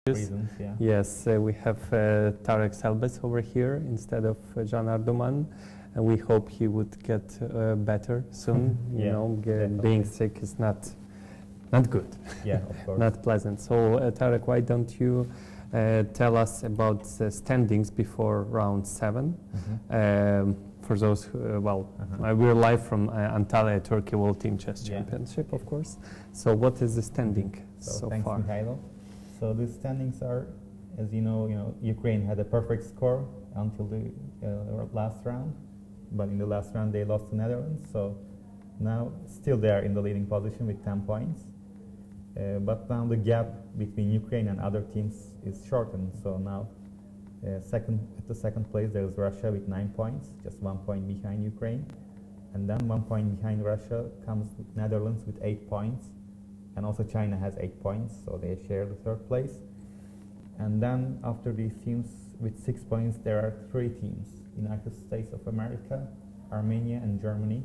reasons, yeah. Yes, we have Tarek Selbes over here instead of Can Arduman, and we hope he would get better soon. Yeah, Being sick is not good. Yeah, of course. Not pleasant. So, Tarek, why don't you tell us about the standings before round 7? For those who, we're live from Antalya, Turkey World Team Chess Championship, of course. So, what is the standing so thanks, far? Mikhailo. So the standings are, as you know, Ukraine had a perfect score until the last round, but in the last round they lost to Netherlands. So now still they are in the leading position with 10 points. But now the gap between Ukraine and other teams is shortened. So now at the second place there is Russia with 9 points, just 1 point behind Ukraine. And then 1 point behind Russia comes Netherlands with 8 points. And also China has 8 points, so they share the third place. And then after these teams with 6 points, there are 3 teams: United States of America, Armenia, and Germany.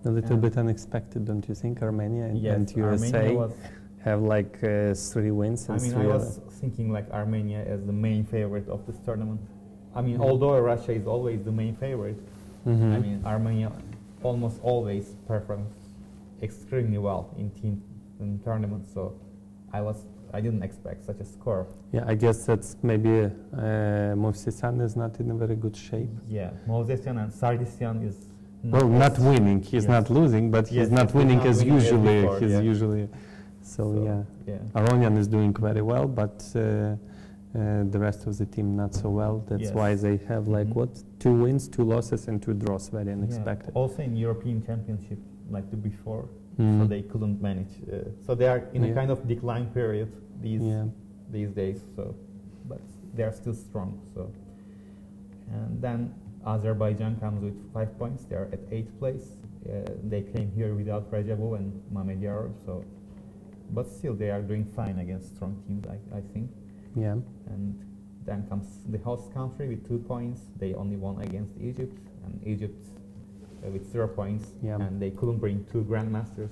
A little bit unexpected, don't you think? Armenia and USA have like 3 wins. And I was thinking like Armenia as the main favorite of this tournament. I mean, although Russia is always the main favorite, I mean, Armenia almost always performs extremely well in tournaments, so I didn't expect such a score. Yeah, I guess that's maybe Movsisyan is not in a very good shape. Yeah, Movsisyan and Sargsyan is not winning. He's not losing, but he's not winning as usually. Usually. So yeah. Aronian is doing very well, but the rest of the team not so well. That's why they have like 2 wins, 2 losses, and 2 draws. Very unexpected. Yeah. Also in European Championship, like the before, so they couldn't manage. So they are in a kind of decline period these days. So, but they are still strong. So, and then Azerbaijan comes with 5 points. They are at 8th place. They came here without Rajabov and Mamedyarov. So, but still they are doing fine against strong teams, I think. Yeah. And then comes the host country with 2 points. They only won against Egypt, and Egypt with 0 points, and they couldn't bring 2 grandmasters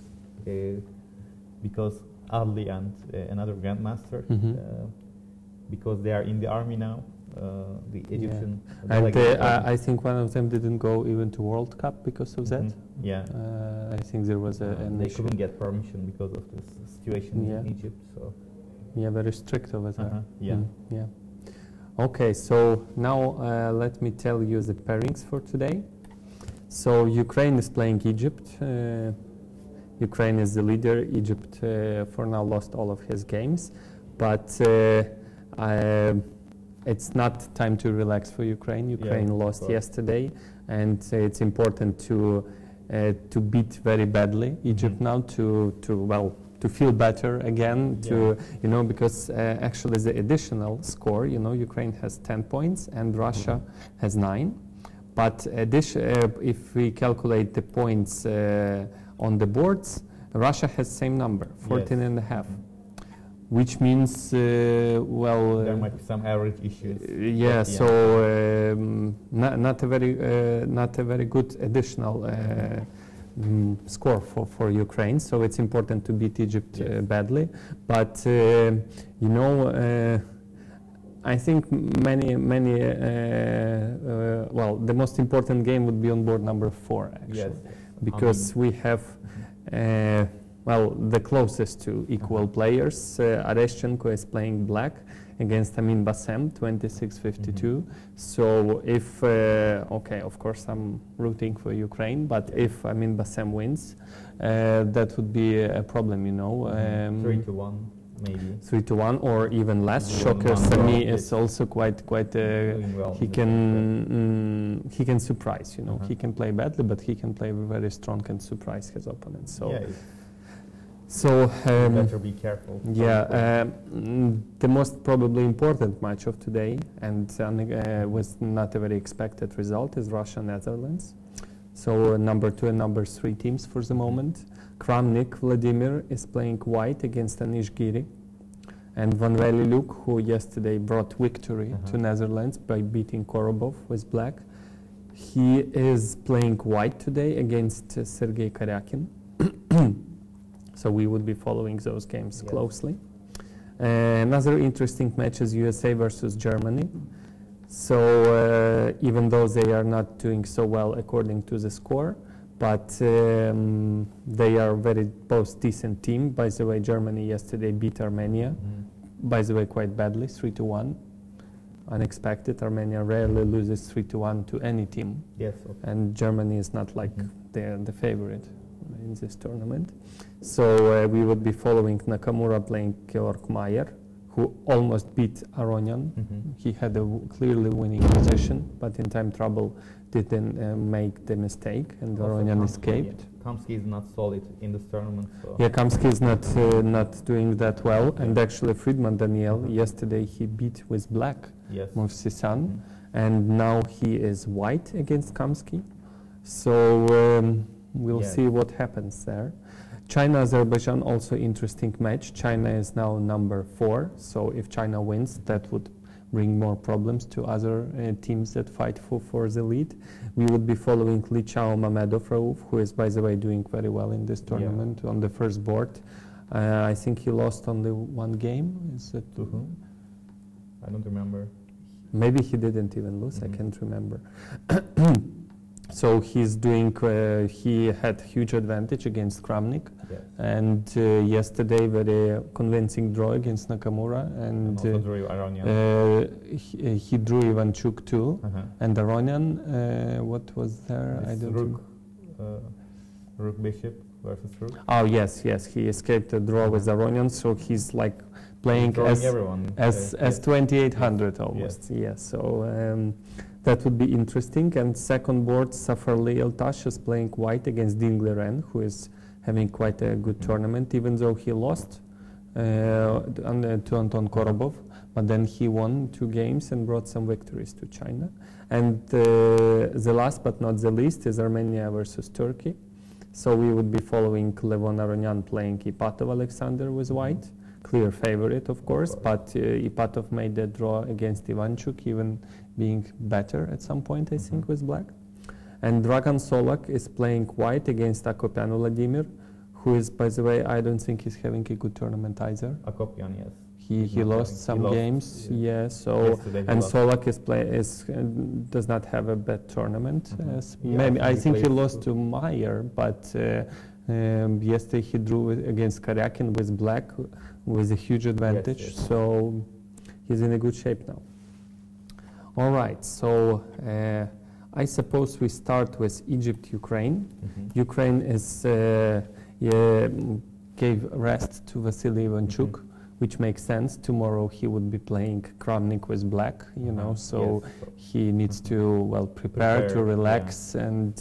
because Ali and another grandmaster, because they are in the army now. The Egyptian and I think one of them didn't go even to World Cup because of that. I think there was an they issue. couldn't get permission because of this situation in Egypt. So very strict over there. Okay, so now let me tell you the pairings for today. So Ukraine is playing Egypt. Ukraine is the leader. Egypt for now lost all of his games, but it's not time to relax for Ukraine. Ukraine lost yesterday, and it's important to beat very badly Egypt now to feel better again. Because actually the additional score, Ukraine has 10 points and Russia has 9. But if we calculate the points on the boards, Russia has same number, 14 and a half, which means, there might be some average issues. So not a very good additional score for Ukraine. So it's important to beat Egypt badly. But I think the most important game would be on board number 4, actually, because we have, the closest to equal players. Areshchenko is playing black against Amin Bassem, 26-52. So if, of course I'm rooting for Ukraine, but if Amin Bassem wins, that would be a problem, 3-1. Maybe 3-1 or even less. Shocker Sami is also quite. He can surprise. He can play badly, but he can play very strong and surprise his opponent. So better be careful. The most probably important match of today, and was not a very expected result, is Russia-Netherlands. So number 2 and number 3 teams for the moment. Kramnik Vladimir is playing white against Anish Giri, and Van Veli Luke, who yesterday brought victory to Netherlands by beating Korobov with black. He is playing white today against Sergei Karyakin. So we would be following those games closely. Another interesting match is USA versus Germany. So even though they are not doing so well according to the score, but they are very both decent team. By the way, Germany yesterday beat Armenia, by the way, quite badly, 3-1. Unexpected. Armenia rarely loses 3-1 to any team. Yes. Okay. And Germany is not like they're the favorite in this tournament. So we would be following Nakamura playing Georg Mayer, who almost beat Aronian. He had a clearly winning position, but in time trouble didn't make the mistake, and Aronian escaped. Yeah. Kamsky is not solid in this tournament. So. Yeah, Kamsky is not doing that well, and actually Friedman Daniel, yesterday he beat with black Movsisan, and now he is white against Kamsky. So we'll see what happens there. China-Azerbaijan, also interesting match. China is now number 4, so if China wins, that would bring more problems to other teams that fight for the lead. We would be following Li Chao Mamedov Rauf, who is, by the way, doing very well in this tournament on the first board. I think he lost only one game. Is it to whom? I don't remember. Maybe he didn't even lose. I can't remember. So he's doing. He had huge advantage against Kramnik, and yesterday very convincing draw against Nakamura, and also drew Aronian. He drew Ivanchuk too, and Aronian. What was there? It's I don't know. Rook Bishop versus Rook. Oh yes, he escaped a draw with Aronian, so he's like playing as 2800 almost. Yes. So. That would be interesting. And second board, Safarli Eltash is playing white against Ding Liren, who is having quite a good tournament, even though he lost to Anton Korobov. But then he won 2 games and brought some victories to China. And the last but not the least is Armenia versus Turkey. So we would be following Levon Aronian playing Ipatov Alexander with white. Clear favorite, of course, but Ipatov made the draw against Ivanchuk, even being better at some point, I think, with black. And Dragan Solak is playing white against Akopian Vladimir, who is, by the way, I don't think he's having a good tournament either. Akopian, yes. He lost some games, so and Solak does not have a bad tournament. Maybe I think he lost to Mayer, but yesterday he drew against Karyakin with black with a huge advantage, so he's in a good shape now. All right, so I suppose we start with Egypt-Ukraine. Ukraine gave rest to Vasily Ivanchuk, which makes sense. Tomorrow he would be playing Kramnik with black, so he needs to prepare to relax. And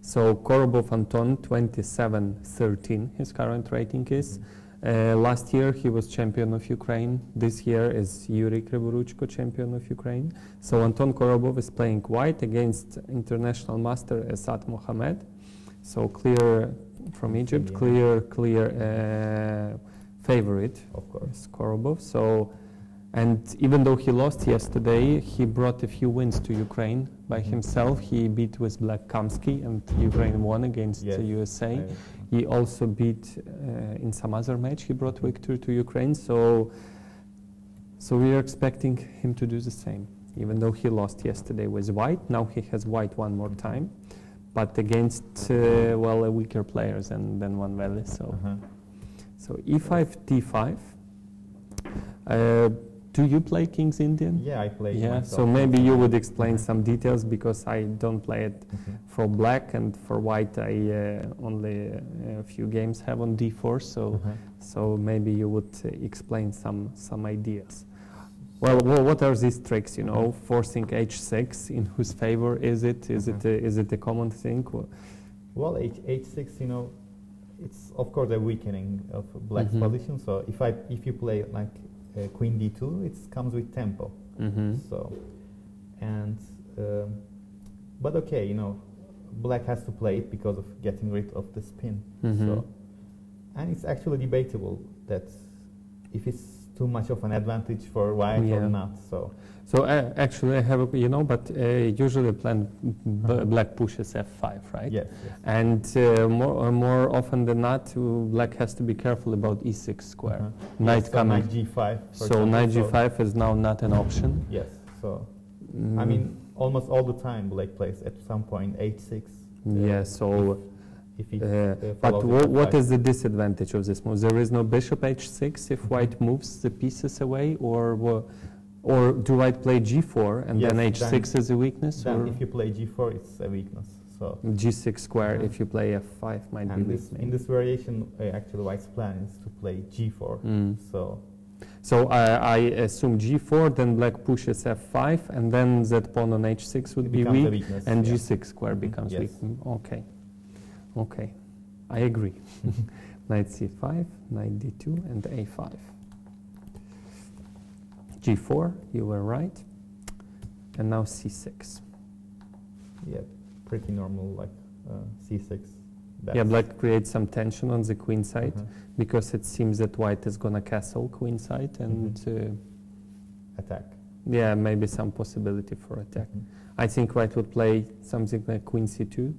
so Korobov Anton 27-13 his current rating is. Last year he was champion of Ukraine. This year is Yuri Krivoruchko champion of Ukraine. So Anton Korobov is playing white against international master Esat Mohamed. So clear from Egypt, clear favorite, of course, Korobov. So, and even though he lost yesterday, he brought a few wins to Ukraine by himself. He beat with black Kamsky, and Ukraine won against the USA. He also beat in some other match. He brought victory to Ukraine. So we are expecting him to do the same. Even though he lost yesterday with white, now he has white one more time, but against a weaker players than Van Velle. So E5, D5. Do you play King's Indian? Yeah, I play. Yeah, so maybe you would explain some details, because I don't play it for black, and for white I only a few games have on D4. So maybe you would explain some ideas. Well, what are these tricks? Forcing H6. In whose favor is it? Is it a common thing? Well, H6. It's of course a weakening of black's position. So if you play like Queen D2, it comes with tempo. So, and but okay, black has to play it because of getting rid of the spin. So, and it's actually debatable that if it's too much of an advantage for white or not. So actually, I have but usually plan black pushes f5, right? Yes. And more often than not, black has to be careful about e6 square. Knight coming. Knight g5. So knight g5 is now not an option. Yes. So I mean, almost all the time black plays at some point h6. Yeah. So. But what is the disadvantage of this move? There is no bishop h6 if white moves the pieces away, or do white play g4 and then h6 is a weakness? Then if you play g4, it's a weakness. So g6 square if you play f5 might be weak. In this variation, actually white's plan is to play g4. So I assume g4, then black pushes f5, and then that pawn on h6 would be weak, and g6 square becomes weak. Okay, I agree. Knight c5, knight d2, and a5. g4, you were right. And now c6. Yeah, pretty normal, like c6. Yeah, black creates some tension on the queen side because it seems that white is going to castle queen side and attack. Yeah, maybe some possibility for attack. I think white would play something like queen c2.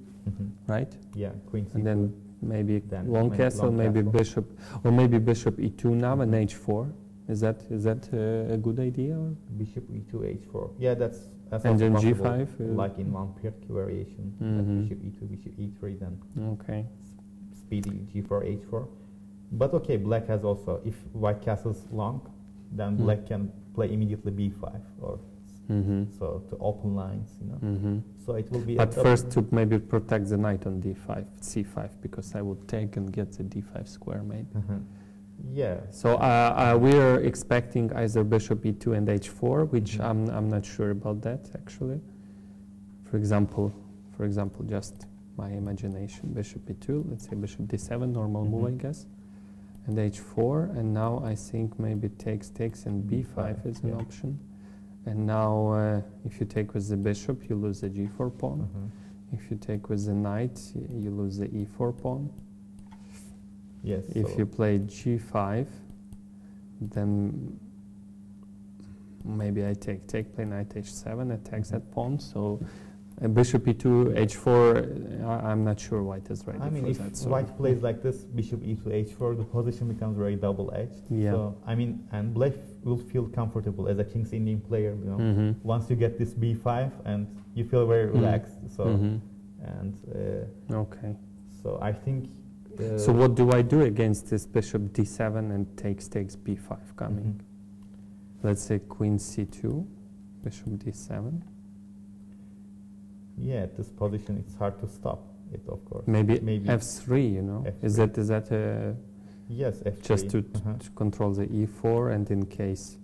Right? Yeah, queen c2. And then maybe long castle, maybe bishop, or maybe bishop e2 now and h4. Is that a good idea? Or? Bishop e2, h4. Yeah, that's and then g5, like in one Pirc variation. Bishop e2, bishop e3, then. Okay. Speedy g4, h4. But okay, black has also, if white castles long, then black can play immediately b5 or. So to open lines, So it will be. But first to maybe protect the knight on d5, c5, because I would take and get the d5 square maybe. Yeah. So we are expecting either bishop e2 and h4, which I'm not sure about that actually. For example, just my imagination, bishop e2. Let's say bishop d7, normal move, I guess, and h4. And now I think maybe takes and b5 is an option. And now, if you take with the bishop, you lose the g4 pawn. If you take with the knight, you lose the e4 pawn. Yes. If you play g5, then maybe I play knight h7, attacks that pawn. So bishop e2, h4, I'm not sure white is ready for that. If white plays like this, bishop e2, h4, the position becomes very double-edged. Yeah. So, and black will feel comfortable as a King's Indian player, once you get this b5 and you feel very relaxed. So, okay. So I think... so what do I do against this bishop d7 and takes b5 coming? Let's say queen c2, bishop d7. Yeah, at this position, it's hard to stop it, of course. Maybe f3, F3. Is that a... Yes, f3. Just to control the e4, and in case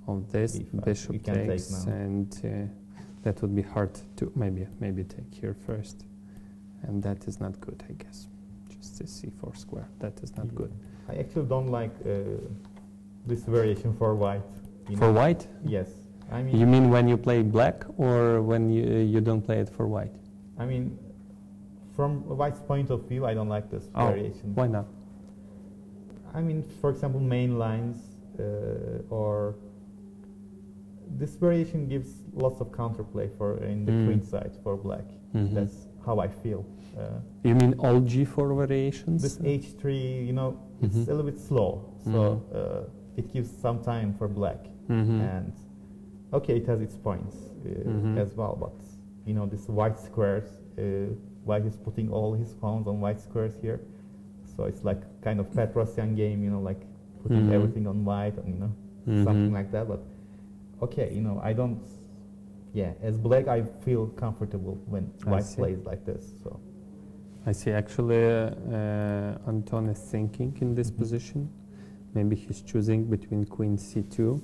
of this, e5. bishop takes, and that would be hard to maybe take here first. And that is not good, I guess. Just this c4 square, that is not good. I actually don't like this variation for white. For white? Yes. You mean when you play black, or when you don't play it for white? I mean, from white's point of view, I don't like this variation. Why not? I mean, for example, main lines, or this variation gives lots of counterplay in the queen side for black. That's how I feel. You mean all g4 variations? This h3, it's a little bit slow, so it gives some time for black. And okay, it has its points as well, but this white squares, white is putting all his pawns on white squares here, so it's like kind of Petrosian game, like putting everything on white, and something like that. But okay, I don't. Yeah, as black, I feel comfortable when white plays like this. So I see. Actually, Anton is thinking in this position. Maybe he's choosing between queen c2.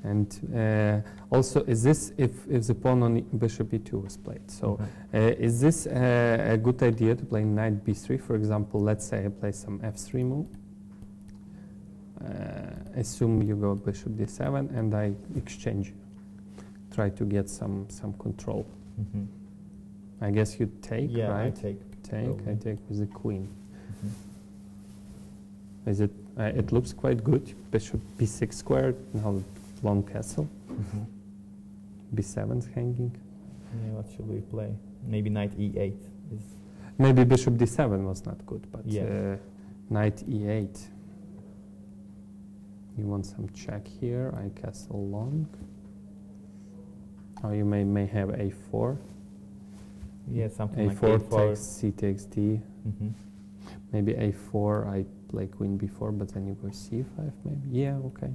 And also, is this if the pawn on bishop e2 was played? So, is this a good idea to play knight b3? For example, let's say I play some f3 move. Assume you go bishop d7, and I exchange. Try to get some control. I guess you take, right? I take. I take with the queen. Is it? It looks quite good. Bishop b6 squared. Now long castle. b7's hanging. Yeah, what should we play? Maybe knight e8 is. Maybe bishop d7 was not good, but yeah. Knight e8. You want some check here. I castle long. Or you may have a4. Yeah, something a4 like a4. takes c takes d. Maybe a4. I play queen b4, but then you go c5. Maybe. Yeah. Okay.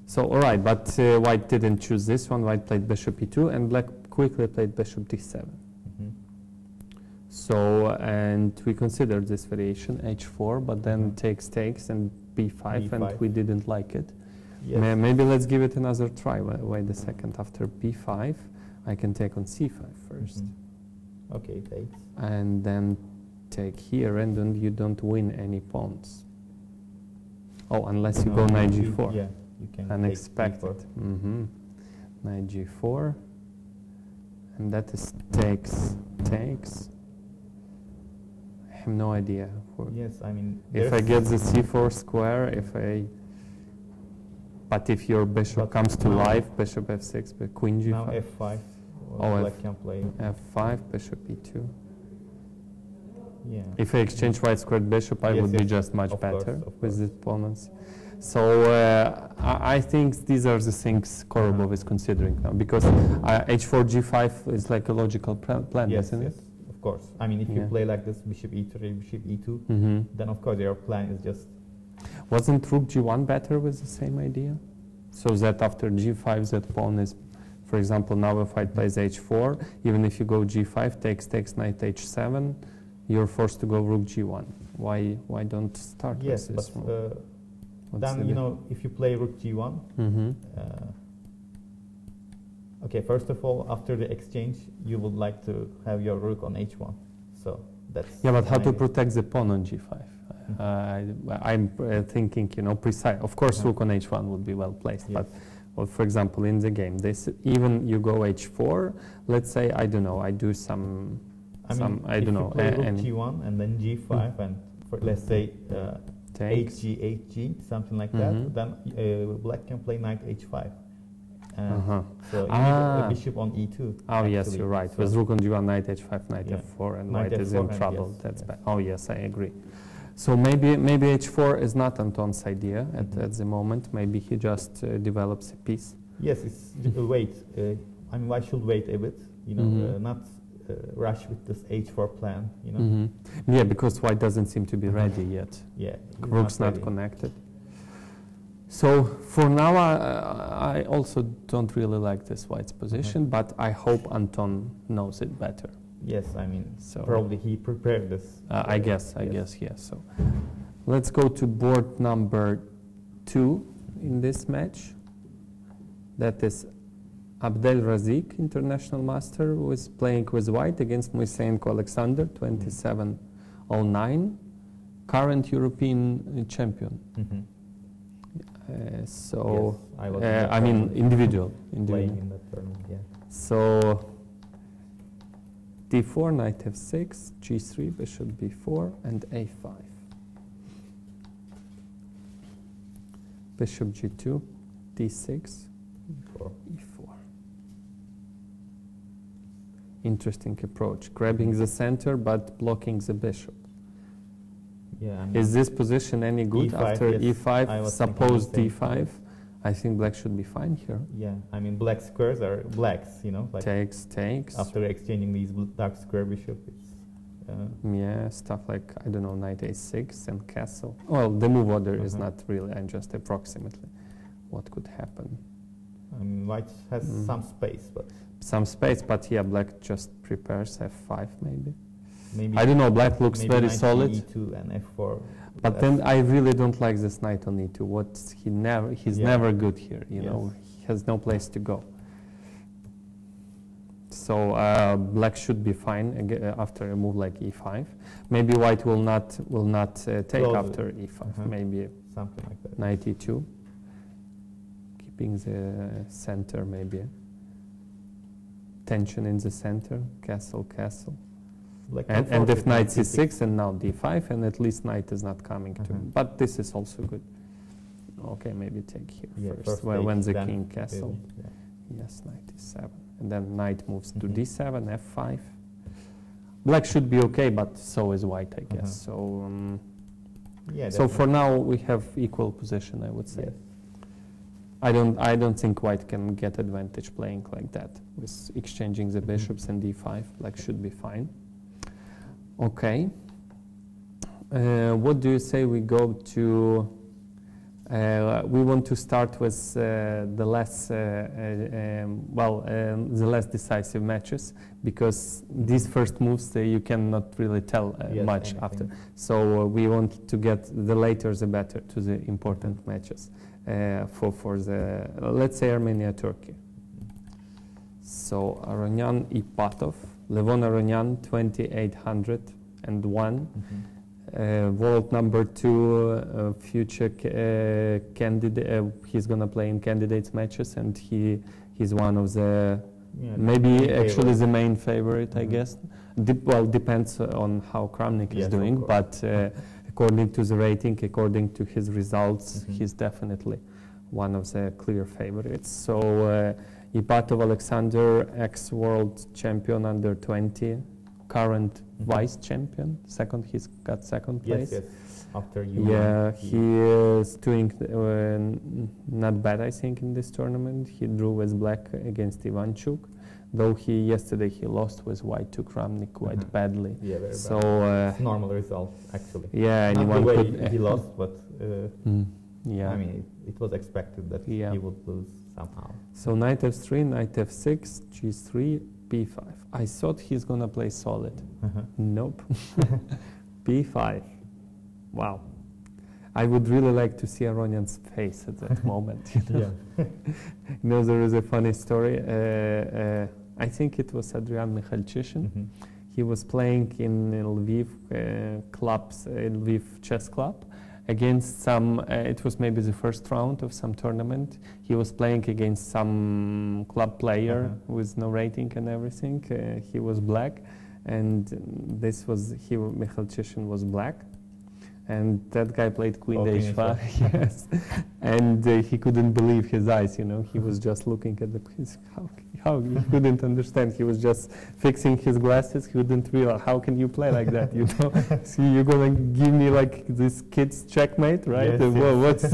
So all right, but white didn't choose this one. White played bishop e2, and black quickly played bishop d7. So, and we considered this variation h4, but then takes and b5, and we didn't like it. Yes. Maybe let's give it another try. Wait a second. After b5, I can take on c5 first. Okay, takes. And then take here, and then you don't win any pawns. Oh, unless you go knight g4. Yeah, you can. Unexpected. Knight g4, and that is takes. I have no idea. Yes, I mean. If I get the c4 square, but if your bishop comes to life, bishop f6, but queen g5. Now f5. Black can play f5, bishop e2. Yeah. If I exchange white squared bishop, I would be just much better with the opponents. So I think these are the things Korobov is considering now, because h4 g5 is like a logical plan, isn't it? Of course. I mean, if you play like this, bishop e3, bishop e2, then of course your plan is just. Wasn't rook g1 better with the same idea? So that after g5, that pawn is, for example, now if white plays h4, even if you go g5, takes knight h7, you're forced to go rook g1. Why don't start with this move? Then, you know, if you play rook g1, okay, first of all, after the exchange, you would like to have your rook on h1. So that's. Yeah, but how to protect the pawn on g5? I'm thinking, you know, precise. Of course, rook on h1 would be well placed, but well, for example, in the game, even you go h4, let's say, I don't know, I do some, I don't know. If you play rook g1 and then g5, and let's say hg, hg, something like that, then black can play knight h5. So you need a bishop on e2. Oh, actually. Yes, you're right. So with rook on g1, knight h5, knight f4, and white is in trouble. That's bad. Oh, yes, I agree. So maybe h4 is not Anton's idea at the moment. Maybe he just develops a piece. Yes, it's wait. I mean, why should wait a bit? You know, not rush with this h4 plan. You know. Yeah, because white doesn't seem to be ready yet. Yeah, rook's not connected. So for now, I also don't really like this white's position, but I hope Anton knows it better. Yes, I mean, probably he prepared this. I guess, yes. So let's go to board number 2 in this match. That is Abdel Razik, international master, who is playing with white against Moiseyenko Alexander, 2709, current European champion. So, yes, I mean, individual. Playing in that tournament, yeah. So, d4, knight f6, g3, bishop b4, and a5. Bishop g2, d6, e4. Interesting approach, grabbing the center but blocking the bishop. Yeah, I mean, is this position any good E5, after yes, e5? Suppose d5. I think black should be fine here. Yeah, I mean, black squares are blacks, you know. Like takes. After exchanging these dark square bishop, it's. Yeah, stuff like, I don't know, knight a6 and castle. Well, the move order is not really, and just approximately what could happen. I mean, white has some space, but. Some space, but yeah, black just prepares f5 maybe. I don't know, black looks very solid. e2 and f4. But then I really don't like this knight on e2. He's never good here, you know. He has no place to go. So black should be fine after a move like e5. Maybe white will not take after e5. Maybe something like that. Knight e2, keeping the center maybe. Tension in the center, castle. And if knight c6 and now d5, and at least knight is not coming to. But this is also good. Okay, maybe take here first when the king castle. Yes, knight e7. And then knight moves to d7, f5. Black should be okay, but so is white, I guess. So, so for now we have equal position, I would say. Yes. I don't think white can get advantage playing like that with exchanging the bishops and d5. Black should be fine. Okay. What do you say we go to? We want to start with the less the less decisive matches, because these first moves you cannot really tell much after. So we want to get the later the better to the important matches for the, let's say, Armenia-Turkey. So Aronyan Ipatov, Levon Aronyan, 2801. World number 2 future candidate. He's gonna play in candidates matches, and he's one of the maybe actually the main favorite, I guess. Well, depends on how Kramnik is doing, but according to the rating, according to his results, he's definitely one of the clear favorites. So Ipatov Alexander, ex-world champion under 20. Current vice champion, he's got second place. Yes, after you. Yeah, he is doing not bad, I think, in this tournament. He drew with black against Ivanchuk, though yesterday he lost with white to Kramnik quite badly. Yeah, very so, bad. It's normal result, actually. Yeah, not anyone the way could. He lost, but yeah. I mean, it was expected that he would lose somehow. So knight f3, knight f6, g3, b5. I thought he's gonna play solid. Nope. b5. Wow. I would really like to see Aronyan's face at that moment. You know, there is a funny story. I think it was Adrian Michalchyshin. He was playing in Lviv Lviv chess club, against some, it was maybe the first round of some tournament. He was playing against some club player with no rating and everything. He was black, and Michalchyshin was black. And that guy played Queen d5, yes. And he couldn't believe his eyes, you know. He was just looking at the piece. How he couldn't understand. He was just fixing his glasses. He couldn't realize, how can you play like that, you know? See, you're gonna give me like this kid's checkmate, right? Yes,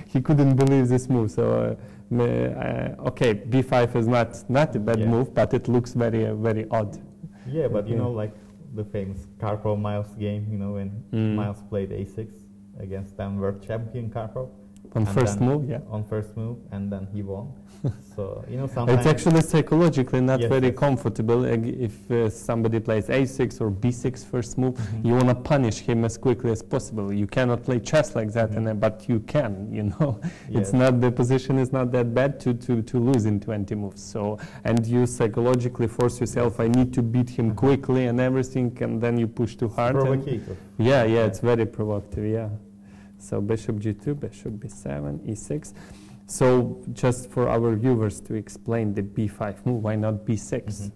He couldn't believe this move. So, okay, b5 is not a bad move, but it looks very, very odd. Yeah, but you know, like the famous Karpov-Miles game, you know, when Miles played a6 against then world champion Karpov. On first move, on first move, and then he won. So, you know, sometimes it's actually psychologically not very comfortable if somebody plays a6 or b6 first move. You want to punish him as quickly as possible. You cannot play chess like that, but you can, you know. It's not, the position is not that bad to lose in 20 moves. So, and you psychologically force yourself, I need to beat him quickly and everything, and then you push too hard. Provocative. It's very provocative, So bishop g2, bishop b7, e6. So just for our viewers to explain the b5 move, why not b6?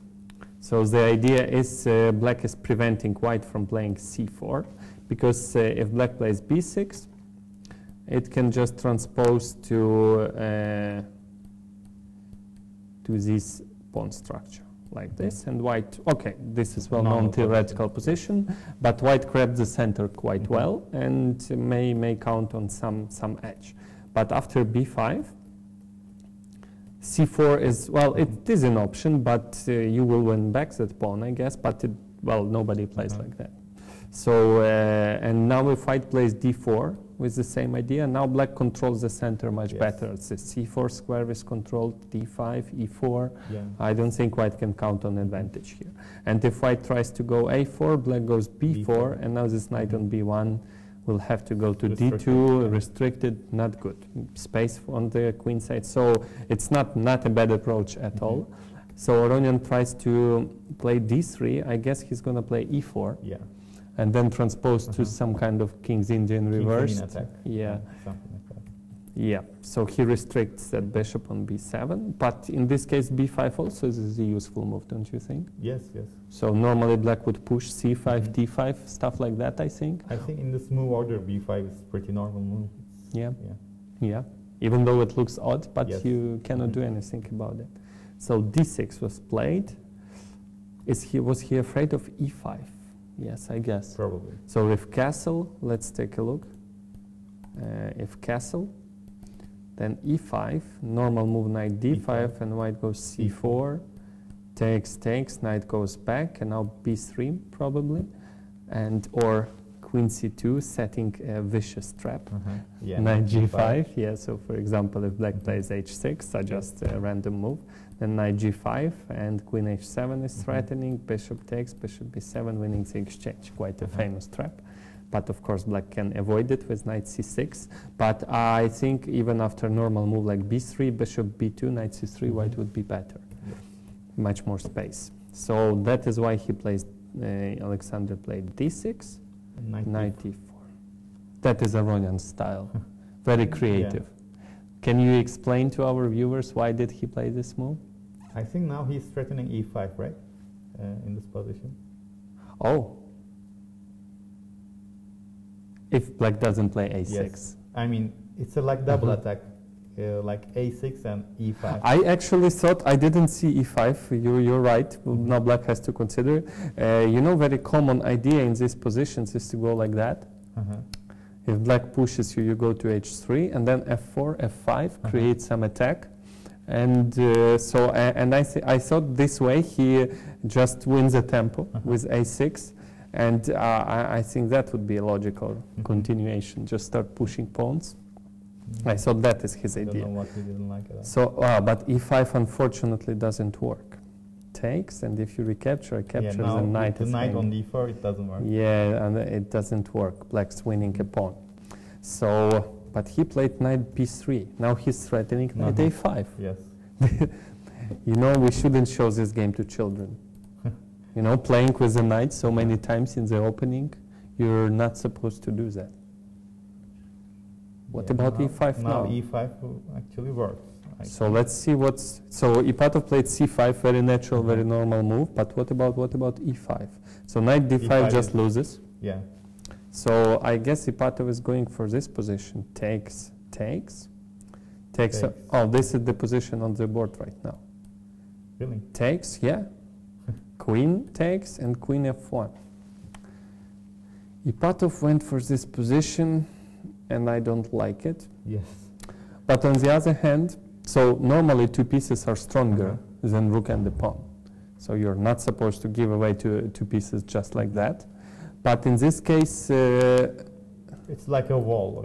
So the idea is black is preventing white from playing c4, because if black plays b6, it can just transpose to this pawn structure like this, and white, okay, this is well-known theoretical position, but white grabbed the center quite well and may count on some edge. But after b5, c4 is, well, it is an option, but you will win back that pawn, I guess, but nobody plays like that. So, and now if white plays d4 with the same idea, now black controls the center much better. The c4 square is controlled, d5, e4. I don't think white can count on advantage here. And if white tries to go a4, black goes b4, and now this knight on b1 will have to go to d2, restricted, not good. Space on the queen side, so it's not a bad approach at all. So Aronyan tries to play d3. I guess he's going to play e4. And then transpose to some kind of King's Indian reverse. Attack. Yeah. Something like that. Yeah, so he restricts that bishop on b7, but in this case b5 also is a useful move, don't you think? Yes, yes. So normally black would push c5, d5, stuff like that, I think. I think in this move order, b5 is pretty normal move. Yeah. Yeah. Yeah, even though it looks odd, but Yes. you cannot do anything about it. So d6 was played. Was he afraid of e5? Yes, I guess. Probably. So if castle, let's take a look. If castle, then e5, normal move knight d5, and white goes c4, takes, knight goes back, and now b3 probably, and or queen c2, setting a vicious trap. Yeah, Knight g5, yeah, so for example, if black plays h6, suggest a random move, then knight g5 and queen h7 is threatening, bishop takes, bishop b7, winning the exchange, quite a famous trap. But of course black can avoid it with knight c6, but I think even after normal move like b3, bishop b2, knight c3, white would be better, much more space. So that is why he plays, Alexander played d6, knight d4. That is Aronian style, very creative. Can you explain to our viewers why did he play this move? I think now he's threatening e5, right? In this position. Oh. If black doesn't play a6. Yes. I mean, it's a like double attack, like a6 and e5. I actually thought, I didn't see e5, you're right, now black has to consider. You know, very common idea in these positions is to go like that. If black pushes you, you go to h3, and then f4, f5, create some attack. And I thought this way he just wins a tempo with a6. And I think that would be a logical continuation, just start pushing pawns. I thought that is his idea. I don't know what he didn't like it. So, but e5 unfortunately doesn't work. Takes, and if you recapture, captures the knight. The knight on d4, it doesn't work. Yeah, and it doesn't work. Black's winning a pawn. So, but he played knight b3. Now he's threatening knight a5. Yes. You know, we shouldn't show this game to children. You know, playing with the knight so many times in the opening, you're not supposed to do that. What about e5 now? Now e5 actually works. So let's see what's... So Ipatov played c5, very natural, very normal move, but what about e5? So knight d5 E5 just loses. Yeah. So I guess Ipatov is going for this position. Takes. Oh, this is the position on the board right now. Really? Takes, yeah. Queen takes and queen f1. Ipatov went for this position and I don't like it. Yes. But on the other hand, so normally two pieces are stronger than rook and the pawn. So you're not supposed to give away two pieces just like that. But in this case... it's like a wall.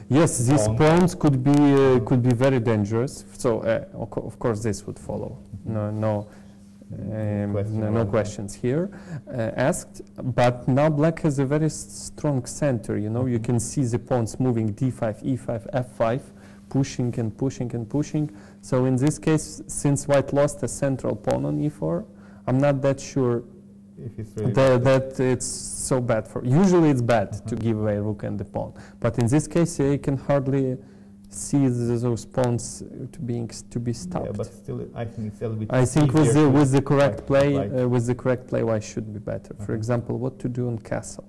Yes, these pawns could be very dangerous. So of course this would follow. No questions here asked. But now black has a very strong center. You know, you can see the pawns moving d5, e5, f5, pushing and pushing and pushing. So in this case, since white lost a central pawn on e4, I'm not that sure if it's really that it's so bad for. Usually it's bad to give away rook and the pawn, but in this case you can hardly see those pawns to be stopped. Yeah, but still, I think it's a little bit. I think with the correct play, white should be better. For example, what to do on castle?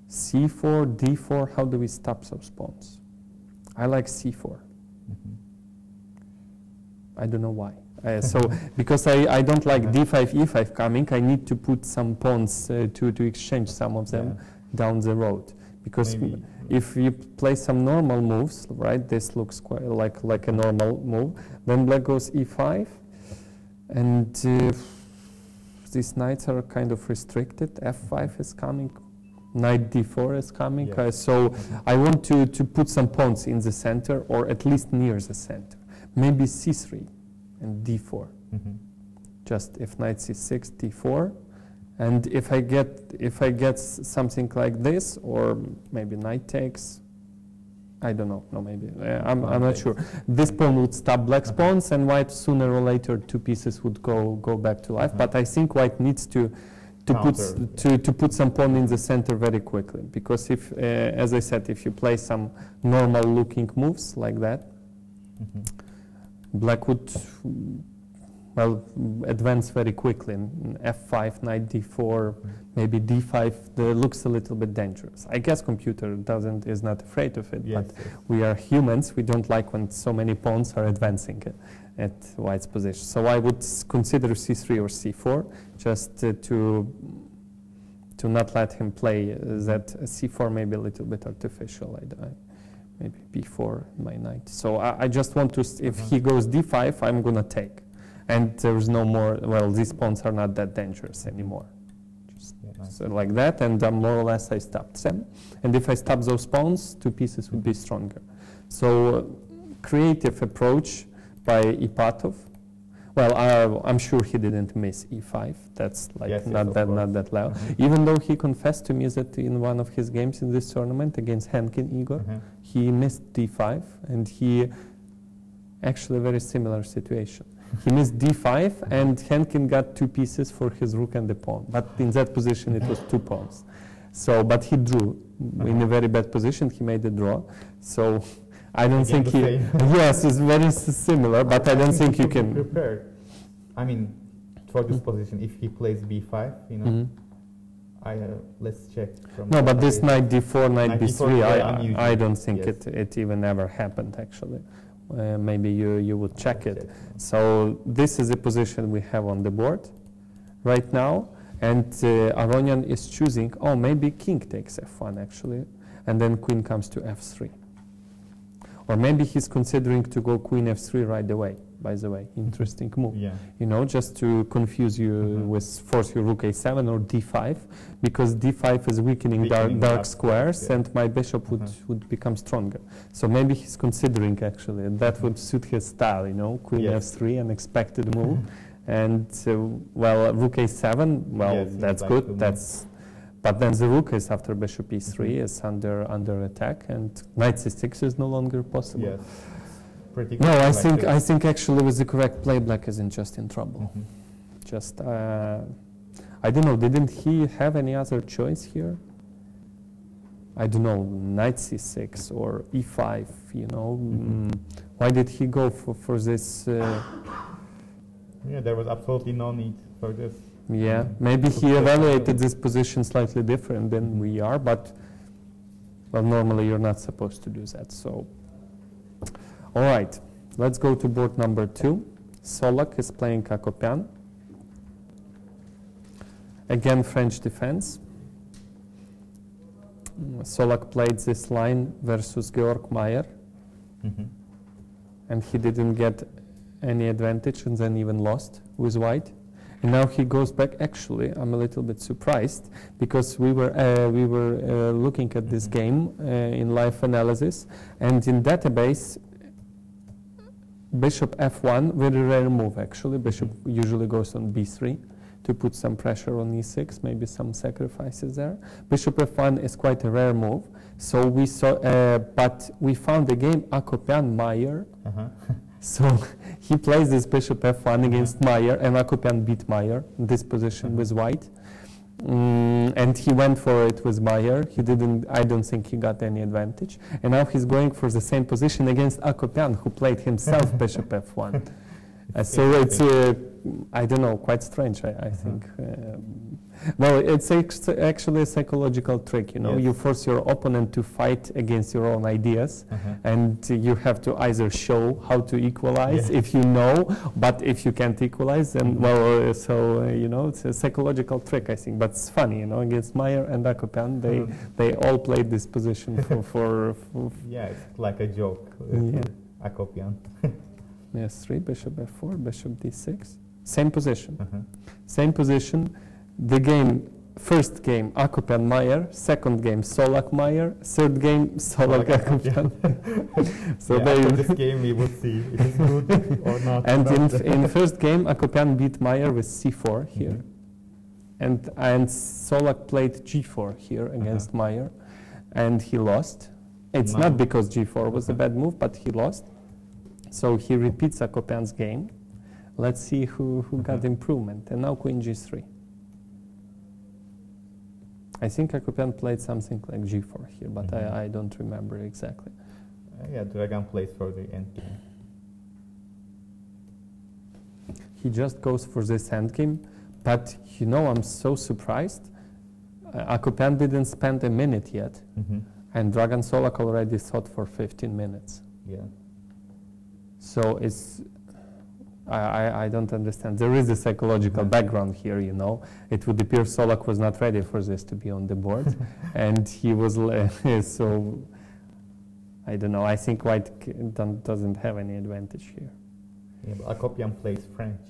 c4, d4. How do we stop those pawns? I like c4. I don't know why. So because I don't like d5, e5 coming, I need to put some pawns to exchange some of them down the road. Because if you play some normal moves, right, this looks quite like a normal move, then black goes e5, and these knights are kind of restricted. f5 is coming, knight d4 is coming, so I want to put some pawns in the center, or at least near the center. Maybe c3 and d4. Just if knight c6, d4, and if I get something like this, or maybe knight takes, I don't know. No, maybe I'm not sure. This pawn would stop black's pawns, and white sooner or later two pieces would go back to life. But I think white needs to to put some pawn in the center very quickly. Because if, as I said, if you play some normal looking moves like that, black would, well, advance very quickly. F5, knight d4, maybe d5. Looks a little bit dangerous. I guess computer is not afraid of it, but we are humans. We don't like when so many pawns are advancing at white's position. So I would consider c3 or c4, just to not let him play that c4, maybe a little bit artificial. Maybe b4, my knight. So I just want to, if he goes d5, I'm going to take. And there's no more, well, these pawns are not that dangerous anymore. Just so like that, and more or less I stopped them. And if I stop those pawns, two pieces would be stronger. So creative approach by Ipatov. Well, I'm sure he didn't miss e5. That's like not that loud. Even though he confessed to me that in one of his games in this tournament against Henkin Igor, he missed d5, and he actually a very similar situation. He missed d5, and Henkin got two pieces for his rook and the pawn. But in that position, it was two pawns. So, but he drew in a very bad position. He made a draw. So. I don't think he. Yes, it's very similar, but I don't think you can. Prepared. I mean, for this position, if he plays b5, you know, let's check. No, but this knight d4, knight b3, I don't think it even ever happened actually. Maybe you would check it. So this is the position we have on the board right now, and Aronian is choosing. Oh, maybe king takes f1 actually, and then queen comes to f3. Or maybe he's considering to go queen f3 right away, by the way. Interesting move. Yeah. You know, just to confuse you with force your rook a7 or d5, because d5 is weakening dark squares, and my bishop would become stronger. So maybe he's considering actually, and that would suit his style, you know, queen f3, an expected move. And, well, rook a7, well, that's good. But then the rook is after bishop e3 is under attack, and knight c6 is no longer possible. Yes. Pretty good. No, I think actually with the correct play, black isn't just in trouble. Just I don't know. Didn't he have any other choice here? I don't know, knight c6 or e5. You know, why did he go for this? Yeah, there was absolutely no need for this. Yeah, maybe he evaluated this position slightly different than we are, but well, normally you're not supposed to do that. So, all right, let's go to board number 2. Solak is playing Akopyan. Again, French defense. Solak played this line versus Georg Mayer, and he didn't get any advantage and then even lost with white. And now he goes back. Actually, I'm a little bit surprised because we were looking at this game in live analysis, and in database, bishop f1, very rare move actually. Bishop usually goes on b3 to put some pressure on e6, maybe some sacrifices there. Bishop f1 is quite a rare move. So we saw, but we found the game Akopyan Mayer. So he plays this bishop f1 against Mayer, and Akopyan beat Mayer in this position with white. And he went for it with Mayer. He didn't. I don't think he got any advantage. And now he's going for the same position against Akopyan, who played himself bishop f1. So it's, I don't know, quite strange, I think. Well, it's actually a psychological trick, you know. You force your opponent to fight against your own ideas, and you have to either show how to equalize if you know, but if you can't equalize, then, well, you know, it's a psychological trick, I think. But it's funny, you know, against Mayer and Akopyan, they all played this position for yeah, it's like a joke, Akopyan. Yes, 3, bishop f4, bishop d6. Same position. Same position. The game, first game, Akopyan Mayer. Second game, Solak Mayer. Third game, Solak Akopyan. So after this game, we will see if it's good or not. And in the first game, Akopyan beat Mayer with c4 here. And Solak played g4 here against Mayer. And he lost. It's not because g4 was a bad move, but he lost. So he repeats Akopyan's game. Let's see who got improvement. And now queen g3. I think Akopyan played something like g4 here, but Mhm. I don't remember exactly. Yeah, Dragan plays for the endgame. He just goes for this endgame, but you know, I'm so surprised. Akopyan didn't spend a minute yet, and Dragan Solak already thought for 15 minutes. Yeah. So it's, I don't understand. There is a psychological background here, you know. It would appear Solak was not ready for this to be on the board, and he was, so, I don't know. I think White doesn't have any advantage here. Yeah, but Akopyan plays French,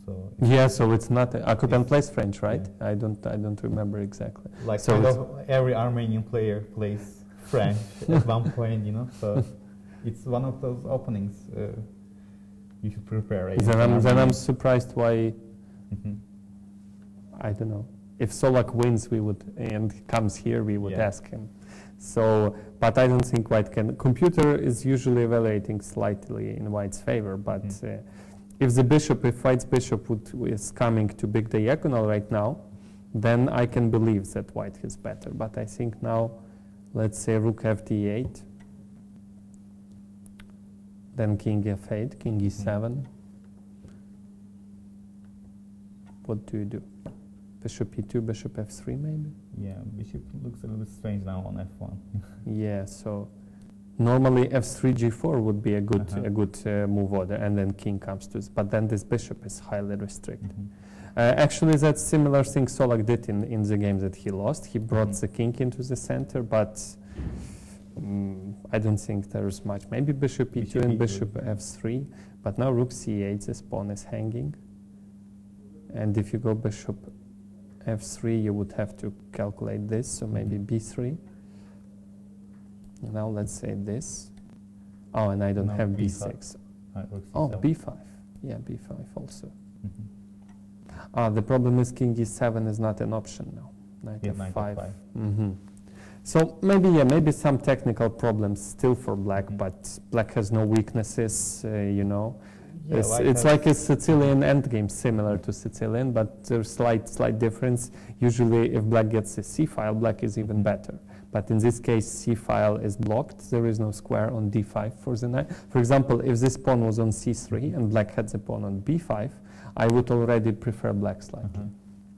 so. Yeah, so it's not, Akopyan plays French, right? Yeah. I don't remember exactly. Like so kind of every Armenian player plays French at one point, you know, so it's one of those openings you should prepare. Right? Then I'm surprised why, I don't know. If Solak wins, we would, and comes here, we would ask him. So, but I don't think White can. Computer is usually evaluating slightly in White's favor, but if White's bishop is coming to big diagonal right now, then I can believe that White is better. But I think now, let's say rook fd8, then king f8, king e7. What do you do? Bishop e2, bishop f3 maybe? Yeah, bishop looks a little bit strange now on f1. Yeah, so normally f3, g4 would be a good move order, and then king comes to this. But then this bishop is highly restricted. Actually, that's similar thing Solak did in the game that he lost. He brought the king into the center, but I don't think there's much. Maybe bishop e2 and bishop f3, but now rook c8, this pawn is hanging. And if you go bishop f3, you would have to calculate this, so maybe b3. Now let's say this. Oh, and I don't have b6. Oh, b5. Yeah, b5 also. The problem is king e7 is not an option now. Knight f5. So maybe some technical problems still for black, but black has no weaknesses, you know. Yeah, it's like a Sicilian endgame, similar to Sicilian, but there's slight difference. Usually if black gets a c file, black is even better. But in this case, c file is blocked. There is no square on d5 for the knight. For example, if this pawn was on c3 and black had the pawn on b5, I would already prefer black slightly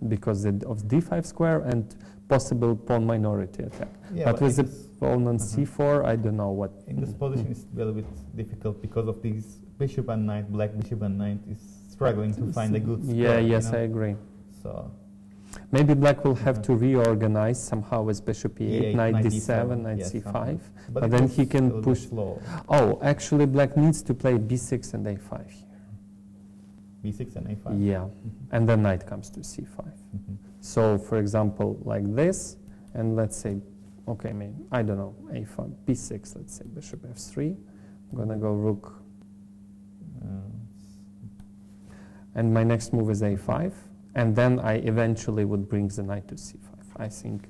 because of d5 square and possible pawn minority attack. Yeah, but with the pawn on c4, I don't know what. In this position, it's a little bit difficult because of these bishop and knight. Black bishop and knight is struggling to find a good square. Yeah, yes, I agree. So maybe black will have to reorganize somehow with bishop e8, knight d7, knight c5, but then he can push. Oh, actually, black needs to play b6 and a5 here. b6 and a5. Yeah, and then knight comes to c5. So, for example, like this, and let's say, okay, maybe I don't know, a5, b6. Let's say bishop f3. I'm gonna go rook. And my next move is a5, and then I eventually would bring the knight to c5. I think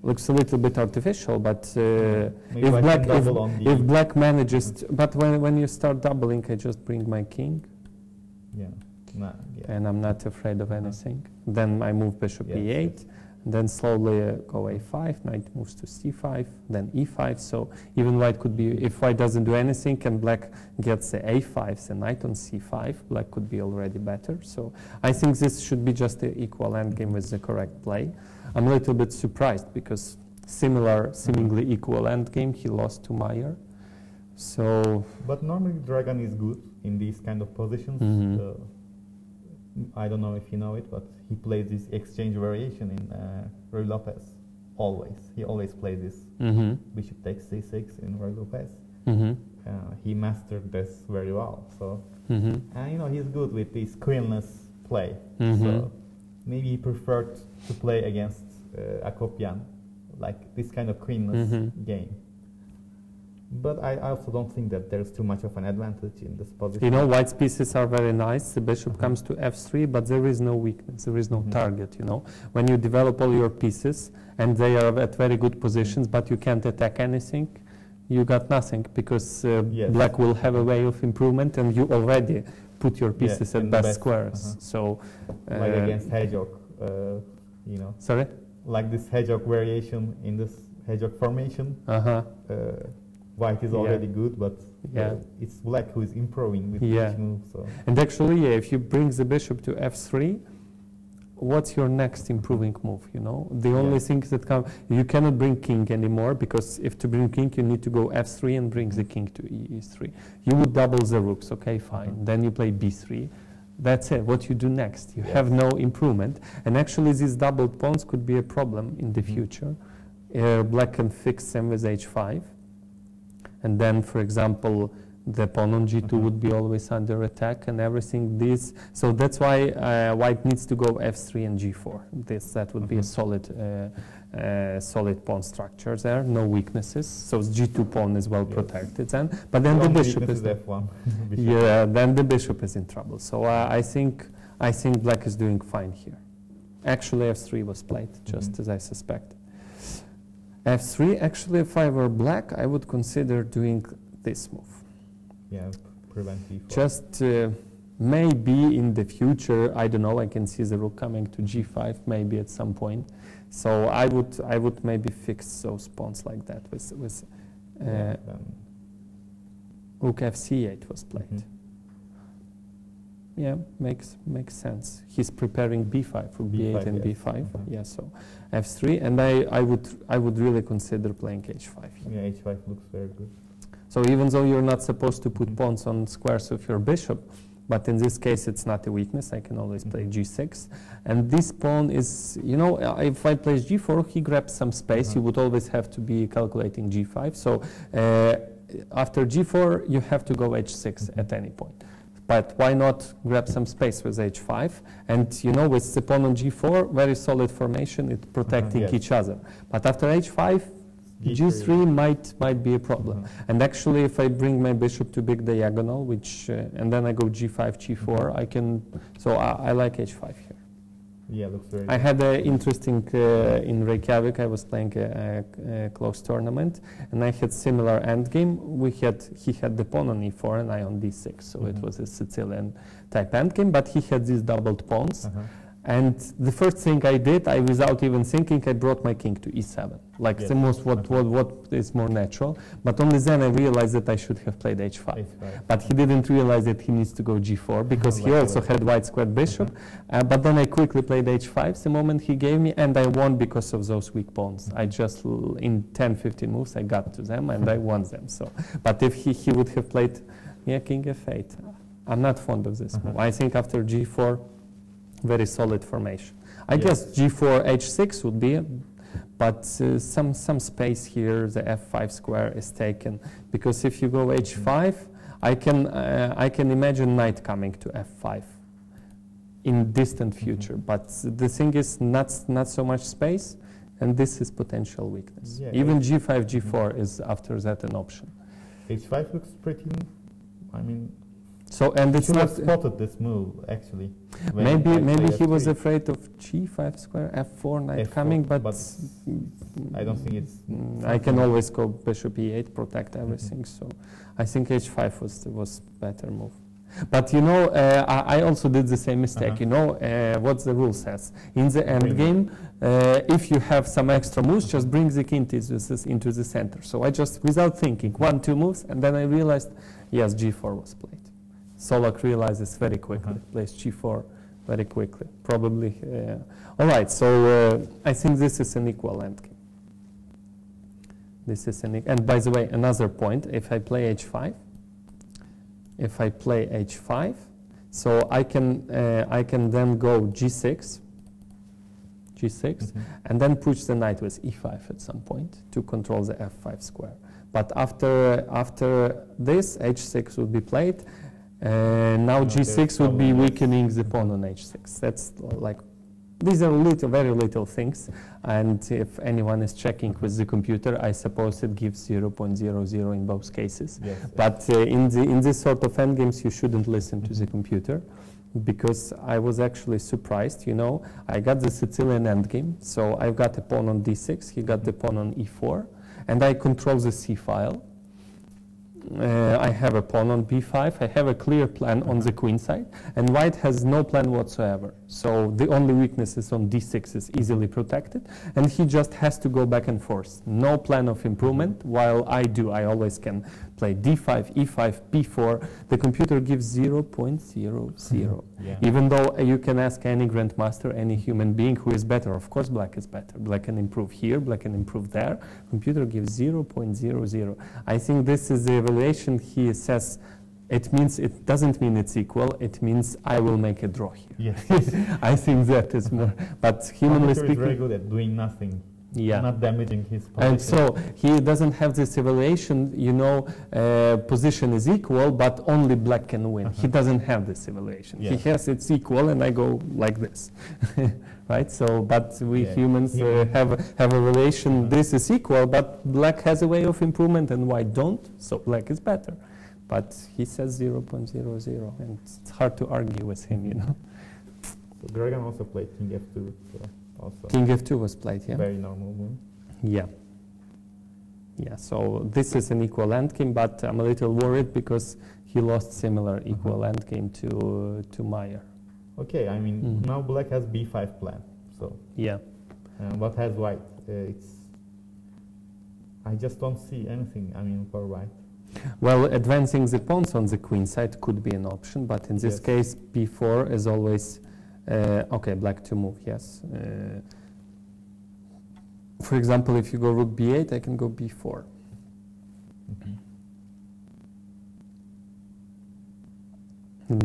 looks a little bit artificial, but if black manages, but when you start doubling, I just bring my king. Yeah. And I'm not afraid of anything. Then I move bishop e8. Then slowly go a5, knight moves to c5, then e5. So even white could be, if white doesn't do anything and black gets the a5, the knight on c5, black could be already better. So I think this should be just an equal endgame with the correct play. I'm a little bit surprised because seemingly equal endgame, he lost to Meyer. So. But normally Dragan is good in these kind of positions. I don't know if you know it, but he plays this exchange variation in Ruy Lopez. Always. He always plays this bishop takes c6 in Ruy Lopez. He mastered this very well. So, and you know, he's good with this queenless play. So maybe he preferred to play against Akopyan, like this kind of queenless game. But I also don't think that there's too much of an advantage in this position. You know, white's pieces are very nice. The bishop comes to f3, but there is no weakness. There is no target, you know. When you develop all your pieces, and they are at very good positions, but you can't attack anything, you got nothing, because black will have a way of improvement, and you already put your pieces at best squares. So, like against Hedgehog, you know. Sorry? like this hedgehog variation in this hedgehog formation. White is already good, but it's black who is improving with each move. So. And actually, if you bring the bishop to f3, what's your next improving move? You know, the only thing that you cannot bring king anymore, because if to bring king, you need to go f3 and bring the king to e3. You would double the rooks. Okay, fine. Then you play b3. That's it. What you do next? You have no improvement. And actually, these doubled pawns could be a problem in the future. Black can fix them with h5. And then, for example, the pawn on g2 would be always under attack and everything. So that's why white needs to go f3 and g4. That would be a solid pawn structure there, no weaknesses. So g2 pawn is well protected then. But then the bishop is f1. then the bishop is in trouble. So I think black is doing fine here. Actually, f3 was played, just as I suspected. f3, actually, if I were black, I would consider doing this move. Yeah, prevent e4. Just maybe in the future, I don't know, I can see the rook coming to g5 maybe at some point. So I would maybe fix those pawns like that with rook fc8 was played. Yeah, makes sense. He's preparing b5 for b8 and b5. Yeah, so f3, and I would really consider playing h5. Yeah, h5 looks very good. So even though you're not supposed to put pawns on squares of your bishop, but in this case it's not a weakness, I can always play g6. And this pawn is, you know, if I play g4, he grabs some space. You would always have to be calculating g5. So after g4, you have to go h6 at any point. But why not grab some space with h5? And, you know, with the pawn on g4, very solid formation, it's protecting each other. But after h5, g3 might be a problem. And actually, if I bring my bishop to big diagonal, which and then I go g5, g4, I can. So I like h5 here. Yeah, looks very I had an interesting in Reykjavik. I was playing a close tournament, and I had similar endgame. He had the pawn on e4 and I on d6, so it was a Sicilian type endgame. But he had these doubled pawns. And the first thing I did, without even thinking, I brought my king to e7, like the most what is more natural. But only then I realized that I should have played h5. But he didn't realize that he needs to go g4 because he also had white squared bishop. But then I quickly played h5 the moment he gave me, and I won because of those weak pawns. I just in 10-15 moves I got to them and I won them. So, but if he would have played king f8, I'm not fond of this move. I think after g4. Very solid formation. I guess g4, h6 would be, but some space here, the f5 square is taken, because if you go h5, I can imagine knight coming to f5 in distant future. But the thing is, not so much space, and this is potential weakness. Even g5, g4 is after that an option. h5 looks pretty. I mean. So and it's not spotted this move actually. Maybe he was afraid of g5 square, f4 knight f4, coming, but I don't think it's. I can always go bishop e8, protect everything. So I think h5 was better move. But you know, I also did the same mistake. You know what the rule says in the end game. If you have some extra moves, just bring the king into the center. So I just, without thinking, 1-2 moves, and then I realized, yes, g4 was played. Solak realizes very quickly, plays g4 very quickly, probably. All right, so I think this is an equal endgame. And by the way, another point, if I play h5, so I can then go g6, and then push the knight with e5 at some point to control the f5 square. But after this, h6 would be played. Now g6 would be weakening the pawn on h6. That's like, these are very little things, and if anyone is checking with the computer, I suppose it gives 0.00 in both cases. But in this sort of endgames, you shouldn't listen to the computer, because I was actually surprised. You know, I got the Sicilian endgame, so I've got a pawn on d6, he got the pawn on e4, and I control the c file. I have a pawn on b5. I have a clear plan on the queen side, and white has no plan whatsoever. So the only weakness is on d6 is easily protected, and he just has to go back and forth. No plan of improvement, while I always can play d5, e5, b4. The computer gives 0.00. Yeah. Even though you can ask any grandmaster, any human being who is better. Of course, black is better. Black can improve here, black can improve there. Computer gives 0.00. I think this is the evaluation. He says it doesn't mean it's equal. It means I will make a draw here. Yes. I think that is more. But humanly Computer speaking, is very good at doing nothing. yeah. Not damaging his position. And so he doesn't have this evaluation, position is equal, but only black can win. He doesn't have this evaluation. Yeah. He has it's equal, and I go like this, right? So, but we humans have a relation. This is equal, but black has a way of improvement, and white don't. So black is better. But he says 0.00, and it's hard to argue with him, So Dragan also played King F2. So also King F2 was played, yeah. very normal move. Yeah. Yeah, so this is an equal endgame, but I'm a little worried because he lost similar equal endgame to Meyer. Okay, I mean, now black has b5 plan. So yeah. What has white? I just don't see anything, I mean, for white. Well, advancing the pawns on the queen side could be an option, but in this case, b4 is always... okay, black to move, yes. For example, if you go rook b8, I can go b4.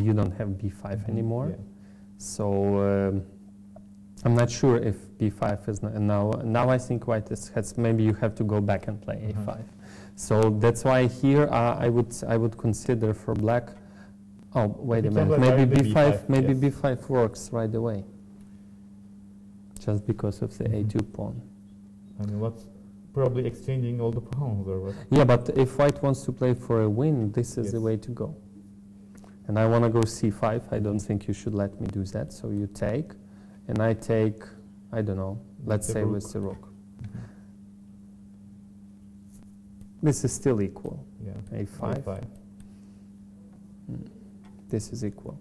You don't have b5 anymore. Yeah. So I'm not sure if b5 is now I think white has maybe you have to go back and play a5. So that's why here I would consider for black. Oh, wait a minute. Maybe b5. Maybe b5 works right away. Just because of the a2 pawn. I mean, what's probably exchanging all the pawns or what? Yeah, but if white wants to play for a win, this is the way to go. And I want to go c5. I don't think you should let me do that. So you take, and I take. I don't know. Let's say with the rook. This is still equal. Yeah. a5. A5. This is equal.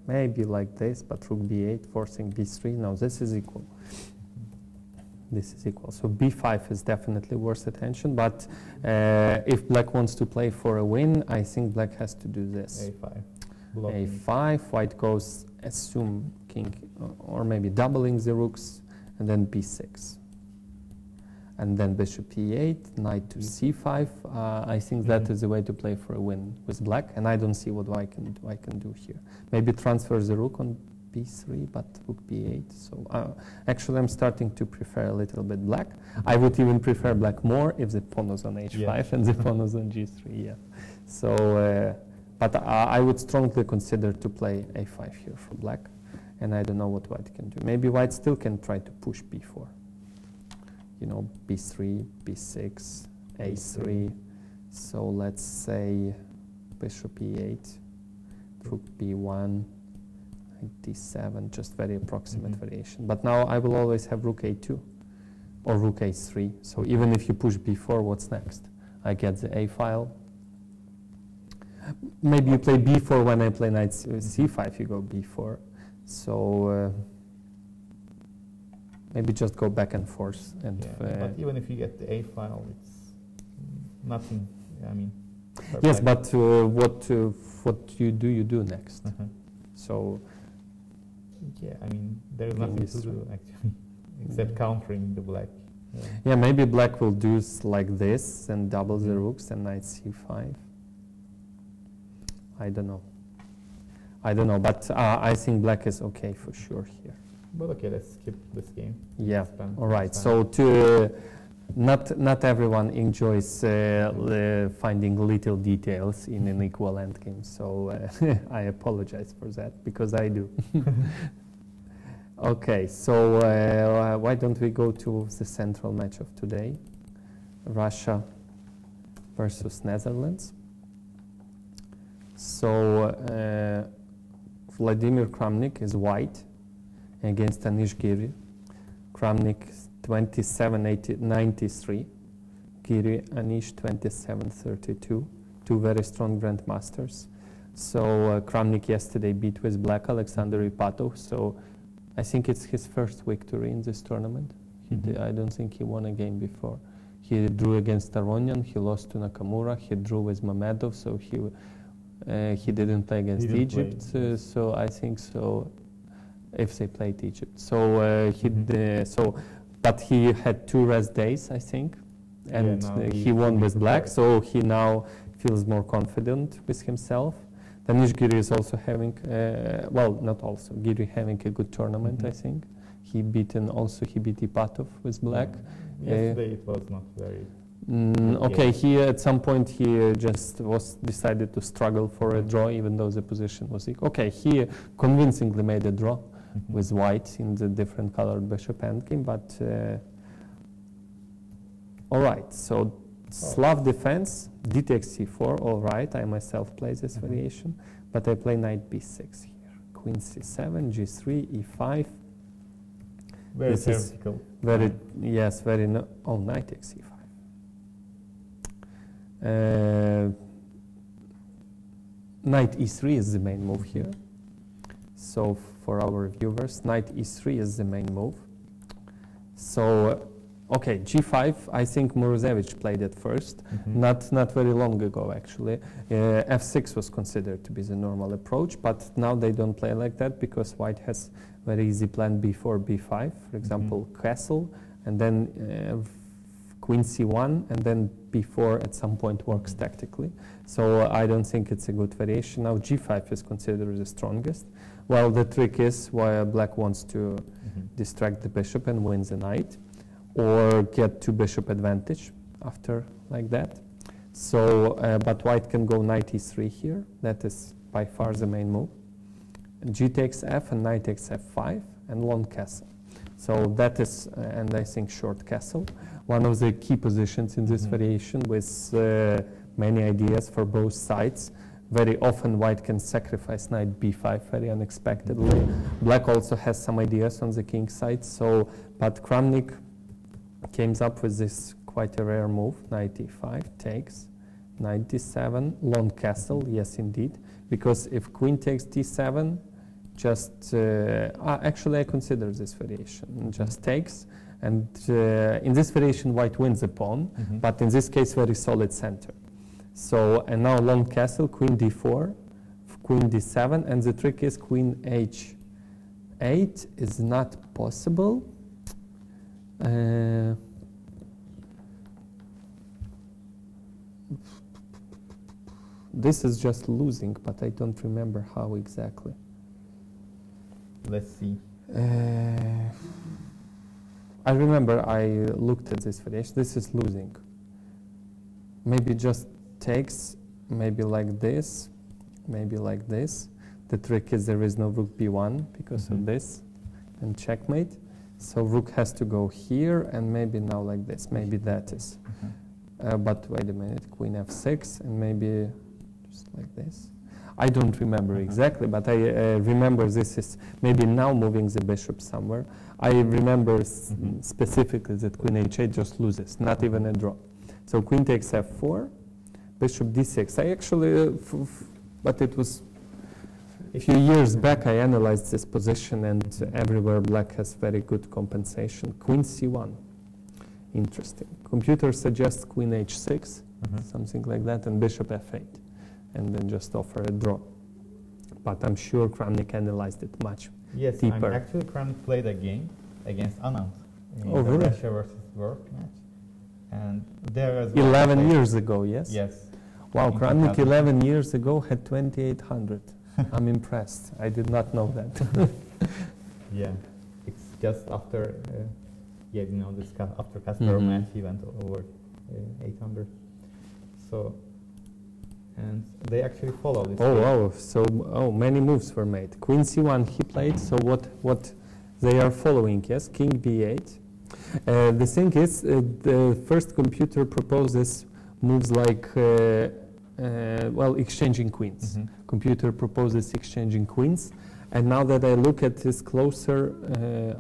Maybe like this, but rook b8 forcing b3. No, this is equal. This is equal. So b5 is definitely worth attention, but if black wants to play for a win, I think black has to do this. A5. A5, white goes, assume king, or maybe doubling the rooks, and then b6. And then bishop e8, knight to c5. I think that is the way to play for a win with black, and I don't see what I can do here. Maybe transfer the rook on b3, but rook b8. So actually, I'm starting to prefer a little bit black. I would even prefer black more if the pawn was on h5 and the pawn was on g3. Yeah. So, but I would strongly consider to play a5 here for black, and I don't know what white can do. Maybe white still can try to push b4. B3, b6, a3. So let's say bishop e8, rook b1, d7, just very approximate variation. But now I will always have rook a2 or rook a3. So even if you push b4, what's next? I get the a file. Maybe you play b4 when I play knight c5, you go b4. So maybe just go back and forth. And but even if you get the a file, it's nothing. I mean. Yes, but what you do next. So. Yeah, I mean, there's nothing to do actually, except countering the black. Yeah, maybe black will do like this and double the rooks and knight c5. I don't know, but I think black is okay for sure here. But okay, let's skip this game. Yeah. All right. So not everyone enjoys finding little details in an equal endgame. So I apologize for that because I do. Okay. So why don't we go to the central match of today? Russia versus Netherlands. So Vladimir Kramnik is white against Anish Giri. Kramnik 27.93. Giri Anish 27-32, two very strong grandmasters. So Kramnik yesterday beat with black Alexander Ipatov, so I think it's his first victory in this tournament. I don't think he won a game before. He drew against Aronian, he lost to Nakamura, he drew with Mamedov, so he didn't play against Egypt, so I think so, if they played Egypt. So but he had 2 rest days, I think, and he won with black, so he now feels more confident with himself. Danish Giri is also having, Giri having a good tournament, I think. He beat Ipatov with black. Yesterday it was not very... okay, he at some point he just decided to struggle for a draw, even though the position was equal. Okay, he convincingly made a draw with white in the different colored bishop endgame, but all right, so Slav defense, d takes c4, all right, I myself play this variation, but I play knight b6 here, queen c7, g3, e5. Very theoretical. Very, yes, very, knight takes e5. Knight e3 is the main move here. So for our viewers, knight e3 is the main move. So, okay, g5, I think Morozevich played it first, not very long ago actually. f6 was considered to be the normal approach, but now they don't play like that because white has very easy plan b4, b5, for example, castle, and then queen c1, and then b4 at some point works tactically. So I don't think it's a good variation. Now g5 is considered the strongest. Well, the trick is why black wants to distract the bishop and win the knight, or get 2 bishop advantage after like that. So, but white can go knight e3 here. That is by far the main move. And g takes f and knight takes f5 and long castle. So that is, and I think short castle, one of the key positions in this variation with many ideas for both sides. Very often white can sacrifice knight b5 very unexpectedly. Black also has some ideas on the king side, so, but Kramnik came up with this quite a rare move, knight e5 takes, knight d7, long castle, yes indeed, because if queen takes d7, just, actually I consider this variation, just takes, and in this variation white wins a pawn, but in this case very solid center. So, and now long castle, queen d4, queen d7, and the trick is queen h8 is not possible. This is just losing, but I don't remember how exactly. Let's see. I remember I looked at this variation. This is losing. Maybe just takes, maybe like this, maybe like this. The trick is there is no rook b1 because of this, and checkmate. So rook has to go here, and maybe now like this. Maybe that is. But wait a minute, queen f6, and maybe just like this. I don't remember exactly, but I remember this is maybe now moving the bishop somewhere. I remember specifically that queen h8 just loses, not even a draw. So queen takes f4, bishop d6. I actually, but it was a few years back, I analyzed this position, and everywhere black has very good compensation. Queen c1, interesting. Computer suggests queen h6, something like that, and bishop f8, and then just offer a draw. But I'm sure Kramnik analyzed it much deeper. Actually, Kramnik played a game against Anand in the really? Russia versus World match, and there as well 11 years ago, yes? Yes. Wow, Kramnik 11 years ago had 2,800. I'm impressed. I did not know that. Yeah, it's just after, this after Kasparov match, he went over 800. So, and they actually follow this. So many moves were made. Queen c1 he played. So what they are following? Yes, king b8. The thing is, the first computer proposes moves like exchanging queens. Computer proposes exchanging queens, and now that I look at this closer,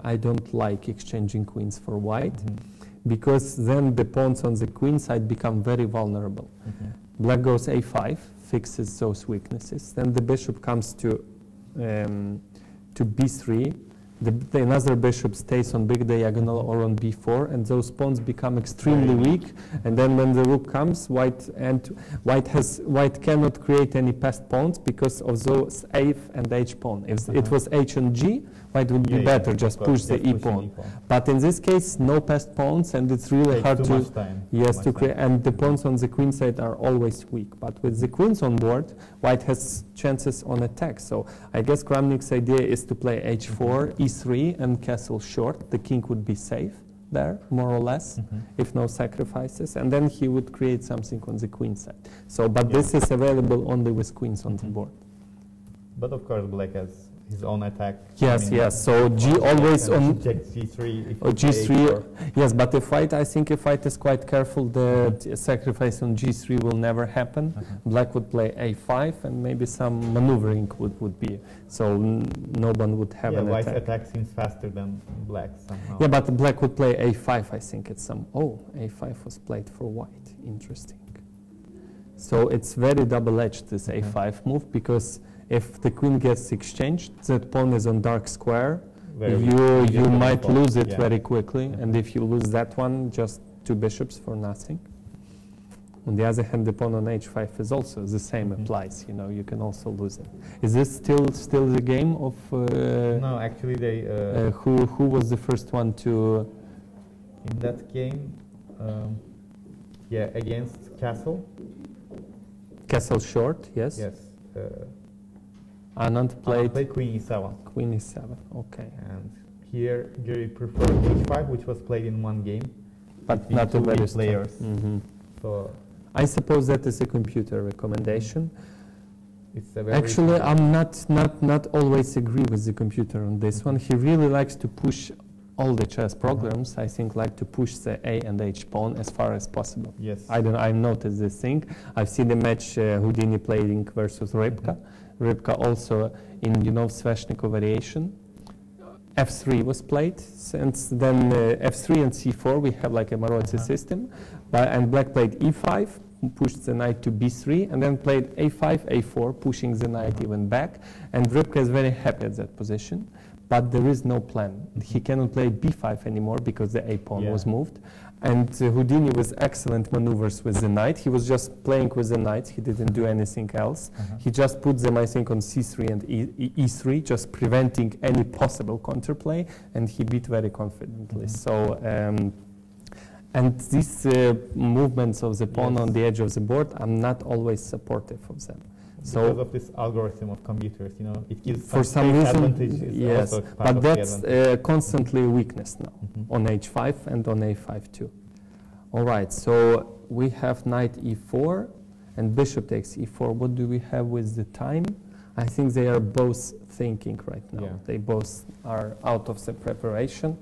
I don't like exchanging queens for white, because then the pawns on the queen side become very vulnerable. Black goes a5, fixes those weaknesses. Then the bishop comes to b3. Another bishop stays on big diagonal or on b4, and those pawns become extremely weak. And then when the rook comes, white cannot create any passed pawns because of those a and h pawn. If it was h and g, white would be better, just push the e pawn. But in this case, no passed pawns, and it's really hard to create. And the pawns on the queen side are always weak. But with the queens on board, white has chances on attack. So I guess Kramnik's idea is to play h4, e3, and castle short. The king would be safe there, more or less, if no sacrifices, and then he would create something on the queen side. So, but this is available only with queens on the board. But of course, black has his own attack. Yes, yes. So G always on check G3. Or G3. Yes, but if white, I think if white is quite careful, the sacrifice on G3 will never happen. Black would play A5, and maybe some maneuvering would be. So no one would have an attack. White's attack seems faster than black somehow. Yeah, but black would play A5. I think it's some. Oh, A5 was played for white. Interesting. So it's very double-edged, this A5 move, because if the queen gets exchanged, that pawn is on dark square. You might lose it very quickly, and if you lose that one, just 2 bishops for nothing. On the other hand, the pawn on h5 is also the same applies. You know, you can also lose it. Is this still the game of? No, actually they. Who was the first one to? In that game, against Castle. Castle short, yes. Yes. Anand played Queen e7. Queen e7, okay. And here Gary preferred h5, which was played in one game, but not a very players. So I suppose that is a computer recommendation. It's a very Actually, I'm not always agree with the computer on this one. He really likes to push all the chess programs. I think like to push the A and H pawn as far as possible. Yes. I've noticed this thing. I've seen the match Houdini playing versus Rybka. Rybka also in Sveshnikov variation. F3 was played. Since then F3 and C4 we have like a Maroczy system. And black played E5, pushed the knight to B3, and then played A5, A4, pushing the knight even back. And Rybka is very happy at that position. But there is no plan. He cannot play b5 anymore because the a pawn was moved. And Houdini with excellent maneuvers with the knight. He was just playing with the knight. He didn't do anything else. He just put them, I think, on c3 and e3, just preventing any possible counterplay. And he beat very confidently. So, and these movements of the pawn on the edge of the board, I'm not always supportive of them. Because of this algorithm of computers, it gives for some reason, advantages. yes, but that's constantly a weakness now on h5 and on a5 too. All right, so we have knight e4 and bishop takes e4. What do we have with the time? I think they are both thinking right now. Yeah. They both are out of the preparation.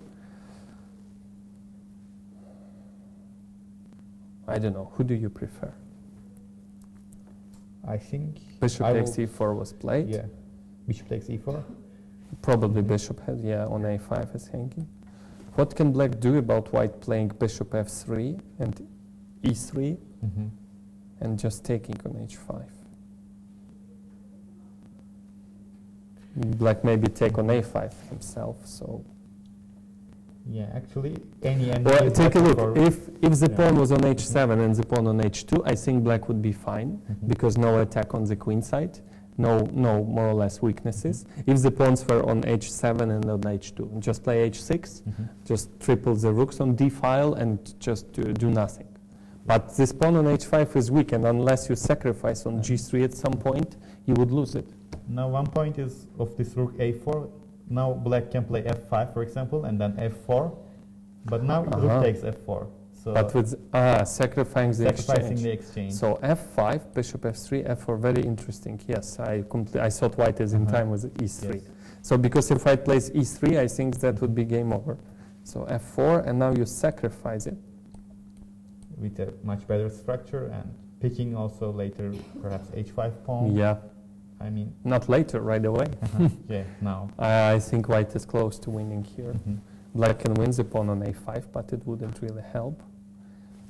I don't know. Who do you prefer? I think bishop takes e4 was played. Yeah, bishop takes e4. Probably bishop has, on a5 is hanging. What can black do about white playing bishop f3 and e3 and just taking on h5? Black maybe take on a5 himself, so... Yeah, actually, any end. Well, take a look. If the pawn was on h7 and the pawn on h2, I think black would be fine because no attack on the queen side, no more or less weaknesses. If the pawns were on h7 and on h2, just play h6, just triple the rooks on d file and just do nothing. But this pawn on h5 is weak, and unless you sacrifice on g3 at some point, you would lose it. Now, one point is of this rook a4. Now black can play f5, for example, and then f4. But now rook takes f4. So but with sacrificing the exchange. So f5, bishop f3, f4, very interesting. Yes, I thought white is in time with e3. Yes. So because if white plays e3, I think that would be game over. So f4, and now you sacrifice it. With a much better structure and picking also later perhaps h5 pawn. Yeah. I mean, not later, right away. Yeah, now. I think white is close to winning here. black can win the pawn on a5, but it wouldn't really help.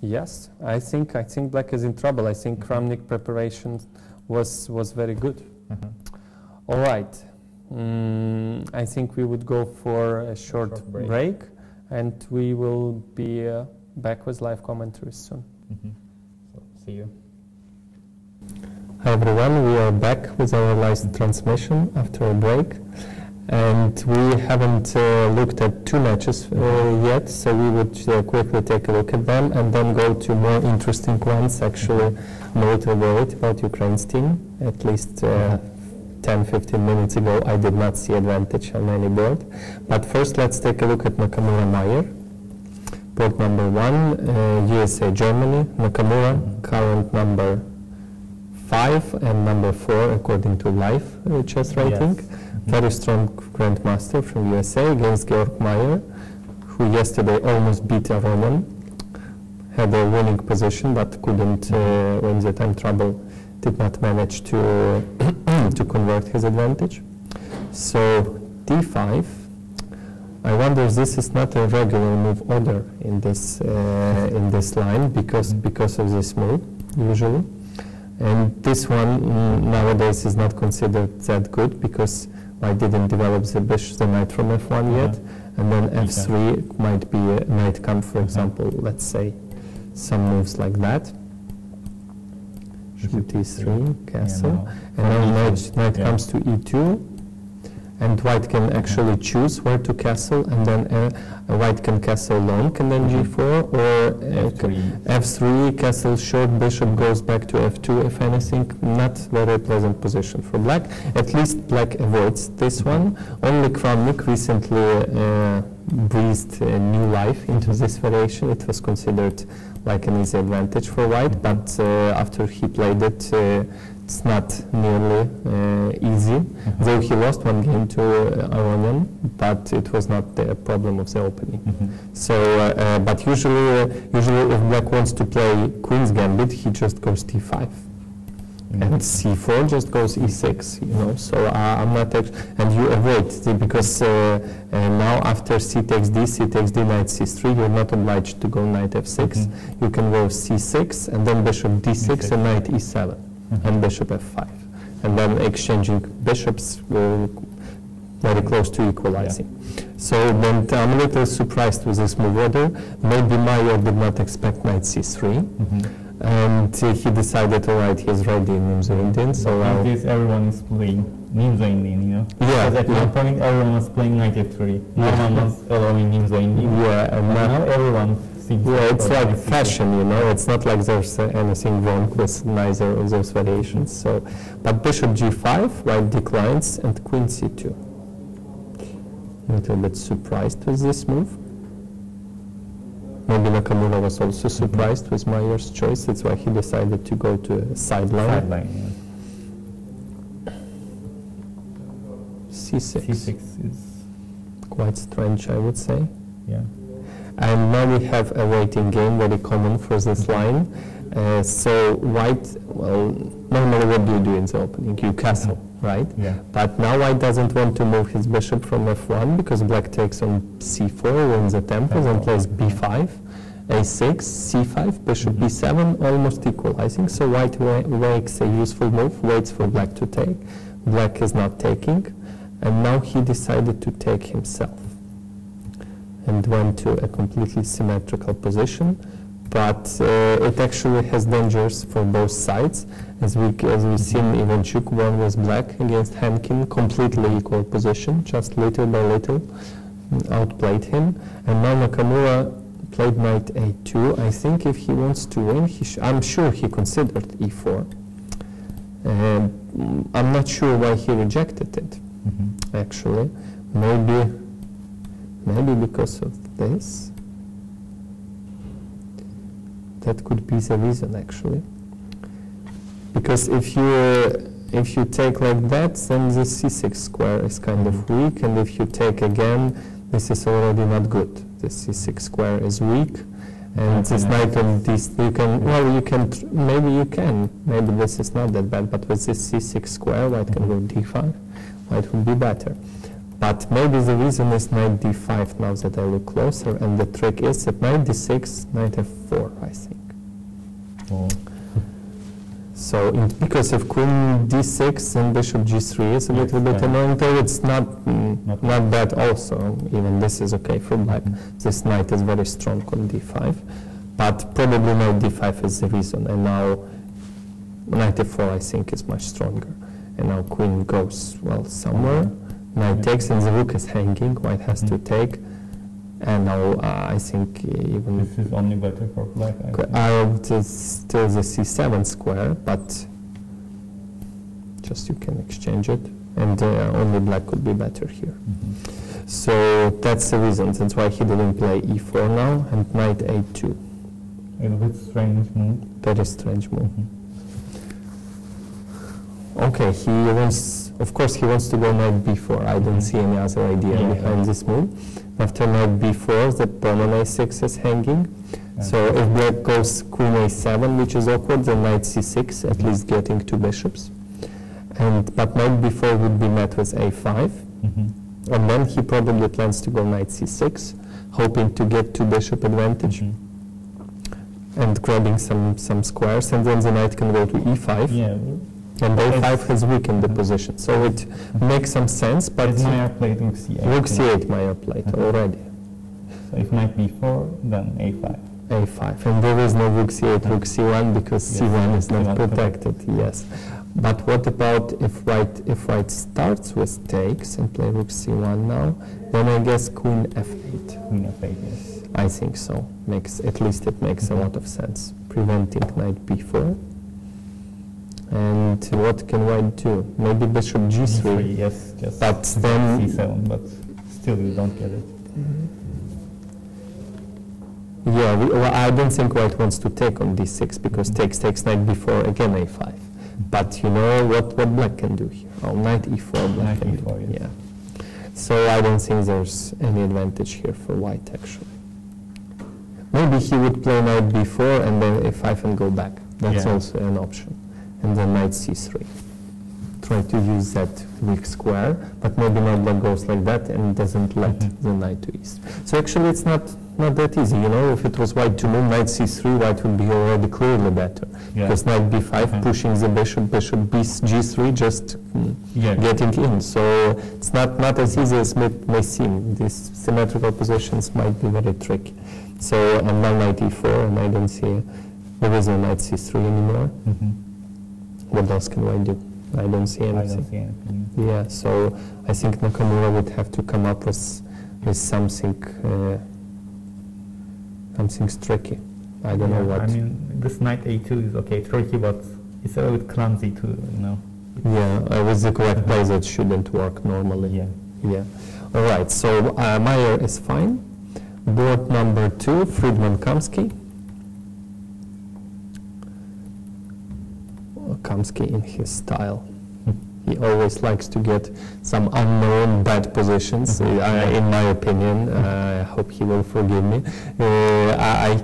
Yes, I think black is in trouble. I think Kramnik preparation was very good. All right. I think we would go for a short break, and we will be back with live commentaries soon. So, see you. Hi everyone, we are back with our live transmission after a break, and we haven't looked at two matches yet, so we would quickly take a look at them and then go to more interesting ones. Actually, I'm a little worried about Ukraine's team. At least 10-15 minutes ago I did not see advantage on any board. But first let's take a look at Nakamura-Mayer. Board number 1, USA Germany. Nakamura, current number 5 and number 4 according to live chess rating. Yes. Very strong grandmaster from USA against Georg Mayer, who yesterday almost beat Aronian. Had a winning position but couldn't win the time trouble. Did not manage to to convert his advantage. So d5. I wonder if this is not a regular move order in this line because of this move usually. And this one nowadays is not considered that good because I didn't develop the knight from f1 yet, and then f3 might be a knight come, for example, let's say some moves like that. Should e3, castle, and now knight comes to e2, and white can actually choose where to castle, and then white can castle long and then g4, or f3, castle short, bishop goes back to f2, if anything. Not very pleasant position for black. At least black avoids this one. Only Kramnik recently breathed new life into this variation. It was considered like an easy advantage for white, but after he played it, it's not nearly easy. Though he lost one game to Aronian, but it was not the problem of the opening. So, but usually if black wants to play Queen's Gambit, he just goes d5. And c4 just goes e6, you know. So I'm not and you avoid because now after c takes d, knight c3, you're not obliged to go knight f6. You can go c6 and then bishop d6 and knight e7 and bishop f5, and then exchanging bishops very close to equalizing. So then I'm a little surprised with this move order. Maybe Mayer did not expect knight c3. And he decided, all right, he's ready in Nimzo Indian. So everyone is playing Nimzo Indian, you know. Yeah. Because at one point everyone was playing knight f3. No one was allowing Nimzo Indian. Yeah, and now everyone seems. Yeah, it's like fashion, you know. It's not like there's anything wrong with neither of those variations. So, but bishop g5, white declines, and queen c2. A little bit surprised with this move. Maybe Nakamura was also surprised with Mayer's choice. That's why he decided to go to a sideline. C6. C6 is quite strange, I would say. Yeah. And now we have a waiting game, very common for this line. So white, well, normally what do you do in the opening? You castle, right? Yeah. But now white doesn't want to move his bishop from f1 because black takes on c4, wins the temples, and plays b5, a6, c5, bishop b7, almost equalizing. So white makes a useful move, waits for black to take. Black is not taking, and now he decided to take himself and went to a completely symmetrical position. But it actually has dangers for both sides. As we seen, Ivanchuk won with black against Hankin, completely equal position, just little by little outplayed him. And now Nakamura played knight a2. I think if he wants to win, I'm sure he considered e4. I'm not sure why he rejected it, actually. Maybe because of this. That could be the reason, actually. Because if you take like that, then the c6 square is kind of weak, and if you take again, this is already not good. The c6 square is weak, and this knight on this, maybe this is not that bad, but with this c6 square, white can go d5, white would be better. But maybe the reason is knight d5 now that I look closer, and the trick is that knight d6, knight f4, I think. Oh. So because of queen d6 and bishop g3 is a little bit annoying, though it's not bad also. Even this is okay for black. This knight is very strong on d5, but probably knight d5 is the reason. And now knight f4 I think is much stronger. And now queen goes, well, somewhere. Knight takes and the rook is hanging, white has to take. And now I think even... This is only better for black, I think. Still the c7 square, but just you can exchange it. And only black could be better here. So that's the reason. That's why he didn't play e4 now, and knight a2. A bit strange move. Very strange move. Okay, he wants, of course he wants to go knight b4. I don't see any other idea behind this move. After knight b4, the pawn on a6 is hanging. So if black goes queen a7, which is awkward, then knight c6, at least getting two bishops. But knight b4 would be met with a5. And then he probably plans to go knight c6, hoping to get two bishop advantage. And grabbing some squares, and then the knight can go to e5. And a5 has weakened the position, so it makes some sense, but... Meyer played rook c8. Rook c8 Meyer played already. So if knight b4, then a5. a5, and there is no rook c8, rook c1, because c1 is not protected, yes. But what about if white starts with takes and play rook c1 now, then I guess queen f8. Queen f8, yes. I think so. At least it makes a lot of sense. Preventing knight b4. And what can white do? Maybe bishop g3. Yes, just but then c7, but still you don't get it. Yeah, well, I don't think white wants to take on d6 because takes knight b4, again a5. But you know what black can do here? Oh, knight e4, black can do. Yes. Yeah. So I don't think there's any advantage here for white actually. Maybe he would play knight b4 and then a5 and go back. That's also an option. And then knight c3. Try to use that weak square, but maybe not black goes like that and doesn't let the knight to e3. So actually it's not that easy, you know. If it was white to move knight c3, white would be already clearly better. Because knight b5 pushing the bishop g3 just getting in. So it's not as easy as it may seem. These symmetrical positions might be very tricky. So and now knight e4, and I don't see there is no knight c3 anymore. What else can white do? I don't see anything. I don't see anything. Yeah, so I think Nakamura would have to come up with something tricky. I don't know what. I mean, this knight a2 is okay, tricky, but it's a little bit clumsy too, you know. Yeah, with the correct play that shouldn't work normally. Yeah. All right, so Meyer is fine. Board number 2, Friedman-Kamsky. Kamsky in his style. He always likes to get some unknown bad positions, in my opinion. I hope he will forgive me. I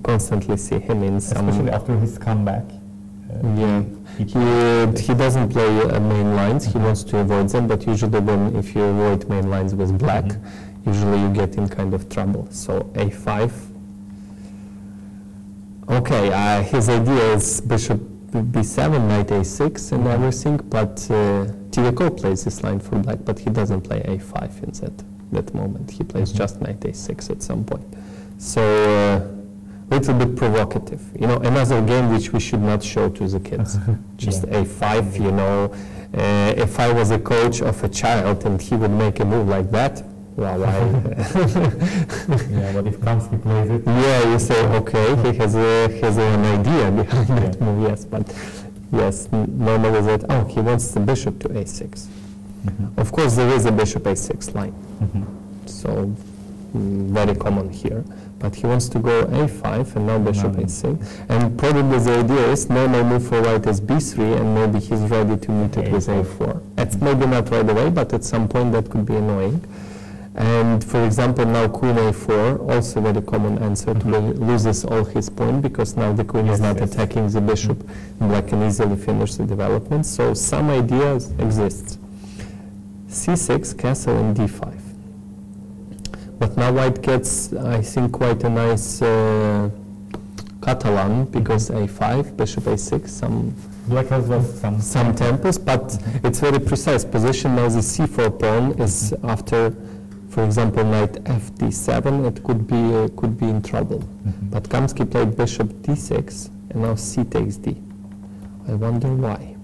constantly see him in some... Especially after his comeback. He doesn't play main lines, he wants to avoid them, but usually if you avoid main lines with black, usually you get in kind of trouble. So a5. Okay, his idea is bishop b7, knight a6 and everything, but Tivakov plays this line for black, but he doesn't play a5 in that moment. He plays just knight a6 at some point. So little bit provocative. You know, another game which we should not show to the kids. Just a5, you know. If I was a coach of a child and he would make a move like that, well, but if Kamsky plays it... Yeah, you say, okay, he has an idea behind that move, yes, but yes, normally that, he wants the bishop to a6. Of course, there is a bishop a6 line, so very common here, but he wants to go a5 and now bishop a6, and probably the idea is normal move for white is b3, and maybe he's ready to meet it with a4. It's maybe not right away, but at some point that could be annoying. And for example, now queen a4, also very common answer, to loses all his point because now the queen is not attacking the bishop, and black can easily finish the development. So some ideas exist. c6, castle, and d5. But now white gets, I think, quite a nice Catalan, because a5, bishop a6, some black has some tempers, but it's very precise position. Now the c4 pawn is after, for example, knight fd7. It could be in trouble. But Kamsky played bishop d6, and now c takes d. I wonder why.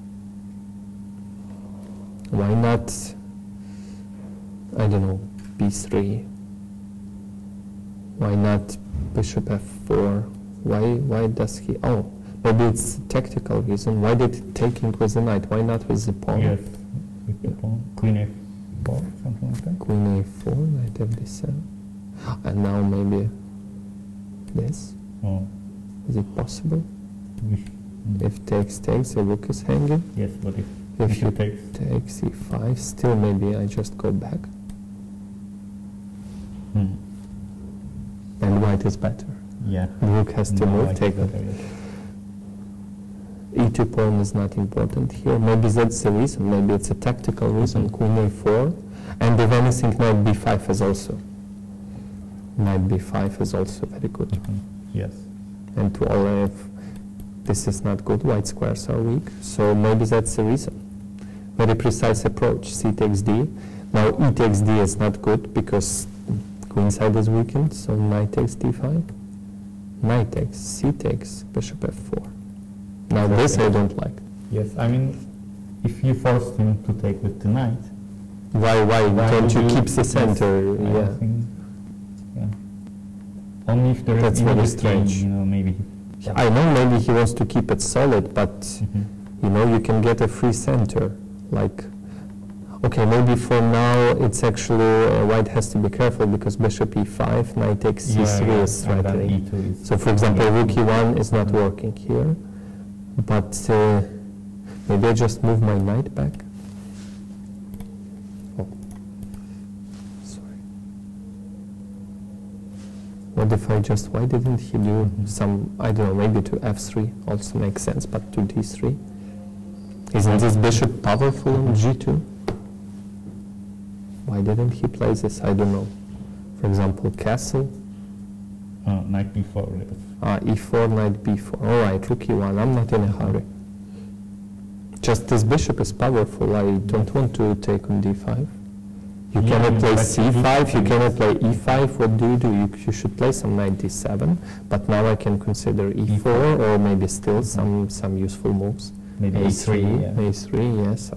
Why not, I don't know, b3? Why not bishop f4? Why does he? Oh, maybe it's a tactical reason. Why did he take it with the knight? Why not with the pawn? Yes, with the pawn. Queen f4, something like that. Queen a4, knight fd7. And now maybe this. Oh. Is it possible? If takes, the rook is hanging. Yes, but if you take c5, still maybe I just go back. And white is better. Yeah. The rook has to move, take it. E2 pawn is not important here. Maybe that's the reason. Maybe it's a tactical reason. Queen a4. And if anything, knight b5 is also. Knight b5 is also very good. Yes. And to all if this is not good, white squares are weak. So maybe that's the reason. Very precise approach. C takes d. Now e takes d is not good because queen side is weakened. So knight takes d5. Knight takes, c takes, bishop f4. Now this I don't like. Yes, I mean, if you forced him to take with the knight, why don't you keep the center? Yeah. Only if there is That's very strange. You know, maybe. I know maybe he wants to keep it solid, but you know, you can get a free center. Like, okay, maybe for now it's actually white has to be careful because bishop e5, knight takes c3 is threatening. So for example, rook e1 is not working here, but maybe I just move my knight back. Oh, sorry. What if I just, why didn't he do some, I don't know, maybe to f3 also makes sense, but to d3? Isn't this bishop powerful on g2? Why didn't he play this? I don't know. For example, castle. Knight b4. E4, knight b4. All right, rook e1. I'm not in a hurry. Just this bishop is powerful. I don't want to take on d5. You cannot play c5. You cannot play e5. What do? You should play some knight d7. But now I can consider e4 or maybe still some useful moves. Maybe a3. A3, yes.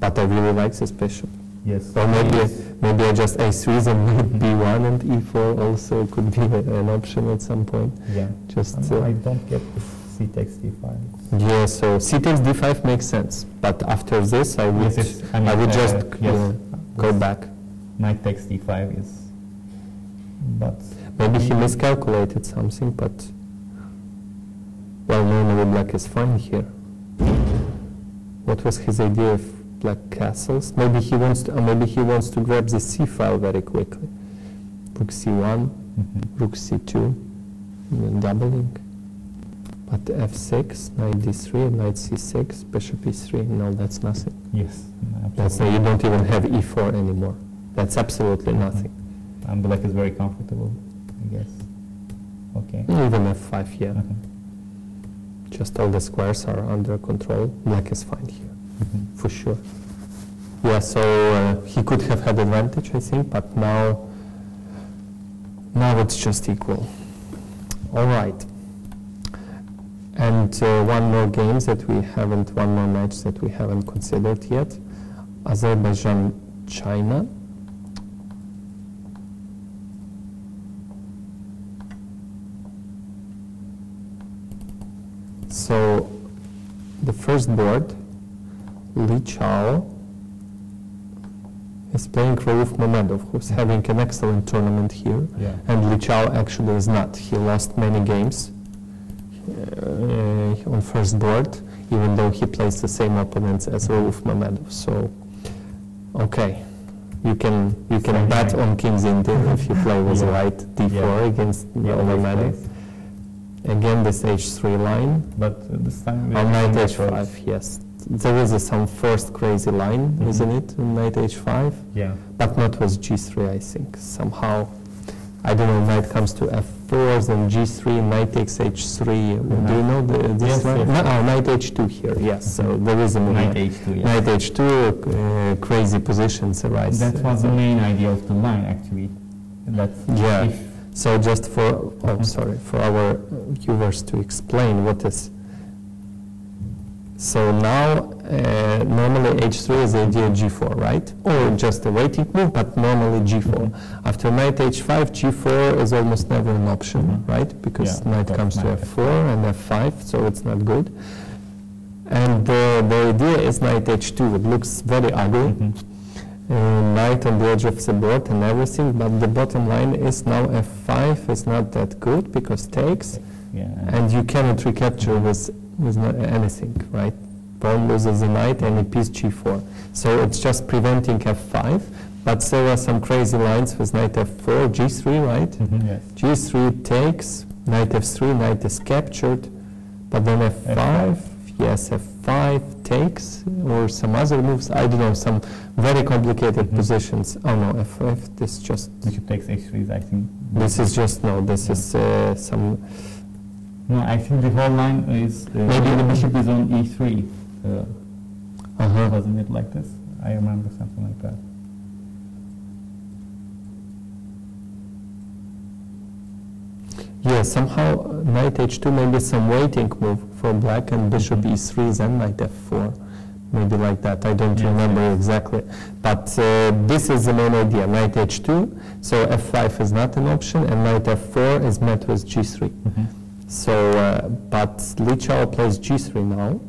But I really like this bishop. Yes. Or maybe I just a3 and knight b1 and e4 also could be an option at some point. Yeah. Just I don't get the c takes d5. Yeah, so c takes d5 makes sense, but after this I would just go back. Knight takes d5 is, but maybe he miscalculated something, but well, normally black is fine here. What was his idea of black castles? Maybe he wants to grab the c file very quickly. Rook c1, rook c2, and then doubling. But f6, knight d3, and knight c6, bishop e3. No, that's nothing. Yes, that's you don't even have e4 anymore. That's absolutely nothing. And black is very comfortable, I guess. Okay. Even f5, yeah. Just all the squares are under control. Black is fine here, for sure. Yeah, so he could have had advantage, I think, but now it's just equal. All right. And one more match that we haven't considered yet. Azerbaijan, China. So the first board, Li Chao is playing Rauf Mamedov, who's having an excellent tournament here. Yeah. And Li Chao actually is not. He lost many games on first board, even though he plays the same opponents as Rauf Mamedov. So, okay, you can bet on King's India if you play with white d4 against Mamedov. Again, this h3 line. But this time on knight h5, yes. there is some first crazy line, isn't it? Knight h5. Yeah. But not with g3, I think. Somehow, I don't know. Knight comes to f4, then g3, knight takes h3. Do you know this line? Yes. No, knight h2 here. Yes. So there is a move. Knight h2. Yes. Knight h2. Crazy positions arise. That was the main idea of the line, actually. That's yeah. So just for for our viewers to explain what is. So now normally h3 is the idea g4, right? Or just a waiting move, but normally g4. After knight h5, g4 is almost never an option, right? Because knight comes to f4 and f5, so it's not good. And the idea is knight h2. It looks very ugly. Knight on the edge of the board and everything, but the bottom line is now f5 is not that good because takes, and you cannot recapture with not anything, right? Pawn loses the knight and a piece g4. So it's just preventing f5, but there are some crazy lines with knight f4, g3, right? Yes. g3 takes, knight f3, knight is captured, but then f5, yes, f5 takes, or some other moves, I don't know, some very complicated positions. Oh no, f5, this just... Bishop takes h3 is, I think... This is just, no, this is some... No, I think the whole line is... maybe the bishop is on e3. Wasn't it like this? I remember something like that. Yeah, somehow knight h2 maybe some waiting move for black and bishop e3 then knight f4. Maybe like that, I don't remember exactly. But this is the main idea, knight h2, so f5 is not an option and knight f4 is met with g3. So, but Li Chao plays g3 now.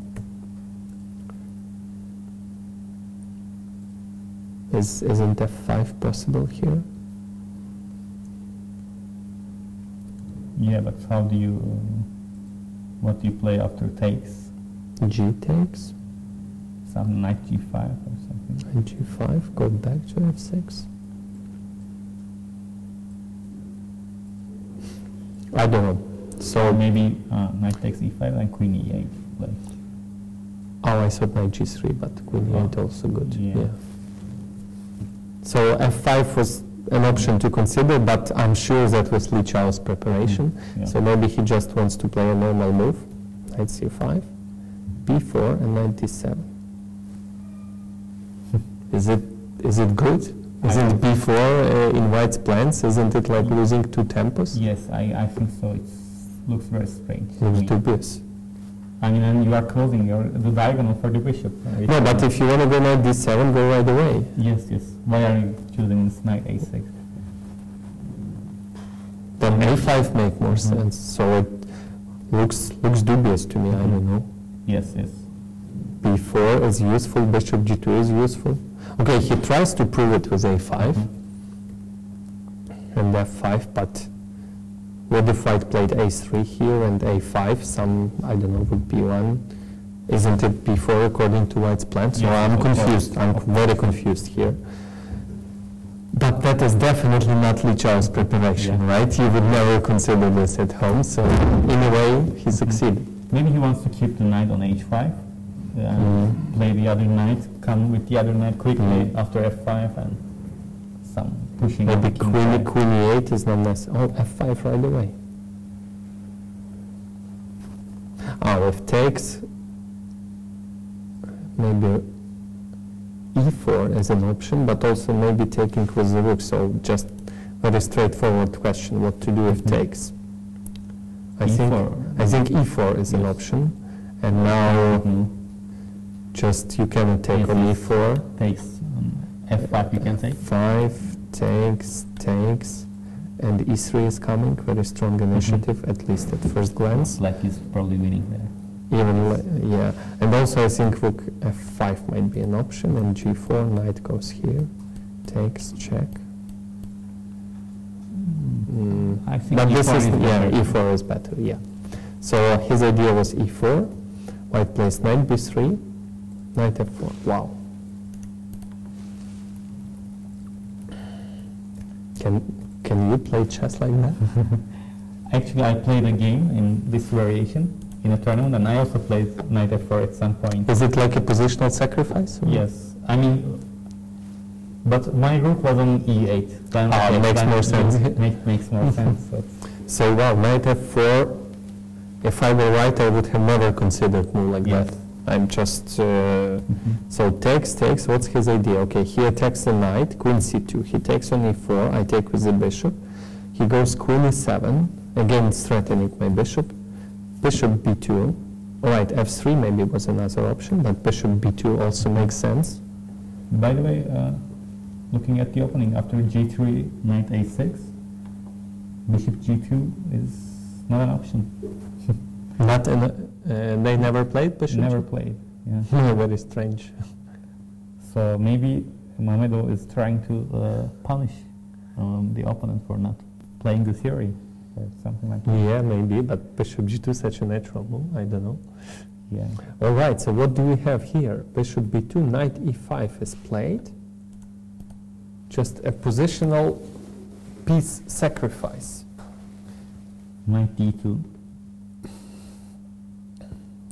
Isn't f5 possible here? Yeah, but how do you, what do you play after takes? G takes. Some knight g5 or something. Knight g5, go back to f6. I don't know. So maybe knight takes e5 and queen e8. Like. Oh, I thought knight g3, but queen e8 also good. Yeah. So f5 was an option to consider, but I'm sure that was Li Chao's preparation. So maybe he just wants to play a normal move. Knight c5, b4, and knight d7. Is it good? Isn't b4 in white's plans? Isn't it like losing two tempos? Yes, I think so. It looks very strange. Looks dubious. I mean, and you are closing the diagonal for the bishop. No, but if you want to go knight d7, go right away. Yes, yes. Why are you choosing this knight a6? Then a5 make more sense. So it looks dubious to me. I don't know. Yes, yes. b4 is useful. Bishop g2 is useful. Okay, he tries to prove it with a5 and f5, but what if white played a3 here and a5? Some, I don't know, would b1. Isn't it b4 according to white's plan? So I'm confused. I'm very confused here. But that is definitely not Li Chao's preparation, right? You would never consider this at home. So in a way, he succeeded. Maybe he wants to keep the knight on h5. Play the other knight, come with the other knight quickly after f5 and some pushing. Maybe queen e8 is not necessary. Oh, f5 right away. Oh, if takes, maybe e4 is an option, but also maybe taking with the rook. So just very straightforward question: what to do if takes? I think e4 is an option, and now. Just you cannot take on e4. Takes f5 you can take. 5 takes, and e3 is coming. Very strong initiative, at least at first glance. Black is probably winning there. Even and also I think rook f5 might be an option, and g4 knight goes here, takes, check. I think but this is better. e4 is better. Yeah. So his idea was e4. White plays knight b3. Knight f4. Wow. Can you play chess like that? Actually, I played a game in this variation in a tournament, and I also played knight f4 at some point. Is it like a positional sacrifice? Or? Yes, I mean, but my rook was on e8. Then Makes more sense. Makes more sense. So well, knight f4. If I were right, I would have never considered move like that. I'm just so takes. What's his idea? Okay, he attacks the knight, queen c2. He takes on e4. I take with the bishop. He goes queen e7. Again, it's threatening my bishop. Bishop b2. All right, f3 maybe was another option, but bishop b2 also makes sense. By the way, looking at the opening after g3, knight a6, bishop g2 is not an option. Not an. They never played bishop. Never played. Yeah. Very strange. So maybe Mamedo is trying to punish the opponent for not playing the theory or something like that. Yeah, maybe, but bishop g2 is such a natural move. I don't know. Yeah. All right. So what do we have here? Bishop b2, knight e5 is played. Just a positional piece sacrifice. Knight d2.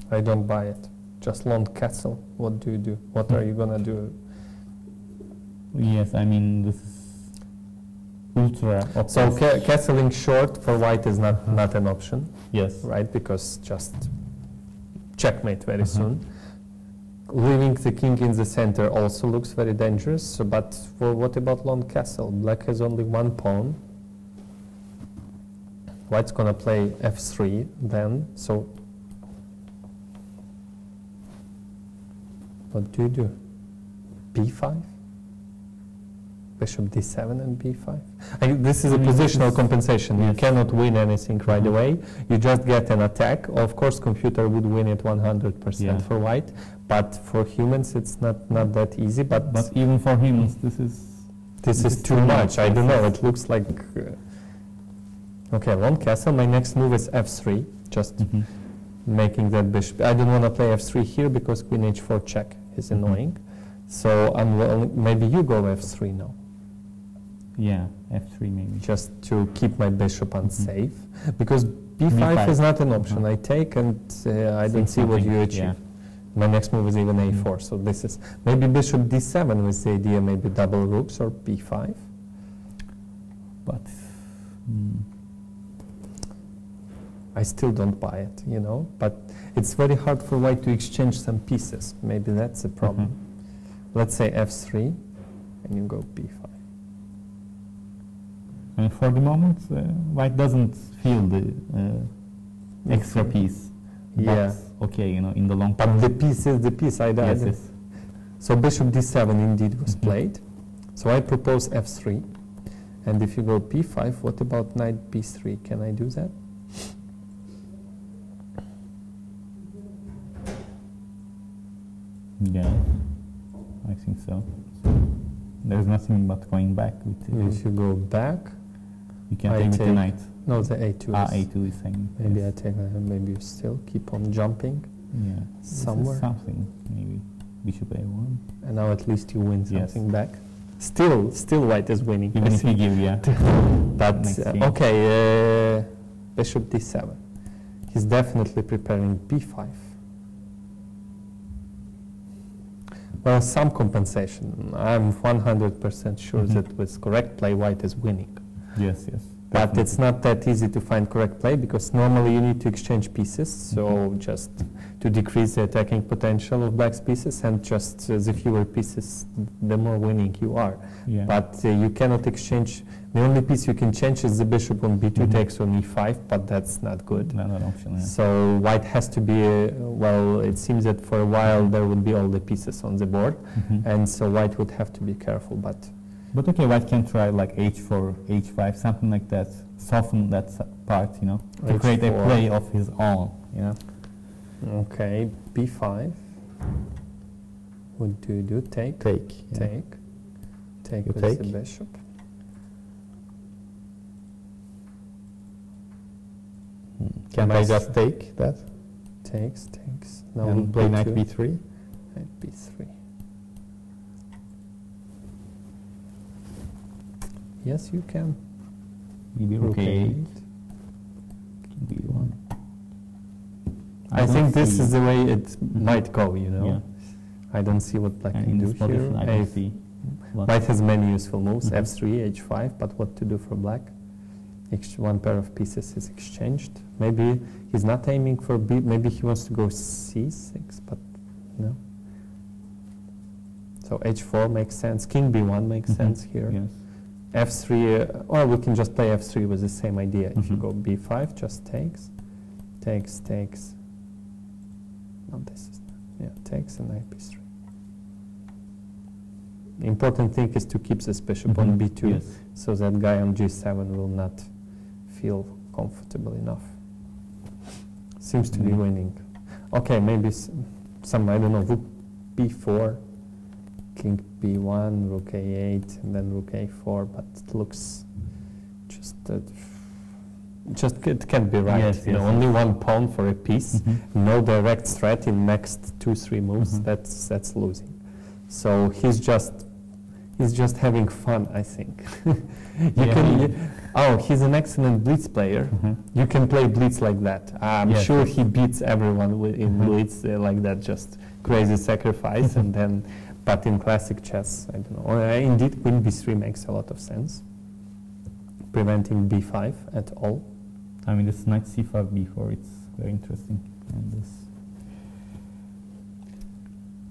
I don't buy it. Just long castle. What do you do? What are you gonna do? Yes, I mean this is ultra. So castling short for white is not an option. Yes. Right, because just checkmate very soon. Leaving the king in the center also looks very dangerous. So, but for what about long castle? Black has only one pawn. White's gonna play f3 then. So. What do you do? b5? Bishop d7 and b5? This is a positional compensation. Yes. You cannot win anything right away. You just get an attack. Of course, computer would win it 100% for white, but for humans it's not that easy. But even for humans, this is too much. I don't know. It looks like okay. Long castle. My next move is f3. Just making that bishop. I don't want to play f3 here because queen h4 check is annoying. So maybe you go f3 now. Yeah, f3 maybe. Just to keep my bishop unsafe. Because b5 is not an option. I take and I don't see what you achieve. My next move is even a4. So this is maybe bishop d7 with the idea maybe double rooks or b5. But I still don't buy it, you know, but it's very hard for white to exchange some pieces. Maybe that's a problem. Let's say f3, and you go b5. And for the moment, white doesn't feel the extra piece. Yeah. But okay, you know, in the long term. But the piece is the piece. Yes. So bishop d7 indeed was played. So I propose f3. And if you go b5, what about knight b3? Can I do that? Yeah, I think so. There's nothing but going back with it. If you go back, you can take with the knight. No, the a2. A2 is saying. Maybe I take. Maybe you still keep on jumping. Yeah. Somewhere. Something maybe. Bishop a1. And now at least you win something back. Still white is winning. Even if you give, But okay, bishop d7. He's definitely preparing b5. Well, some compensation. I'm 100% sure that with correct play, white is winning. Yes. But it's not that easy to find correct play because normally you need to exchange pieces. So just to decrease the attacking potential of black's pieces, and just the fewer pieces, the more winning you are. Yeah. But you cannot exchange. The only piece you can change is the bishop on b2 takes on e5, but that's not good. Not an option. Yeah. So white has to be, well, it seems that for a while there would be all the pieces on the board, and so white would have to be careful. But okay, white can try like h4, h5, something like that, soften that part, you know, to H4. create a play of his own, you know. Okay, b5. What do you do? Take? Take. Yeah. Take You with take? the bishop. Can I just take that? Takes. Now And play knight b3? Knight b3. Yes, you can. Maybe rook a8. b1. I think this is the way it might go, you know. Yeah. I don't see what black can do here. I don't see. White has many useful moves, Mhm. f3, h5, but what to do for black? One pair of pieces is exchanged. Maybe he's not aiming for b, maybe he wants to go c6, but no. So h4 makes sense, king b1 makes sense here. Yes. f3, or we can just play f3 with the same idea. If you Mhm. go b5, just takes, takes. No, this is not, yeah, takes and knight b3. The important thing is to keep this bishop on b2, Yes. so that guy on g7 will not feel comfortable enough. Seems to be winning. Okay, maybe some, I don't know, rook b4, king b1, rook a8, and then rook a4, but it looks just it can't be right. Yes, you know, yes. only one pawn for a piece, Mhm. no direct threat in next 2-3 moves. Mhm. That's losing. So he's just having fun, I think. He's an excellent blitz player. Mhm. You can play blitz like that. I'm Yes, sure yes. he beats everyone in Mhm. blitz like that, just crazy sacrifice. And then, but in classic chess, I don't know. Or, indeed, queen b3 makes a lot of sense, preventing b5 at all. I mean, this knight c5 b4, it's very interesting. And this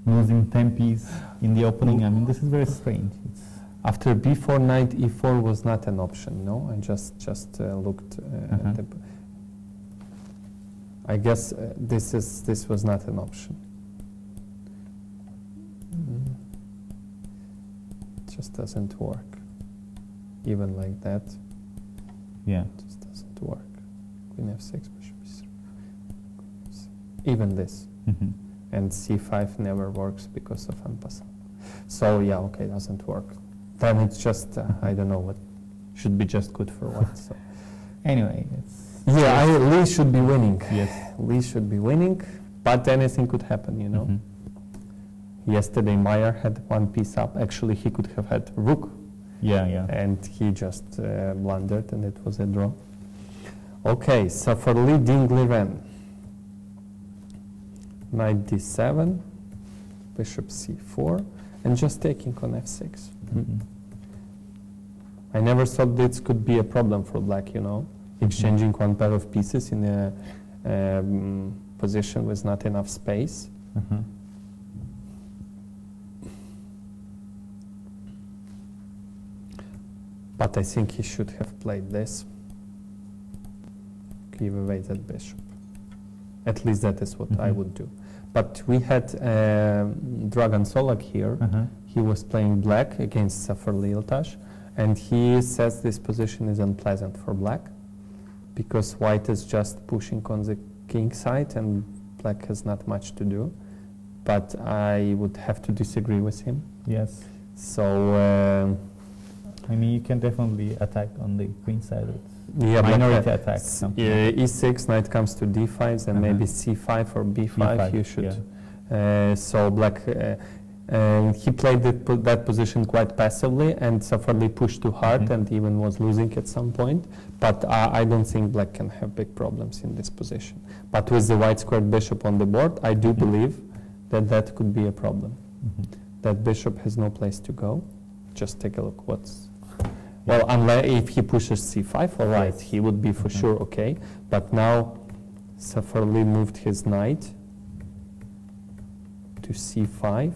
losing tempies in the opening, I mean, this is very strange. It's After b4, knight e4 was not an option, no? I just looked at the... I guess this was not an option. It just doesn't work. Even like that, yeah. it just doesn't work. Queen f6, bishop e3. Even this. Mhm. And c5 never works because of en passant. So yeah, okay, doesn't work. Then it's just, I don't know what, should be just good for white. So. Anyway, it's Lee should be winning. yes. Lee should be winning, but anything could happen, you know. Mhm. Yesterday Meyer had one piece up. Actually, he could have had rook, Yeah. and he just blundered, and it was a draw. Okay, so for Lee Dingley-Ren, knight d7, bishop c4, and just taking on f6. Mhm. I never thought this could be a problem for black, you know, exchanging one pair of pieces in a position with not enough space. Mhm. But I think he should have played this. Give away that bishop. At least that is what I Mhm. would do. But we had Dragan Solak here. Uh-huh. He was playing black against Safar Liltash, and he says this position is unpleasant for black because white is just pushing on the king side and black has not much to do. But I would have to disagree with him. Yes. So I mean, you can definitely attack on the queen side. yeah, Minority attack. something. e6, knight comes to d5, and maybe c5 or b5. You should. So black, he played that position quite passively, and Safarli pushed too hard and even was losing at some point. But I don't think black can have big problems in this position. But with the white squared bishop on the board, I do believe that that could be a problem. That bishop has no place to go. Just take a look what's... Well, unless if he pushes c5, all right, he would be for sure okay. But now Safarli moved his knight to c5.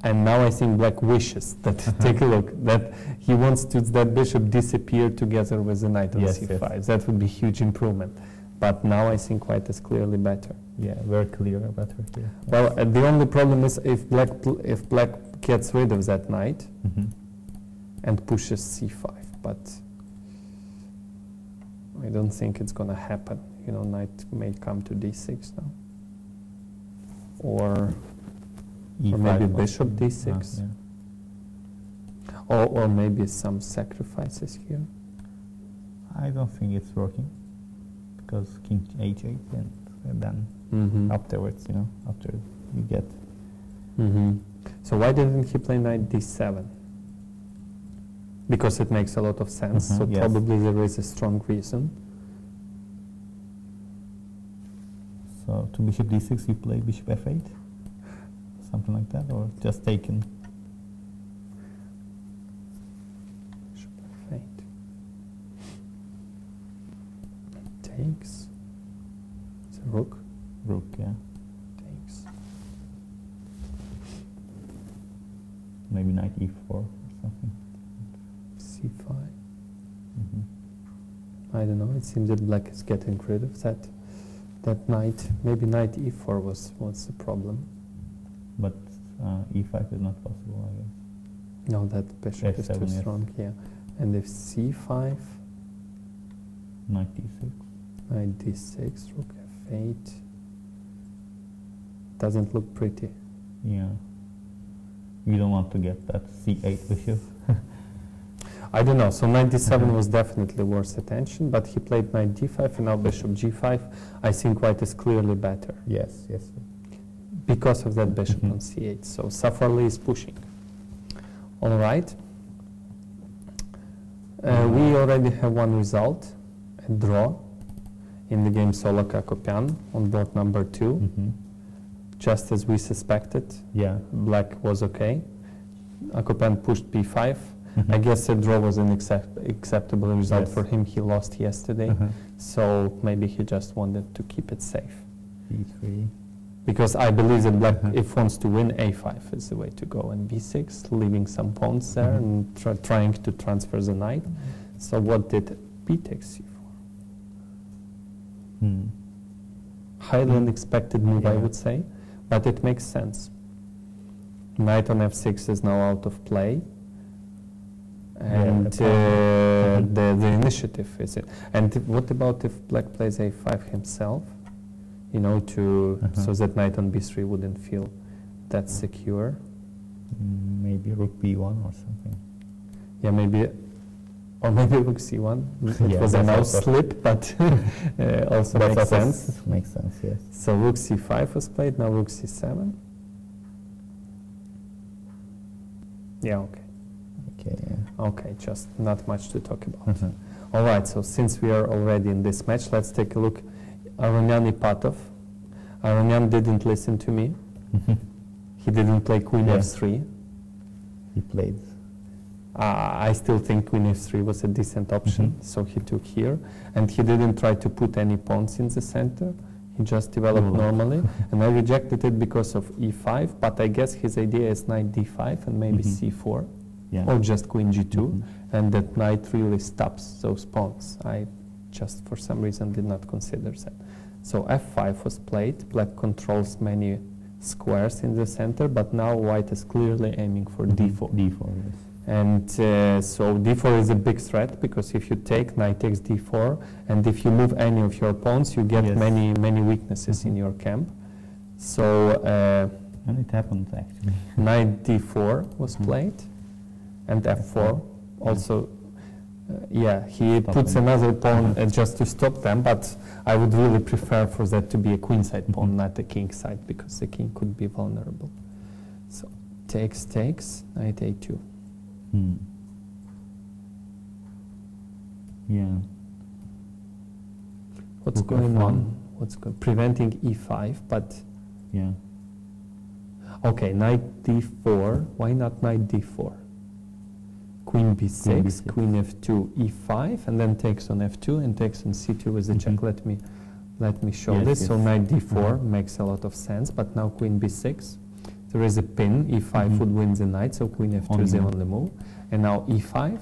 And now I think black wishes that, take a look, that he wants to that bishop disappear together with the knight on c5. Yes. That would be huge improvement. But now I think white is clearly better. Yeah, very clear better here. Well, the only problem is if black gets rid of that knight and pushes c5, but I don't think it's going to happen. You know, knight may come to d6 now. Or maybe bishop d6. Or maybe some sacrifices here. I don't think it's working because king h8 and then afterwards, you know, after you get. So why didn't he play knight d7? Because it makes a lot of sense. So probably there is a strong reason. So to bishop d6 you play bishop f8, something like that, or just taken? Bishop f8. Takes. It's a rook. Rook, yeah. Takes. Maybe knight e4 or something. c5. Mm-hmm. I don't know. It seems that black is getting rid of that knight. Maybe knight e4 was the problem. But e5 is not possible, I guess. No, that bishop is F7, too yes. strong. Yeah. And if c5, Knight d6. knight d6, rook f8. Doesn't look pretty. Yeah. You don't want to get that c8 bishop. I don't know. So knight d7 was definitely worth attention, but he played knight d5 and now bishop g5. I think white is clearly better Yes, yes. because of that bishop on c8. So Safarli is pushing. All right. We already have one result, a draw in the game Solok-Akopyan on board number 2. Mm-hmm. Just as we suspected, Yeah. black was okay. Akopyan pushed b5. Mhm. I guess a draw was an acceptable result Yes. for him. He lost yesterday, so maybe he just wanted to keep it safe. b3. Because I believe that black, if wants to win, a5 is the way to go, and b6, leaving some pawns there and trying to transfer the knight. So what did b takes c4? Hmm. Highly unexpected move, I Yeah. would say, but it makes sense. Knight on f6 is now out of play. And the initiative is it. And what about if black plays a5 himself? You know, so that knight on b3 wouldn't feel that secure. Maybe rook b1 or something. Yeah, maybe, or maybe rook c1. It Yeah, was a that's mouse also- slip, but also That makes also sense. Makes sense, yes. So rook c5 was played, now rook c7. Yeah, okay. Okay, yeah. Okay, just not much to talk about. All right, so since we are already in this match, let's take a look. Aronian Ipatov. Aronian didn't listen to me. He didn't play queen Yeah. f3. He played. I still think queen f3 was a decent option, so he took here. And he didn't try to put any pawns in the center. He just developed normally. And I rejected it because of e5, but I guess his idea is knight d5 and maybe c4. Yeah. Or just queen g2, and that knight really stops those pawns. I just, for some reason, did not consider that. So f5 was played. Black controls many squares in the center, but now white is clearly aiming for d4. d4, yes. And so d4 is a big threat, because if you take knight takes d4, and if you move any of your pawns, you get Yes. many weaknesses in your camp. So And it happened, actually. knight d4 was played. And f4 also, yeah, he Stop puts them. another pawn just to stop them, but I would really prefer for that to be a queenside pawn, not a kingside, because the king could be vulnerable. So takes, knight a2. Yeah. What's Rook going f1. on? Preventing e5, but Yeah. okay, knight d4. Why not knight d4? Queen b6, queen f2, e5, and then takes on f2 and takes on c2 with a check. Let me show Yes, this. So yes. knight d4 makes a lot of sense, but now queen b6. There is a pin. e5 would win the knight, so queen f2 is the only move. And now e5.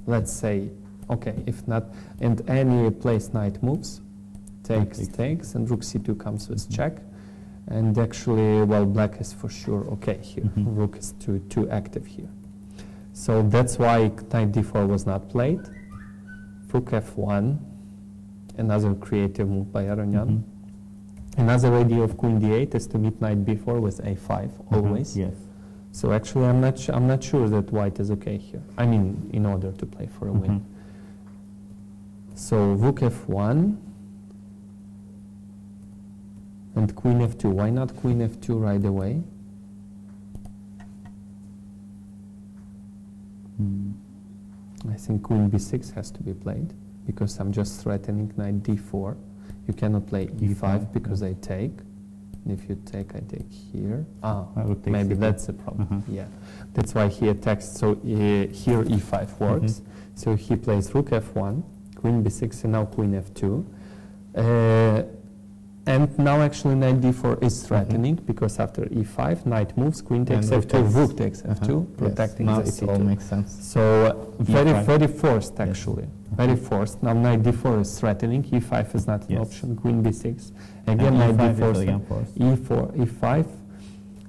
Let's say, okay, if not, and any place knight moves, takes, and rook c2 comes with check. And actually, well, black is for sure okay here. Rook is too active here. So that's why knight d4 was not played. Rook f1, another creative move by Aronian. Another idea of queen d8 is to meet knight b4 with a5 always. Yes. So actually, I'm not sure that white is okay here. I mean, in order to play for a win. So rook f1 and queen f2. Why not queen f2 right away? Mm. I think queen b6 has to be played, because I'm just threatening knight d4. You cannot play e5 E5, because yeah. I take. If you take, I take here. Ah, I would take maybe C2. that's the problem. Uh-huh. Yeah, that's why he attacks. So here e5 works. Mhm. So he plays rook f1, queen b6, and now queen f2. And now actually knight d4 is threatening because after e5, knight moves, queen takes And f2, rook takes f2, Uh-huh. protecting Yes, now the it all c2. makes sense. So very, E5. very forced actually. Yes. Very forced. Now knight d4 is threatening. e5 is not an Yes. option. Queen b6. Again, And knight E5 d4. is again forced. e4, e5.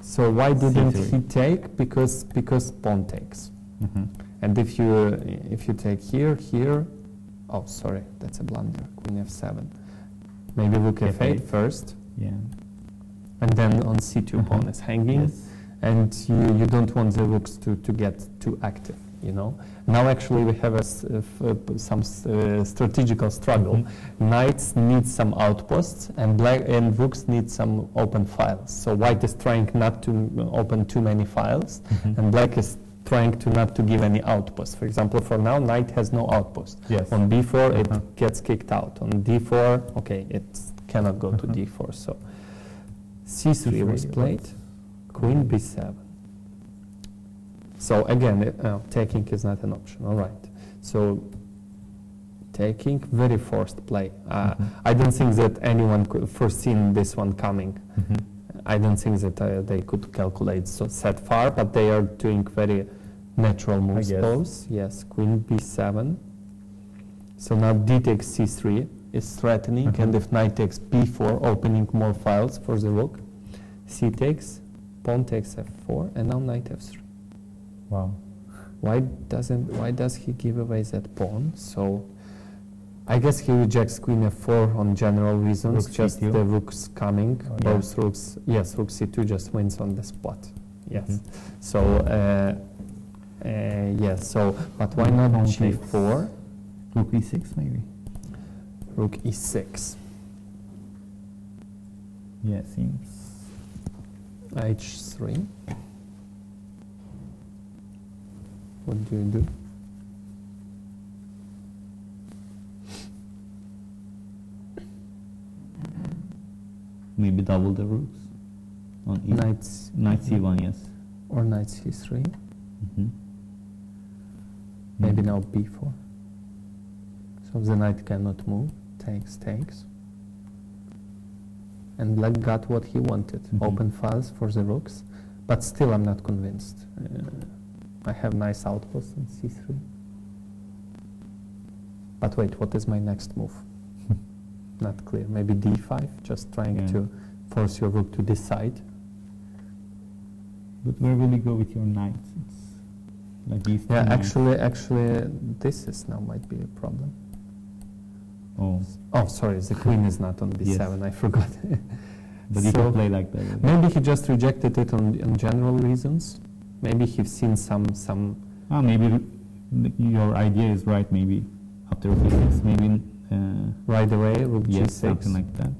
So why didn't C3. he take? Because pawn takes. Mhm. And if you take here, oh sorry, that's a blunder. Queen f7. Maybe rook f8 F8. first, Yeah. and then on c2 Uh-huh. pawn is hanging. Yes. And you don't want the rooks to get too active, you know. Now actually we have some strategical struggle. Mhm. Knights need some outposts, and rooks need some open files. So white is trying not to open too many files, Mhm. and black is trying to not to give any outposts. For example, for now, knight has no outpost. Yes. On b4, Uh-huh. it gets kicked out. On d4, okay, it cannot go to Uh-huh. d4. So c3 was C3, played. Queen b7. So again, taking is not an option. All right. So taking, very forced play. Mhm. I don't think that anyone could foreseen this one coming. Mhm. I don't think that they could calculate so set far, but they are doing very natural moves. guess. Both. Yes. Queen b7. So now d takes c3 is threatening, Mhm. and if knight takes b4, opening more files for the rook. C takes. Pawn takes f4, and now knight f3. Wow. Why does he give away that pawn? So I guess he rejects queen f4 on general reasons, Rook just C2. the rooks coming, Oh, yeah. both rooks. Yes, rook c2 just wins on the spot. Yes. Mhm. So yes. So but why not Pawn g4? Rook e6 maybe. Rook e6. Yeah, seems. h3. What do you do? Maybe double the rooks on e. Knights Knight c1, yes. or knight c3. Mhm. Maybe Mhm. now b4. So the knight cannot move. Takes. And black got what he wanted. Mhm. Open files for the rooks. But still I'm not convinced. I have nice outposts on c3. But wait, what is my next move? Not clear. Maybe d5, just trying Yeah. to force your rook to decide. But where will you go with your knights? It's like these two Yeah, knights. actually, this is now might be a problem. Oh, Oh, sorry, the queen is not on b7. I forgot. but you So- can play like that. Maybe he just rejected it on general reasons. Maybe he's seen some. Maybe your idea is right. Maybe after rook e6, maybe Right away, rook yes, g6 something like that.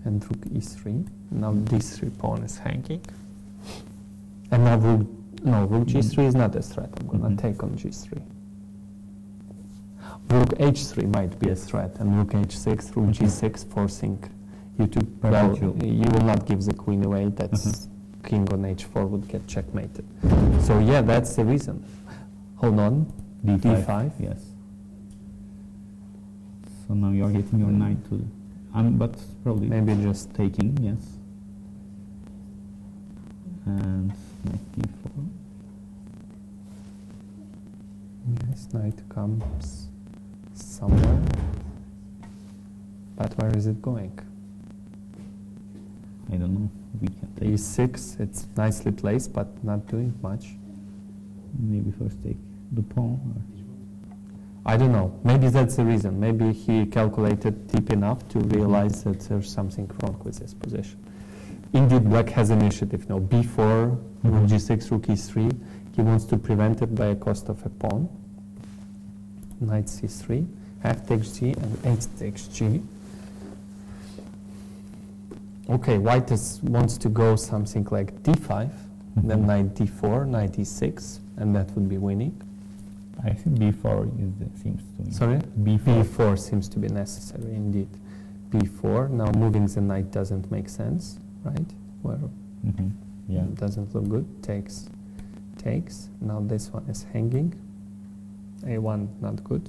and rook e3. Now d3 pawn is hanging. And now rook g3 is not a threat. I'm gonna Mhm. take on g3. Rook h3 might be a threat, and rook h6, rook Mhm. g6, forcing you to. Well, Perpetual. you will not give the queen away. That's king on h4 would get checkmated. So yeah, that's the reason. Hold on. d5. Yes. So now you are getting your knight to, but probably Maybe just taking, yes. And knight d4. yes, knight comes somewhere. But where is it going? I don't know. We can take. e6. It's nicely placed, but not doing much. Maybe first take the pawn. I don't know. Maybe that's the reason. Maybe he calculated deep enough to realize that there's something wrong with this position. Indeed, black has initiative now. b4, rook g6, rook e3. He wants to prevent it by a cost of a pawn. Knight c3, f takes g, and h takes g. Okay, white wants to go something like d5, then knight d4, knight e6, and that would be winning. I think b4 seems to me. Sorry? b4. b4 seems to be necessary indeed. b4. Now moving the knight doesn't make sense, right? Well, yeah, it doesn't look good. Takes. Now this one is hanging. a1, not good.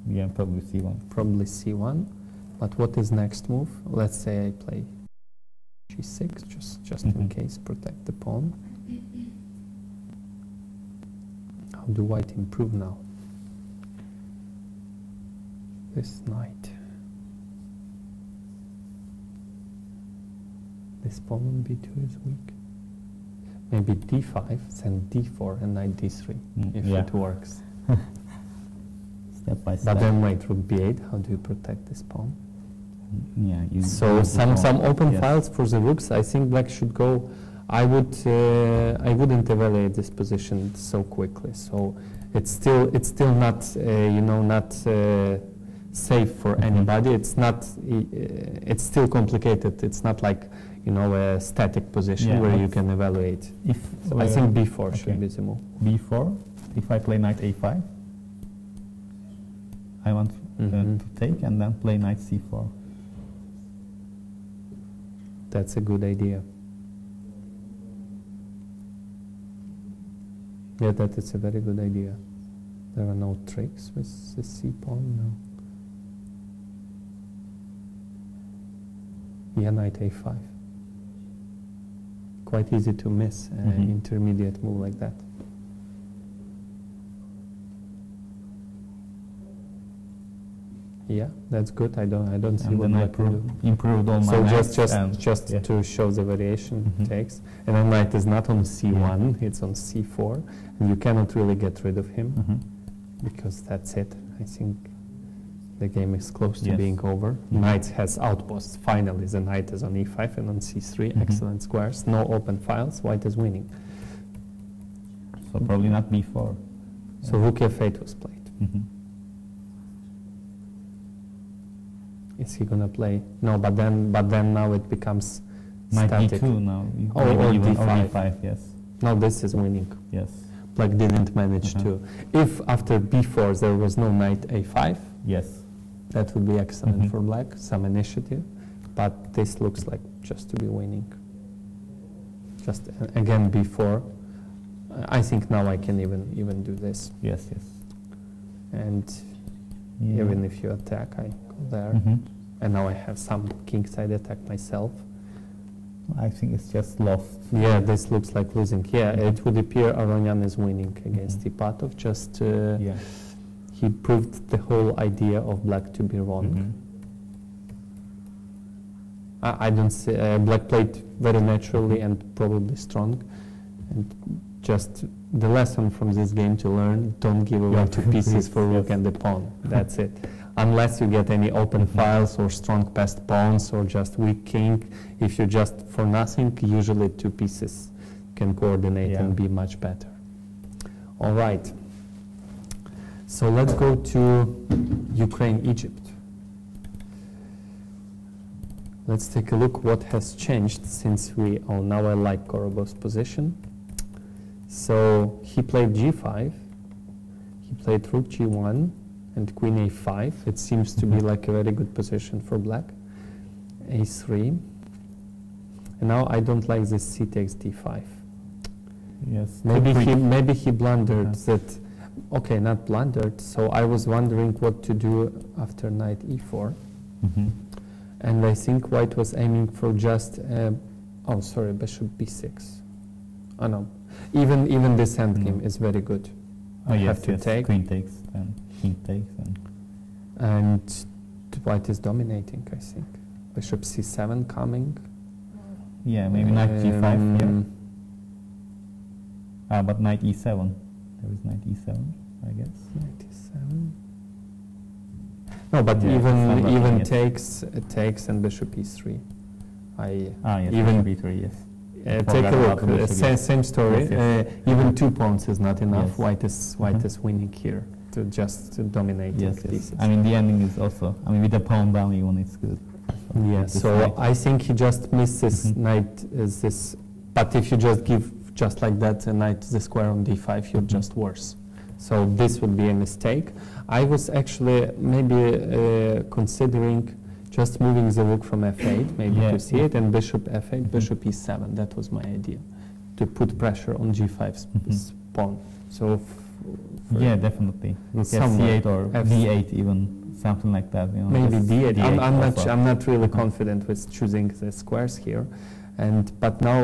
Yeah, probably c1. Probably c1. But what is next move? Let's say I play g6, just in case, protect the pawn. How do white improve now? This knight. This pawn on b2 is weak. Maybe d5, then d4, and knight d3, if it works. Step by step. But then wait, rook b8, how do you protect this pawn? Yeah. So some open files for the rooks. I think black should go. I wouldn't evaluate this position so quickly. So it's still not not safe for anybody. It's not. It's still complicated. It's not like a static position where you can evaluate. So I think b4 should be the move. b4. If I play knight a5, I want to take and then play knight c4. That's a good idea. Yeah, that is a very good idea. There are no tricks with the c pawn, no. Yeah, knight a5. Quite easy to miss an intermediate move like that. Yeah, that's good. I don't see what I improved all my so knights. just to show the variation takes. And then knight is not on c1, it's on c4, and you cannot really get rid of him because that's it. I think the game is close to being over. Knight has outposts. Finally, the knight is on e5 and on c3. Excellent squares. No open files. White is winning. So probably not b4. So rook f8 was played. Is he gonna play? No, but then now it becomes static. d2 now. Or d5. d5. Yes. No, this is winning. Yes. Black didn't manage to. If after b4 there was no knight a5, yes, that would be excellent for black. Some initiative, but this looks like just to be winning. Just again b4. I think now I can even do this. Yes. And even if you attack, I go there. And now I have some kingside attack myself. I think it's just lost. Yeah, this looks like losing. Yeah, it would appear Aronyan is winning against Ipatov. Just he proved the whole idea of black to be wrong. I don't see black played very naturally and probably strong. And just the lesson from this game to learn: don't give away two pieces for rook and the pawn. That's it. Unless you get any open files or strong passed pawns or just weak king, if you just for nothing, usually two pieces can coordinate and be much better. All right. So let's go to Ukraine, Egypt. Let's take a look what has changed since now I like Korobov's position. So he played g5, he played rook g1, and queen a5. It seems to be like a very good position for black. a3. And now I don't like this c takes d5. Yes. Maybe he blundered that. Okay, not blundered. So I was wondering what to do after knight e4. And I think white was aiming for just bishop b6. Oh no. Even this endgame is very good. I have to take. Queen takes and king takes and white is dominating, I think. Bishop c7 coming. Yeah, maybe knight g5 here. But knight e7. There is knight e7, I guess. Knight e7. No, but even takes and bishop e3. Even b3, yes. Take a look. Same story. Yes. Even 2 pawns is not enough. Yes. White is winning here to dominate pieces. I mean, the ending is also. I mean, with the pawn down, even it's good. Yeah. So I think he just missed this knight. But if you just give just like that a knight the square on d5, you're just worse. So this would be a mistake. I was actually maybe considering just moving the rook from f8, maybe to c8, and bishop f8, bishop e7. That was my idea, to put pressure on g5's pawn. So, yeah, definitely. C8 or d8 even, something like that. You know, maybe d8. I'm not really Uh-huh. confident with choosing the squares here, but now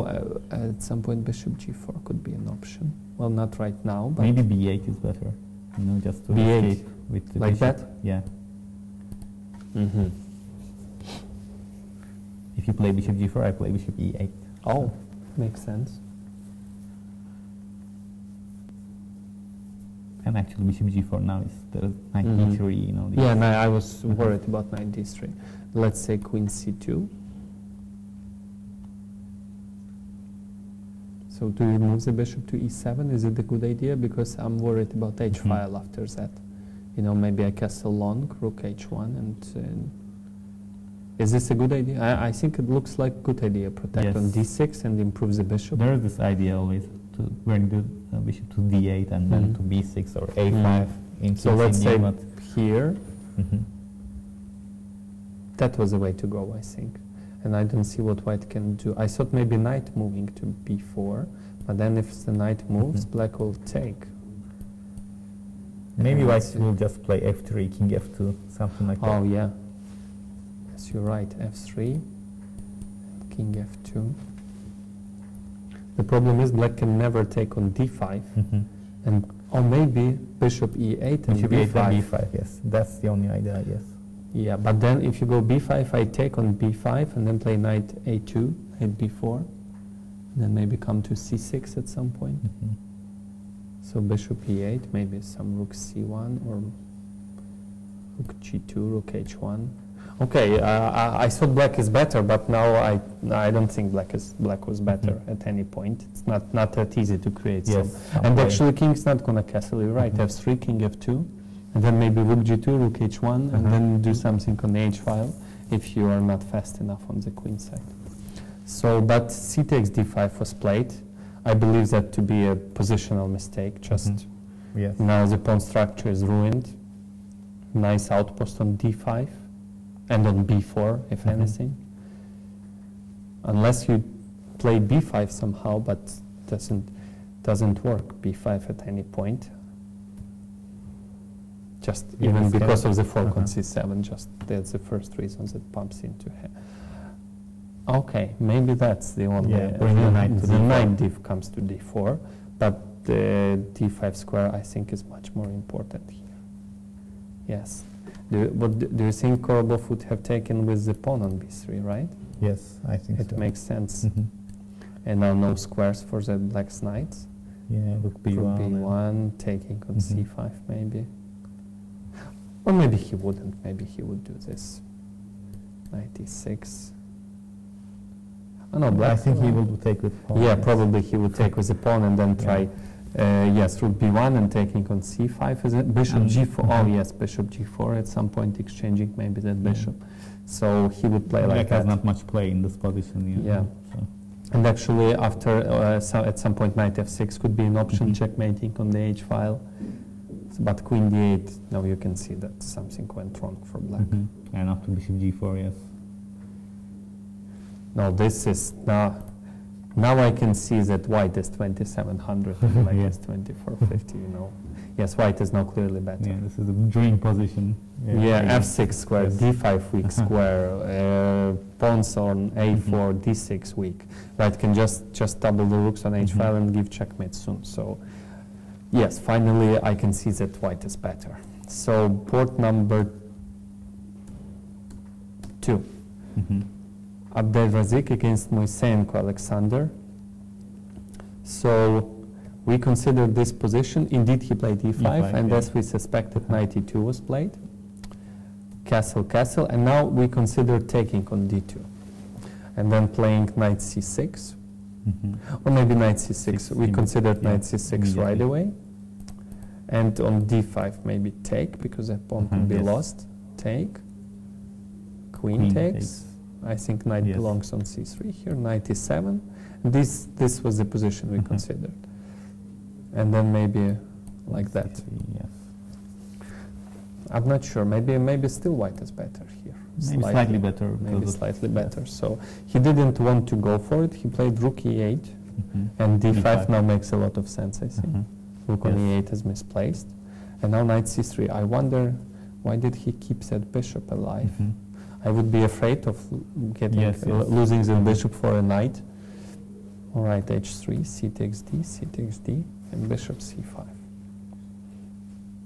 at some point bishop g4 could be an option. Well, not right now, but maybe b8 is better. You know, just to b8 escape with the like bishop. that. Yeah. Mm-hmm. If you play bishop g4, I play bishop e8. Oh, makes sense. And actually, bishop g4 now is the knight d3. You know. Yeah, no, I was worried about knight d3. Let's say queen c2. So do you move the bishop to e7? Is it a good idea? Because I'm worried about h-file after that. You know, maybe I castle long, rook h1, and is this a good idea? I think it looks like a good idea. Protect on d6 and improve the bishop. There is this idea always to bring the bishop to d8 and then to b6 or a5. So let's say here, that was the way to go, I think. And I don't see what white can do. I thought maybe knight moving to b4, but then if the knight moves, black will take. Maybe white will just play f3, king f2, something like that. Oh yeah. Yes, you're right. f3, king f2. The problem is black can never take on d5, or maybe bishop e8 and bishop b5. e8 and b5, yes. That's the only idea, I guess. Yeah, but then if you go b5, I take on b5 and then play knight a2, hit b4, and then maybe come to c6 at some point. So bishop e8, maybe some rook c1 or rook g2, rook h1. Okay, I thought black is better, but now I don't think black was better at any point. It's not that easy to create some. And actually, king's not gonna castle. You're right. F3, king f2. And then maybe rook g2, rook h1, and then do something on the h-file if you are not fast enough on the queen side. So, but c takes d5 was played. I believe that to be a positional mistake. Just now the pawn structure is ruined. Nice outpost on d5 and on b4, if anything. Unless you play b5 somehow, but doesn't work b5 at any point. Just even because of the fork on c7, just that's the first reason that pumps into here. Okay, maybe that's the only. The knight div comes to d4, but the d5 square I think is much more important here. Yes. Do you think Korobov would have taken with the pawn on b3, right? Yes, I think it makes sense. And now no squares for the black's knights. Yeah, rook b1, taking on c5 maybe. Or maybe he wouldn't. Maybe he would do this. Knight e6. Oh, no, black. I think he will take with pawn. Yeah, probably he would take with the pawn and then try. Yes, rook b1 and taking on c5. Is it bishop g4? Oh yes, bishop g4 at some point exchanging maybe that bishop. So he would play like that. Has not much play in this position. Yeah. So. And actually, after at some point knight f6 could be an option, checkmating on the h-file. But queen d8, now you can see that something went wrong for black. And after bishop g4, yes. No, this is now I can see that white is 2700 and black is 2450. You know, yes, white is now clearly better. Yeah, this is a dream position. Yeah, f6 square, d5 weak square, pawns on a4, d6 weak. White can just double the rooks on h-file and give checkmate soon. So. Yes, finally I can see that white is better. So board number 2. Abdel Razik against Moiseyenko Alexander. So we considered this position. Indeed, he played e5, and as we suspected, knight e2 was played. Castle, castle, and now we consider taking on d2. And then playing knight c6. Or maybe knight c6. We considered knight c6 right away. And on d5 maybe take, because that pawn could be lost. Take. Queen takes. I think knight belongs on c3 here. Knight e7. And this was the position we considered. And then maybe like that. I'm not sure. Maybe still white is better here. Maybe slightly better. Maybe slightly better. So he didn't want to go for it. He played rook e8, and d5 now makes a lot of sense, I think. Rook on e8 is misplaced. And now knight c3. I wonder, why did he keep that bishop alive? I would be afraid of getting losing the bishop for a knight. All right, h3, c takes d, and bishop c5.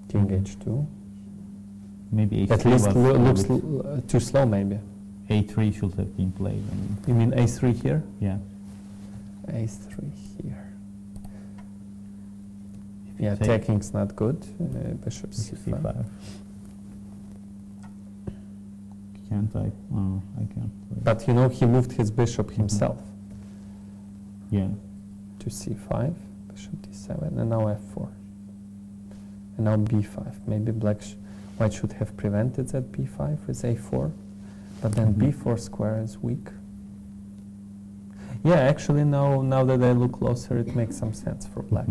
King h2. Maybe h3 at least looks too slow, maybe. a3 should have been played. You mean a3 here? Yeah. a3 here. Yeah, taking's not good. Bishop c5. Can't I? Oh, I can't play. But you know, he moved his bishop himself. Yeah. To c5, bishop d7, and now f4. And now b5. Maybe white should have prevented that b5 with a4, but then b4 square is weak. Yeah, actually now that I look closer, it makes some sense for black.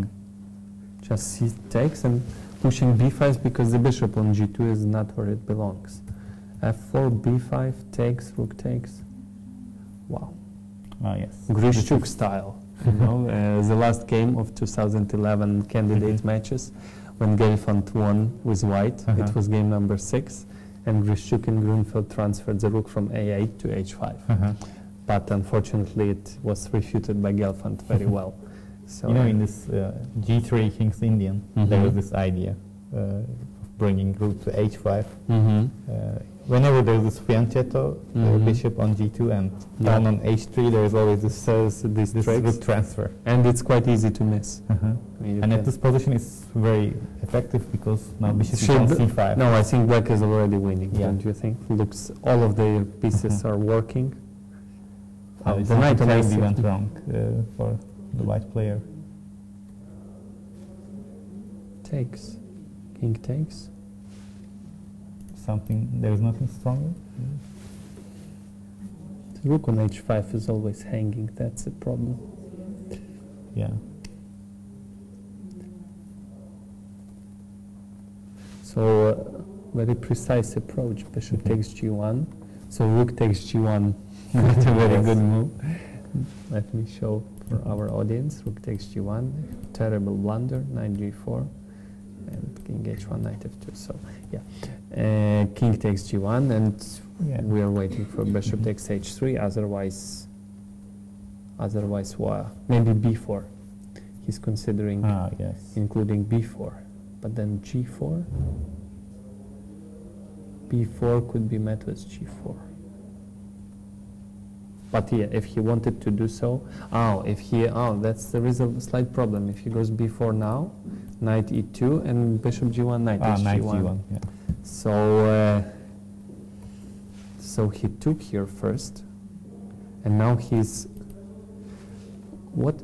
Just c takes and pushing b5 because the bishop on g2 is not where it belongs. f4, b5, takes, rook takes. Wow. Ah, yes. Grishchuk style. You know, the last game of 2011 candidate matches, when Gelfand won with white, it was game number 6, and Grishchuk and Grunfeld transferred the rook from a8 to h5. But unfortunately, it was refuted by Gelfand very well. So you know, in this G3 King's Indian, there was this idea of bringing rook to h5. Whenever there's this fianchetto, bishop on g2 and pawn on h3, there is always this rook transfer. And it's quite easy to miss. And at this position, it's very effective because now bishop is on c5. No, I think black is already winning, don't you think? Looks, all of the pieces are working. The knight on a6 went wrong for the white player. Takes. King takes. There is nothing stronger. The rook on h5 is always hanging. That's the problem. Yeah. So very precise approach. Bishop takes g1. So rook takes g1. Not a very good move. Let me show for our audience. Rook takes g1. Terrible blunder. Knight g4. And king h1, knight f2. So yeah, king takes g1, and we are waiting for bishop takes h3. Otherwise, maybe b4. He's considering including b4, but then g4. b4 could be met with g4. But yeah, if he wanted to do so, there is a slight problem. If he goes b4 now, knight e2 and bishop g1, knight h1. Yeah. So he took here first, and now he's. What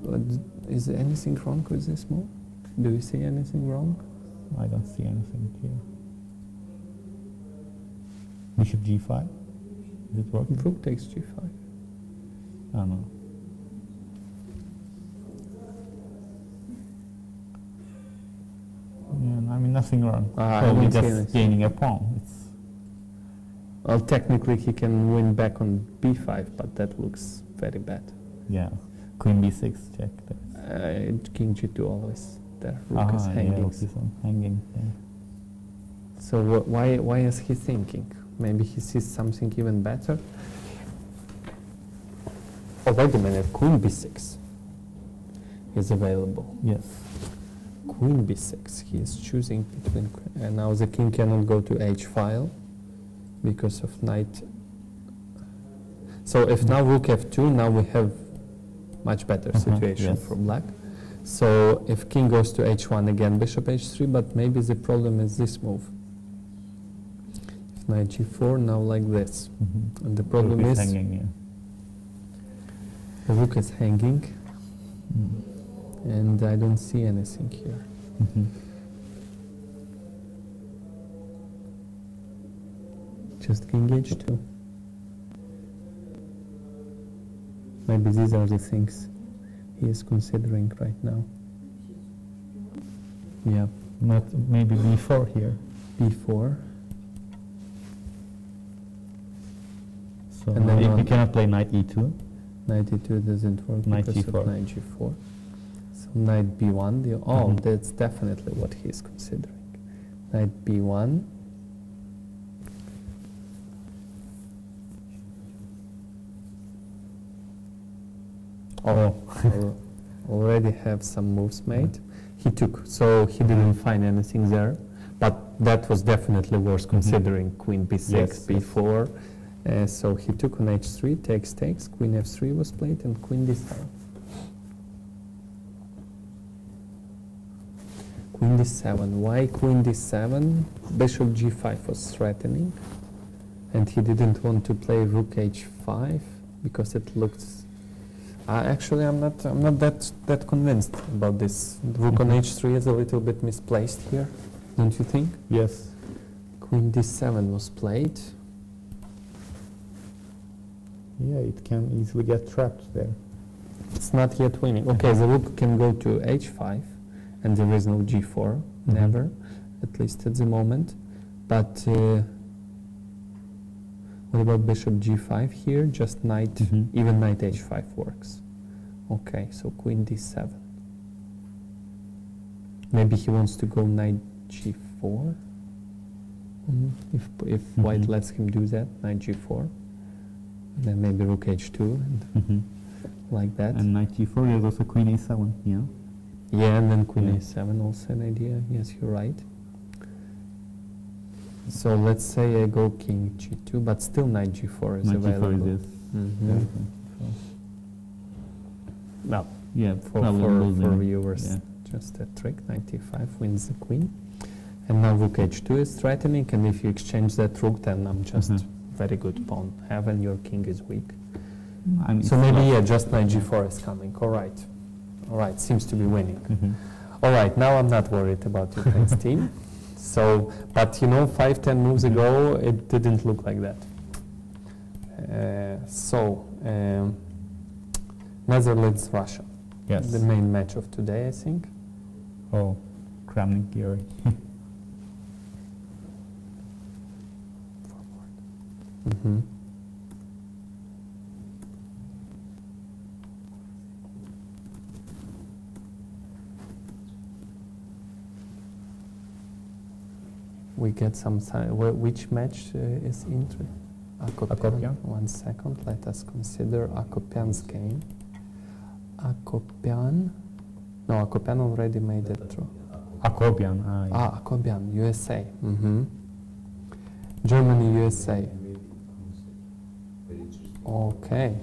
is there anything wrong with this move? Do you see anything wrong? I don't see anything here. Bishop g5. Is it working? Rook takes g5. Oh no. Yeah, I mean, nothing wrong. Probably just gaining a pawn. Well, technically he can win back on b5, but that looks very bad. Yeah. Queen b6, check. King g2 always there. Rook is hanging. Yeah, rook is hanging. Yeah. So why is he thinking? Maybe he sees something even better? Oh, wait a minute. Queen b6 is available. Yes. Queen b6. He is choosing between. And now the king cannot go to h file because of knight. So if now rook f2, now we have much better situation for black. So if king goes to h1 again, bishop h3, but maybe the problem is this move. If knight g4, now like this. And the problem is hanging, the rook is hanging, and I don't see anything here. Just king h2. Maybe these are the things he is considering right now. Yeah. Not maybe b4 here. b4. So And then you cannot play knight e2. Knight e2 doesn't work Knight because g4. of knight g4. So knight b1. That's definitely what he's considering. Knight b1. Already have some moves made. He took, so he didn't find anything there. But that was definitely worth considering. Queen b6, Yes, b4. So he took on h3, takes, queen f3 was played, and queen d7. Queen d7. Why queen d7? Bishop g5 was threatening, and he didn't want to play rook h5 because it looks. Actually, I'm not that convinced about this. Rook on h3 is a little bit misplaced here, don't you think? Yes. Queen d7 was played. Yeah, it can easily get trapped there. It's not yet winning. Okay, the rook can go to h5, and there is no g4, never, at least at the moment. But what about bishop g5 here? Just knight, even knight h5 works. Okay, so queen d7. Maybe he wants to go knight g4. If white lets him do that, knight g4. And then maybe rook h2, and like that. And knight g4, there's also queen a7, yeah? Yeah, and then queen a7, also an idea. Yes, you're right. So let's say I go king g2, but still knight g4 is Knight available. g4 is Well, yeah, for viewers, just a trick. Knight e5 wins the queen. And now rook h2 is threatening, and if you exchange that rook, then I'm just very good pawn. Heaven, your king is weak. I mean, So maybe, just knight g4 is coming. All right, seems to be winning. All right, now I'm not worried about Ukraine's team. So, but 5-10 moves ago, it didn't look like that. Netherlands, Russia. Yes. The main match of today, I think. Oh, Kremlin Geary. We get some sign. Which match is interesting? Akopyan. 1 second. Let us consider Akopyan's game. Akopyan. No, Akopyan already made it through. Akopyan. Akopyan, USA. Germany, USA. Okay.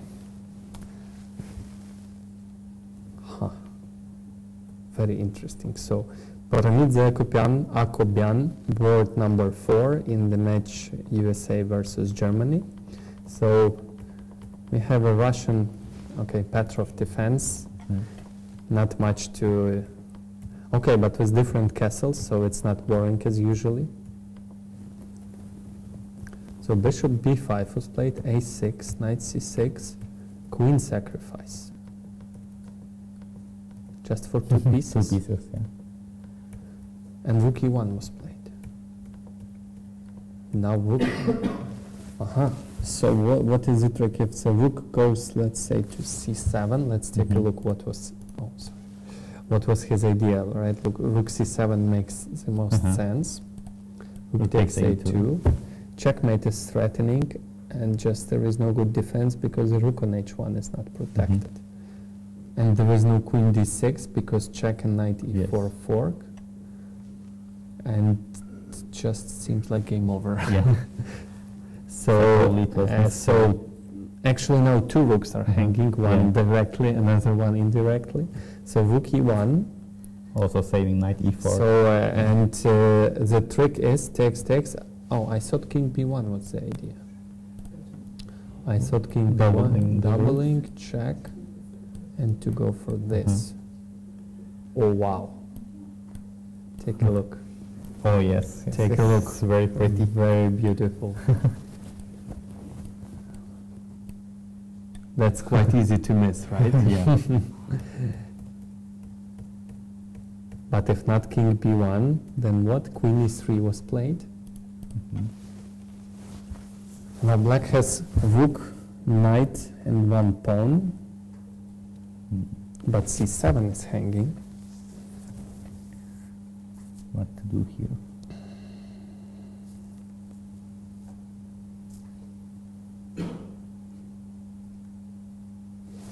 Very interesting. So, Poranidze Akopyan, board number 4 in the match USA versus Germany. So, we have a Russian, Petrov defense. Not much to. But with different castles, so it's not boring as usually. So bishop b5 was played, a6, knight c6, queen sacrifice. Just for 2 pieces. 2 pieces, yeah. And rook e1 was played. Now rook. So what is the trick? If the rook goes, let's say, to c7, let's take a look what was. What was his idea, right? Look, rook c7 makes the most sense. Rook takes a2. Checkmate is threatening, and just there is no good defense because the rook on h1 is not protected. And there is no queen d6 because check and knight e4 fork. And it just seems like game over. Yeah. So actually now 2 rooks are hanging, one directly, another one indirectly. So rook e1. Also saving knight e4. So the trick is takes. Oh, I thought king b1 was the idea. I thought king b1, doubling, check, and to go for this. Oh wow! Take a look. Oh yes. Take a look. It's very pretty. Very beautiful. That's quite easy to miss, right? Yeah. But if not king b1, then what? Queen e3 was played. Now black has rook, knight, and one pawn, but c7 is hanging. What to do here?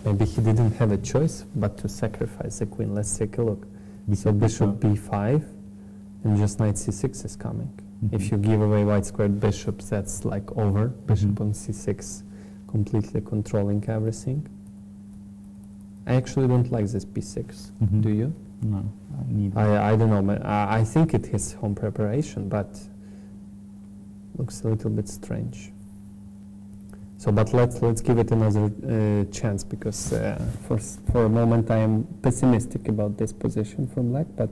Maybe he didn't have a choice but to sacrifice the queen. Let's take a look. So bishop b5, and just knight c6 is coming. If you give away white squared bishops, that's like over. Bishop on c6, completely controlling everything. I actually don't like this b6. Do you? No, I don't know. I think it is home preparation, but looks a little bit strange. So, but let's give it another chance, because for a moment I am pessimistic about this position for black, but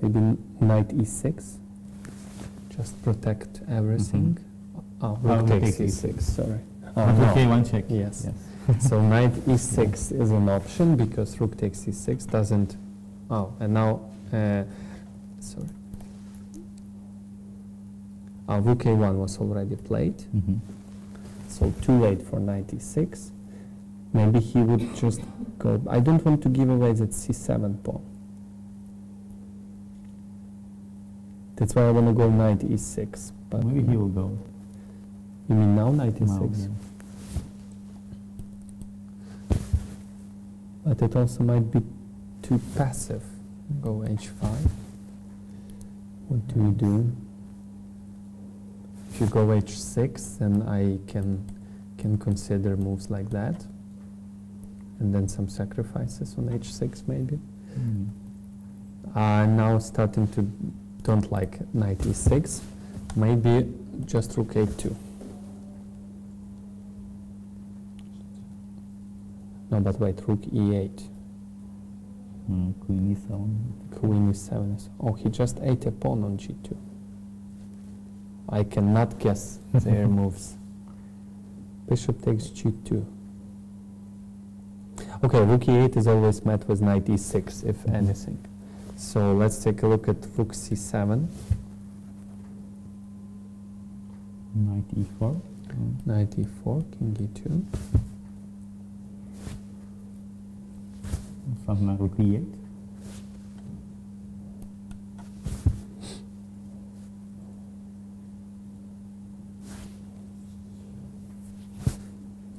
maybe knight e6, just protect everything. Oh, rook takes e6, sorry. Okay, one check. Yes. So knight e6 is an option, because rook takes e6 doesn't. Oh, and now, sorry. Rook a1 was already played, so too late for knight e6. Maybe he would just go. I don't want to give away that c7 pawn. That's why I want to go knight e6. But maybe he will go. You mean now knight e6? Now, yeah. But it also might be too passive. Go h5. What do you do? If you go h6, then I can consider moves like that, and then some sacrifices on h6 maybe. I'm now starting to don't like knight e6. Maybe just rook a2. No, but wait, rook e8. Queen e7. Queen e7 is. Oh, he just ate a pawn on g2. I cannot guess their moves. Bishop takes g2. Okay, rook e8 is always met with knight e6, if anything. So let's take a look at rook c7. Knight e4. Knight e4, king e2. Something like rook e8.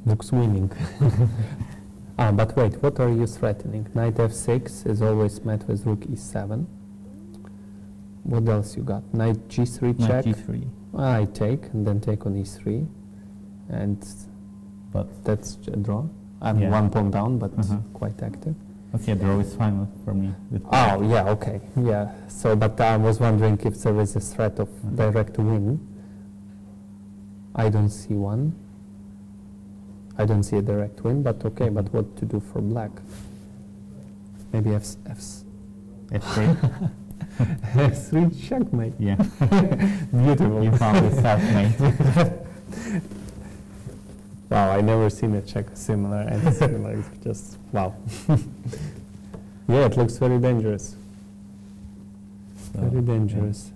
Looks winning. But wait, what are you threatening? Knight f6 is always met with rook e7. What else you got? Knight g3 check? Knight g3. I take, and then take on e3. And but that's a draw. I'm one pawn down, but quite active. Okay, draw is fine for me. Oh, yeah, okay. Yeah. So, but I was wondering if there is a threat of direct win. I don't see one. I don't see a direct win, but okay, but what to do for black? Maybe f3? F3 checkmate. Yeah. Beautiful. You found a self-mate. Wow, I never seen a check similar and similar. It's just, wow. Yeah, it looks very dangerous. So, very dangerous.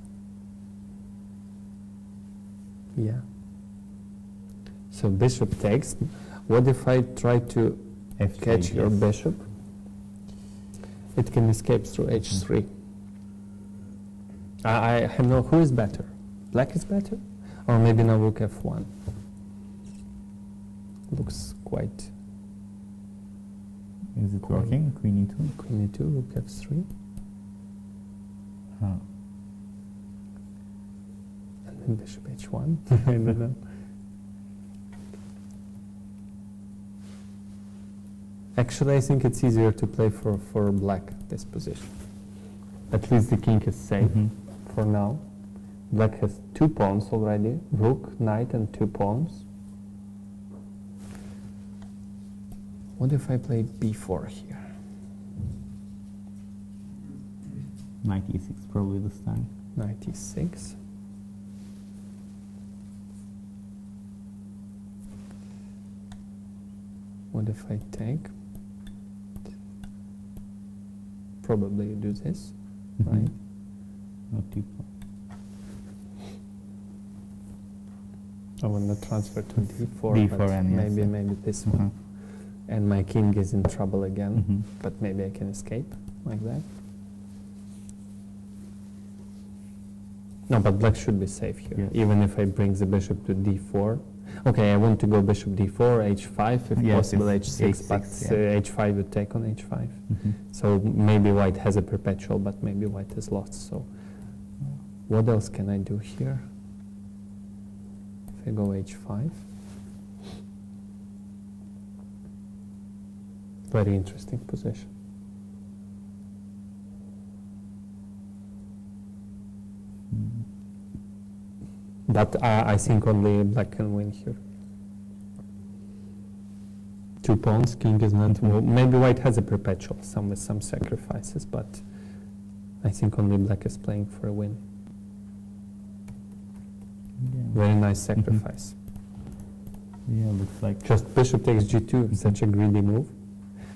Yeah. So bishop takes. What if I try to catch your bishop? It can escape through h3. I have no. Who is better? Black is better, or maybe now rook f1. Looks quite. Is it working? Queen e2. Queen e2. Rook f3. And then bishop h1. I don't know. Actually, I think it's easier to play for black this position. At least the king is safe for now. Black has 2 pawns already. Rook, knight, and 2 pawns. What if I play b4 here? Knight e6 probably this time. Knight e6. What if I take? Probably do this, right? Not too I want to transfer to d4, d4 but and yes, maybe this one. And my king is in trouble again, but maybe I can escape like that. No, but black should be safe here, yes. even if I bring the bishop to d4. Okay, I want to go bishop d4, h5, if possible h6, but h5 would take on h5. So maybe white has a perpetual, but maybe white has lost. So what else can I do here? If I go h5. Very interesting position. But I think only black can win here. 2 pawns, king is not maybe white has a perpetual, with some sacrifices, but I think only black is playing for a win. Very nice sacrifice. Yeah, looks like just bishop takes g2, such a greedy move.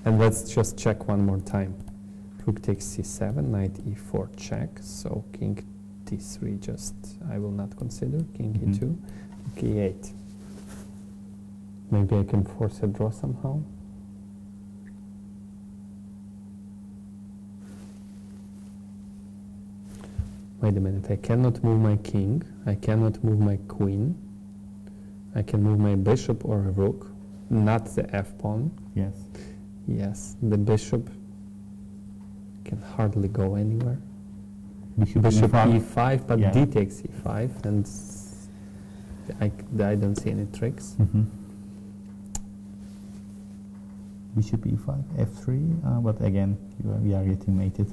And let's just check one more time. Rook takes c7, knight e4 check, so king d3 just I will not consider, king e2, rook e8. Maybe I can force a draw somehow. Wait a minute, I cannot move my king, I cannot move my queen, I can move my bishop or a rook, not the f-pawn. Yes. Yes, the bishop can hardly go anywhere. Bishop e5, but d takes e5, and I don't see any tricks. Bishop e5, f3, but again, we are getting mated.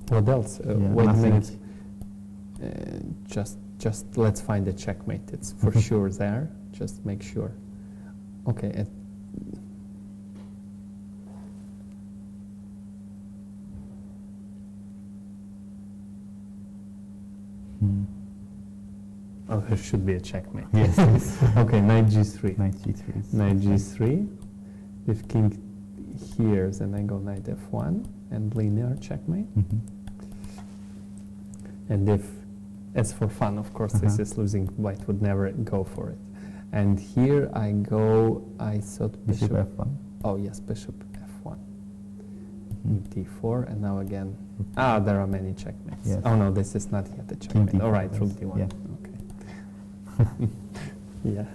What else? Wait a minute. Just let's find a checkmate. It's for sure there. Just make sure. Okay. Oh, there should be a checkmate. Yes. Okay, knight g3. Knight g3. Knight g3. If king here, then I go knight f1 and linear checkmate. And if, as for fun, of course, this is losing, white would never go for it. And here I thought bishop f1. Oh yes, bishop f1. d4, and now again, there are many checkmates. Yes. Oh no, this is not yet a checkmate. All right, rook d1. Yeah. Okay. Yeah.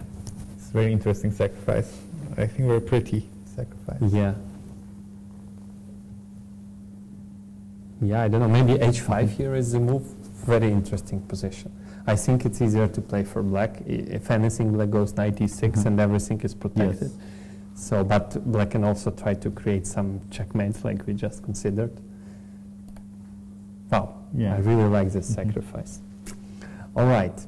It's a very interesting sacrifice. I think very pretty sacrifice. Yeah. Yeah, I don't know. Maybe h5 here is the move. Very interesting position. I think it's easier to play for black. If anything, black goes knight e6 and everything is protected. Yes. So, but black can also try to create some checkmates like we just considered. Wow, I really like this sacrifice. All right.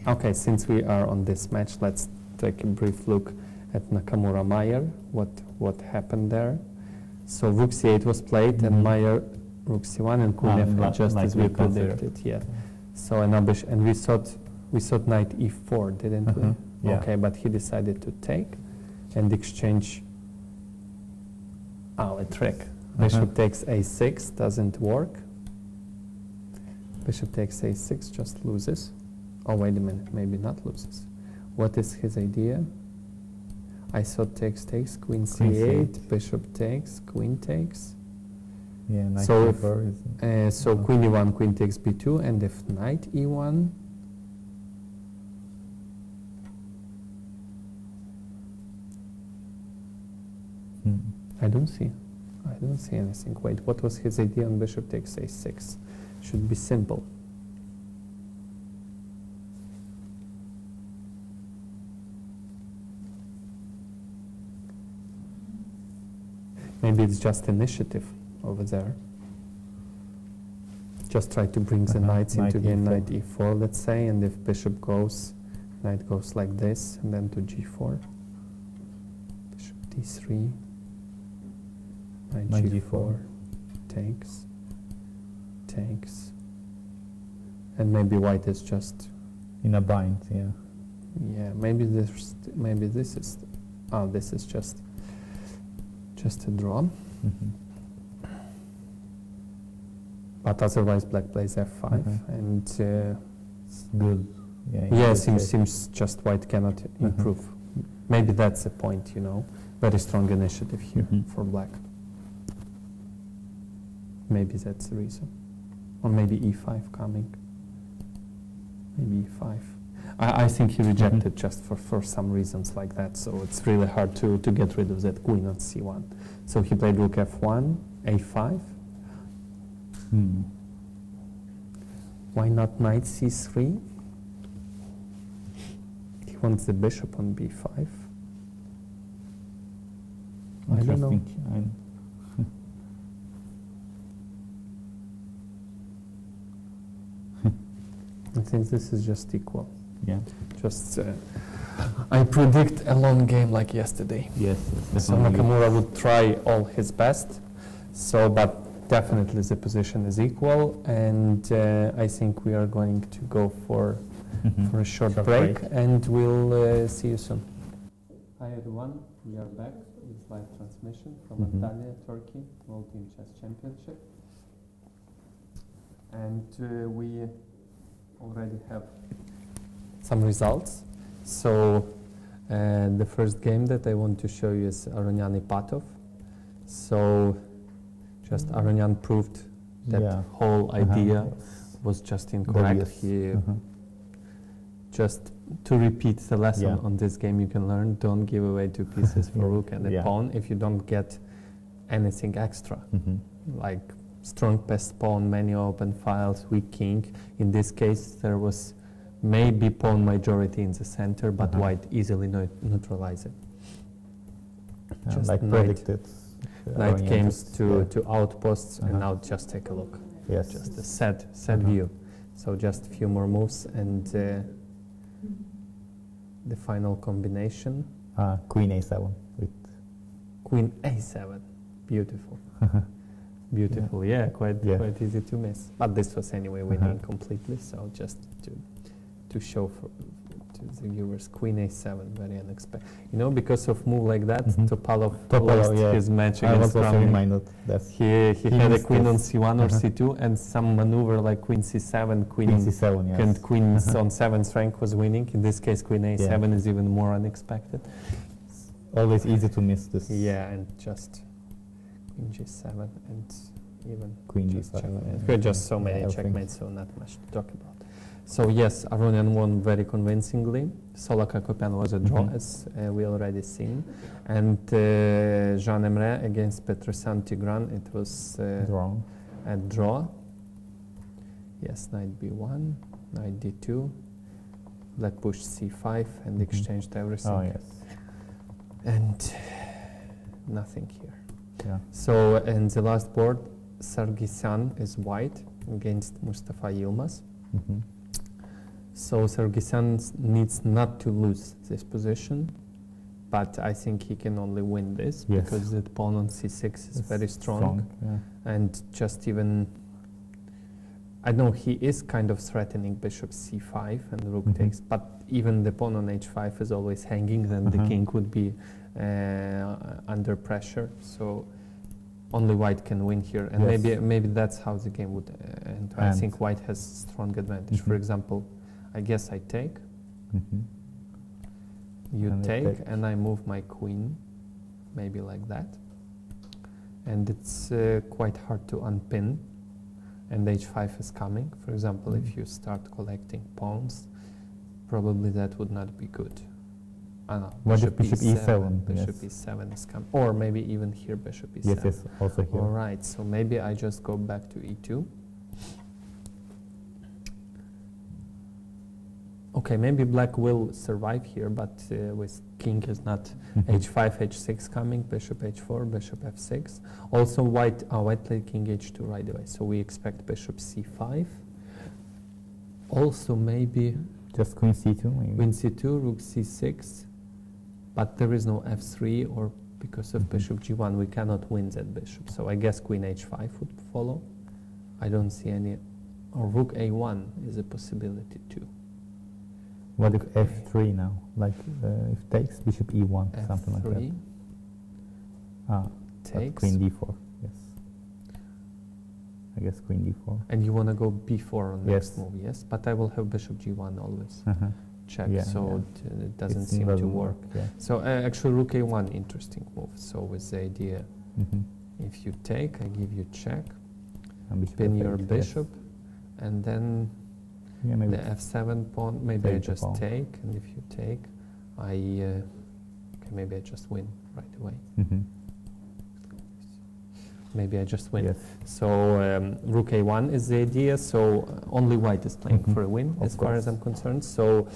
Okay, since we are on this match, let's take a brief look at Nakamura Meyer, what happened there. So rook c8 was played and Meyer rook c1 and Kunev just as we predicted. Yeah. So and we thought knight e4, didn't we? Yeah. Okay, but he decided to take and exchange. A trick. Bishop takes a6, doesn't work. Bishop takes a6, just loses. Oh, wait a minute, maybe not loses. What is his idea? I thought takes, queen c8, bishop takes, queen takes. Yeah, knight so e4 so queen e1, queen takes b2, and if knight e1, I don't see anything. Wait, what was his idea on bishop takes a6? Should be simple. Maybe it's just initiative over there. Just try to bring the knights into game, knight e4, let's say, and if bishop goes, knight goes like this, and then to g4. Bishop d3, knight g4, takes, and maybe white is just in a bind. Yeah, maybe this is just a draw. But otherwise black plays f5 and it's good. Yeah, seems just white cannot improve. Maybe that's the point, you know. Very strong initiative here for black. Maybe that's the reason. Or maybe e5 coming. Maybe e5. I think he rejected just for some reasons like that, so it's really hard to get rid of that queen on c1. So he played rook f1, a5. Why not knight c3? He wants the bishop on b5. I don't know. I think this is just equal. Yeah. Just, I predict a long game like yesterday. Yes. So Nakamura would try all his best. So, but definitely the position is equal, and I think we are going to go for a short break, and we'll see you soon. Hi everyone, we are back with live transmission from Antalya, Turkey, World Team Chess Championship, and we already have some results. So the first game that I want to show you is Aronian-Ipatov. So just Aronian proved that whole idea was just incorrect. He just to repeat the lesson on this game you can learn, don't give away 2 pieces for rook and a pawn if you don't get anything extra. Like strong passed pawn, many open files, weak king. In this case there was maybe pawn majority in the center, but white easily neutralized it. Just like predicted. Knight came to outposts, and now just take a look. Yes. Just a sad view. So just a few more moves, and the final combination. Queen a7 with Queen a7. Beautiful. Beautiful, quite easy to miss. But this was anyway winning completely, so just to show to the viewers, Queen a7, very unexpected. You know, because of move like that, Topalov lost his match against Kramnik. He had a queen on c1 or c2, and some maneuver like queen c7, queen c7, and queen on 7th rank was winning. In this case, Queen a7 is even more unexpected. Always easy to miss this. Yeah, and just Queen g7 and even Queen g7. There are just so many checkmates, so not much to talk about. So yes, Aronian won very convincingly. Solak-Hakopian was a draw, as we already seen. And Jean Emre against Petrosyan Tigran, it was a draw. Yes, knight b1, knight d2. Black pushed c5 and exchanged everything. Oh yes. And nothing here. Yeah. So in the last board, Sargsyan is white against Mustafa Yilmaz. So Sargsyan needs not to lose this position, but I think he can only win this because the pawn on c6 is very strong. And just even, I know he is kind of threatening bishop c5 and rook takes, but even the pawn on h5 is always hanging, then the king would be under pressure. So only white can win here, and maybe that's how the game would end. I think white has strong advantage. For example, I guess I take, you take, and I move my queen, maybe like that. And it's quite hard to unpin, and h5 is coming. For example, if you start collecting pawns, probably that would not be good. Bishop e7. Bishop e7 is coming, or maybe even here bishop e7. Yes, also here. All right, so maybe I just go back to e2. Okay, maybe black will survive here, but with king is not h5, h6 coming, bishop h4, bishop f6. Also white played king h2 right away, so we expect bishop c5. Also maybe just queen c2 maybe. Queen c2, rook c6, but there is no f3, or because of bishop g1 we cannot win that bishop, so I guess queen h5 would follow. I don't see any, or rook a1 is a possibility too. What if f3 now? Like if takes bishop e1, F3, something like that. Takes. Queen d4. Yes. I guess queen d4. And you want to go b4 on next Yes. move, yes? But I will have bishop g1 always. Check, Yeah, so yeah. it doesn't It seem to doesn't work. Yeah. So actually rook a1, interesting move. So with the idea, Mhm. if you take, I give you check, And bishop pin f8, your yes. bishop, and then Yeah, maybe. the f7 pawn, maybe I Take the just pawn. take, and if you take, okay, maybe I just win right away. Mhm. Maybe I just win. Yes. So rook a1 is the idea, so only white is playing Mhm. for a win, Of as far as course. I'm concerned. So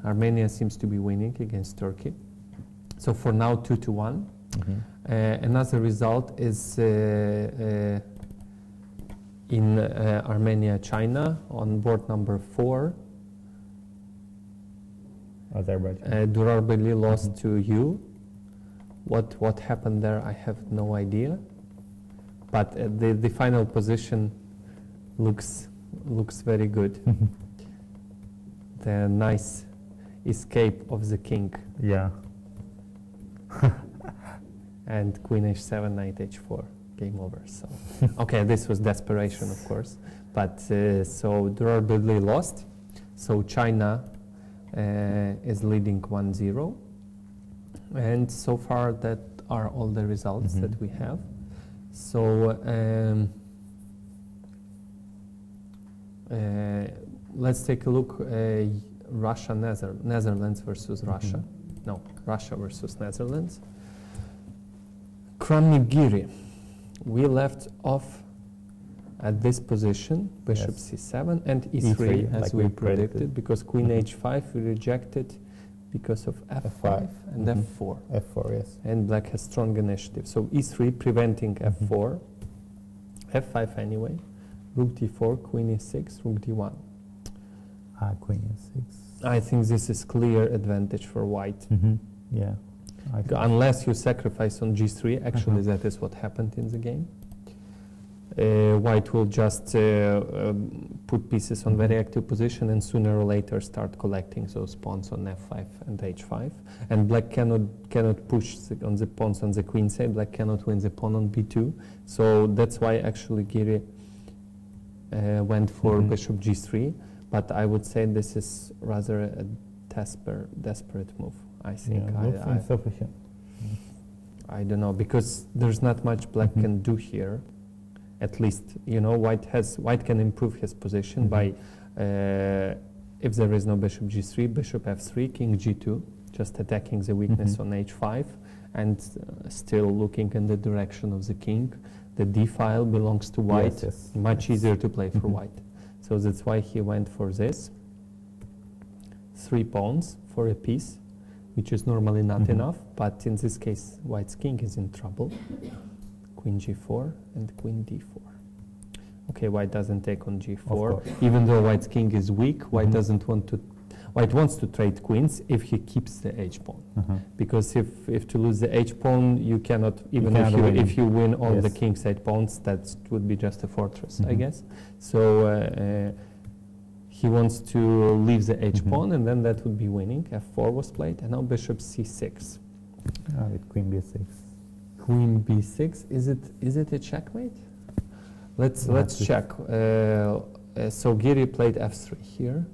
Armenia seems to be winning against Turkey. So for now, 2-1. Mhm. Another result is in Armenia, China, on board number 4. Azerbaijan. Durarbeli lost Mhm. to you. What happened there, I have no idea. But the final position looks very good. The nice escape of the king. Yeah. And queen h7, knight h4, game over. So, okay, this was desperation, of course. But so Durarbeli lost. So China is leading 1-0. And so far, that are all the results Mhm. that we have. So let's take a look. Russia, Netherlands versus Russia. No, Russia versus Netherlands. Kramnigiri. We left off at this position, bishop Yes. c7 and e3, as like we we predicted, predicted. because queen Mhm. h5 we rejected because of f5 and Mhm. f4. f4, yes. And black has strong initiative. So e3 preventing Mhm. f4, f5 anyway, rook d4, queen e6, rook d1. Queen e6. I think this is clear advantage for white. Yeah. I think. Unless you sacrifice on g3, actually that is what happened in the game. White will just put pieces on very active position and sooner or later start collecting those pawns on f5 and h5. And black cannot push on the pawns on the queen side. Black cannot win the pawn on b2. So that's why actually Giri went for bishop g3. But I would say this is rather a desperate move. I think. Yeah, looks insufficient. I don't know, because there's not much black can do here. At least, you know, white can improve his position by, if there is no bishop g3, bishop f3, king g2, just attacking the weakness on h5, and still looking in the direction of the king. The d file belongs to white, Yes, much easier to play for white. So that's why he went for this. 3 pawns for a piece, which is normally not enough, but in this case, white's king is in trouble. Queen g4 and queen d4. Okay, white doesn't take on g4, even though white's king is weak. White doesn't want to. White wants to trade queens if he keeps the h pawn, because if to lose the h pawn, you cannot, even if you win all the king side pawns, that would be just a fortress, I guess. So he wants to leave the h pawn, and then that would be winning. f4 was played, and now bishop c6. With queen b6. Queen b6. Is it a checkmate? Let's check. So Giri played f3 here.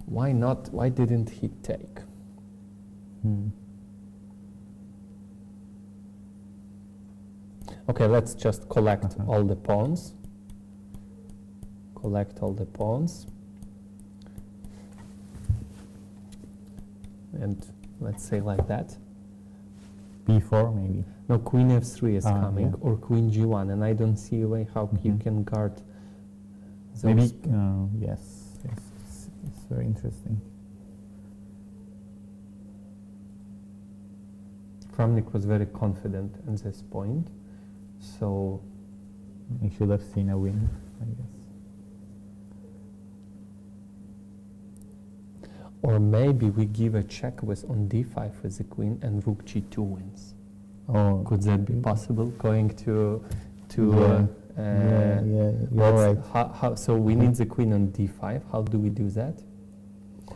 Why not? Why didn't he take? Okay, let's just collect all the pawns. Collect all the pawns. And let's say like that. b4 maybe. No, queen f3 is coming, yeah. or queen g1, and I don't see a way how you can guard those. Maybe, yes, it's very interesting. Kramnik was very confident at this point, so He should have seen a win, I guess. or maybe we give a check with on d5 with the queen and rook g2 wins. Oh, Could that be possible? Going to yeah, you're right. How, so we need the queen on d5. How do we do that?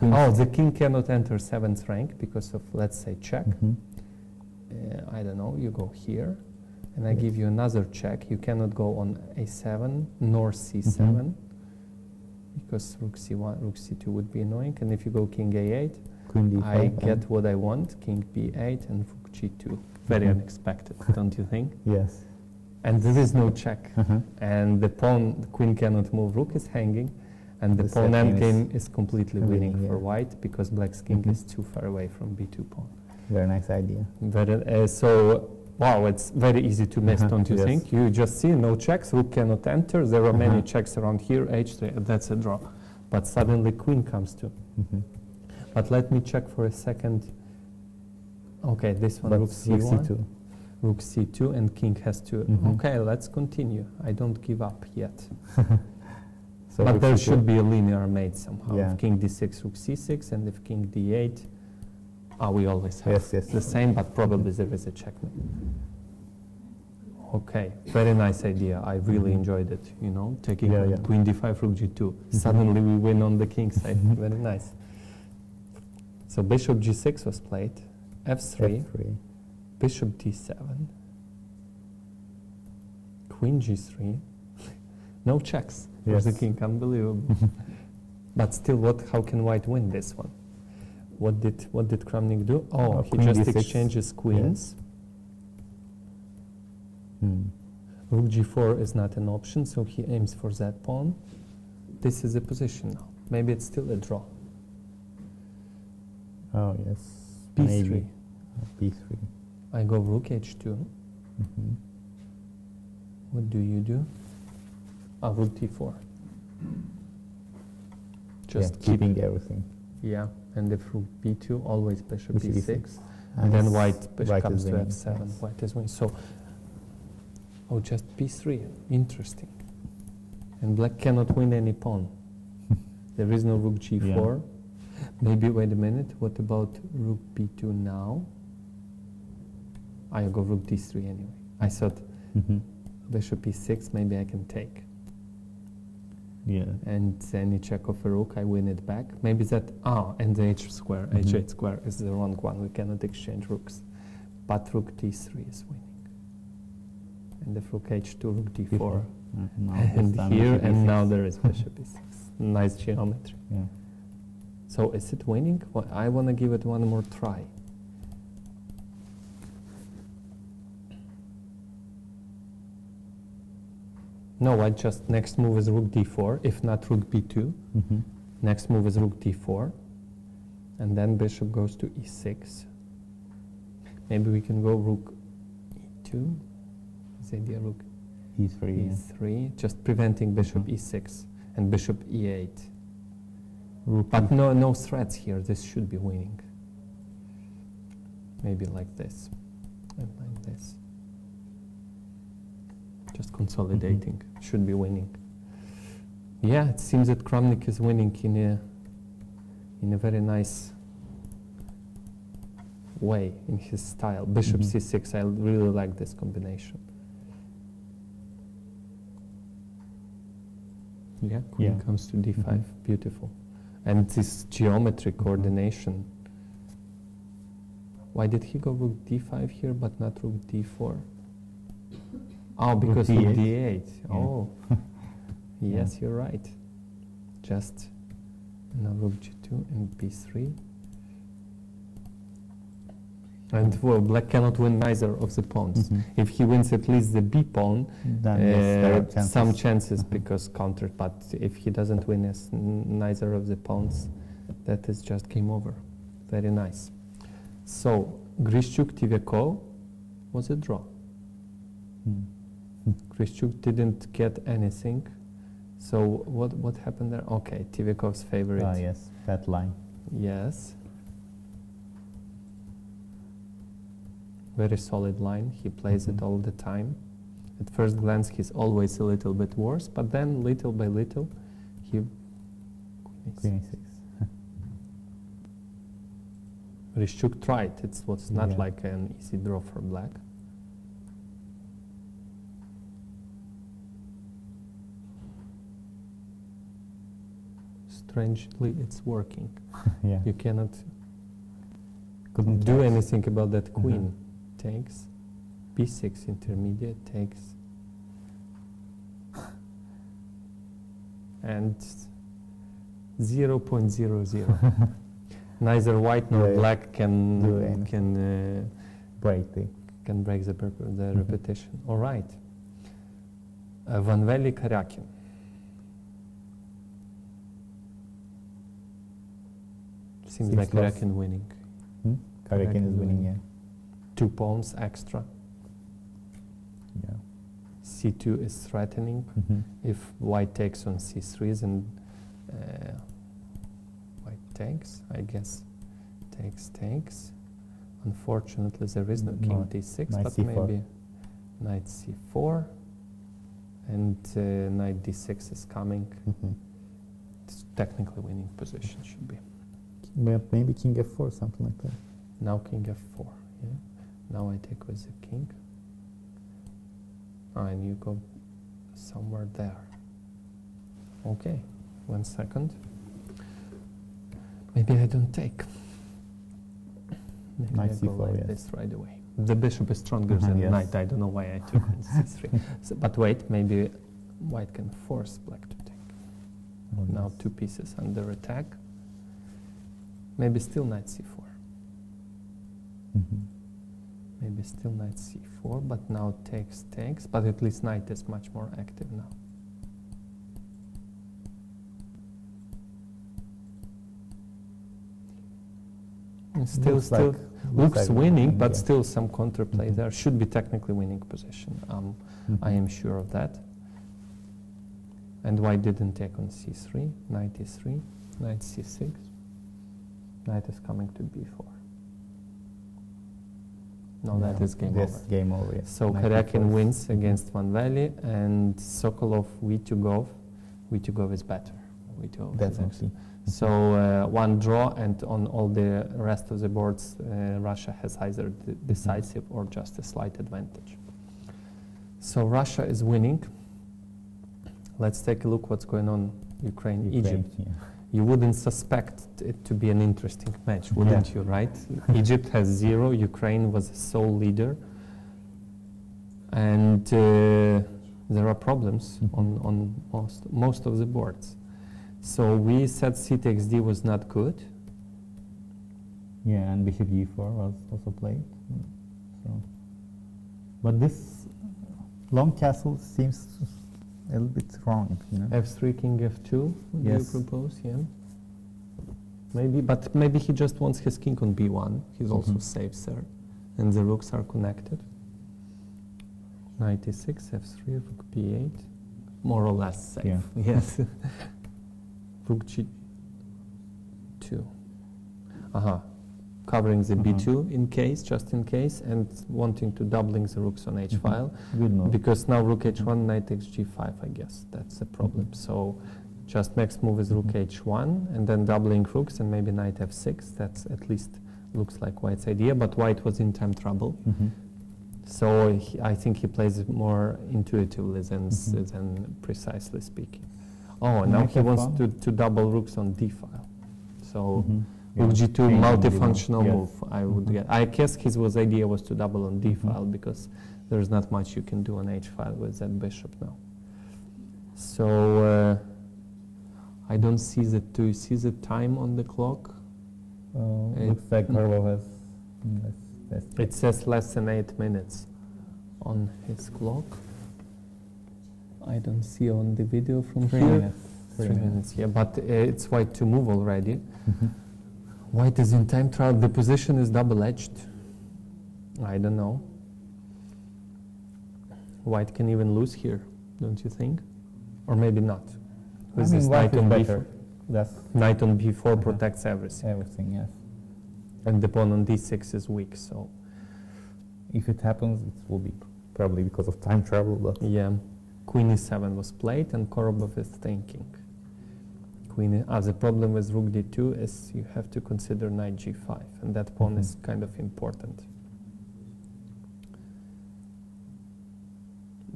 Oh, the king cannot enter 7th rank because of, let's say, check. I don't know, you go here, and I give you another check. You cannot go on a7 nor c7 because rook c1, rook c2 would be annoying. And if you go king a8, Queen d5, I get what I want, king b8 and rook g2. Very unexpected, don't you think? Yes. And there is no check. And the pawn, the queen cannot move, rook is hanging, and the pawn endgame is completely winning for white because black's king is too far away from b2 pawn. Very nice idea. Very, so, wow, it's very easy to miss, don't you think? You just see no checks, rook cannot enter, there are many checks around here, h3, that's a draw. But suddenly queen comes to. But let me check for a second. Okay, this one, rook c1, rook c2, and king has to. Okay, let's continue. I don't give up yet. So but there should be a linear mate somehow. If king d6, rook c6, and if king d8, we always have the same, but probably there is a checkmate. Okay, very nice idea. I really enjoyed it, you know, taking queen d5, rook g2. Suddenly we win on the king side. Very nice. So bishop g6 was played, f3, bishop d7, queen g3, no checks for the king, unbelievable. But still, how can white win this one? What did Kramnik do? Oh, he just exchanges queens. Rook g4 is not an option, so he aims for that pawn. This is a position now. Maybe it's still a draw. Oh, yes. b3. Maybe. b3. I go rook h2. What do you do? Rook d4. Just keeping everything. Yeah, and if rook b2, always bishop b6. And then white bishop comes to f7. White is winning. So, just b3. Interesting. And black cannot win any pawn. There is no rook g4. Maybe, wait a minute, what about rook b2 now? I go rook d3 anyway. I thought bishop e6, maybe I can take. And any check of a rook, I win it back. Maybe that, and the h square, h8 square is the wrong one. We cannot exchange rooks. But rook d3 is winning. And if rook h2, rook d4. And here, and now there is bishop e6. Nice geometry. So is it winning? Well, I want to give it one more try. No, I just, next move is rook d4, if not rook b2. Next move is rook d4. And then bishop goes to e6. Maybe we can go rook e2. Is the idea rook e3? e3, just preventing bishop e6 and bishop e8. But no threats here. This should be winning. Maybe like this and like this. Just consolidating. Should be winning. Yeah, it seems that Kramnik is winning in a very nice way, in his style. Bishop c6. I really like this combination. Yeah, queen comes to d5. Beautiful. And this geometry coordination. Why did he go rook d5 here but not rook d4? Oh, because rook d8. Oh, yes, you're right. Just now rook g2 and b3. And well, black cannot win neither of the pawns. If he wins at least the b pawn, then there are chances. Some chances because countered. But if he doesn't win neither of the pawns, that is just game over. Very nice. So Grishchuk Tivekov was a draw. Grishchuk didn't get anything. So what happened there? Okay, Tivekov's favorite. Ah, yes, that line. Yes. Very solid line. He plays it all the time. At first glance, he's always a little bit worse, but then little by little, he... Queen e6. Grishchuk tried. It was not like an easy draw for black. Strangely, it's working. You cannot do anything about that queen. Takes. b6 intermediate takes, and 0.00. Neither white nor black can break the repetition. All right. Van Velle Karjakin. Seems like Karjakin winning. Karjakin is winning, yeah. 2 pawns extra. Yeah. c2 is threatening. If white takes on c3, then white takes, I guess. Takes. Unfortunately, there is no king d6, but c4. maybe knight c4, and knight d6 is coming. It's technically winning position, should be. Maybe king f4, something like that. Now king f4, yeah. Now I take with the king. And you go somewhere there. Okay, 1 second. Maybe I don't take. Maybe I go like this right away. The bishop is stronger than the knight. I don't know why I took on c3. But wait, maybe white can force black to take. Now 2 pieces under attack. Maybe still knight c4. Maybe still knight c4, but now takes, but at least knight is much more active now. And still looks winning, but still some counterplay there. Should be technically winning position. I am sure of that. And white didn't take on c3, knight e3, knight c6. Knight is coming to b4. No, that is game over. Game over, yes. So Karjakin wins against Van Velle, and Sokolov, Vitugov. Vitugov is better. Definitely. So 1 draw, and on all the rest of the boards, Russia has either decisive or just a slight advantage. So Russia is winning. Let's take a look what's going on Ukraine, Egypt. Yeah. You wouldn't suspect it to be an interesting match, wouldn't you, right? Egypt has 0, Ukraine was a sole leader, and there are problems on most of the boards. So we said c takes d was not good. Yeah, and bishop g4 was also played. So, but this long castle seems a little bit wrong, you know. f3, king f2, do you propose? Yeah. Maybe, but maybe he just wants his king on b1. He's also safe there, and the rooks are connected. Knight e6, f3, rook b8, more or less safe. Yeah. Yes. Rook g2. Covering the b2 in case, just in case, and wanting to doubling the rooks on h file. Good move. Because now rook h1, knight takes g5, I guess. That's the problem. So just next move is rook h1, and then doubling rooks, and maybe knight f6. That's at least looks like white's idea, but white was in time trouble. So I think he plays it more intuitively than precisely speaking. Oh, now he wants to double rooks on d file. So rook g2, multifunctional move. I would get. I guess his idea was to double on d file because there's not much you can do on h file with that bishop now. So I don't see the. Do you see the time on the clock? Looks like Karlov has. It says less than 8 minutes on his clock. I don't see on the video from here. 3 minutes, yeah, but it's white to move already. White is in time trial. The position is double-edged. I don't know. White can even lose here, don't you think? Or maybe not. I mean, white is better. Knight on b4 protects everything. Everything, yes. And the pawn on d6 is weak, so... If it happens, it will be probably because of time travel, but... Yeah. Queen e7 was played, and Korobov is thinking. The problem with rook d2 is you have to consider knight g5, and that pawn is kind of important.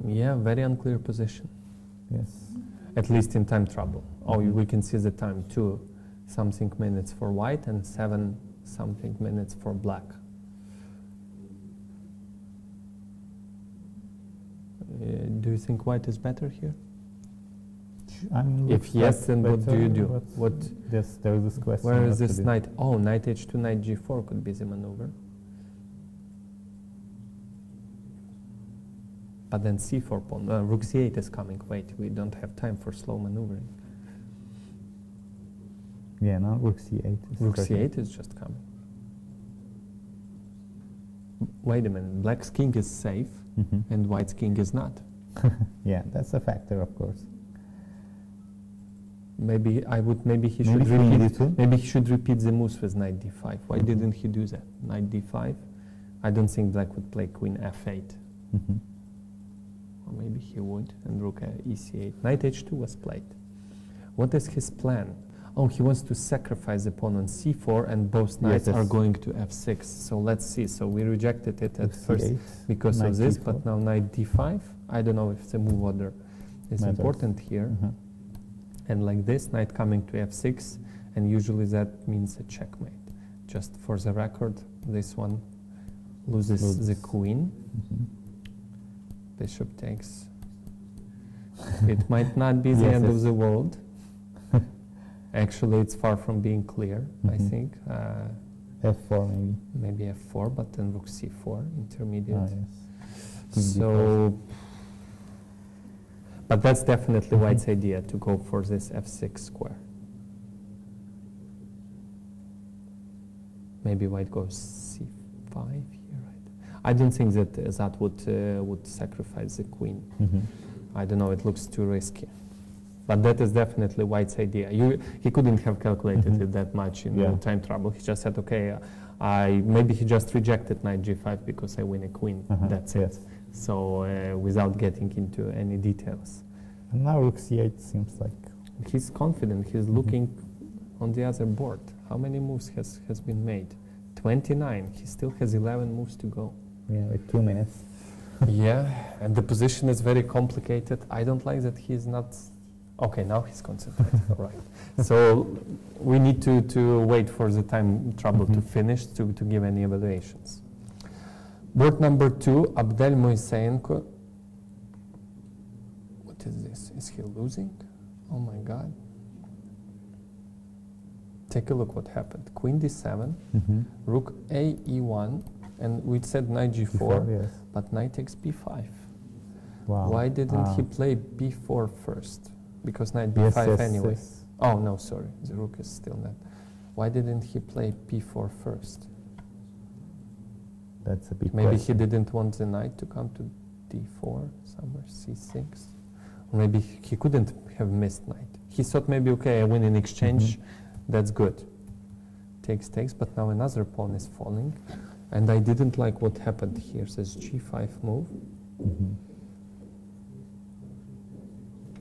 Yeah, very unclear position. Yes. At least in time trouble. We can see the time, 2-something minutes for white and 7-something minutes for black. Do you think white is better here? I mean, If yes, then what do you do? What? Yes, there is this question. Where is this knight? Oh, knight h2, knight g4 could be the maneuver. But then c4 pawn. Rook c8 is coming. Wait, we don't have time for slow maneuvering. Yeah, now rook c8. Rook c8 is just coming. Wait a minute. Black's king is safe, and white's king is not. Yeah, that's a factor, of course. Maybe I would. Maybe he should repeat. Maybe he should repeat the moves with knight d5. Why didn't he do that? Knight d5. I don't think Black would play queen f8. Or maybe he would, and rook ec8. Knight h2 was played. What is his plan? Oh, he wants to sacrifice the pawn on c4, and both knights are going to f6. So let's see. So we rejected it at first because of this, but now knight d5. I don't know if the move order is important here. And like this, knight coming to f6, and usually that means a checkmate. Just for the record, this one loses the queen. Bishop takes. It might not be the end of the world. Actually, it's far from being clear, I think. f4 maybe. Maybe f4, but then rook c4, intermediate. Yes. So, but that's definitely white's idea, to go for this f6 square. Maybe white goes c5 here, right? I don't think that that would sacrifice the queen. I don't know, it looks too risky. But that is definitely white's idea. He couldn't have calculated it that much in time trouble. He just said, okay, maybe he just rejected knight g5 because I win a queen. That's it. So without getting into any details. And now rook c8 seems like... He's confident. He's looking on the other board. How many moves has been made? 29. He still has 11 moves to go. Yeah, with 2 minutes. Yeah, and the position is very complicated. I don't like that he's not... Okay, now he's concentrated, all right. So we need to wait for the time trouble to finish to give any evaluations. Board number 2, Abdel Moiseyenko. What is this? Is he losing? Oh my God. Take a look what happened. Queen d7, rook a e1, and we said knight g4, but knight takes b5. Wow. Why didn't he play b4 first? Because knight b5 anyway. Oh no, sorry, the rook is still not. Why didn't he play b4 first? That's a big Maybe question. he didn't want the knight to come to d4 somewhere, c6. Or maybe he couldn't have missed knight. He thought maybe, okay, I win in exchange, that's good. Takes, but now another pawn is falling. And I didn't like what happened here. Says g5 move.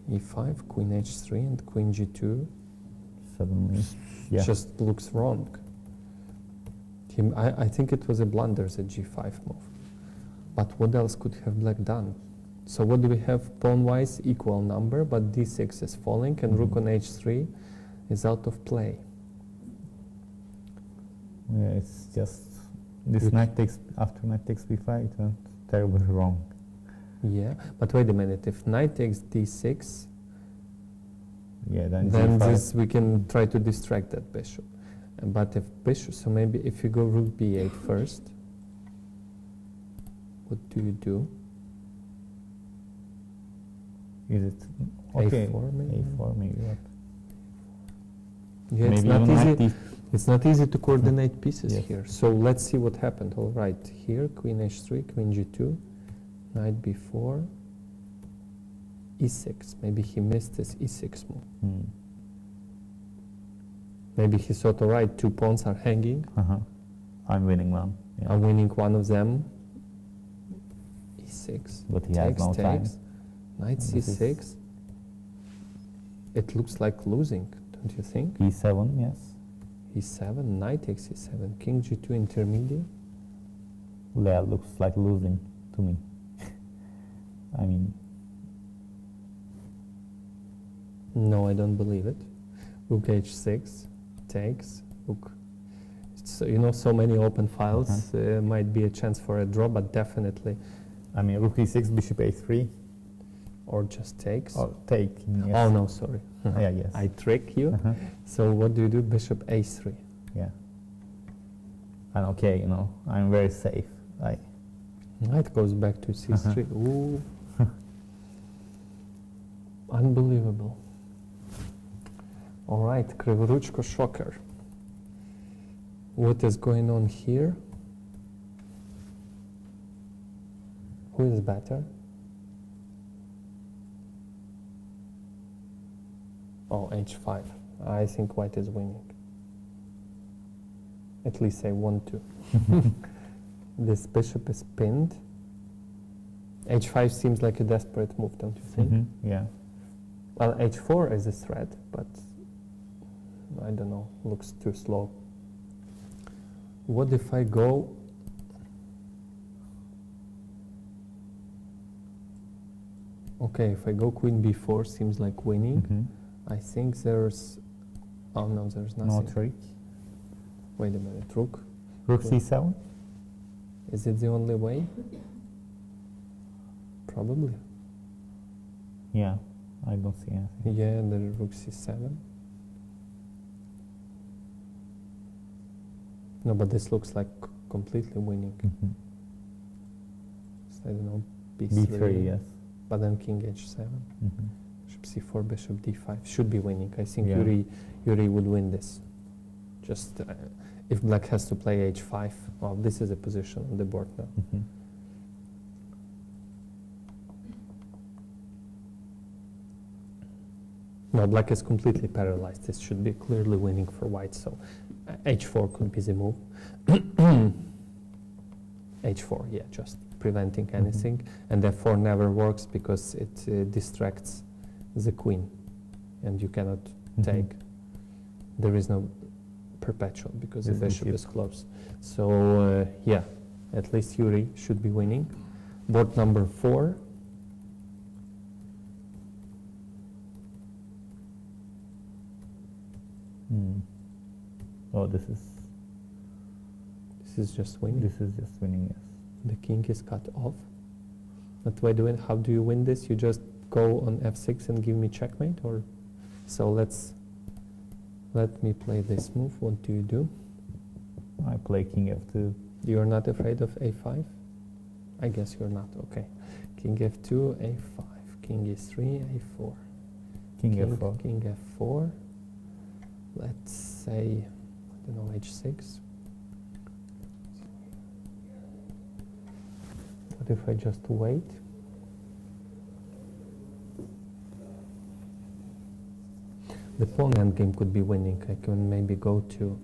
e5, queen h3, and queen g2. Suddenly, just looks wrong. I think it was a blunder, the g5 move. But what else could have Black done? So what do we have? Pawn-wise, equal number, but d6 is falling, and rook on h3 is out of play. Yeah, it's just this knight takes, after knight takes b5, it went terribly wrong. Yeah, but wait a minute. If knight takes d6, then this we can try to distract that bishop. But if bishop, so maybe if you go rook b8 first, what do you do? Is it okay? a4 maybe? a4 maybe. What? Yeah, maybe it's not easy to coordinate pieces here. So let's see what happened. All right, here queen h3, queen g2. Knight b4, e6. Maybe he missed this e6 move. Maybe he thought, all right, 2 pawns are hanging. I'm winning one. I'm winning one of them. e6. But he has no time. Knight c6. It looks like losing, don't you think? e7, yes. e7, knight takes e7, king g2 intermediate. That looks like losing to me. I mean... No, I don't believe it. Rook h6 takes. Rook. So, you know, so many open files. Might be a chance for a draw, but definitely. I mean, rook e6, bishop a3. or just takes? Or take. Yes. Oh no, sorry. Yeah, yes. I trick you. Uh-huh. So what do you do? Bishop a3. Yeah. And okay, you know, I'm very safe. Knight goes back to c3. Uh-huh. Ooh. Unbelievable. All right, Krivoruchko shocker. What is going on here? Who is better? Oh, h5. I think white is winning. At least I want to. This bishop is pinned. h5 seems like a desperate move, don't you think? Mm-hmm. Yeah. Well, h4 is a threat, but I don't know, looks too slow. What if I go... Okay, if I go queen b4, seems like winning. Mm-hmm. I think there's... Oh no, there's nothing. No trick. Wait a minute, rook. Rook c7? Is it the only way? Probably. Yeah, I don't see anything. Yeah, the rook c7. No, but this looks like completely winning. Mm-hmm. So I don't know, b3. b3, yes. But then king h7. Mm-hmm. Bishop c4, bishop d5. Should be winning. I think Yeah. Yuri would win this. Just if black has to play h5, well, this is a position on the board now. Mm-hmm. No, black is completely paralyzed. This should be clearly winning for white, so h4 could be the move. h4, yeah, just preventing anything. And f4 never works because it distracts the queen, and you cannot take. There is no perpetual because the bishop is close. So yeah, at least Yuri should be winning. Board number 4. Oh, this is just winning. This is just winning, yes. The king is cut off. But how do you win this? You just go on f6 and give me checkmate, or so let me play this move. What do you do? I play king f2. You're not afraid of a5? I guess you're not. Okay. King f2, a5, king e3, a4. King f4. King f4. Let's say, I don't know, h6. What if I just wait? The pawn endgame could be winning. I can maybe go to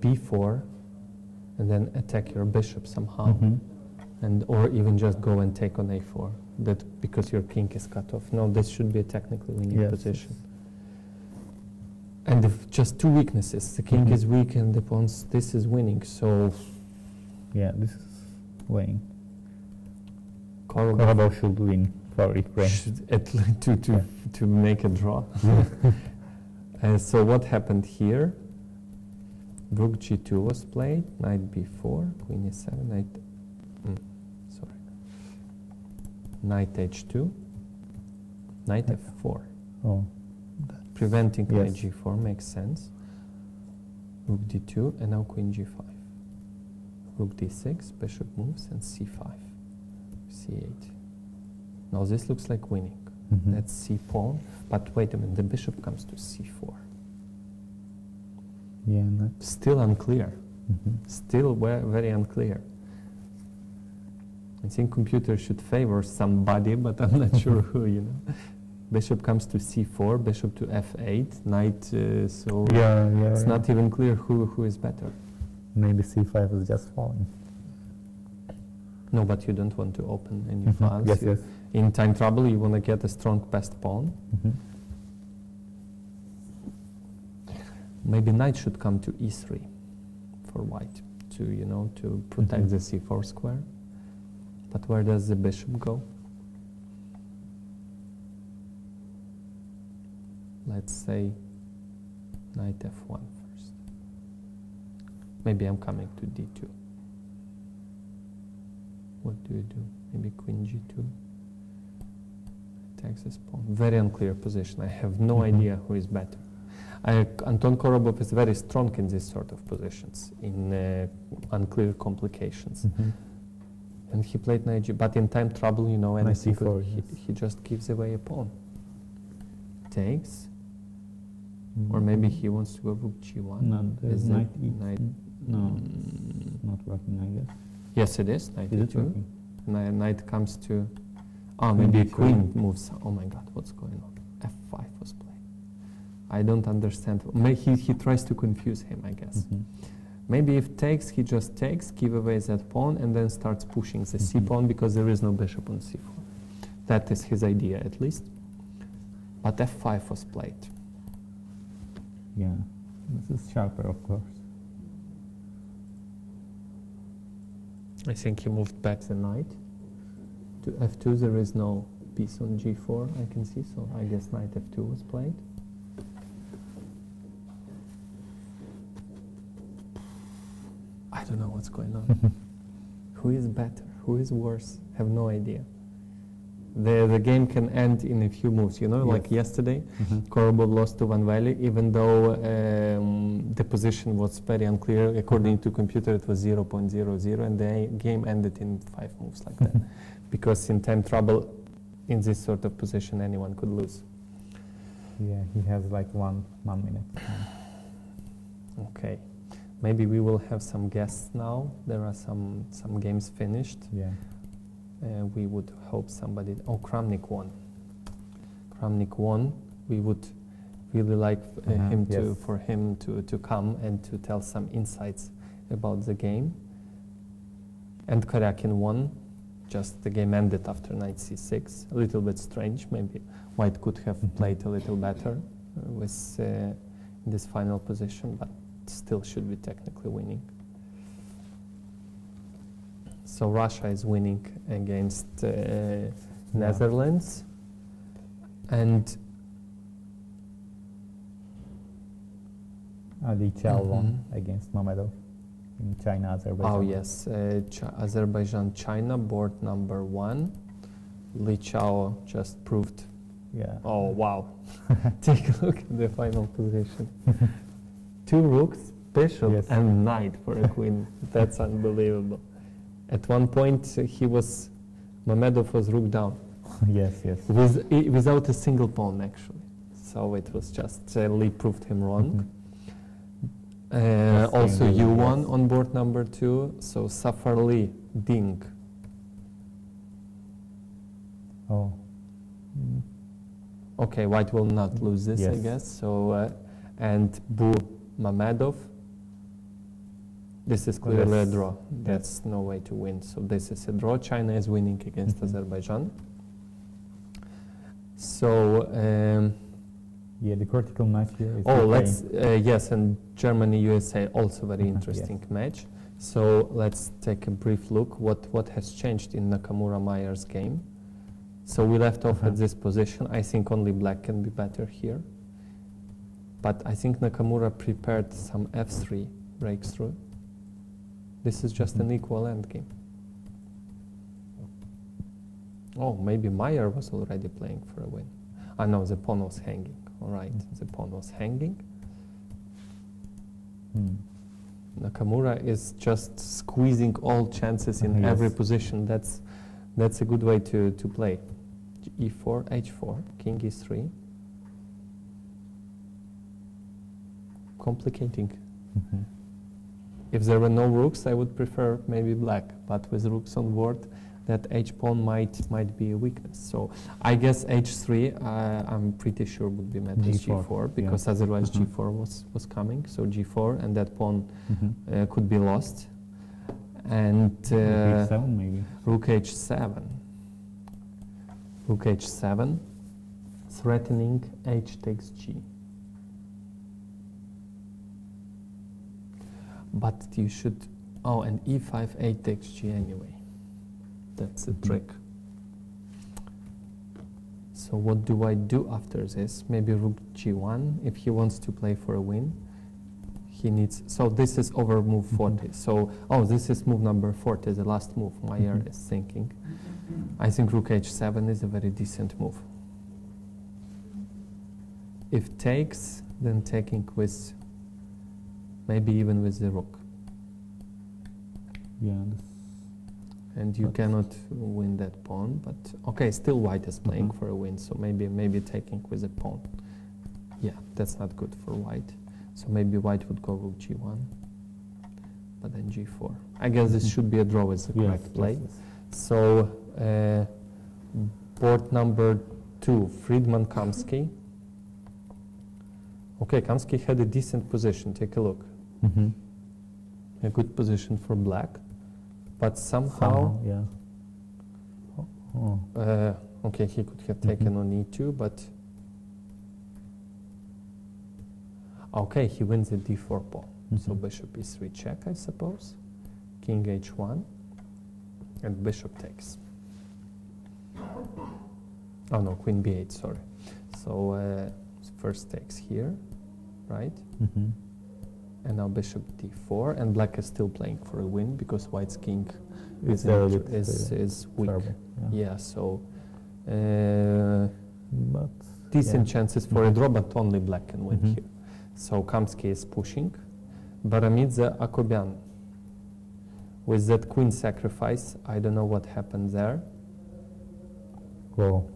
b4 and then attack your bishop somehow, and or even just go and take on a4. That because your king is cut off. No, this should be a technically winning position. And if just two weaknesses, the king is weak and the pawn's this is winning. So yeah, this is winning. Korobov should win for Ukraine. To make a draw. So what happened here? Rook g2 was played, knight b4, queen e7, knight h2, knight f4. Oh, preventing knight g4 makes sense. Rook d2 and now queen g5. Rook d6, bishop moves, and c5, c8. Now this looks like winning. That's c pawn, but wait a minute, the bishop comes to c4. Yeah, still unclear. Still very unclear. I think computer should favor somebody, but I'm not sure who, you know. Bishop comes to c4, bishop to f8, knight, so it's not even clear who is better. Maybe c5 is just falling. No, but you don't want to open any files. Yes. In time trouble, you want to get a strong passed pawn. Maybe knight should come to e3 for white to protect the c4 square. But where does the bishop go? Let's say knight f1 first. Maybe I'm coming to d2. What do you do? Maybe queen g2. takes this pawn. Very unclear position. I have no idea who is better. Anton Korobov is very strong in these sort of positions, in unclear complications. And he played knight g, but in time trouble, you know, and he just gives away a pawn. Takes. Or maybe he wants to go rook g1. No, there's knight e. No, not working, I guess. Yes, it is. Knight is e2. Knight comes to... Oh, maybe a queen moves. Oh my god, what's going on? f5 was played. I don't understand. Maybe he tries to confuse him, I guess. Maybe if takes, he just takes, give away that pawn, and then starts pushing the c-pawn because there is no bishop on c4. That is his idea, at least. But f5 was played. Yeah, this is sharper, of course. I think he moved back the knight. To f2, there is no piece on g4, I can see, so I guess knight f2 was played. I don't know what's going on. Who is better? Who is worse? Have no idea. The game can end in a few moves, you know, like yesterday, Korobov lost to Van Valley, even though the position was very unclear. According to computer, it was 0.00, and the game ended in 5 moves like that. Because in time trouble, in this sort of position, anyone could lose. Yeah, he has like one minute. Okay. Maybe we will have some guests now. There are some games finished. Yeah. We would hope somebody... Oh, Kramnik won. Kramnik won. We would really like for him to come and to tell some insights about the game. And Karyakin won. Just the game ended after knight c6. A little bit strange. Maybe White could have played a little better with in this final position, but still should be technically winning. So Russia is winning against Netherlands, and Li Chao won against Mamedov in China, Azerbaijan. Oh yes, Azerbaijan, China, board number 1. Li Chao just proved. Yeah. Oh wow! Take a look at the final position. 2 rooks, bishop, and knight for a queen. That's unbelievable. At one point, Mamedov was rook down. Yes. Without a single pawn, actually. So it was just, Li proved him wrong. Also, you won on board number 2. So Safar Li, Ding. Oh. Okay, White will not lose this, I guess. So, and Bu Mamedov. This is clearly a draw. That's no way to win. So this is a draw. China is winning against Azerbaijan. So the critical match here is yes, and Germany USA also very interesting match. So let's take a brief look what has changed in Nakamura Mayer's game. So we left off at this position. I think only black can be better here. But I think Nakamura prepared some f3 breakthrough. This is just an equal endgame. Oh, maybe Mayer was already playing for a win. Ah, no, the pawn was hanging. All right, the pawn was hanging. Nakamura is just squeezing all chances in every position. That's a good way to play. E4, H4, King E3. Complicating. If there were no rooks, I would prefer maybe black, but with rooks on board, that h-pawn might be a weakness. So I guess h3, I'm pretty sure would be met with g4, because otherwise g4 was coming. So g4, and that pawn could be lost. And h7 maybe. Rook h7. Rook h7, threatening h takes g. But you should, and e5, h takes g anyway. That's a trick. So what do I do after this? Maybe rook g1, if he wants to play for a win. He needs, so this is over move 40. So, this is move number 40, the last move Mayer is thinking. I think rook h7 is a very decent move. If takes, then taking with, maybe even with the rook. Yeah. And you cannot win that pawn, but okay, still white is playing for a win, so maybe taking with a pawn. Yeah, that's not good for white. So maybe white would go rook g1, but then g4. I guess this should be a draw with the correct play. Yes. So board number 2, Friedman Kamsky. Okay, Kamsky had a decent position. Take a look. A good position for black, but somehow yeah. okay, he could have taken on e2, but okay, he wins the d4 pawn. So bishop e3 check, I suppose. King h1, and bishop takes. Oh no, queen b8, sorry. So first takes here, right? And now bishop d4, and black is still playing for a win because white's king is weak. Terrible, yeah, so but decent chances for a draw, but only black can win here. So Kamsky is pushing. Baramidze Akobyan. With that queen sacrifice, I don't know what happened there. Well,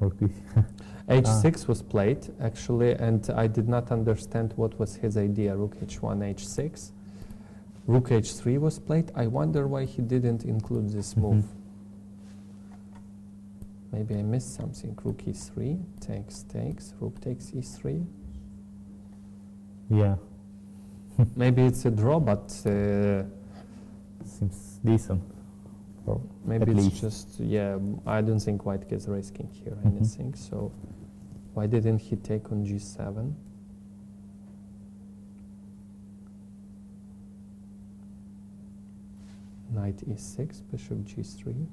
h6 was played, actually, and I did not understand what was his idea. Rook h1, h6. Rook h3 was played. I wonder why he didn't include this move. Maybe I missed something. Rook e3, takes, rook takes e3. Yeah. Maybe it's a draw, but seems decent. Maybe it's just, yeah, I don't think white gets risking here anything, so why didn't he take on g7? Knight e6, bishop g3.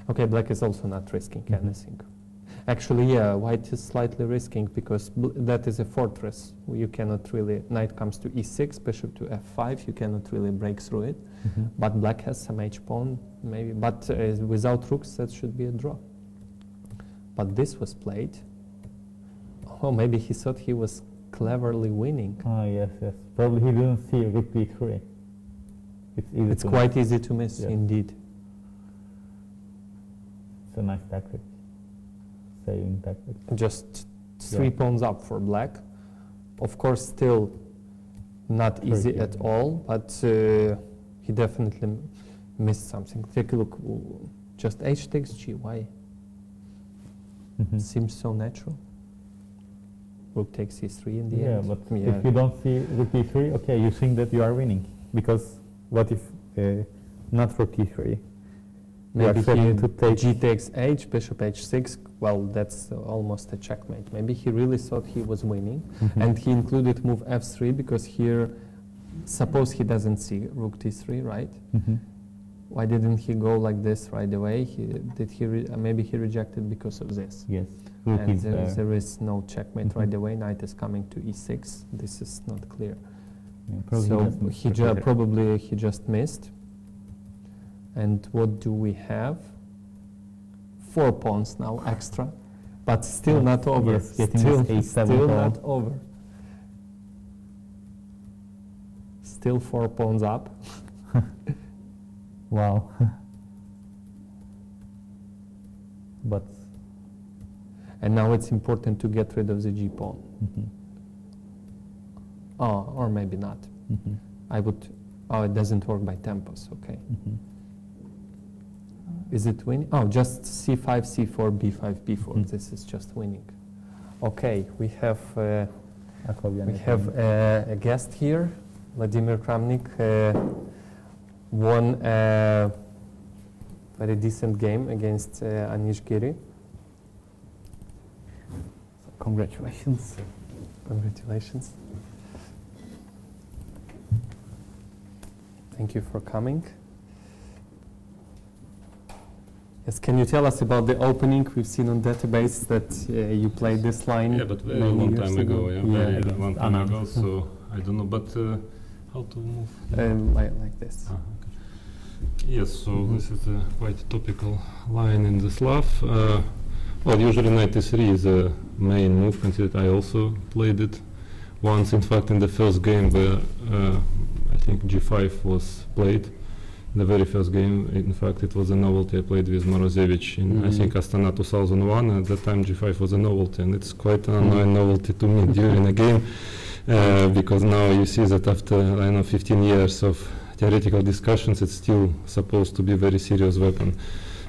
Okay, black is also not risking anything. Actually, yeah, white is slightly risking because that is a fortress. You cannot really, knight comes to e6, bishop to f5, you cannot really break through it. But black has some h-pawn, maybe, but without rooks, that should be a draw. But this was played. Oh, maybe he thought he was cleverly winning. Ah, yes. Probably he didn't see rook b3. It's quite easy to miss, indeed. It's a nice tactic. Saving tactic. Just 3 pawns up for black. Of course, still not easy at all, but he definitely missed something. Take a look. Just h takes g. Why? Seems so natural. Rook takes e3 in the end. But if you don't see rook e3, okay, you think that you are winning. Because what if not rook e3? Maybe he g takes h, bishop h6. Well, that's almost a checkmate. Maybe he really thought he was winning, and he included move f3 because here, suppose he doesn't see rook d3, right? Why didn't he go like this right away? Maybe he rejected because of this. Yes. And there is no checkmate right away. Knight is coming to e6. This is not clear. So probably he just missed. And what do we have? 4 pawns now extra, but still not over. Still not over. Still 4 pawns up. Wow. And now it's important to get rid of the g pawn. Oh, or maybe not. I would. Oh, it doesn't work by tempos. Okay. Is it winning? Oh, just c5, c4, b5, b4. This is just winning. Okay, we have a guest here. Vladimir Kramnik won a very decent game against Anish Giri. Congratulations. Congratulations. Thank you for coming. Yes, can you tell us about the opening? We've seen on database that you played this line. Yeah, but very long time ago. Very long time ago. So I don't know, but how to move? Like this. Okay. Yes. So this is a quite topical line in the Slav. Well, usually knight e3 is a main move, considered I also played it once, in fact, in the first game where I think G5 was played. The very first game, in fact, it was a novelty I played with Morozevich in, I think, Astana 2001. At that time, G5 was a novelty, and it's quite an annoying novelty to me during a game, because now you see that after, I don't know, 15 years of theoretical discussions, it's still supposed to be a very serious weapon.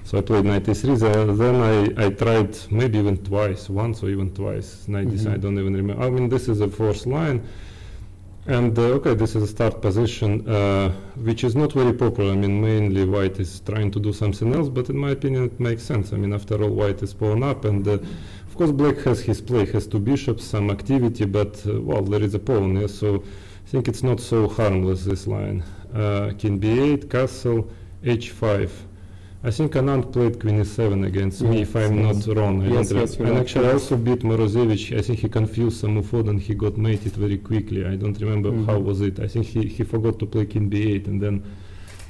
So I played knight e3, then I tried maybe even twice, once or even twice, knight e3, I don't even remember. I mean, this is the fourth line. And okay, this is a start position, which is not very popular. I mean, mainly white is trying to do something else, but in my opinion, it makes sense. I mean, after all, white is pawn up, and of course, black has his play, has two bishops, some activity, but well, there is a pawn, yeah, so I think it's not so harmless, this line. King b8, castle, h5. I think Anand played queen e7 against me, if I'm not wrong. And actually I also beat Morozevich. I think he confused some move and he got mated very quickly. I don't remember how was it. I think he forgot to play king b8, and then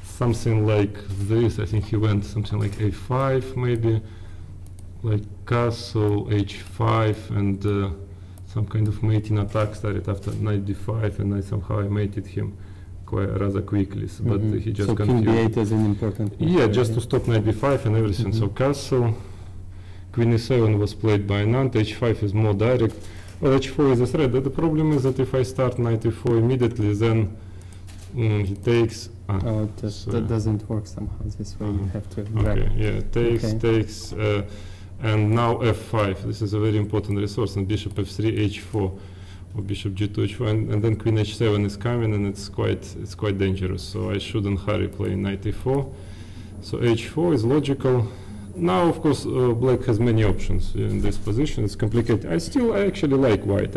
something like this. I think he went something like a5 maybe, like castle, h5, and some kind of mating attack started after knight d5, and somehow I mated him rather quickly, but he just so confused. King b8 is an important move. Yeah, just to stop knight d5 and everything. So castle, queen e7 was played by Anand, h5 is more direct. Well, h4 is a threat. The problem is that if I start knight e4 immediately, then he takes... that doesn't work somehow this way, you have to... Okay, yeah, takes, and now f5. This is a very important resource, and bishop f3, h4. Or bishop g2, h4, and then queen h7 is coming, and it's quite dangerous. So I shouldn't hurry playing knight e4. So h4 is logical. Now, of course, black has many options in this position. It's complicated. I actually like white.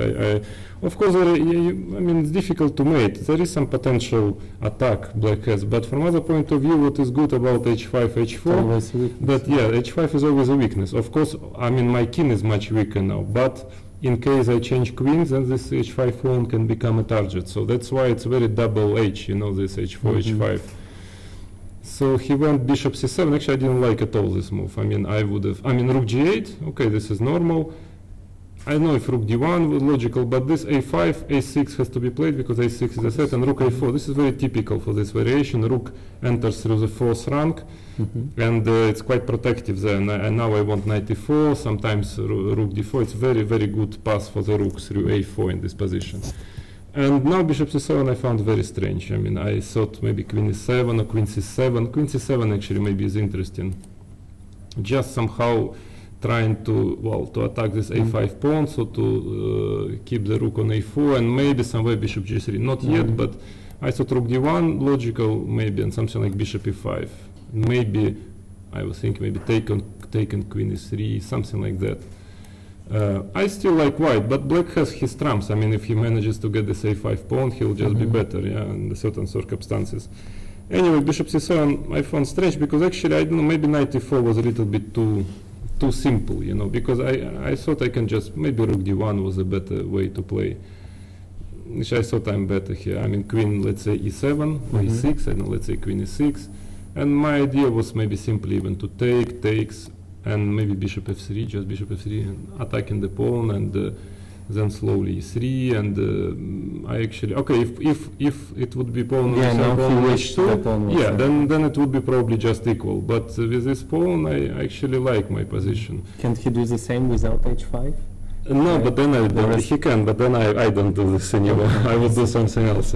Of course, I mean, it's difficult to mate. There is some potential attack black has, but from other point of view, what is good about h5, h4, that yeah, h5 is always a weakness. Of course, I mean, my king is much weaker now, but in case I change queens, then this h5 pawn can become a target. So that's why it's very double h, you know, this h4, h5. So he went bishop c7. Actually, I didn't like at all this move. I mean, rook g8, okay, this is normal. I don't know if rook d1 was logical, but this a5, a6 has to be played because a6 is a threat, and rook a4. This is very typical for this variation. Rook enters through the fourth rank, and it's quite protective there. And now I want knight e4, sometimes rook d4. It's very, very good pass for the rook through a4 in this position. And now bishop c7 I found very strange. I mean, I thought maybe queen e7 or queen c7. Queen c7 actually maybe is interesting. Just somehow trying to attack this a5 pawn, so to keep the rook on a4, and maybe somewhere bishop g3. Not yet, but I thought rook d1 logical, maybe, and something like bishop e5. Maybe I was thinking maybe taken queen e3, something like that. I still like white, but black has his trumps. I mean, if he manages to get this a5 pawn, he'll just be better, yeah, in certain circumstances. Anyway, bishop c7 I found strange, because actually, I don't know, maybe knight e4 was a little bit too simple, you know, because I thought I can just, maybe rook d1 was a better way to play, which I thought I'm better here. I mean, queen, let's say e7 or e6, I don't know, let's say queen e6, and my idea was maybe simply even to takes, and maybe bishop f3, just bishop f3, and attacking the pawn, and then slowly e3, and I actually, okay, if it would be pawn h2, yeah, then it would be probably just equal, but with this pawn I actually like my position. Can't he do the same without h5? No, but then he can, but then I don't do this anymore. I would do something else.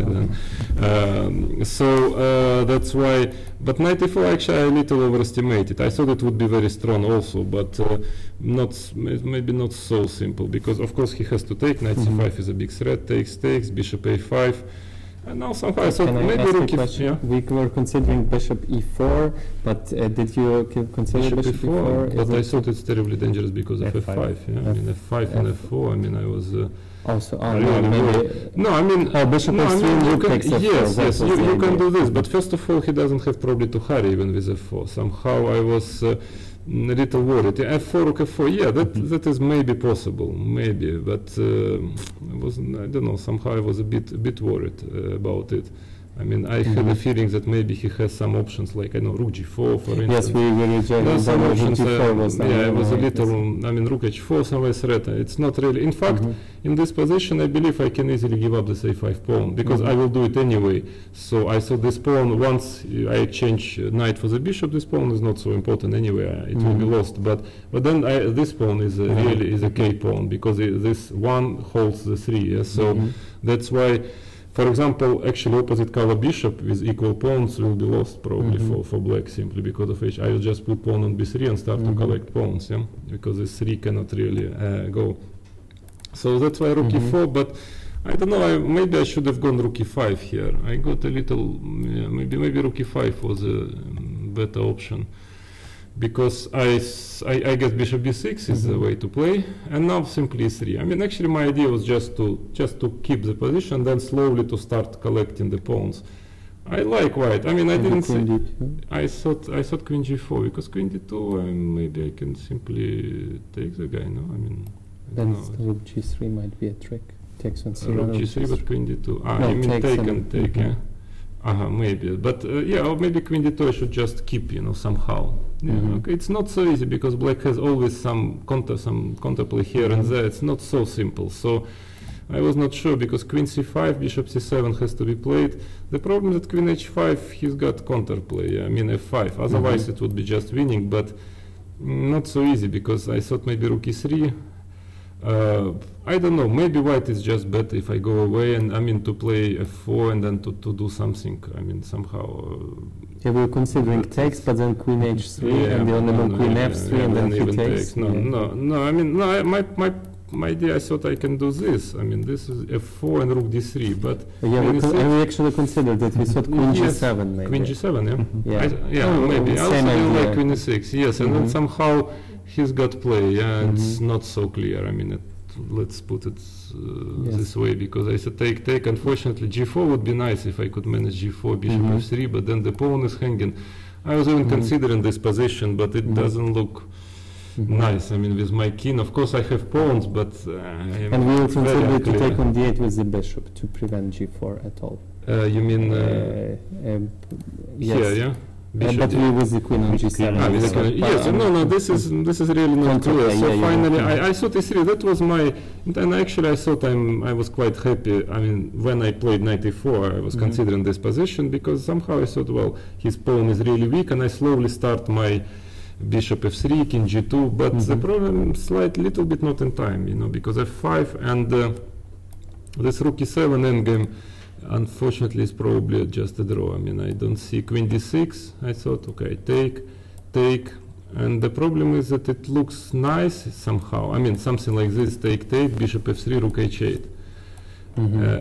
So that's why, but knight e4 actually I a little overestimated. I thought it would be very strong also, but maybe not so simple, because of course he has to take, knight c5 is a big threat, takes, bishop a5, and now somehow I thought maybe rook e4. We were considering bishop e4, but did you consider bishop e4? But I thought it's terribly dangerous because of f5. Yeah, I mean f5 and f4. I mean I was. Also, no, I mean, bishop f3 rook takes f4. Yes, you can do this, but first of all, he doesn't have probably to hurry even with f4. Somehow I was a little worried. f4, rook f4, yeah, that is maybe possible, maybe, but I don't know. Somehow I was a bit worried about it. I mean, I had a feeling that maybe he has some options like, I know, rook g4, for instance. Yes, we rejected some options. g4 was it was a little, I mean, rook h4 somewhere threat. It's not really. In fact, in this position, I believe I can easily give up this a5 pawn because I will do it anyway. So I saw this pawn, once I exchange knight for the bishop, this pawn is not so important anyway. It will be lost. But then this pawn is really is a K pawn because this one holds the 3. Yeah? So that's why. For example, actually opposite color bishop with equal pawns will be lost probably for black simply because of h. I will just put pawn on b3 and start to collect pawns, yeah? Because this 3 cannot really go. So that's why rook e4, but I don't know, maybe I should have gone rook e5 here. I got a little, maybe rook e5 was a better option. Because I guess bishop b6 is the way to play, and now simply e3. I mean, actually, my idea was just to keep the position, then slowly to start collecting the pawns. I like white. I mean, I didn't say. I thought queen g4 because queen d2. Maybe I can simply take the guy. No, I mean. Then rook g3 might be a trick. Takes on c1. Rook g3, but queen d2. Ah, no, I mean take and take. Yeah. Maybe, but yeah, or maybe queen d2 I should just keep, somehow. Yeah, okay, it's not so easy because black has always some counterplay here and there. It's not so simple. So I was not sure because queen c5, bishop c7 has to be played. The problem is that queen h5, he's got counterplay. Yeah? I mean f5. Otherwise it would be just winning, but not so easy because I thought maybe rook e3. I don't know, maybe white is just better if I go away and I mean to play f4 and then to do something, I mean somehow. Yeah, we were considering takes, but then queen h3 and the only move queen f3 and then he takes. No, I mean, my idea, I thought I can do this. I mean, this is f4 and rook d3, but... Yeah, we actually considered it. We thought queen g7 maybe. Queen g7, yeah? Maybe. I also didn't like queen e6, yes, and then somehow he's got play, it's not so clear. I mean, let's put it this way, because I said take. Unfortunately, g4 would be nice if I could manage g4, bishop f3, but then the pawn is hanging. I was even considering this position, but it doesn't look nice. I mean, with my king, of course I have pawns, but and we will consider to take on d8 with the bishop to prevent g4 at all. You mean yes. Here, yeah? But we with the queen on g7. Yes, no, this is really not clear. So finally, I thought e3. That was my. And actually, I thought I was quite happy. I mean, when I played knight e4, I was considering this position because somehow I thought, well, his pawn is really weak, and I slowly start my bishop f3, king g2. But the problem is little bit not in time, because f5 and this rook e7 endgame. Unfortunately, it's probably just a draw. I mean, I don't see queen d6. I thought, okay, take, and the problem is that it looks nice somehow. I mean, something like this: take, bishop f3, rook h8.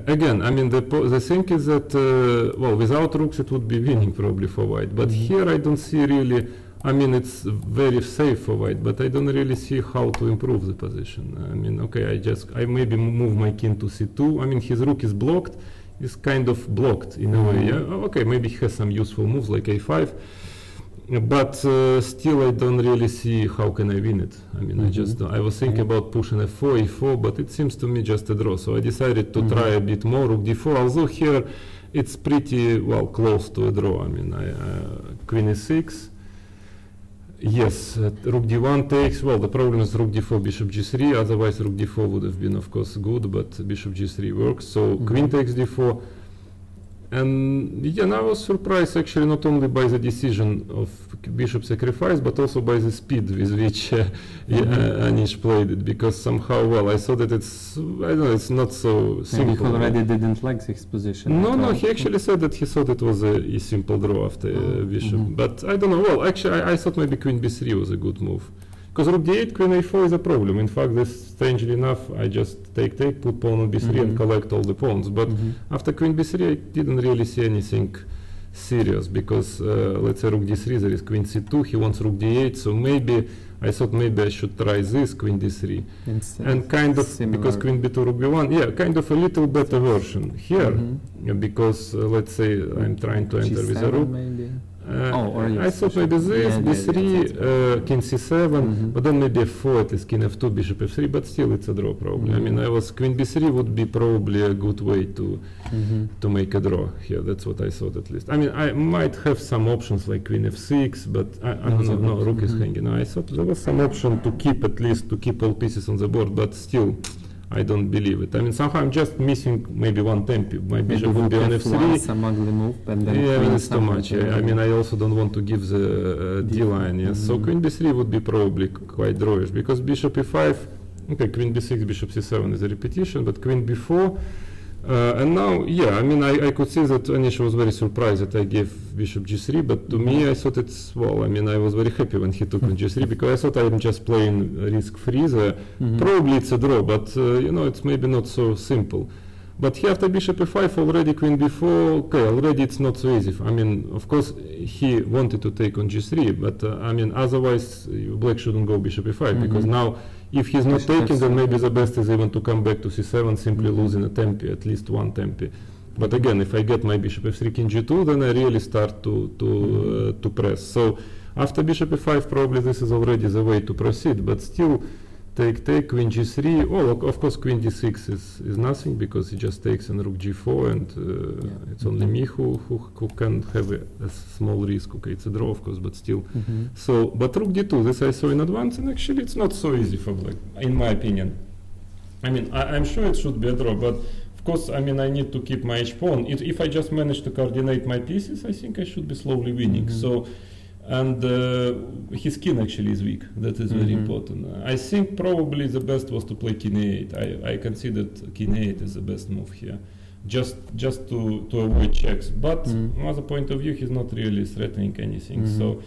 Again, I mean, the thing is that well, without rooks it would be winning probably for white. But here I don't see really. I mean, it's very safe for white, but I don't really see how to improve the position. I mean, okay, I maybe move my king to c2. I mean, his rook is blocked. Is kind of blocked in a way. Yeah? Okay, maybe he has some useful moves like a5, but still I don't really see how can I win it. I mean, I was thinking about pushing f4, e4, but it seems to me just a draw. So I decided to try a bit more rook d4. Although here it's pretty well close to a draw. I mean, queen e6. Yes, rook d1 takes. Well, the problem is rook d4, bishop g3. Otherwise, rook d4 would have been, of course, good, but bishop g3 works. So queen takes d4. And yeah, I was surprised actually not only by the decision of bishop sacrifice, but also by the speed with which Anish played it. Because somehow, well, I thought that it's, I don't know, it's not so simple. Maybe he already didn't like this position. No, he actually said that he thought it was a simple draw after bishop. But I don't know. Well, actually, I thought maybe queen b3 was a good move. Because rook d8, queen a4 is a problem. In fact, strangely enough, I just take, put pawn on b3 and collect all the pawns. But after queen b3, I didn't really see anything serious. Because, let's say rook d3, there is queen c2, he wants rook d8. So maybe, I thought maybe I should try this, queen d3. And kind of, similar. Because queen b2, rook b1, yeah, kind of a little better version. Here, because, let's say, I'm trying to enter with a rook. Maybe. I thought maybe this, b3, king c7, but then maybe f4, at least king f2, bishop f3, but still it's a draw probably. I mean, queen b3 would be probably a good way to make a draw here. That's what I thought at least. I mean, I might have some options like queen f6, but I don't know, no, rook is hanging. I thought there was some option to keep at least, to keep all pieces on the board, but still, I don't believe it. I mean, somehow I'm just missing maybe one tempo. My bishop would be on f3. Some ugly move, and then yeah, it's too much. Yeah. I mean, I also don't want to give the d line. Yes. So queen b3 would be probably quite drawish because bishop e5. Okay, queen b6, bishop c7 is a repetition, but queen b4. And now, yeah, I mean, I could see that Anish was very surprised that I gave bishop g3, but to me, I thought it's, well, I mean, I was very happy when he took on g3, because I thought I'm just playing risk-free there. Probably it's a draw, but, you know, it's maybe not so simple. But here after bishop e5, already queen b4, okay, already it's not so easy. I mean, of course, he wanted to take on g3, but, I mean, otherwise, black shouldn't go bishop e5, because now, if he's not taking, then maybe the best is even to come back to c7, simply losing a tempo, at least one tempo. But again, if I get my bishop f3, king g2, then I really start to press. So after bishop e5, probably this is already the way to proceed, but still take, queen g3. Well, of course, queen d6 is nothing, because he just takes and rook g4, and it's only me who can have a small risk. Okay, it's a draw, of course, but still. So, but rook d2, this I saw in advance, and actually it's not so easy for black, in my opinion. I mean, I'm sure it should be a draw, but of course, I mean, I need to keep my h-pawn. If I just manage to coordinate my pieces, I think I should be slowly winning. So. And his king actually is weak. That is very important. I think probably the best was to play king a8. I considered king a8 as the best move here, just to avoid checks. But from other point of view, he's not really threatening anything. So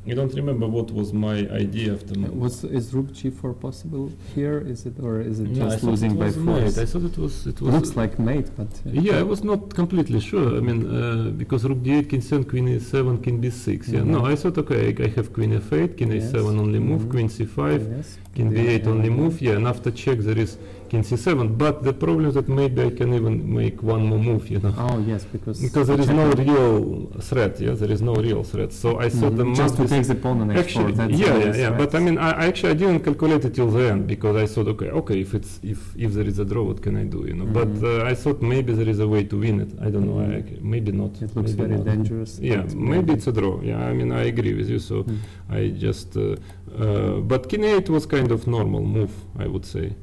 I don't remember what was my idea after. Is rook g4 possible here? Is it, or is it just losing by force? I thought it was. Looks like mate, but yeah, I was not completely sure. I mean, because rook d8, king c7, queen e7, king b6. Yeah, no, I thought okay, I have queen f8, king a7 only move, queen c5, king b8 only move. Yeah, and after check there is king c7. But the problem is that maybe I can even make one more move. You know. Oh yes, because there is no real threat. Yeah, there is no real threat. So I thought the just to take the pawn on actually, h4. But I mean, I didn't calculate it till the end, because I thought, okay, if there is a draw, what can I do? You know. But I thought maybe there is a way to win it. I don't know. Maybe not. It looks very dangerous. Yeah, maybe it's a draw. Yeah, I mean, I agree with you. So I just. But king a8 was kind of normal move, I would say.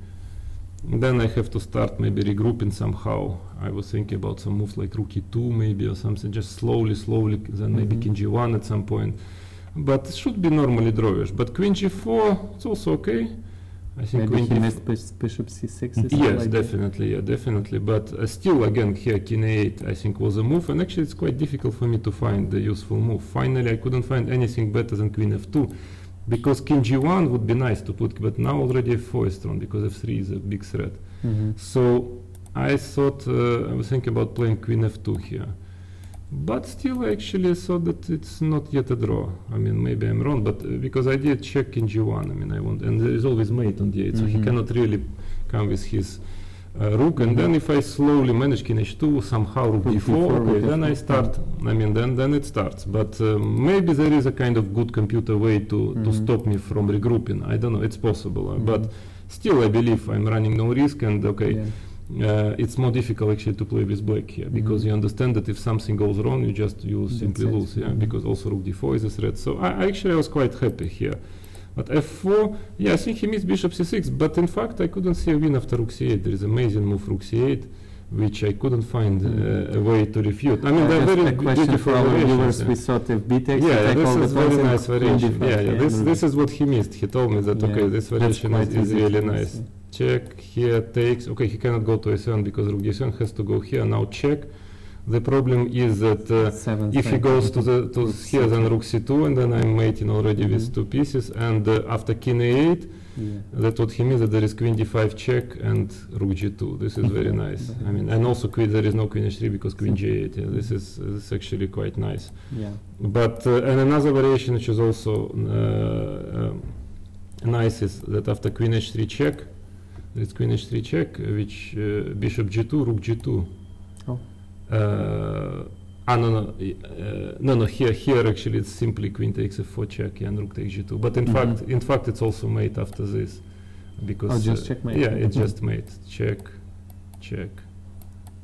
Then I have to start maybe regrouping somehow. I was thinking about some moves like rook e2 maybe, or something, just slowly, then maybe king g1 at some point. But it should be normally drawish. But queen g4, it's also okay. I think maybe he missed bishop c6. Yes, like definitely. But still, again, here king a8 I think was a move, and actually it's quite difficult for me to find the useful move. Finally, I couldn't find anything better than queen f2. Because king g1 would be nice to put, but now already f4 is strong, because f3 is a big threat. So I thought, I was thinking about playing queen f2 here. But still, I actually thought that it's not yet a draw. I mean, maybe I'm wrong, but because I did check king g1, I mean, and there is always mate on d8, so he cannot really come with his rook. And then if I slowly manage king h2, somehow rook d4, okay, then I start. I mean, then it starts. But maybe there is a kind of good computer way to stop me from regrouping. I don't know, it's possible. But still, I believe I'm running no risk, and okay, it's more difficult actually to play with black here, because you understand that if something goes wrong, you simply lose. Yeah, because also rook d4 is a threat. So I was quite happy here. But f4, yeah, I think he missed bishop c6, but in fact I couldn't see a win after rook c8. There is an amazing move rook c8, which I couldn't find a way to refute. I mean, they're very beautiful variations. We thought if b takes, this is very nice variation. This is what he missed. He told me that, okay, this variation is really nice. Check, here takes, okay, he cannot go to a7 because rook d7 has to go here, now check. The problem is that if he goes to here, then rook c2, and then I'm mating already with two pieces, and after king a8, that's what he means, that there is queen d5 check and rook g2. This is very nice. I mean, and also there is no queen h3 because queen g8. Yeah, this is actually quite nice. Yeah. But and another variation which is also nice is that after queen h3 check, there is queen h3 check, which bishop g2, rook g2. No. Here actually it's simply queen takes f4 check and rook takes g2. But in fact, it's also mate after this, because just checkmate. Yeah, it's just mate. Check,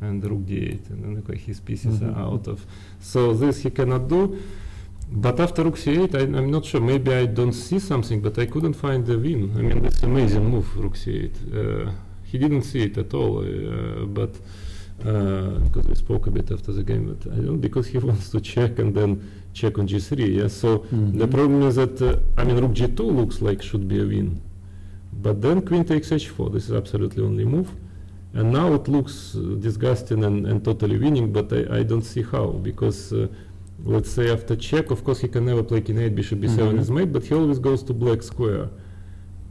and rook d8, and then okay, his pieces are out of. So this he cannot do. But after rook c8, I'm not sure. Maybe I don't see something, but I couldn't find the win. I mean, that's amazing move, rook c8. He didn't see it at all, but. Because we spoke a bit after the game, but I don't, because he wants to check and then check on g3. Yeah, so the problem is that I mean, rook g2 looks like should be a win, but then queen takes h4. This is absolutely only move, and now it looks disgusting and totally winning. But I don't see how, because let's say after check, of course he can never play king 8, bishop b7 is mate, but he always goes to black square.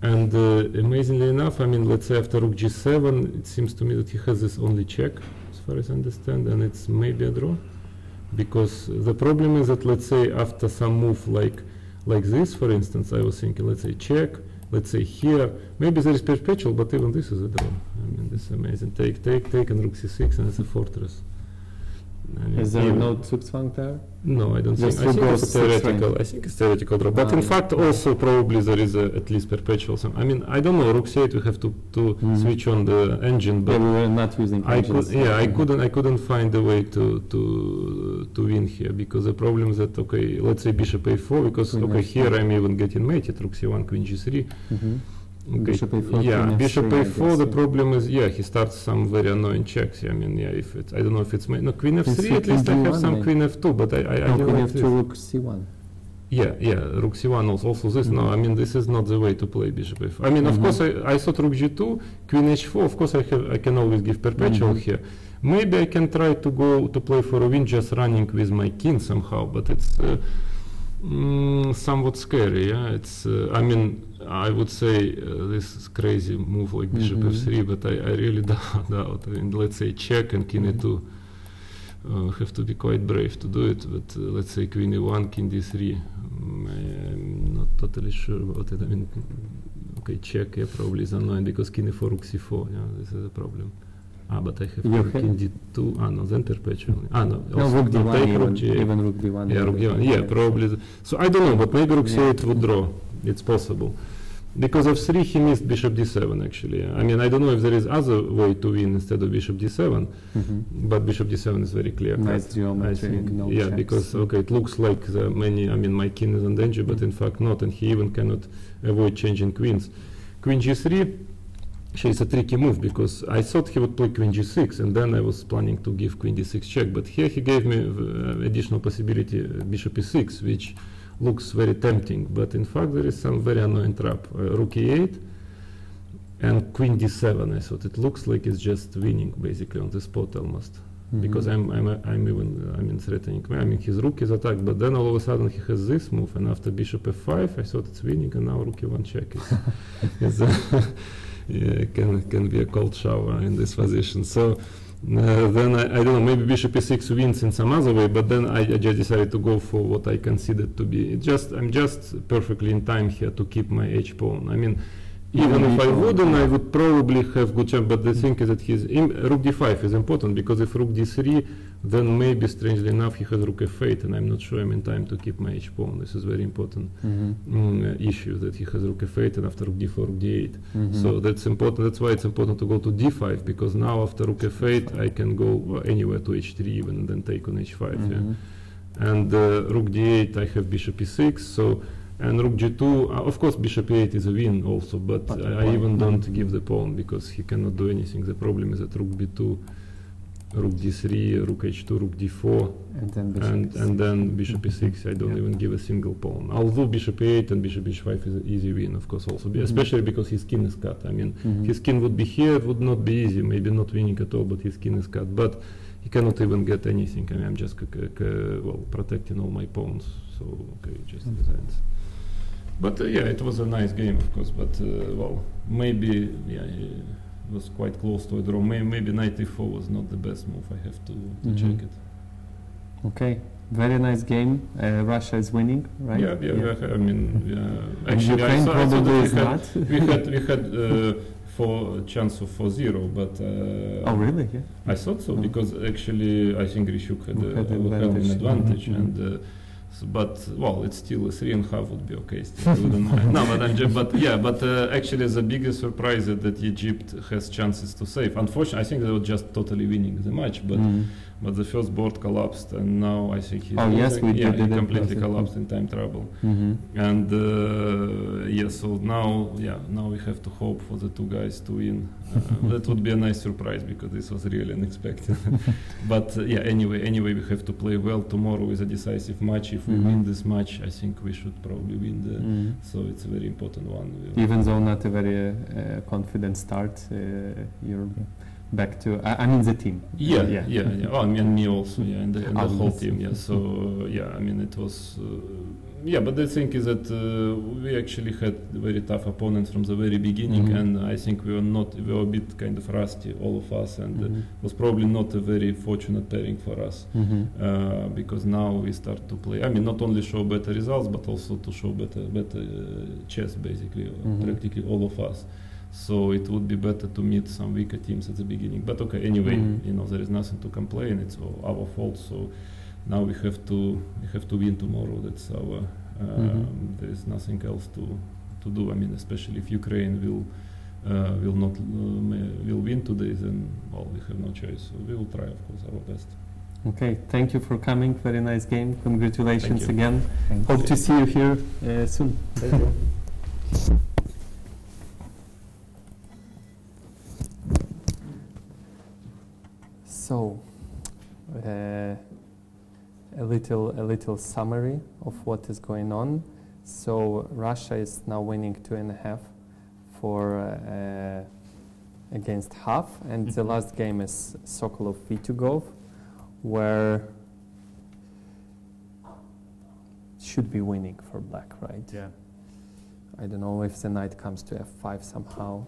And amazingly enough, I mean, let's say after rook g7, it seems to me that he has this only check, as far as I understand, and it's maybe a draw. Because the problem is that, let's say, after some move like this, for instance, I was thinking, let's say check, let's say here, maybe there is perpetual, but even this is a draw. I mean, this is amazing. Take, and rook c6, and it's a fortress. Is there no Zugzwang there? No, I don't think. I think it's theoretical. I think it's theoretical draw. But in fact, also probably there is at least perpetual. I mean, I don't know. Rook c8, we have to switch on the engine. But we were not using engines. I couldn't find a way to win here, because the problem is that, okay, let's say bishop a4, because okay, here I'm even getting mated. Rook c1, queen g3. Okay. Bishop a4. Yeah, bishop a4. The problem is, yeah, he starts some very annoying checks. I mean, yeah, if it's, I don't know if it's no queen f3. At least I have some queen f2, but I queen like f2, this. rook c1. Yeah, rook c1 also this. No, I mean, this is not the way to play bishop a4. I mean, of course, I thought rook g2, queen h4. Of course, I can always give perpetual here. Maybe I can try to go to play for a win just running with my king somehow, but it's somewhat scary. Yeah, it's. I mean, I would say this is crazy move like bishop f3, but I really doubt. I mean, let's say check and king e2. Have to be quite brave to do it, but let's say queen e1, king d3. I'm not totally sure about it. I mean, okay, check, yeah, probably is annoying because king e4, rook c4. Yeah, this is a problem. But I have king d2. No, then perpetual. No, rook d1, even rook d1. Yeah, rook d1. Yeah, probably. So I don't know, but maybe rook c8 would draw. It's possible. Because of 3, he missed bishop d7, actually. I mean, I don't know if there is other way to win instead of bishop d7, but bishop d7 is very clear. Nice geometry, no checks. Because, okay, it looks like my king is in danger, but in fact not, and he even cannot avoid changing queens. Queen g3, it's a tricky move, because I thought he would play queen g6, and then I was planning to give queen d6 check, but here he gave me additional possibility, bishop e6, which looks very tempting, but in fact there is some very annoying trap. Rook e8 and queen d7. I thought it looks like it's just winning basically on the spot almost, because I'm threatening. I mean, his rook is attacked, but then all of a sudden he has this move, and after bishop f5, I thought it's winning, and now rook e1 check can be a cold shower in this position. So. Then I don't know, maybe bishop e6 wins in some other way, but then I just decided to go for what I considered to be I'm just perfectly in time here to keep my h pawn. I mean, even if I wouldn't, I would probably have good chance, but the thing is that rook d5 is important, because if rook d3, then maybe, strangely enough, he has rook f8, and I'm not sure I'm in time to keep my h pawn. This is very important issue, that he has rook f8, and after rook d4, rook d8. So that's important. That's why it's important to go to d5, because now after rook f8, I can go anywhere to h3 even, and then take on h5. Yeah? And rook d8, I have bishop e6, so. And rook g2, of course, bishop e8 is a win also, but I even don't give the pawn, because he cannot do anything. The problem is that rook b2, rook d3, rook h2, rook d4, and then bishop e6. I don't even give a single pawn. Although bishop e8 and bishop h5 is an easy win, of course, also, especially because his king is cut. I mean, his king would be here, it would not be easy, maybe not winning at all, but his king is cut. But he cannot even get anything. I mean, I'm just protecting all my pawns. So, okay, just designs. But yeah, it was a nice game, of course. But maybe it was quite close to a draw. Maybe knight e4 was not the best move. I have to check it. Okay, very nice game. Russia is winning, right? Yeah. I mean, actually, Ukraine probably is not. we had for chance of 4-0, but oh really? Yeah. I thought so, Oh. because actually I think Rishuk had an advantage, and but well, it's still a 3.5 would be okay. Still, no, but I'm just, but yeah, but actually the biggest surprise is that Egypt has chances to save. Unfortunately, I think they were just totally winning the match, but the first board collapsed, and now I think he's he completely collapsed in time trouble. And so now we have to hope for the two guys to win. That would be a nice surprise, because this was really unexpected. But anyway, we have to play well. Tomorrow is a decisive match. If we win this match, I think we should probably win so it's a very important one. Even though not a very confident start, you're back to, I mean the team. Yeah. Oh, I mean me also, and the whole team, yeah. So, I mean it was, but the thing is that we actually had very tough opponents from the very beginning, and I think we were a bit kind of rusty, all of us, and it was probably not a very fortunate pairing for us, because now we start to play, I mean, not only show better results, but also to show better chess, basically, practically all of us. So it would be better to meet some weaker teams at the beginning. But okay, anyway, there is nothing to complain. It's all our fault. So now we have to win tomorrow. That's our. There is nothing else to do. I mean, especially if Ukraine will win today, then we have no choice. So we will try, of course, our best. Okay, thank you for coming. Very nice game. Congratulations again. Thank Hope you. to see you here soon. Thank you. So, a little summary of what is going on. So Russia is now winning 2.5 for against half, and the last game is Sokolov Vitugov, where should be winning for black, right? Yeah. I don't know if the knight comes to f5 somehow.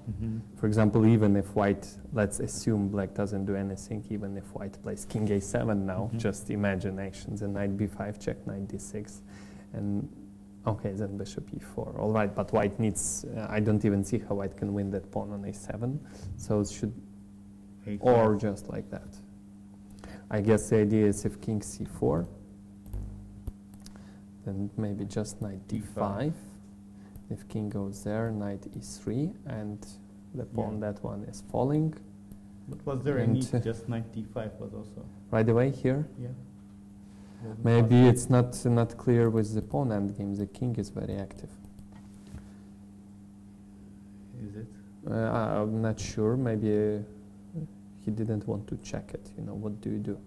For example, even if white, let's assume black doesn't do anything, even if white plays king a7 now, just imagine actions, the knight b5, check knight d6, and okay, then bishop e4. All right, but white needs, I don't even see how white can win that pawn on a7, so it should, or just like that. I guess the idea is if king c4, then maybe just knight d5. If king goes there, knight e3, and the pawn, that one is falling. But was there any just knight d5 was also? Right away here? Yeah. Maybe it's not clear with the pawn endgame. The king is very active. Is it? I'm not sure. Maybe he didn't want to check it. You know, what do you do?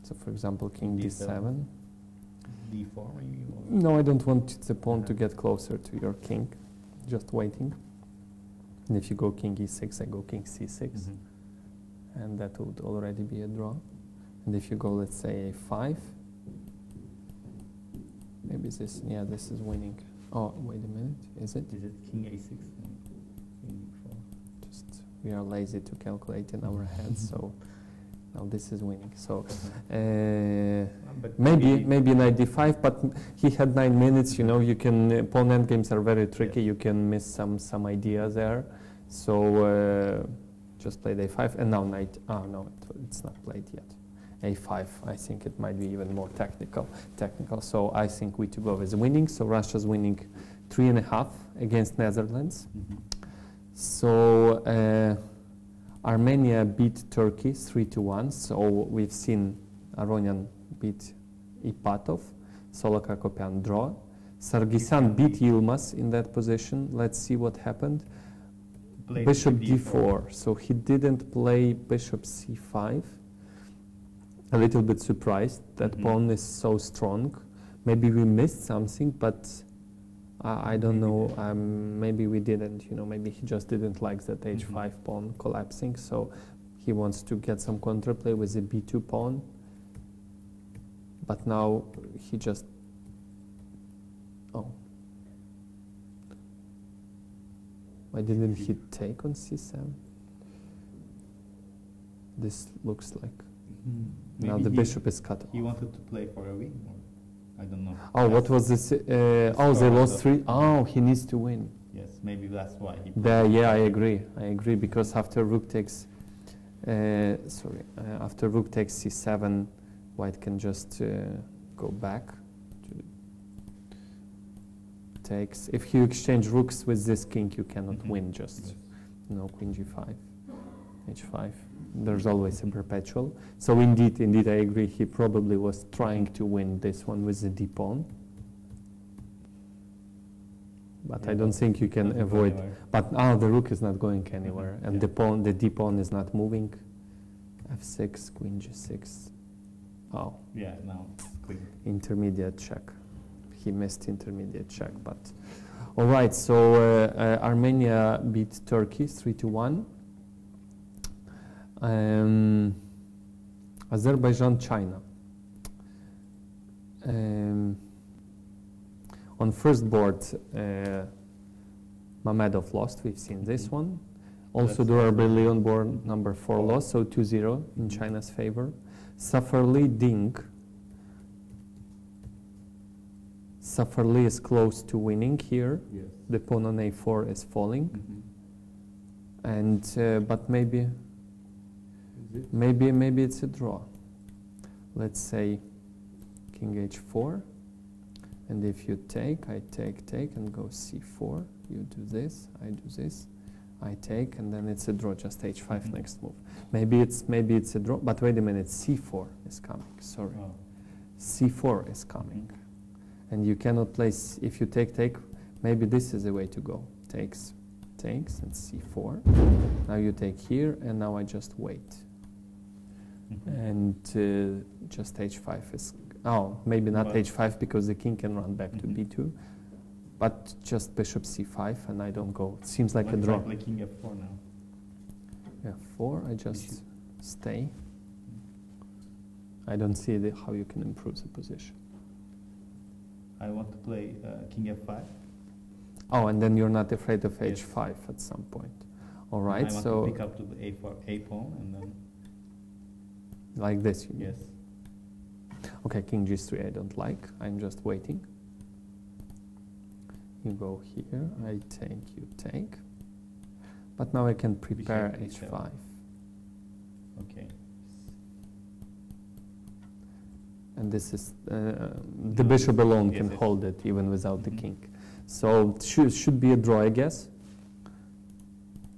So, for example, king d7. d4 maybe? No, I don't want the pawn to get closer to your king. Just waiting. And if you go king e6, I go king c6. And that would already be a draw. And if you go, let's say, a5, maybe this, this is winning. Oh, wait a minute, is it? Is it king a6 and king e4? Just, we are lazy to calculate in our heads, so now this is winning. So maybe knight d5, but he had 9 minutes, you know, you can, pawn endgames are very tricky, you can miss some idea there. So just played a5, and now knight, no, it's not played yet. a5, I think it might be even more technical. So I think Vitugov is winning. So Russia's winning 3.5 against Netherlands. So Armenia beat Turkey 3-1. So we've seen Aronian beat Ipatov, Solokakopyan draw. Sargisyan beat Yilmaz in that position. Let's see what happened. Bishop d4. So he didn't play bishop c5. A little bit surprised that pawn is so strong. Maybe we missed something, but I don't know. Maybe we didn't. You know, maybe he just didn't like that h5 pawn collapsing. So he wants to get some counterplay with the b2 pawn. But now he just why didn't he take on c7? This looks like. Now the bishop is cut off. He wanted to play for a win, or I don't know. Oh, what was this? They lost 3. Oh, he needs to win. Yes, maybe that's why he. Yeah, I agree because after rook takes, after rook takes c7, white can just go back to takes. If you exchange rooks with this king, you cannot win. Just queen g5, h5. There's always a perpetual. So indeed, I agree. He probably was trying to win this one with the d pawn. But I don't think you can avoid. But the rook is not going anywhere, and the d pawn is not moving. f6, queen g6. Oh. Yeah, now it's clean. Intermediate check. He missed intermediate check, but all right. So Armenia beat Turkey 3-1. Azerbaijan, China. On first board, Mamedov lost. We've seen this one. Also, Durabilion board number 4 lost, so 2-0 in China's favor. Safarli Ding. Safarli is close to winning here. Yes. The pawn on a4 is falling. And but maybe it's a draw. Let's say king h4. And if you take, I take, and go c4. You do this, I do this, I take, and then it's a draw. Just h5 next move. Maybe it's a draw. But wait a minute, c4 is coming. Sorry, c4 is coming, and you cannot place. If you take, maybe this is the way to go. Takes, and c4. Now you take here, and now I just wait, and just h5 is. Oh, maybe not h5 because the king can run back to b2, but just bishop c5 and I don't go. It seems like a draw. Like king f4 now. f4, I just stay. I don't see how you can improve the position. I want to play king f5. Oh, and then you're not afraid of h5 at some point. All right, I want to pick up to the a4, a pawn, and then like this. You mean? Yes. Okay, king g3 I don't like. I'm just waiting. You go here, I take, you take. But now I can prepare h5. Okay. And this is, the bishop alone can hold it even without the king. So should be a draw, I guess.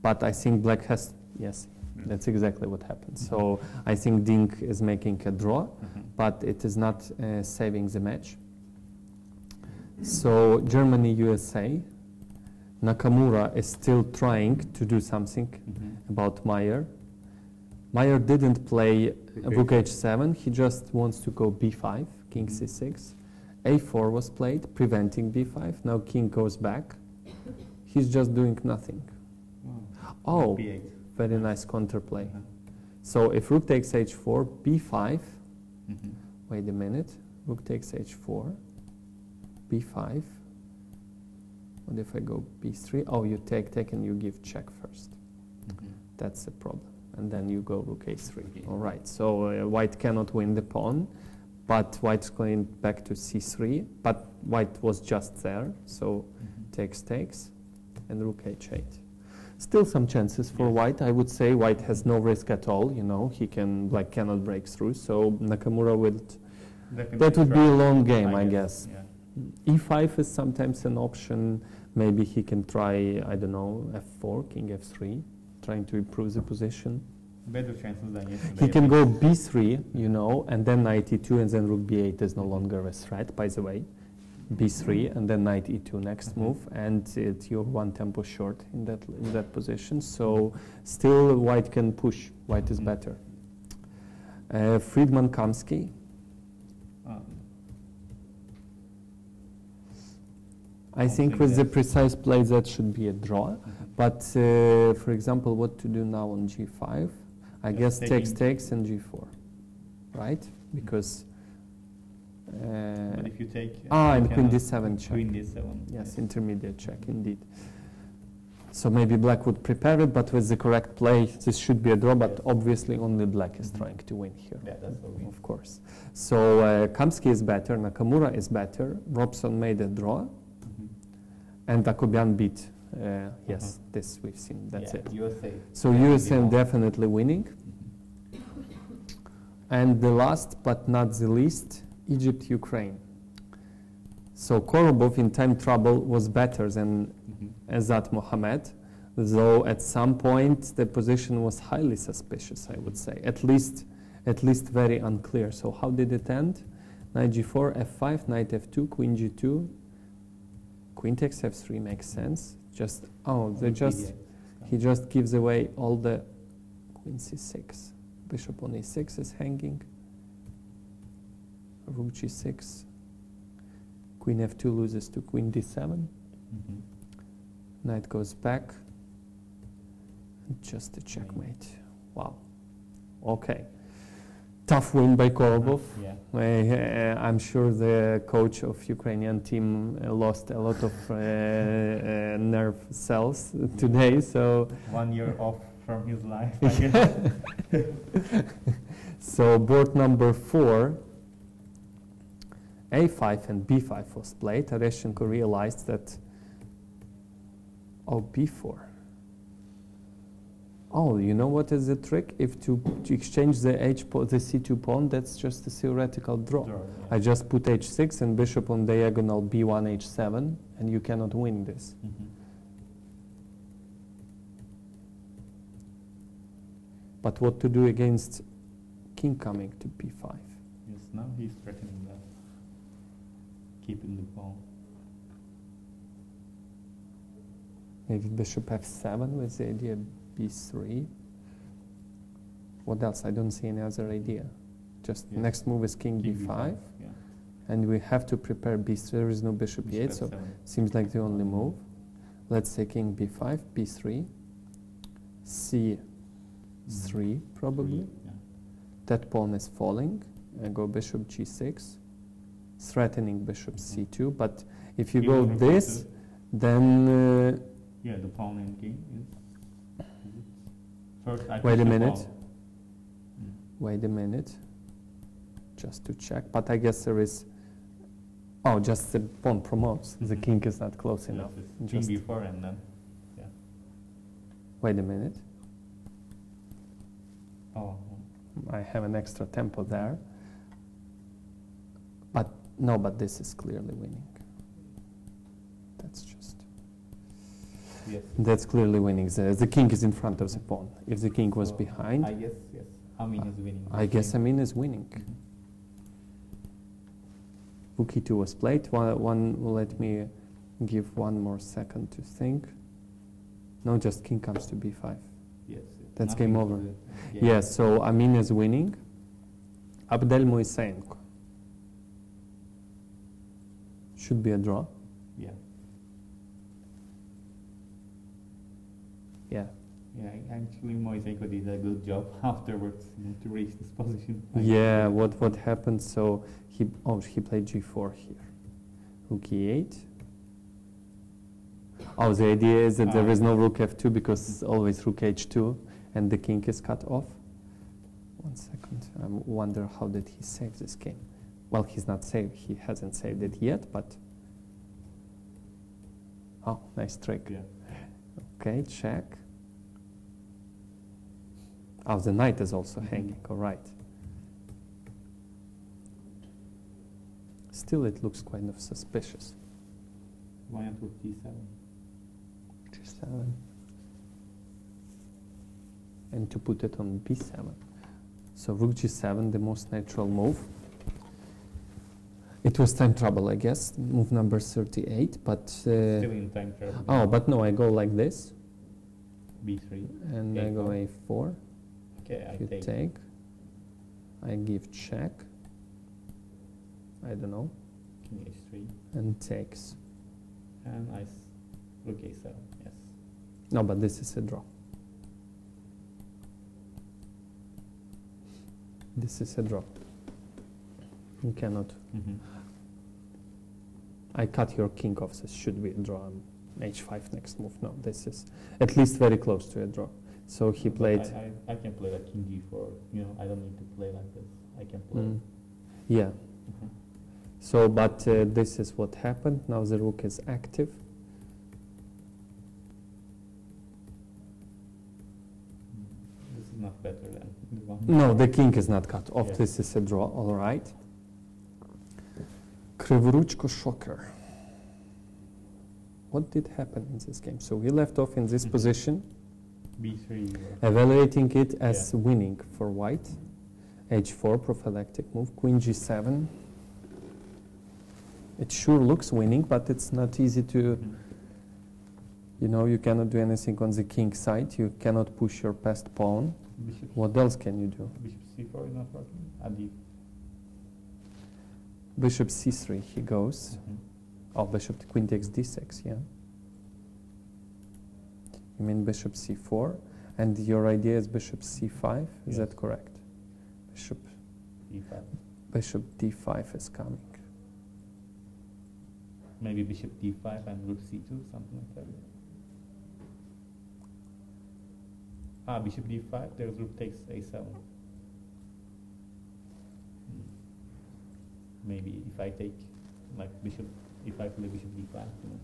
But I think black has, yes, that's exactly what happened. So I think Ding is making a draw, but it is not saving the match. So Germany, USA, Nakamura is still trying to do something about Meyer. Meyer didn't play rook h7, he just wants to go b5, king c6. a4 was played, preventing b5, now king goes back. He's just doing nothing. Oh, b8. Very nice counterplay. So if rook takes h4, b5, wait a minute, rook takes h4, b5, what if I go b3? Oh, you take and you give check first. That's the problem. And then you go rook a3. All right, so white cannot win the pawn, but white's going back to c3, but white was just there, so takes, and rook h8. Still some chances for white. I would say white has no risk at all, you know, black cannot break through, so Nakamura will, that would be a long game, I guess. E5 is sometimes an option. Maybe he can try, I don't know, f4, king f3, trying to improve the position. Better chances than yesterday. He can go b3, you know, and then knight e2, and then rook b8 is no longer a threat, by the way. b3, and then knight e2 next move, and you're one tempo short in that position. So still white can push. White is better. Friedman Kamsky. I think with the precise play that should be a draw. But for example, what to do now on g5? I guess takes and g4, right? Because but if you take and queen d7 check. Queen d7. Yes, intermediate check indeed. So maybe black would prepare it, but with the correct play, this should be a draw. But obviously, only black is trying to win here. Yeah, that's what we. Of course. So Kamsky is better, Nakamura is better. Robson made a draw, and Akobian beat Yes, this we've seen. That's it. USA. So USM definitely winning. And the last but not the least, Egypt, Ukraine. So Korobov in time trouble was better than Azat Mohammed, though at some point the position was highly suspicious, I would say, at least very unclear. So how did it end? Knight g4, f5, knight f2, queen g2, queen takes f3 makes sense. He just gives away all the queen c6. Bishop on e6 is hanging. Rook g6. Queen f2 loses to queen d7. Knight goes back. Just a checkmate. Wow. Okay. Tough win by Korobov. I'm sure the coach of Ukrainian team lost a lot of nerve cells today. So 1 year off from his life, I guess. So board number 4, a5 and b5 was played. Tereshchenko realized that, b4. Oh, you know what is the trick? If to exchange the the c2 pawn, that's just a theoretical draw. I just put h6 and bishop on diagonal b1, h7, and you cannot win this. But what to do against king coming to b5? Yes, now he's threatening that. Keeping the pawn. Maybe bishop f7 with the idea b3. What else? I don't see any other idea. Just next move is king b5. And we have to prepare b3. There is no bishop e8, so seems like the only move. Let's say king b5, b3, c3 probably. That pawn is falling. I go bishop g6, threatening bishop c2. But if you go this, then the pawn and king is. First, wait a minute. Wait a minute. Just to check. But I guess there is. Oh, just the pawn promotes. The king is not close enough. King b4 and then. Wait a minute. Oh. I have an extra tempo there. But no, but this is clearly winning. That's just. That's clearly winning. The king is in front of the pawn. If the king was behind, I guess Amin is winning. I guess Amin is winning. Rook e2 was played. Let me give one more second to think. No, just king comes to b5. Yes. That's game over. Yes, so Amin is winning. Abdel Moiseyenko. Should be a draw. Actually Moiseyenko did a good job afterwards to reach this position. What happened? So he played g4 here. Rook e8. Oh, the idea is that there is no rook f2 because it's always rook h2 and the king is cut off. 1 second. I wonder how did he save this game. Well, he's not saved. He hasn't saved it yet, but. Oh, nice trick. Okay, check. Oh, the knight is also hanging, all right. Still, it looks kind of suspicious. Why not rook g7? g7. And to put it on b7. So rook g7, the most natural move. It was time trouble, I guess, move number 38, but... Still in time trouble. Oh, but no, I go like this. b3. And I go a4. Okay, you take. I give check. I don't know. King h3. And takes. And rook a7, yes. No, but this is a draw. This is a draw. You cannot. I cut your king off. This should be a draw. H5 next move. No, this is at least very close to a draw. So he played. I can play like king g4. I don't need to play like this. I can play. Yeah. So, but this is what happened. Now the rook is active. not better than the one. No, the king is not cut off. Yeah. This is a draw. All right. Krivoruchko Shocker. What did happen in this game? So we left off in this position, B3. evaluating it as winning for white. H4, prophylactic move. Queen G7. It sure looks winning, but it's not easy to, you know, you cannot do anything on the king side. You cannot push your passed pawn. Bishop, What else can you do? bishop C4 is not working. Adi. Bishop C3, he goes. Oh, bishop to queen takes D6, yeah. You mean bishop C4, and your idea is bishop C5, is Yes. that correct? Bishop E5. Bishop D5 is coming. Maybe bishop D5 and rook C2, something like that. Ah, bishop D5, there's rook takes A7. Maybe if I take, like bishop, if I play bishop D5, you know.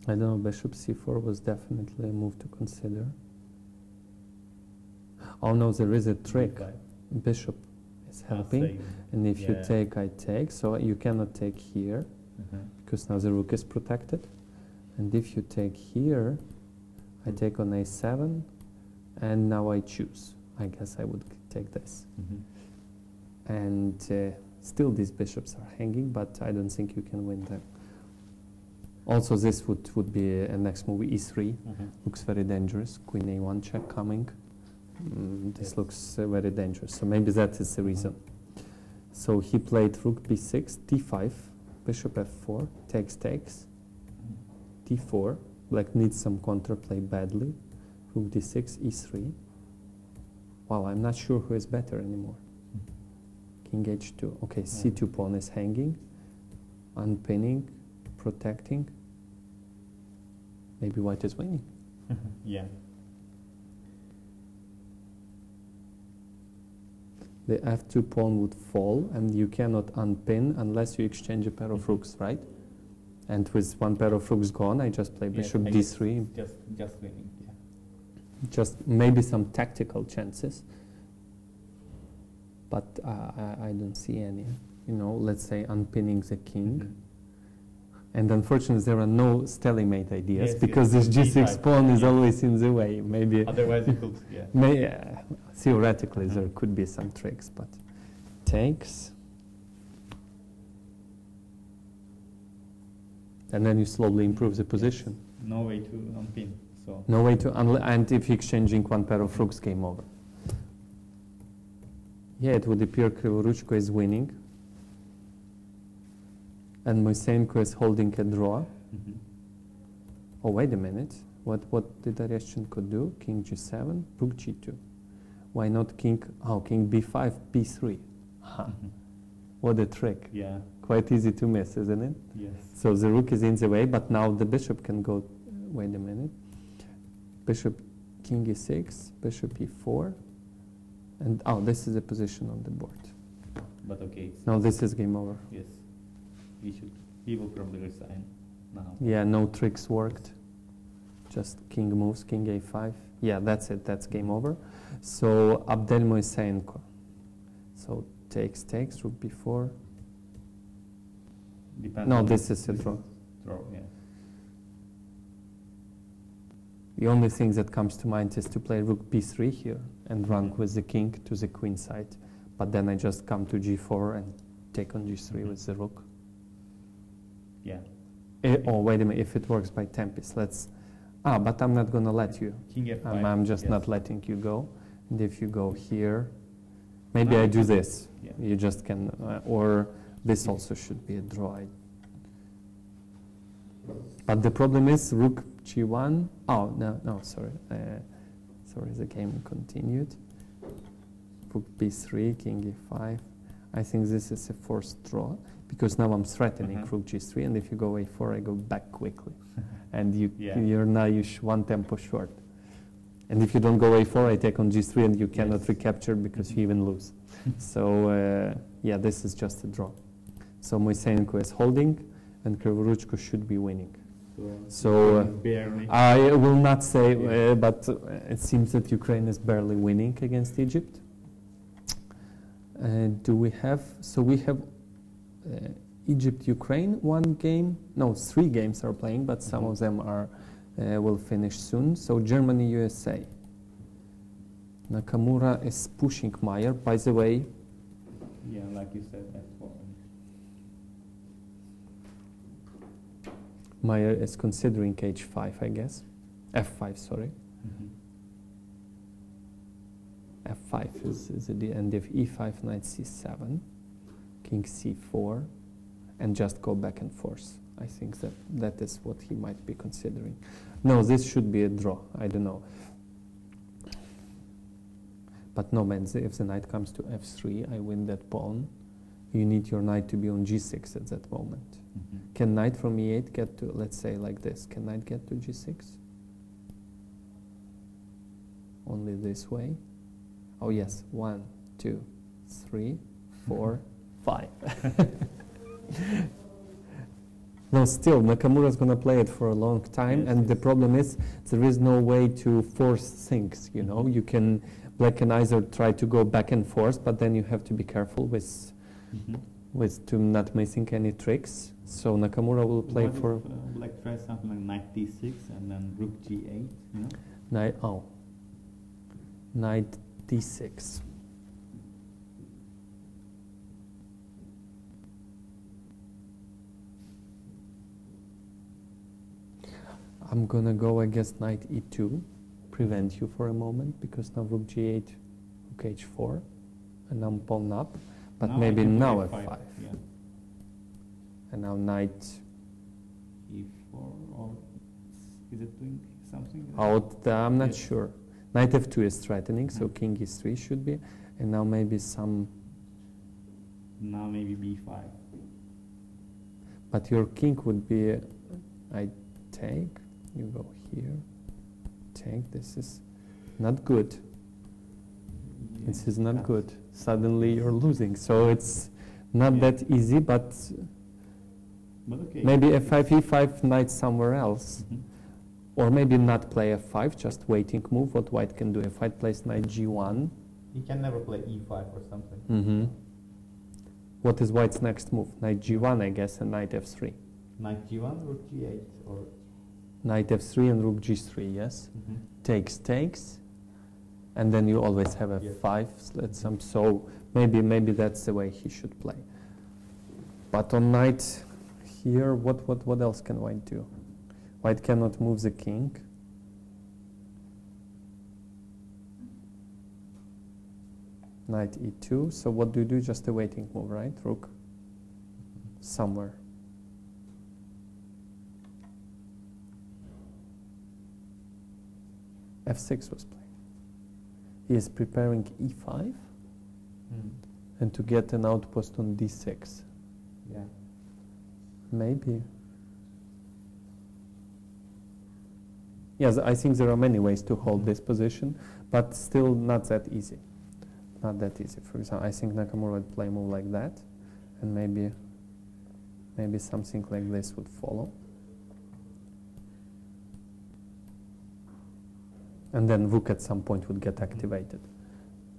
I don't know, bishop C4 was definitely a move to consider. Oh no, there is a trick. D5. Bishop is Ah, helping, same. and if you Yeah. take, I take, so you cannot take here, because now the rook is protected. And if you take here, I take on A7, and now I choose. I guess I would take this. And still these bishops are hanging, but I don't think you can win them. Also this would be a next move, E3. Looks very dangerous. Queen A1 check coming. This Yes. looks very dangerous. So maybe that is the reason. So he played rook B6, D5, bishop F4, takes, D4. Black needs some counterplay badly. Rook D6, E3. Wow, I'm not sure who is better anymore. King H2. Okay, C2 pawn is hanging, unpinning, protecting. Maybe white is winning. Yeah. The F2 pawn would fall, and you cannot unpin unless you exchange a pair of rooks, right? And with one pair of rooks gone, I just play bishop I guess D3. Just winning. Yeah. Just maybe some tactical chances, but I don't see any. You know, let's say unpinning the king. And unfortunately, there are no stalemate ideas Yes, because yes. this G6 D5, pawn is yeah. always in the way. Maybe Otherwise, you could. Yeah. theoretically there could be some tricks, but takes. And then you slowly improve the position. No way to unpin. So. No way to, and if exchanging one pair of rooks, game over. Yeah, it would appear Krivoruchko is winning. And Moisenko is holding a draw. Oh, wait a minute. What did Tereshchenko do? King G7, rook G2. Why not king, king B5, B3. What a trick. Yeah. Quite easy to miss, isn't it? Yes. So the rook is in the way, but now the bishop can go, wait a minute. Bishop, king E6, bishop E4. And, this is the position on the board. But okay. Now this is game over. Yes. We will probably resign now. Yeah, no tricks worked. Just king moves, king A5. Yeah, that's it. That's game over. So Abdel Moisenko. So takes, rook B4. Depends No, on this is a draw. Draw, yeah. The only thing that comes to mind is to play rook B3 here and run with the king to the queen side. But then I just come to G4 and take on G3 with the rook. Yeah. Wait a minute, if it works by Tempest, let's... but I'm not going to let you. King F5. I'm just not letting you go. And if you go here, maybe I do this. Yeah. You just can, or this also should be a draw. But the problem is rook G1. Oh, no, sorry. Sorry, the game continued. Rook B3, king E5. I think this is a forced draw because now I'm threatening rook G3, and if you go A4, I go back quickly. And you're now one tempo short. And if you don't go A4, I take on G3, and you cannot recapture because you even lose. So this is just a draw. So Moisenko is holding, and Krivoruchko should be winning. So barely. I will not say, but it seems that Ukraine is barely winning against Egypt. Do we have? So we have Egypt, Ukraine, one game. No, 3 games are playing, but some of them are will finish soon. So Germany, USA. Nakamura is pushing Meyer. By the way. Yeah, like you said, F4. Meyer is considering H5, I guess. F5, sorry. F5 is at the end of E5, knight C7, king C4, and just go back and forth. I think that is what he might be considering. No, this should be a draw. I don't know. But no, man, if the knight comes to F3, I win that pawn. You need your knight to be on G6 at that moment. Can knight from E8 get to, let's say like this, can knight get to G6? Only this way? Oh yes, 1, 2, 3, 4, 5. No, still, Nakamura's going to play it for a long time, and the problem is there is no way to force things, you know. You can, black can either try to go back and forth, but then you have to be careful with to not missing any tricks. So Nakamura will play for... Black tries something like knight D6 and then rook G8, you know? Knight D6. I'm gonna go against knight E2, prevent you for a moment, because now rook G8, rook H4, and now pawn up, but now maybe now F5. Yeah. And now knight E4, or is it doing something? I'm not sure. Knight F2 is threatening, so king E3 should be, and now maybe some... Now maybe B5. But your king would be, I take, you go here, take, this is not good. Yeah, this is not good. Suddenly you're losing, so it's not that easy, but okay. Maybe F5, E5, knight somewhere else. Or maybe not play F5, just waiting move, what white can do. If white plays knight G1. He can never play E5 or something. What is white's next move? Knight G1, I guess, and knight F3. Knight G1, rook G8, or... Knight F3 and rook G3, yes? Takes, takes. And then you always have F5, so maybe that's the way he should play. But on knight here, what else can white do? White cannot move the king. Knight E2, so what do you do? Just a waiting move, right? Rook somewhere. F6 was played. He is preparing E5 and to get an outpost on D6. Yeah. Maybe. Yes, I think there are many ways to hold this position, but still not that easy. Not that easy. For example, I think Nakamura would play a move like that, and maybe something like this would follow. And then rook at some point would get activated.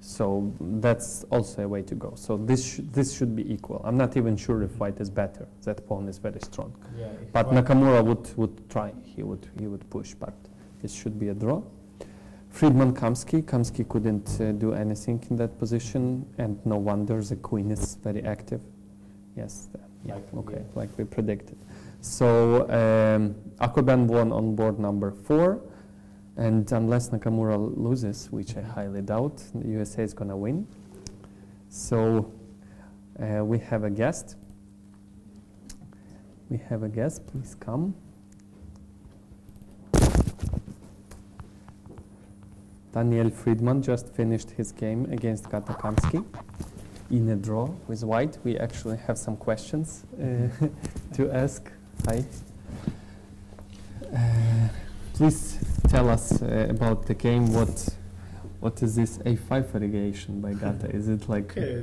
So that's also a way to go. So this should be equal. I'm not even sure if white is better. That pawn is very strong. Yeah, but Nakamura would try. He would push, but this should be a draw. Friedman Kamsky. Kamsky couldn't do anything in that position, and no wonder the queen is very active. Yes, like we predicted. So Akoban won on board number 4. And unless Nakamura loses, which I highly doubt, the USA is going to win. So we have a guest. We have a guest. Please come. Daniel Friedman just finished his game against Kata Kamsky in a draw with white. We actually have some questions to ask. Hi. Please tell us about the game. What is this A5 variation by Gata? Is it like... Okay,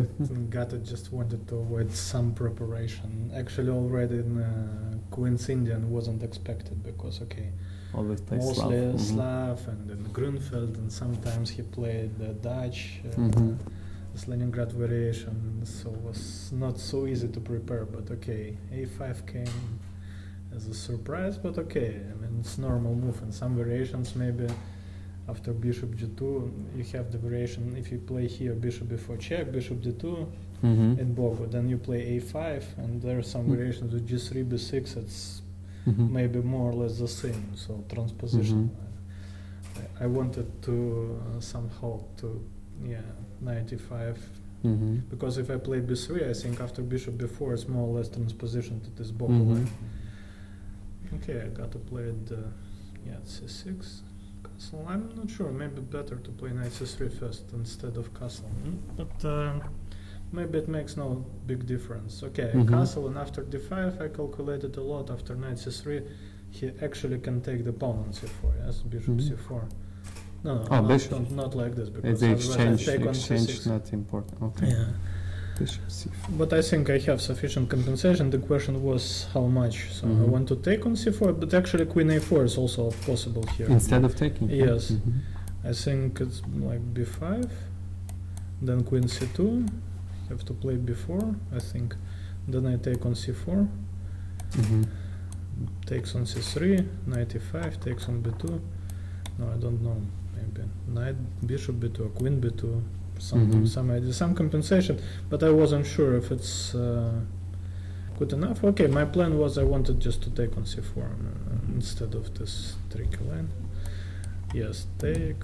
Gata just wanted to avoid some preparation. Actually, already in Queen's Indian wasn't expected because, okay, always plays mostly Slav. Slav and then Grunfeld, and sometimes he played the Dutch, this Leningrad variation, so it was not so easy to prepare, but okay, A5 came as a surprise, but okay, I mean, it's normal move. In some variations, maybe after bishop g2, you have the variation, if you play here bishop before check, bishop d2 in Bogo, then you play a5, and there are some variations with g3, b6, it's maybe more or less the same, so transposition. I wanted to somehow to, knight e5, because if I play b3, I think after bishop b4 it's more or less transposition to this Bogo line. Okay, I got to play it, c6. So I'm not sure, maybe better to play knight c3 first instead of castle, but maybe it makes no big difference. Okay, castle, and after d5 I calculated a lot. After knight c3 he actually can take the pawn on c4, yes, bishop c4. No, not like this, because it's exchange c6. Not important, okay. Yeah. Bishop c4. But I think I have sufficient compensation. The question was how much. So I want to take on c4, but actually queen a4 is also possible here. Instead of taking? Yes. I think it's like b5, then queen c2, have to play b4, I think. Then I take on c4, takes on c3, knight e5, takes on b2. No, I don't know, maybe knight, bishop b2, or queen b2. Some idea, some compensation, but I wasn't sure if it's good enough. Okay, my plan was I wanted just to take on c4 instead of this tricky line. Yes, take,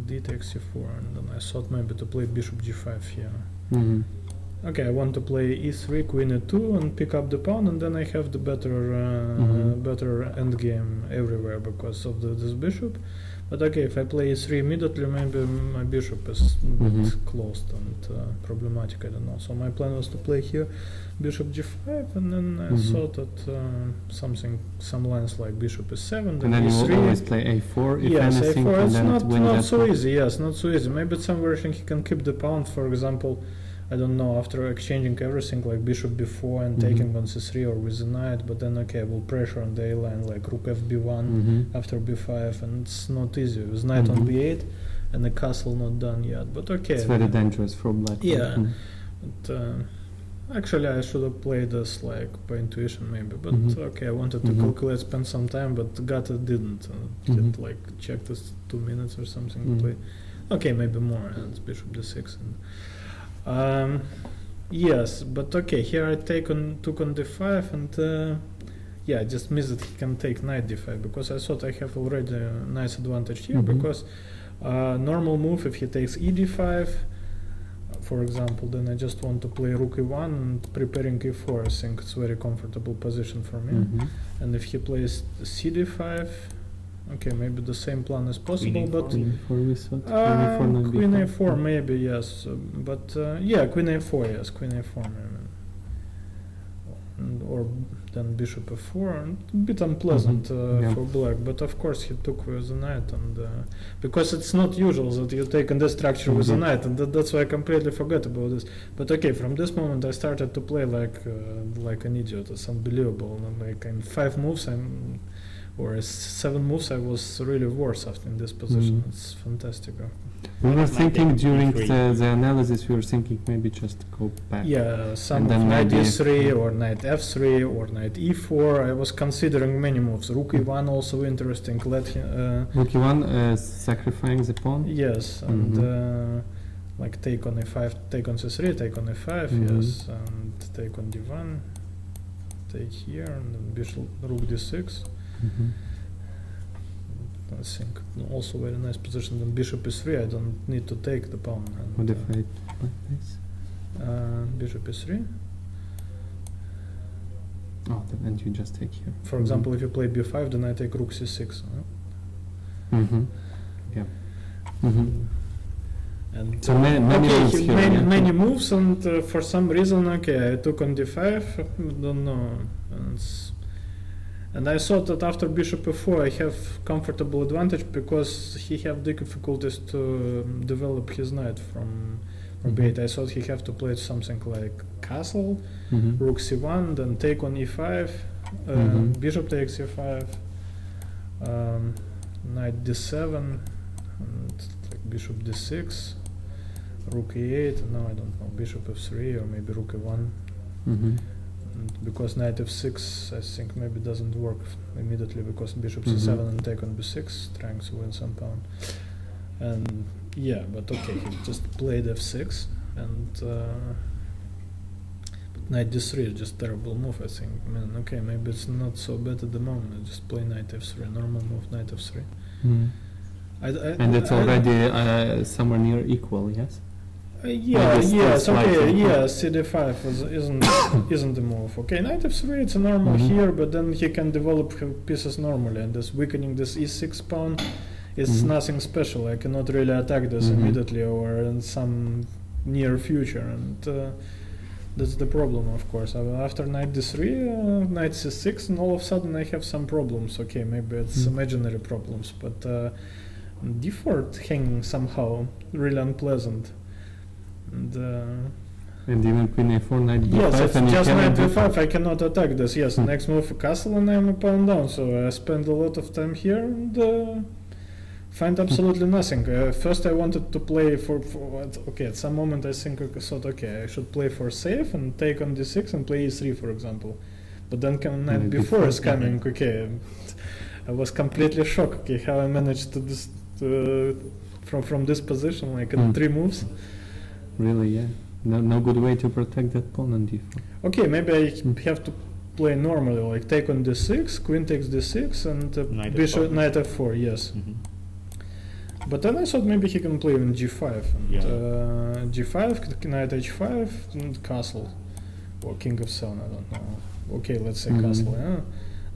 d takes c4, and then I thought maybe to play bishop g5 here. Okay, I want to play e3, queen e2, and pick up the pawn, and then I have the better endgame everywhere because of this bishop. But okay, if I play e3 immediately, maybe my bishop is a bit closed and problematic, I don't know. So my plan was to play here bishop g5, and then I thought that some lines like bishop e7, then and then e3. you always play a4, if yes, anything, a4, and it's then not so easy, yes, not so easy. Maybe some version he can keep the pawn, for example, I don't know, after exchanging everything like bishop b4 and taking on c3 or with the knight, but then okay, I will pressure on the a line like rook fb1 after b5, and it's not easy with knight on b8 and the castle not done yet, but okay. It's very dangerous for black. Yeah, but actually I should have played this like by intuition maybe, but okay, I wanted to calculate, spend some time, but Gata didn't. Didn't like check this 2 minutes or something to play. Okay, maybe more, and it's bishop d6. And yes, but okay, here I took on d5, and I just missed that he can take knight d5, because I thought I have already a nice advantage here, because normal move, if he takes e d5, for example, then I just want to play rook e1 and preparing e4. I think it's a very comfortable position for me. And if he plays c d5, okay, maybe the same plan is possible, but queen a4 maybe, yes, but queen a4, yes, queen a4 maybe. Or then bishop f4, a bit unpleasant for black, but of course he took with the knight, and because it's not usual that you take in this structure with the knight, and that's why I completely forgot about this. But okay, from this moment I started to play like an idiot. It's unbelievable. And like in 5 moves or 7 moves I was really worse after in this position. It's fantastic. We were thinking during the analysis, we were thinking maybe just go back. Yeah, some knight e3 or knight f3 or knight e4. I was considering many moves. Rook e1 also interesting. Rook e1 sacrificing the pawn? Yes, and like take on a5, take on c3, take on a5, yes, and take on d1, take here, and then bishop, rook d6. I think also very nice position. Then bishop e3, I don't need to take the pawn. What if I like this? Bishop e3. Oh, and you just take here. For example, if you play b5, then I take rook c6. Yeah. And so many moves, and for some reason, okay, I took on d5. Don't know. And I thought that after bishop f4 I have comfortable advantage because he have difficulties to develop his knight from b8. I thought he have to play something like castle, rook c1, then take on e5, bishop takes e5, knight d7, and like bishop d6, rook e8, and now I don't know, bishop f3 or maybe rook e1. And because knight f6 I think maybe doesn't work immediately because bishop c7 and take on b6 trying to win some pawn. And yeah, but okay, he just played f6 and but knight d3 is just terrible move, I think. I mean, okay, maybe it's not so bad at the moment. I just play knight f3, normal move, knight f3. And it's already somewhere near equal, yes? Yes, okay, yeah, cd5 isn't the move. Okay, knight f3 it's a normal here, but then he can develop pieces normally, and this weakening this e6 pawn is nothing special. I cannot really attack this immediately or in some near future, and that's the problem, of course. After knight d3, knight c6, and all of a sudden I have some problems. Okay, maybe it's imaginary problems, but d4 hanging somehow really unpleasant. And even queen a4, knight b5. Yes, it's and just knight b5. I cannot attack this. Yes, next move castle, and I'm a pawn down. So I spend a lot of time here and find absolutely nothing. First, I wanted to play for okay. At some moment, I thought, okay, I should play for safe and take on d6 and play e3, for example. But then knight b4 is coming. Okay, I was completely shocked. Okay, how I managed to this from this position, like in 3 moves. Really, yeah. No good way to protect that pawn on d4. Okay, maybe I have to play normally, like take on d6, queen takes d6, and bishop knight f4. Yes. But then I thought maybe he can play in g5 and g5, knight h5, and castle, or king of 7. I don't know. Okay, let's say castle. Yeah,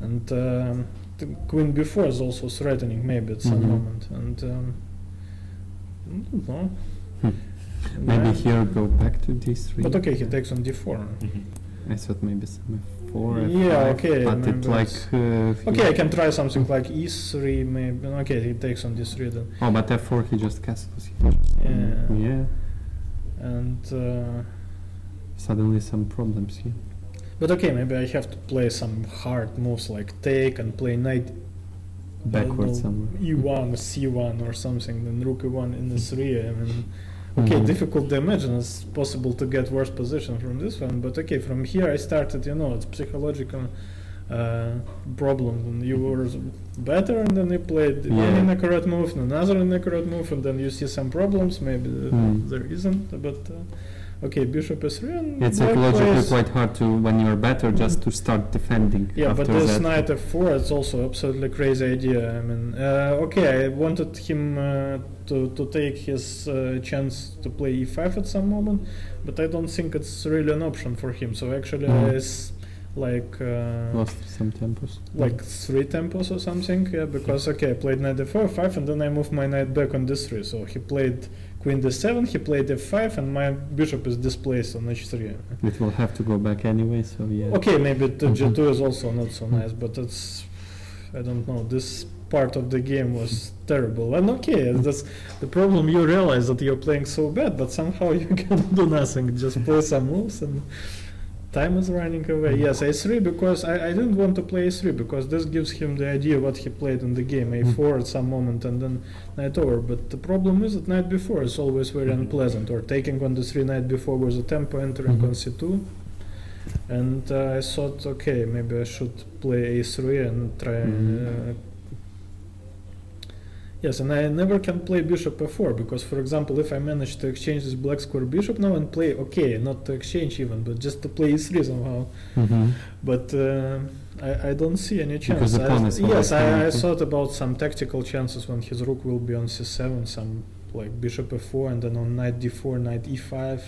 and the queen b4 is also threatening maybe at some moment, and I don't know. Maybe here go back to d3. But okay, he takes on d4. I thought maybe some f4, yeah, f5, okay. but it's like... okay, I can try something like e3 maybe. Okay, he takes on d3 then. Oh, but f4 he just castles here. Yeah. And... suddenly some problems here. But okay, maybe I have to play some hard moves like take and play knight backwards somewhere. e1, c1 or something, then rook e1 in e3. I mean... Okay, difficult to imagine. It's possible to get worse position from this one, but okay, from here I started, it's psychological problem. And you were better, and then you played one inaccurate move, and another inaccurate move, and then you see some problems. Maybe there isn't, but okay, bishop s3. And it's psychologically quite hard to, when you're better, just to start defending. Yeah, after but this that. knight f4, it's also absolutely crazy idea. I mean, okay, I wanted him to take his chance to play e5 at some moment, but I don't think it's really an option for him. So actually, it's like lost some tempos, like 3 tempos or something. Yeah, because okay, I played knight f4, and then I moved my knight back on d3. So he played queen d7, he played f5, and my bishop is displaced on h3. It will have to go back anyway, so yeah. Okay, maybe g2 is also not so nice, but it's, I don't know, this part of the game was terrible. And okay, that's the problem, you realize that you're playing so bad, but somehow you can do nothing, just play some moves and time is running away. Yes, a3, because I didn't want to play a3, because this gives him the idea what he played in the game, a4 at some moment and then knight over. But the problem is that knight b4 is always very unpleasant, or taking on the 3 knight b4 with a tempo entering on c2. And I thought, okay, maybe I should play a3 and try... yes, and I never can play bishop f4, because, for example, if I manage to exchange this black square bishop now and play, okay, not to exchange even, but just to play e3 somehow. But I don't see any chance. Yes, I thought about some tactical chances when his rook will be on c7, some like bishop f4, and then on knight d4, knight e5.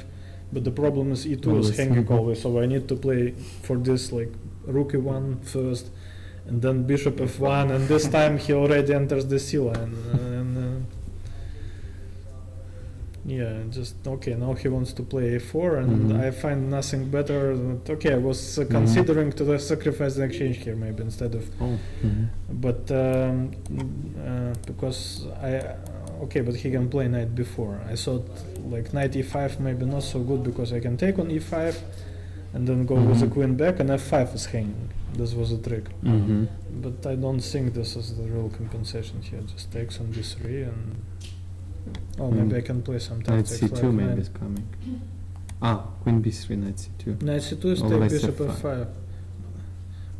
But the problem is e2 is hanging always, so I need to play for this like rook e1 first, and then bishop f1, and this time he already enters the c line. Yeah, just okay. Now he wants to play a4, and I find nothing better. Okay, I was considering to sacrifice the exchange here maybe instead of. But because but he can play knight b4. I thought like knight e5 maybe not so good because I can take on e5, and then go with the queen back, and f5 is hanging. This was a trick. But I don't think this is the real compensation here. Just takes on d3 and. Oh, maybe I can play some Knight tactics c2 like maybe is coming. Queen b3, knight c2. Knight c2 is take Always bishop f5. f5.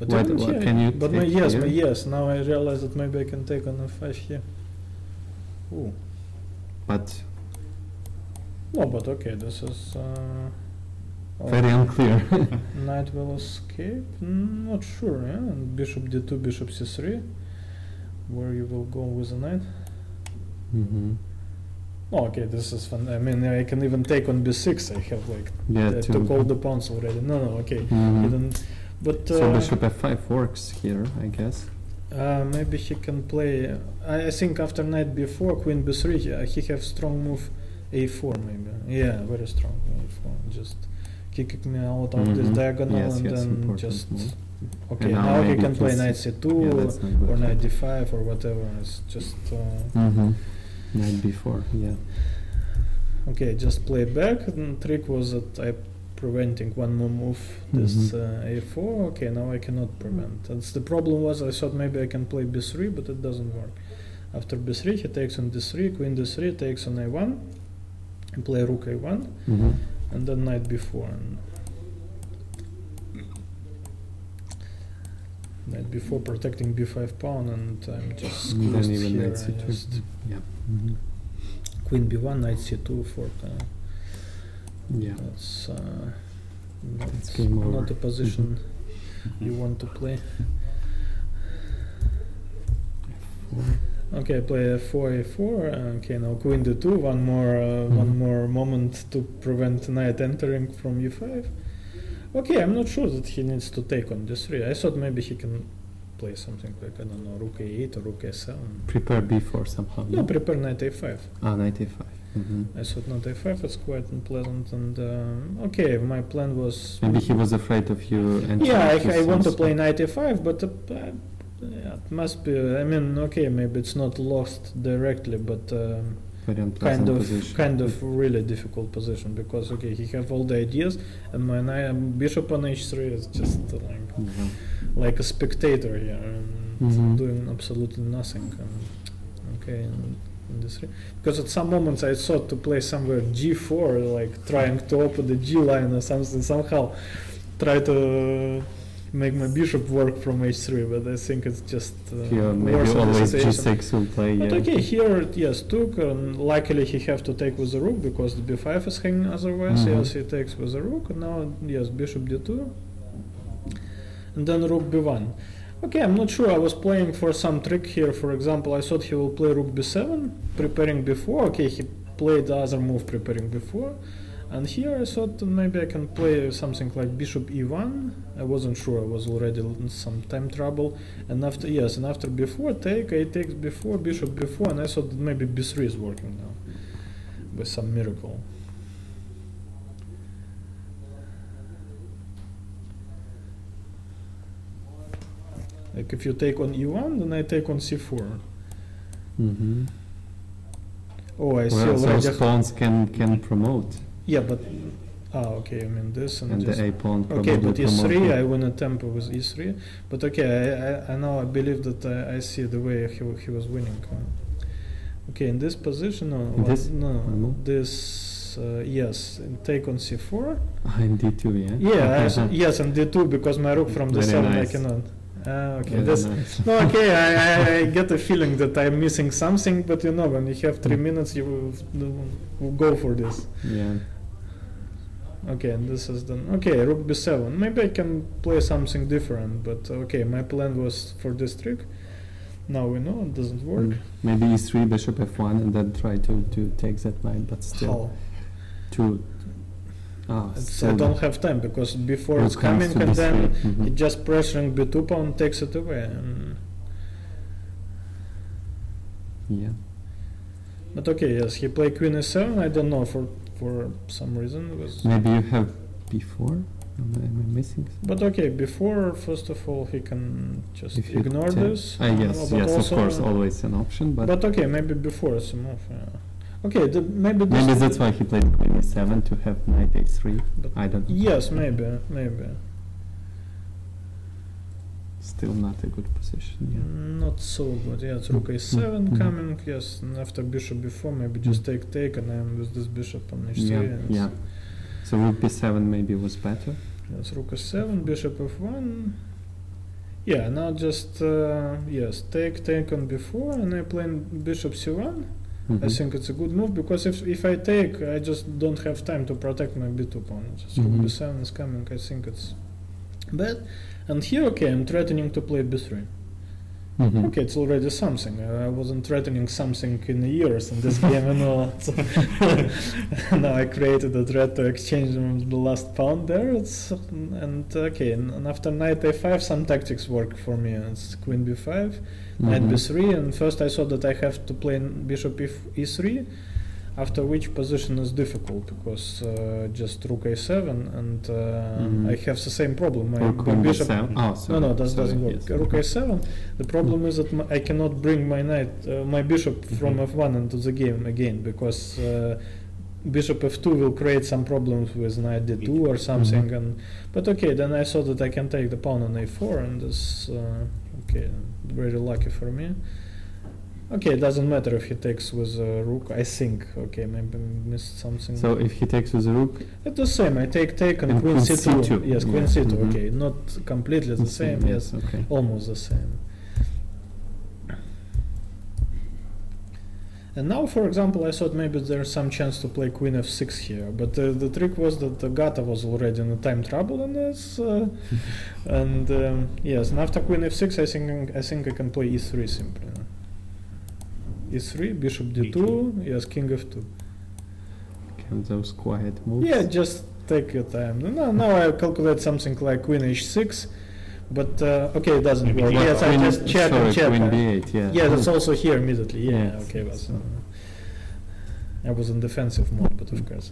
But What- even what here, can you but take yes, here? yes. Now I realize that maybe I can take on f5 here. Ooh. But No, but okay, this is. very unclear. Knight will escape. Not sure. Yeah, and bishop d2, bishop c3, where you will go with the knight. Oh, okay, this is fun. I mean, I can even take on b6. I have like took all the pawns already. No, okay. But so bishop f5 works here, I guess. maybe he can play. I think after knight b4, queen b3, he have strong move a4 maybe. Yeah, very strong a4. Just kicking me out of this diagonal, Yes, and yes, then important just. move. Okay, And now he maybe can play this- knight c2 Yeah, that's not good. or knight d5 or whatever. It's just. Knight b4, yeah. Okay, just play back. And trick was that I preventing one more move. This a4. Okay, now I cannot prevent. That's the problem. Was I thought maybe I can play b3, but it doesn't work. After b3, he takes on d3, queen d3, takes on a1, and play rook a1, and then knight b4. And knight b4 protecting b5 pawn, and I'm just Then squeezed even here. knight c2. Just Yeah. queen b1, knight c2 for Yeah. that's It's game over. not a position you want to play. Okay, play f4, a4. Okay, now queen d2. One more moment to prevent knight entering from e5. Okay, I'm not sure that he needs to take on d3. I thought maybe he can play something like, I don't know, rook a8 or rook a7. Prepare b4 somehow. No, prepare knight a5. Knight a5. I thought knight a5 is quite unpleasant, and okay, my plan was. Maybe he was afraid of you. Yeah, I want to play knight a5, but yeah, it must be. I mean, okay, maybe it's not lost directly, but very unpleasant position. kind of really difficult position, because okay, he have all the ideas, and my bishop on h3 is just like a spectator here, and doing absolutely nothing. Okay. In this because at some moments I thought to play somewhere g4, like trying to open the g line or something, somehow try to make my bishop work from h3, but I think it's just maybe worse always association. g6 will play. But Yeah. okay, here yes, took, and luckily he have to take with the rook because the b5 is hanging otherwise. Yes, he takes with the rook, and now yes, bishop d2, and then rook b1. Okay, I'm not sure. I was playing for some trick here. For example, I thought he will play rook b7, preparing b4. Okay, he played the other move, preparing b4. And here I thought that maybe I can play something like bishop e1. I wasn't sure. I was already in some time trouble. And after after b4 take, I takes b4, bishop b4, and I thought that maybe b3 is working now by some miracle. Like if you take on e1, then I take on c4. Oh, I see already. Those pawns can promote. Yeah, but okay. I mean this and this. the a pawn. Okay, but probably e3, promoted. I win a tempo with e3. But okay, I now I believe that I see the way he was winning. Okay, in this position, this yes, and take on c4. In d2, yeah. Yeah, yes, and d2 because my rook from Very d7 nice. I cannot. Okay, Very this. nice. No, okay, I get a feeling that I'm missing something, but you know, when you have 3 minutes, you will go for this. Yeah. Okay, and this is done. Okay, rook b7. Maybe I can play something different, but okay, my plan was for this trick. Now we know it doesn't work. Maybe e3, bishop f1, and then try to take that knight, but still. How? I don't have time because before it's coming, and then it just pressuring b2 pawn takes it away. Yeah. But okay, yes, he played queen e7. I don't know for some reason it was. Maybe you have before. Am I missing? But okay, before first of all he can just If you ignore take- this. Yes, but yes, of also- course, always an option, But okay, maybe before it's a move. Yeah. Okay, maybe this. maybe that's why he played queen e7 to have knight a3. But I don't know. yes, maybe. Still not a good position. Yeah. Not so good. Yeah, it's rook a7 Mhm. coming. Yes, and after bishop b4, maybe just take, and I'm with this bishop on h3. Yeah, and yeah. So rook b7 maybe was better. Yes, rook a7, bishop f1. Yeah, now just yes, take on b4, and I play bishop c1. I Mhm. think it's a good move because if I take, I just don't have time to protect my b2 pawn. Just rook Mhm. b7 is coming. I think it's bad. And here, okay, I'm threatening to play b3. Mhm. Okay, it's already something. I wasn't threatening something in years in this game, and all. So now I created a threat to exchange the last pawn there. And okay, and after knight a5, some tactics work for me. It's queen b5, knight Mhm. b3, and first I thought that I have to play bishop e3. After which position is difficult because just rook a7 and Mhm. I have the same problem. My Or queen bishop. b7. Oh, sorry. No, that Sorry, doesn't work. yes. Rook a7. The problem is that I cannot bring my knight, my bishop from f1 into the game again because bishop f2 will create some problems with knight d2 or something. Mhm. But okay, then I saw that I can take the pawn on a4, and this okay, very lucky for me. Okay, it doesn't matter if he takes with rook. I think. Okay, maybe missed something. So if he takes with a rook, It's the same. I take and And queen queen c2. c2. Yes, queen Yeah. c2. Mhm. Okay, not completely the same. Yes, Okay. almost the same. And now, for example, I thought maybe there's some chance to play queen f6 here, but the trick was that the Gata was already in a time trouble in this, and yes, and after queen f6, I think I can play e3 simply. E3, bishop d2, yes, king f2. Can those quiet moves? Yeah, just take your time. Now I calculate something like queen h6, but okay, it doesn't Maybe work. d5. Yes, I just check sorry, and check. queen b8, yeah. Yeah, that's also here immediately. Yeah, Yes, okay, but so- I was in defensive mode, but of course.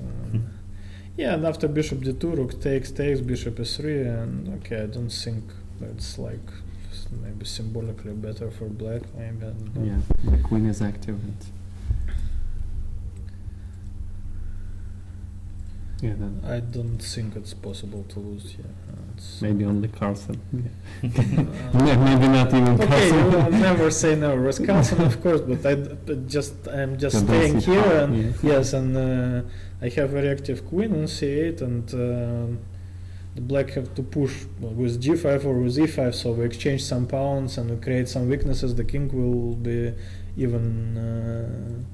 Yeah, and after bishop d2, rook takes, bishop s3, and okay, I don't think that's like maybe symbolically better for black. Maybe I don't know. Yeah, the queen is active. And yeah, then I don't think it's possible to lose here. maybe only Carlsen. Yeah. Uh, Maybe not even Okay, Carlsen. well, never say never. Wisconsin, of course, but I'm just You don't staying see here, how- and yeah. yes, and I have very active queen on c8, and the black have to push with g5 or with e5, so we exchange some pawns and we create some weaknesses. The king will be even.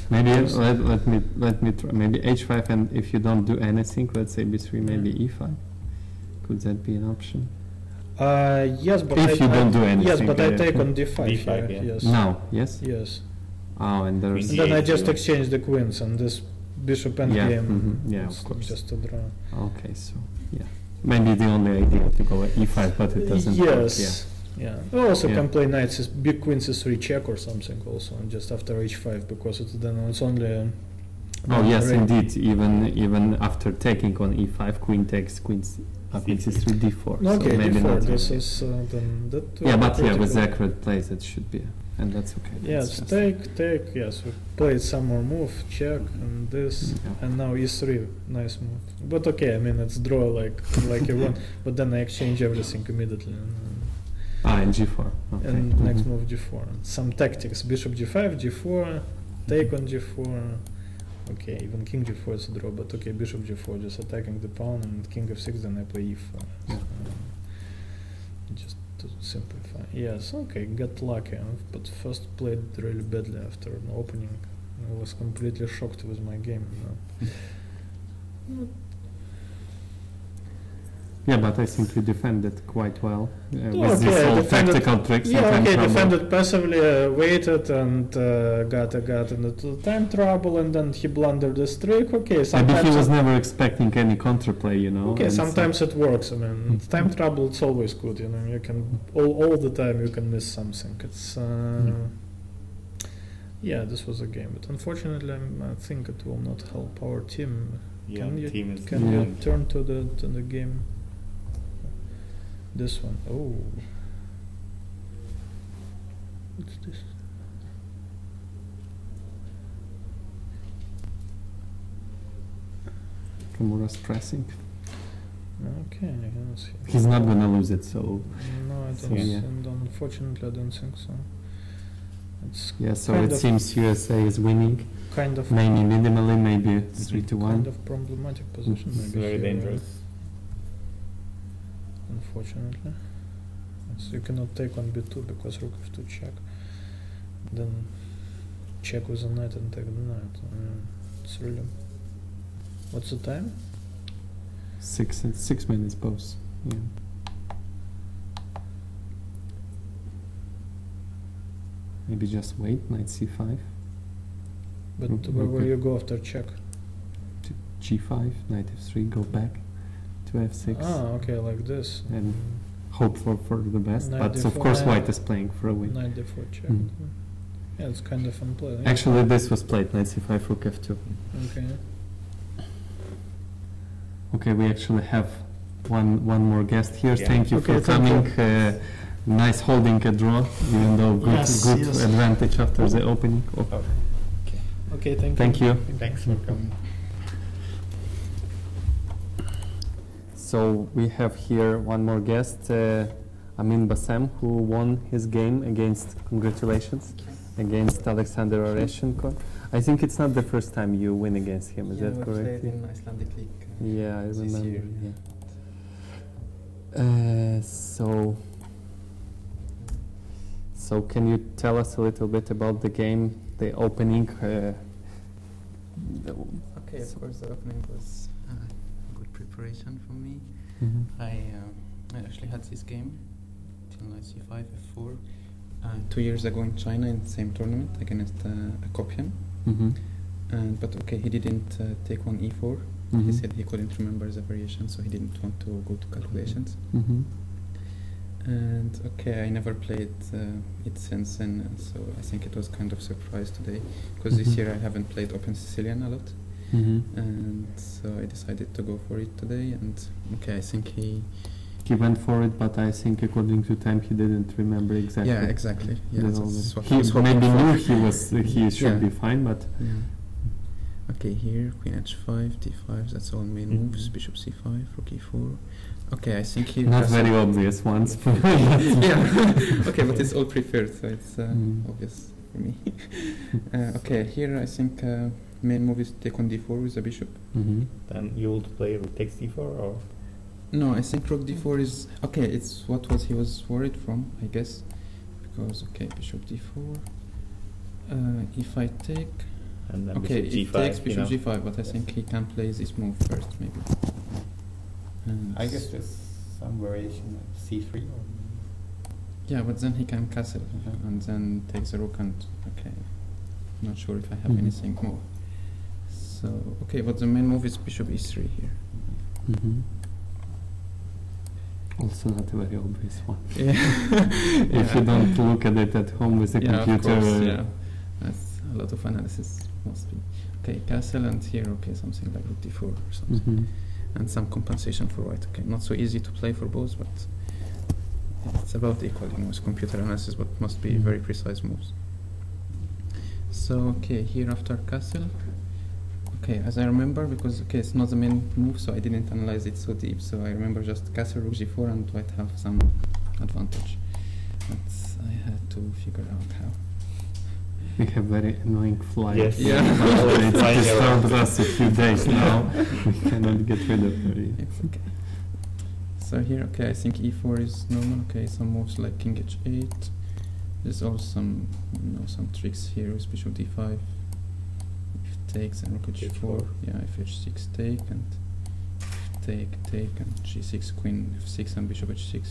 Maybe Yes. let me try. Maybe h5, and if you don't do anything, let's say b3, maybe e5. Could that be an option? Yes, but If you don't do Yes, anything, but I yeah. take on d5. D5, here, yeah. Yes. Now, yes. Yes. Oh, and there's And then I D8 just too. exchange the queens and this bishop endgame. Yeah, yeah, it's of course. just a draw. Okay, so yeah, maybe the only idea to go at e5, but it doesn't work. Yes. Yeah. We also Yeah. can play knights is big queen c3 check or something also, and just after h5 because it's then it's only. Oh yes, already- indeed. Even after taking on e5, queen takes queen c3 d4. Okay, so maybe d4. not. This is then that. Yeah, but yeah, with critical. accurate plays it should be, and that's okay. Yes, That's take. Yes, we played some more move, check, and this, Yeah. and now e3, nice move. But okay, I mean it's draw like you want, but then I exchange everything immediately. and g4. Okay. And next Mhm. move g4. Some tactics: bishop g5, g4, take on g4. Okay, even king g4 is a draw, but okay, bishop g4, just attacking the pawn, and king f6, then I play e4. Yeah. Just to simplify. Yes, okay, got lucky, but first played really badly after an opening. I was completely shocked with my game. Yeah, but I think we defended quite well with Okay, these I all defended- tactical tricks. and Yeah, time okay, trouble. defended passively, waited, and got into time trouble, and then he blundered the streak. Okay, Maybe sometimes. he was never expecting any counterplay, you know. Okay, and so- sometimes it works. I mean, Mhm. time trouble it's always good. You know, you can all the time you can miss something. It's Yeah, this was a game, but unfortunately, I think it will not help our team. Yeah, Can team is you turn to the game? This one. Oh, what's this? Kimura's pressing. Okay, yes. He's not gonna lose it, so. No, I So, don't. yeah. And unfortunately, I don't think so. It's Yeah, so kind it of- seems USA is winning. kind of Maybe minimally, maybe 3-1. kind of problematic position. Mhm. It's Maybe very here, dangerous. Unfortunately, so you cannot take on b2 because rook f2 check. Then check with the knight and take the knight. It's really. What's the time? 6 minutes both. Yeah. Maybe just wait, knight c5, But Mm, where will okay. you go after check? to g5, knight f3, go back to f6, Ah, okay, like this. and hope for the best. Knight But of d4, course, knight- white is playing for a win. Knight d4 check. Mm. Yeah, it's kind of unplayed. Actually, this was played, knight c5, rook f2. Okay. Okay, we actually have one more guest here. Yeah. Thank you Okay, for thank coming. Nice holding a draw, even though good, Yes, good yes. advantage after the opening. Oh, Okay, thank you. thank you. Thanks for coming. So we have here one more guest, Amin Bassem, who won his game against, congratulations, against Alexander Oreshenko. I think it's not the first time you win against him, is Yeah, that we correct? played in Icelandic League. Yeah, I this remember. year. Yeah. So can you tell us a little bit about the game, the opening? Okay, of course, the opening was good preparation for me. Mhm. I actually had this game till knight c5, f4. 2 years ago in China in the same tournament against a Kopian. Mhm. But okay, he didn't take on e4. He Mhm. said he couldn't remember the variation, so he didn't want to go to calculations. Mhm. And okay, I never played it since then, so I think it was kind of surprise today, because Mhm. this year I haven't played Open Sicilian a lot, Mhm. and so I decided to go for it today. And okay, I think He went for it, but I think according to time he didn't remember exactly. yeah, exactly, yeah, the that's what I he was hoping maybe for. knew he should Yeah. be fine, but Yeah. Okay, here Queen h5, d5. That's all main Mhm. moves. Bishop c5, rook e4. Okay, I think he not just- very obvious ones. yeah. Okay, but it's all prepared, so it's Mm. obvious for me. Okay, here I think main move is take on d4 with the bishop. Mhm. Then you would play rook takes d4 or? No, I think rook d4 is okay. It's what was he was worried from, I guess, because okay, bishop d4. If I take, And then okay, bishop it g5, takes you bishop know. g5, but I think he can play this move first, maybe. I guess there's some variation of c3 or? Yeah, but then he can castle and then takes the rook and okay. Not sure if I have Mhm. anything more. So okay, but the main move is bishop e3 here. Mhm. Also not a very obvious one. Yeah. If you don't look at it at home with the Yeah, of computer. course, yeah. That's a lot of analysis must be. Okay, castle and here okay, something like rook d4 or something. Mhm. And some compensation for white. Okay, not so easy to play for both, but yeah, it's about equal, you know, it's computer analysis, but must be Mhm. very precise moves. So okay, here after castle, okay, as I remember, because okay, it's not the main move, so I didn't analyze it so deep. So I remember just castle rook g4 and white have some advantage. But I had to figure out how. We have very annoying flight. Yes. Yeah. It's Flying disturbed around. us a few days now. We cannot get rid of it. It's okay. So here, okay, I think e4 is normal. Okay, some moves like king h8. There's also some, you know, some tricks here with bishop d5. If takes and rook h4. Yeah, if h6 take and take and g6 queen f6 and bishop h6.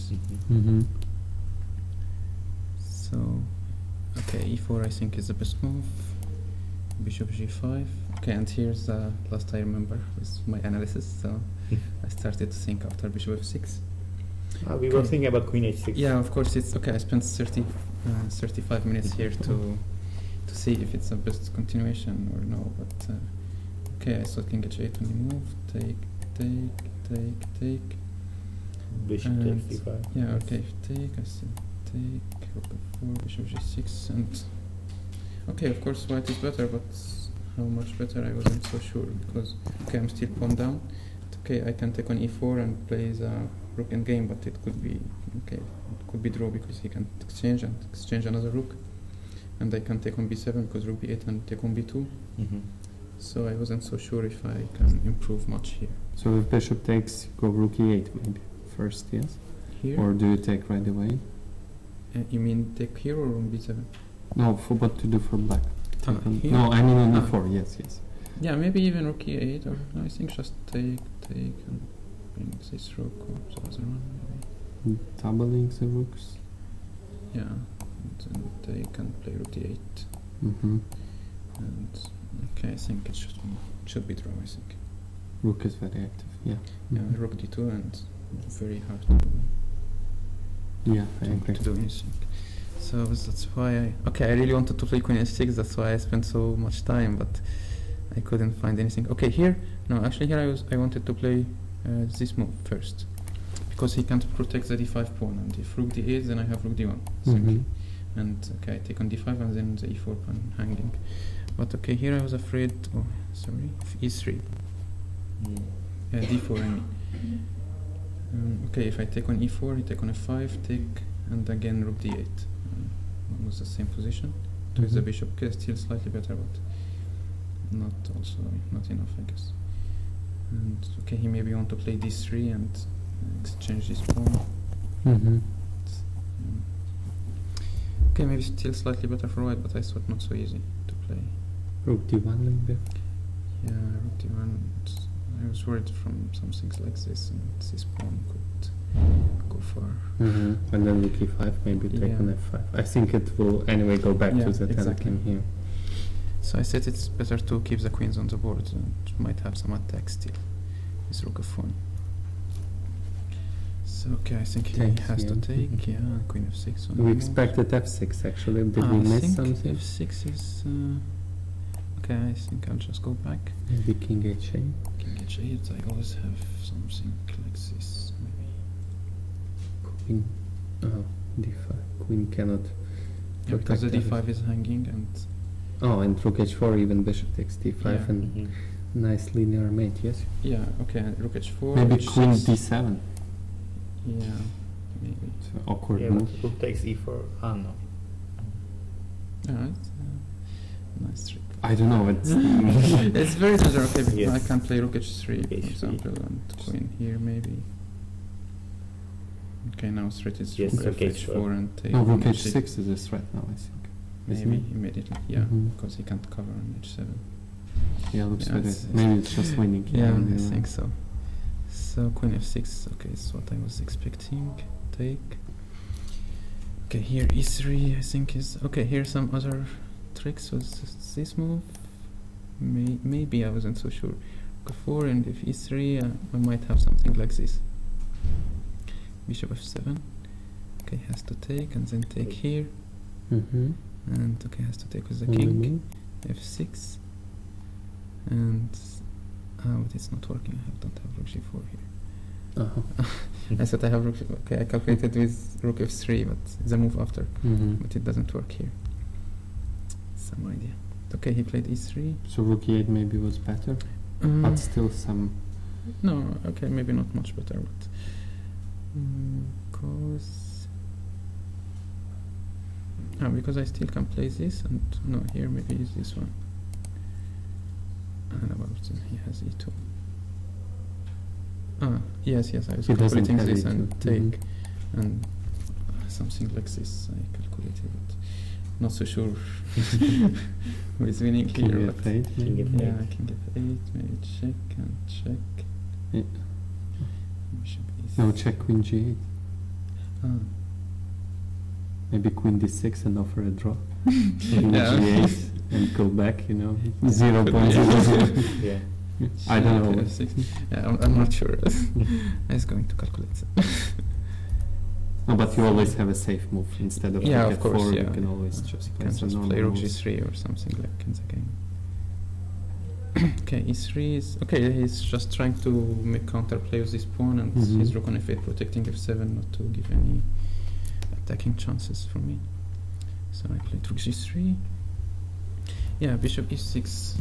Mm-hmm. So, okay, e4 I think is the best move. Bishop g5. Okay, and here's the last I remember with my analysis. So I started to think after bishop f6. We were thinking about queen h6. Yeah, of course it's okay. I spent 35 minutes here to to see if it's a best continuation or no. But okay, I saw king h8 on the move. Take. Bishop takes d5. Yeah, okay, take. I see. Take. Rook f4, bishop g6, and okay, of course, white is better, but how much better I wasn't so sure because okay, I'm still pawn down. Okay, I can take on e4 and play the rook endgame, but it could be okay. It could be draw because he can exchange another rook, and I can take on b7 because rook b8 and take on b2. So I wasn't so sure if I can improve much here. So if bishop takes, go rook e8 maybe first, yes? Here? Or do you take right away? You mean take here or on b7? No, for what to do for black? Here? No, I mean on e4, yes. Yeah, maybe even rook e8, or no, I think just take and bring this rook or the other one maybe. Doubling the rooks. Yeah, and then they can play rook d8. And okay, I think it should be draw. I think. Rook is very active. Yeah. Yeah, rook d2 and very hard Yeah, I agree. to do anything. So that's why I really wanted to play queen h6. That's why I spent so much time, but I couldn't find anything. Okay, here no, actually here I wanted to play this move first because he can't protect the d5 pawn, and if rook d8, then I have rook d1 simply. And okay, I take on d5 and then the e4 pawn hanging. But okay, here I was afraid. Oh, sorry, of e3. d4. I mean. Okay, if I take on e4, he take on f5, take, and again rook d8. Almost the same position. With the bishop. Okay, still slightly better, but not enough, I guess. And okay, he maybe want to play d3 and exchange this pawn. Okay, maybe still slightly better for white, but I thought not so easy to play. Rook d1 maybe. Yeah, rook d1. I was worried from some things like this, and this pawn could go far. And then rook e5 maybe take on f5. I think it will anyway go back to the exactly. Here. So I said it's better to keep the queens on the board and might have some attack still. This rook f1. So okay, I think he has to take. Yeah, queen f6. We expected f6 actually. Did we miss something? F6 is. Okay, I think I'll just go back. Maybe king h8. King h8. I always have something like this. Maybe. Queen. d5. Queen cannot. Yeah, because the d5 is hanging and. Oh, and rook h4, even bishop takes d5 and nice linear mate, yes? Yeah, okay, rook h4. Maybe queen d7. Yeah, maybe. It's an awkward move. Rook takes e4. No. Alright. Nice trick. I don't know. It's it's very dangerous. Okay, yes. I can play rook h3, for example, and queen here maybe. Okay, now threat is rook h4 and take. No, rook h6 is a threat now, I think. Maybe immediately, yeah, because he can't cover on h7. Yeah, looks like it. Maybe it's just winning. Yeah, I think so. So queen f6, okay, is what I was expecting. Take. Okay, here e3 I think is okay. Here some other tricks. Was this move? Maybe I wasn't so sure. Rook f4, and if e3, I might have something like this. Bishop f7. Okay, has to take and then take here. And okay, has to take with the king. f6. And but it's not working. I don't have rook g4 here. I thought I have rook. Okay, I calculated with rook f3, but the move after, but it doesn't work here. Some idea. Okay, he played e3. So rook e8 maybe was better, but still some. No, okay, maybe not much better, but because I still can play this, and no, here maybe is this one. And about he has e2. Yes, I was calculating this and take, and something like this I calculated, but not so sure who is winning here. King f8. Yeah, king f8, maybe check and check. Yeah. No, check queen g8. Maybe queen d6 and offer a draw. Queen g8 and go back, 0.00. Yeah. I don't know. Yeah, I'm not sure. I was going to calculate. No, but you always have a safe move instead of Yeah, like of course, F4. yeah. You can always just You play can some just normal play rook moves. g3 or something like in the game. Okay, e3 is okay. He's just trying to make counterplay with this pawn, and his rook on f8 protecting f7, not to give any attacking chances for me. So I played rook g3. Yeah, bishop e6.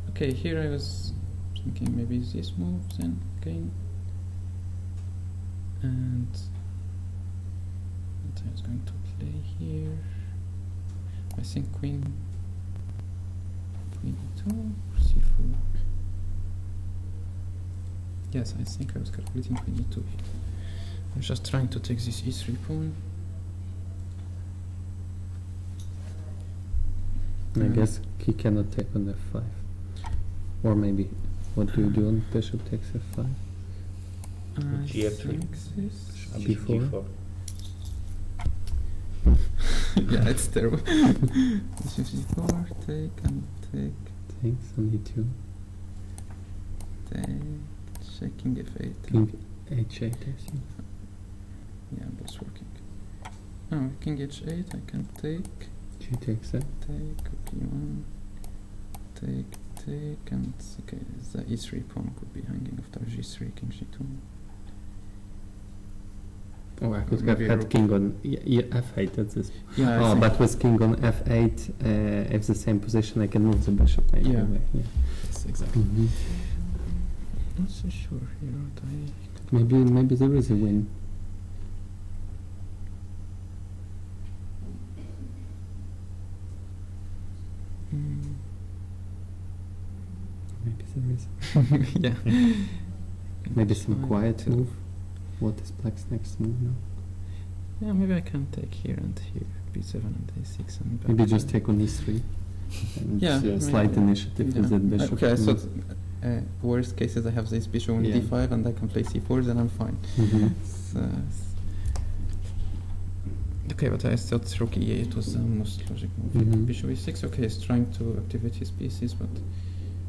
Okay, here I was thinking maybe this move then again, and what I was going to play here. I think queen e2, c4. Yes, I think I was calculating queen e2 here. I'm just trying to take this e3 pawn. I guess he cannot take on f5. Or maybe, what do you do on bishop takes f5? G3. G4. Yeah, it's terrible. Bishop c4, take and take, Takes on e2. take, checking f8. King h8, I see. Yeah, both working. Oh, king h8, I can take, G takes that. take, p1, take, and okay, the e3 pawn could be hanging after g3, king g2. Oh, I could have Maybe had rook. king on f8, that's this. Yeah, I Oh, think but with king on f8, if the same position, I can move the bishop maybe Yeah. away. Yeah. yes, exactly. Mhm. Not so sure here what I... Maybe there is a win. Mm. Maybe there is. Yeah. Maybe some Fine, quiet too. move. What is black's next move now? Yeah, maybe I can take here and here, b7 and a6 and back. Maybe just take on e3. And Yeah, slight maybe. initiative with that bishop. Okay, so worst cases I have this bishop on Yeah. d5 and I can play c4, then I'm fine. Mhm. So, okay, but I thought rook e8 was the most logical move. Mhm. Bishop e6, okay, he's trying to activate his pieces, but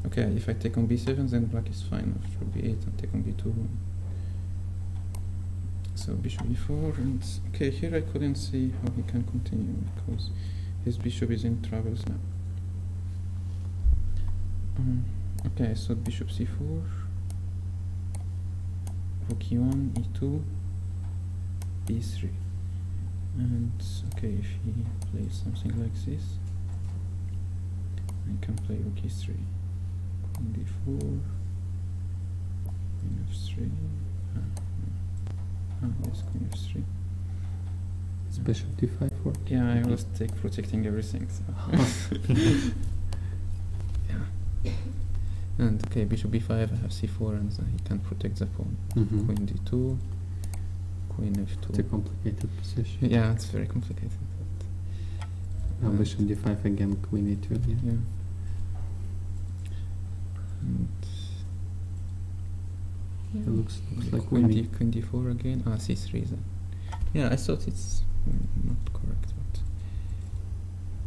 okay, if I take on b7, then black is fine. After b8 and take on b2. So bishop e4, and okay, here I couldn't see how he can continue because his bishop is in troubles now. Okay, so bishop c4, rook e1, e2, b3, and okay, if he plays something like this, I can play rook e3, queen d4, queen f3. Yes, queen f3. Is bishop d5 work? Yeah, I Okay. was protecting everything. So. Yeah. And okay, bishop b5, I have c4, and he can protect the pawn. Mhm. Queen d2, queen f2. It's a complicated position. Yeah, it's very complicated. Now And- bishop d5 again, queen e2. Yeah. Yeah. And It looks like queen winning. queen d4 again. Ah, c3 then. Yeah, I thought it's not correct, but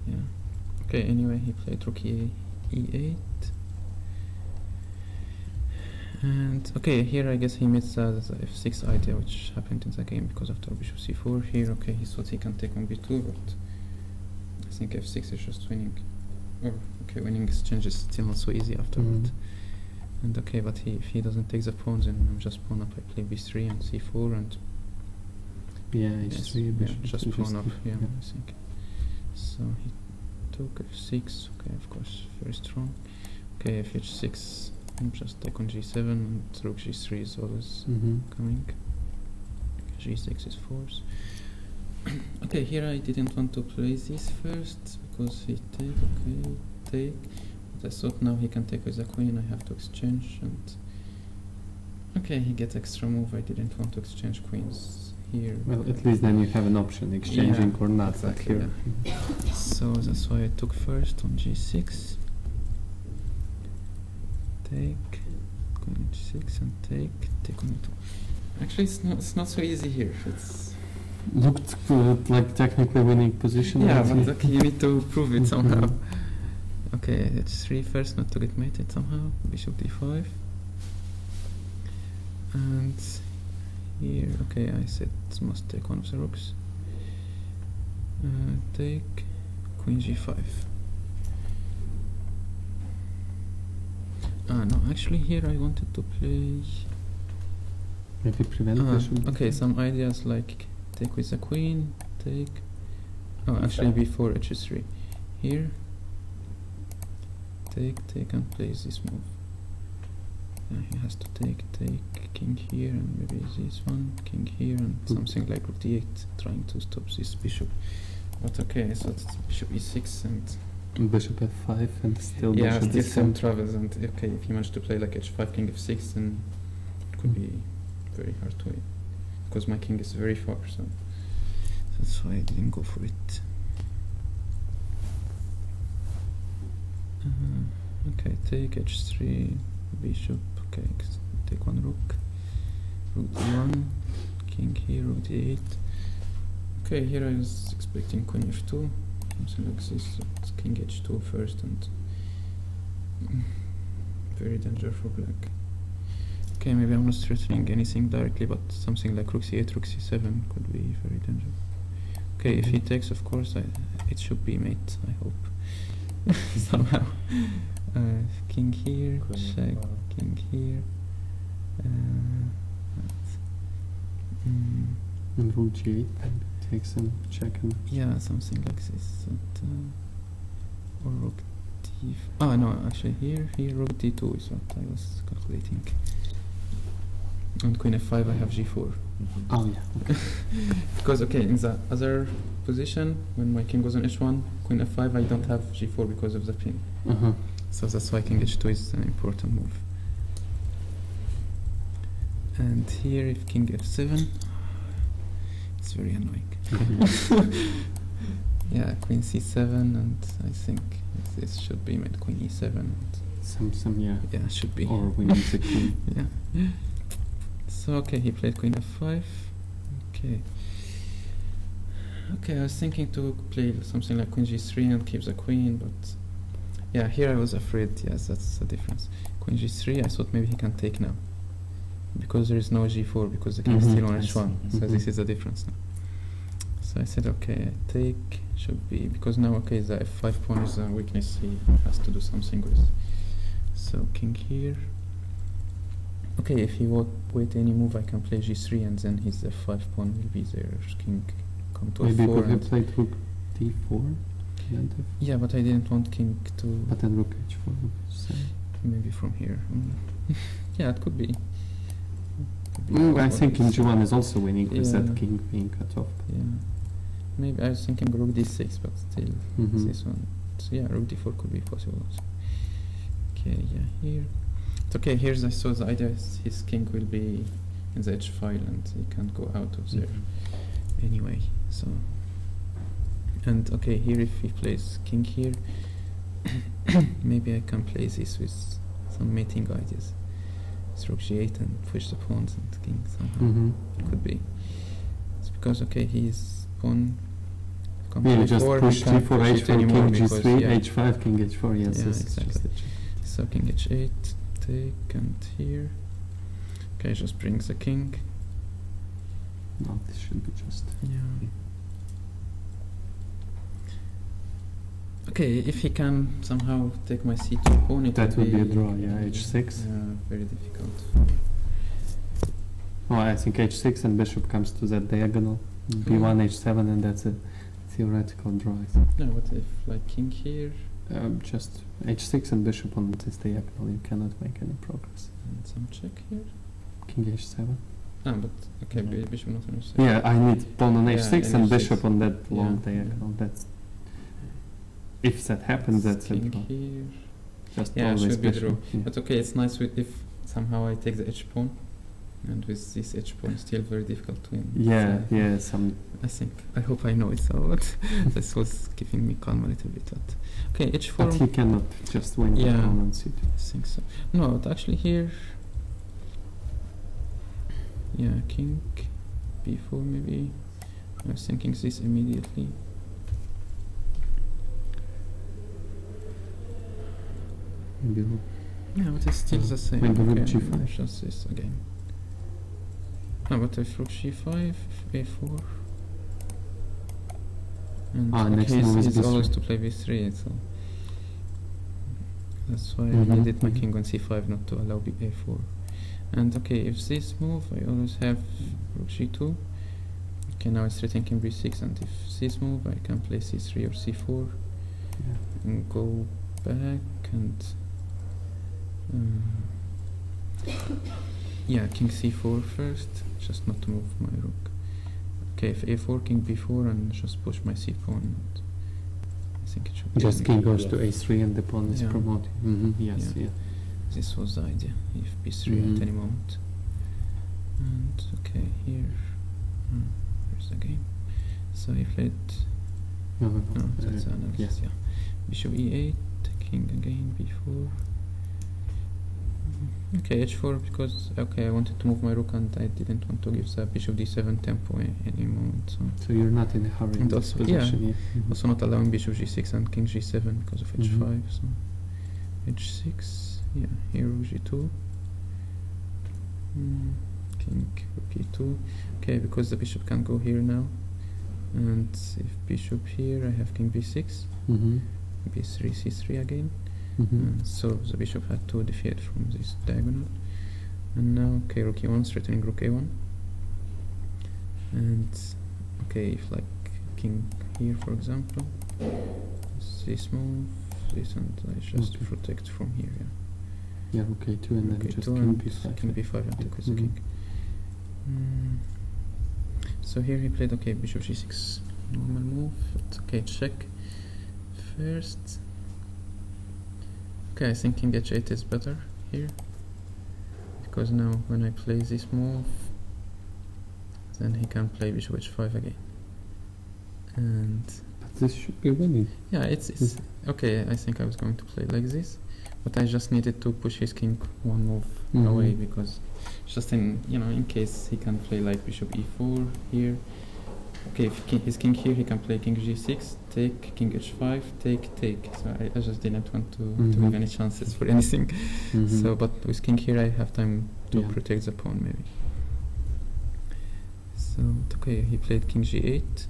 yeah. Okay, anyway, he played rook e8. And okay, here I guess he missed the f6 idea which happened in the game because after bishop c4 here, okay, he thought he can take on b2, but I think f6 is just winning. Or okay, winning exchange is still not so easy after Mhm. that. And okay, but if he doesn't take the pawn, then I'm just pawn up. I play b3 and c4 and Yeah, yes, h3, yeah, bishop just h3, pawn up. Yeah, yeah. I think. So he took f6. Okay, of course, very strong. Okay, if h6, I'm just take on g7 and rook g3 is always Mhm. coming. G6 is force. Okay, here I didn't want to play this first because he take. Okay, take. But I thought now he can take with the queen. I have to exchange and. Okay, he gets extra move. I didn't want to exchange queens here. Well, at least then you have an option, exchanging Yeah, or not. exactly, But here, So that's why I took first on g6. Take, queen h6 and take on e2. Actually, it's not so easy here. It's looked like technically winning position. yeah, actually. but okay, you need to prove it somehow. Okay, h3 first, not to get mated somehow. Bishop d5. And here. Okay, I said must take one of the rooks. Take queen g5. No, actually here I wanted to play. Maybe prevent bishop. Okay, some ideas like take with the queen, take. Oh, actually before h3. Here. Take and play this move. He has to take king here and maybe this one, king here and something like rook d8, trying to stop this bishop. But okay, so it's bishop e6 and bishop f5 and still yeah, bishop still some d7. travels. And okay, if you manage to play like h5, king f6, then it could be very hard to win because my king is very far. So that's why I didn't go for it. Okay, take h3, bishop. Okay, take one rook. Rook d1, king here, rook d8. Okay, here I was expecting queen f2, something like this. So it's king h2 first, and very dangerous for black. Okay, maybe I'm not threatening anything directly, but something like rook c8, rook c7 could be very dangerous. Okay, if he takes, of course, it should be mate, I hope. Somehow. King here, check, king here. And rook g8 takes and check and Yeah, something like this. Or rook d. Ah, no, actually here rook d2 is what I was calculating. And queen f5 I have g4. oh yeah. Because okay, in the other position when my king goes on h1, queen f5 I don't have g4 because of the pin. So that's why king h2 is an important move. And here if king f7, it's very annoying. Yeah, queen c7, and I think this should be made queen e7. And some yeah. yeah, should be. Or we need the queen. Yeah. So okay, he played queen f5. Okay. Okay, I was thinking to play something like queen g3 and keep the queen, but yeah, here I was afraid. Yes, that's the difference. Queen g3, I thought maybe he can take now, because there is no g4 because the king is still on h1. So this is the difference now. So I said, okay, take should be, because now okay, the f5 pawn is a weakness he has to do something with. So king here. Okay, if he won't wait any move, I can play g3 and then his f5 pawn will be there. King come to maybe f4. could have played rook d4. Yeah, but I didn't want king to. But then rook h4. So. Maybe from here. Yeah, it could be. I think king g1 is also winning with Yeah. that king being cut off. Yeah. Maybe I was thinking rook d6, but still this one. So yeah, rook d4 could be possible also. Okay, yeah, here. It's okay, here's I saw the idea is his king will be in the h file and he can't go out of there anyway. So and okay, here if he plays king here, maybe I can play this with some mating ideas. It's rook g8 and push the pawns and king somehow. Could be. It's because okay, his pawn comes Yeah, to just e4, push he can't g4, push it h4, anymore king because, g3, yeah. h5, king h4. Yes, Yeah, this is exactly. just a check. So king h8, take, and here. Okay, just brings the king. No, this should be just. Yeah. Okay, if he can somehow take my c2 pawn, it That would be a draw. Yeah, h6. Yeah, very difficult. Oh, I think h6 and bishop comes to that diagonal. b1, h7, and that's a theoretical draw. I think. No, what if like king here Just h6 and bishop on this diagonal. You cannot make any progress. and some check here? King h7. Ah, but okay, bishop not on h7. Yeah, I need pawn on Yeah, h6 and and h6. bishop on that long Yeah, diagonal. That's if that happens, that's a king draw. here. Just Yeah, always should be bishop. draw. Yeah. But okay, it's nice if somehow I take the h pawn, and with this h pawn, it's still very difficult to win. Yeah, So yeah, some. I hope I know it. So this was giving me calm a little bit. But okay, h4. But he cannot just win the Yeah. pawn on c2. I think so. No, but actually here. Yeah, king b4 maybe. I was thinking this immediately. Maybe rook. Yeah, but it's still the same. Maybe rook Okay, g5. just this again. But if rook g5, a4. And next okay, move is it's b3. always to play b3, so that's why I Mhm, needed my mhm. king on c5 not to allow a4. And okay, if this move, I always have rook g2. Okay, now it's threatening king b6, and if this move, I can play c3 or c4 and go back and yeah, king c4 first, just not to move my rook. Okay, if a4, king b4, and just push my c pawn. I think it should be Just okay. king goes to a3 and the pawn is Yeah. promoted. Yes, Yeah. yeah. This was the idea, if b3 Mhm. at any moment. And okay, here, here's the game. So I played, No, no, that's the analysis, yes. yeah. Bishop e8, king again, b4. Okay, h4 because, okay, I wanted to move my rook and I didn't want to give the bishop d7 tempo any moment, so. So you're not in a hurry in And this also- yeah. position. Mhm. Also not allowing bishop g6 and king g7 because of h5, Mhm. so h6, yeah, here rook g2, king rook e2, okay, because the bishop can go here now, and if bishop here, I have king b6, Mhm. b3, c3 again, Mhm. so the bishop had to defeat from this diagonal, and now, okay, rook e1, threatening rook a1, and okay, if like king here, for example, this move, this, and I just Okay. protect from here, yeah. Yeah, rook a2 and then Okay, just two king and b5. king b5 and take with the Mhm. king. So here he played, okay, bishop g6, normal move, but okay, check first. Okay, I think king h8 is better here, because now when I play this move, then he can play bishop h5 again. And But this should be winning. yeah, it's okay. I think I was going to play like this, but I just needed to push his king one move Mhm. away, because just in in case he can play like bishop e4 here. Okay, if his king here, he can play king g6, take king h5, take. So I just didn't want to Mhm. give any chances for anything. Mhm. So, but with king here, I have time to Yeah. protect the pawn maybe. So okay, he played king g8.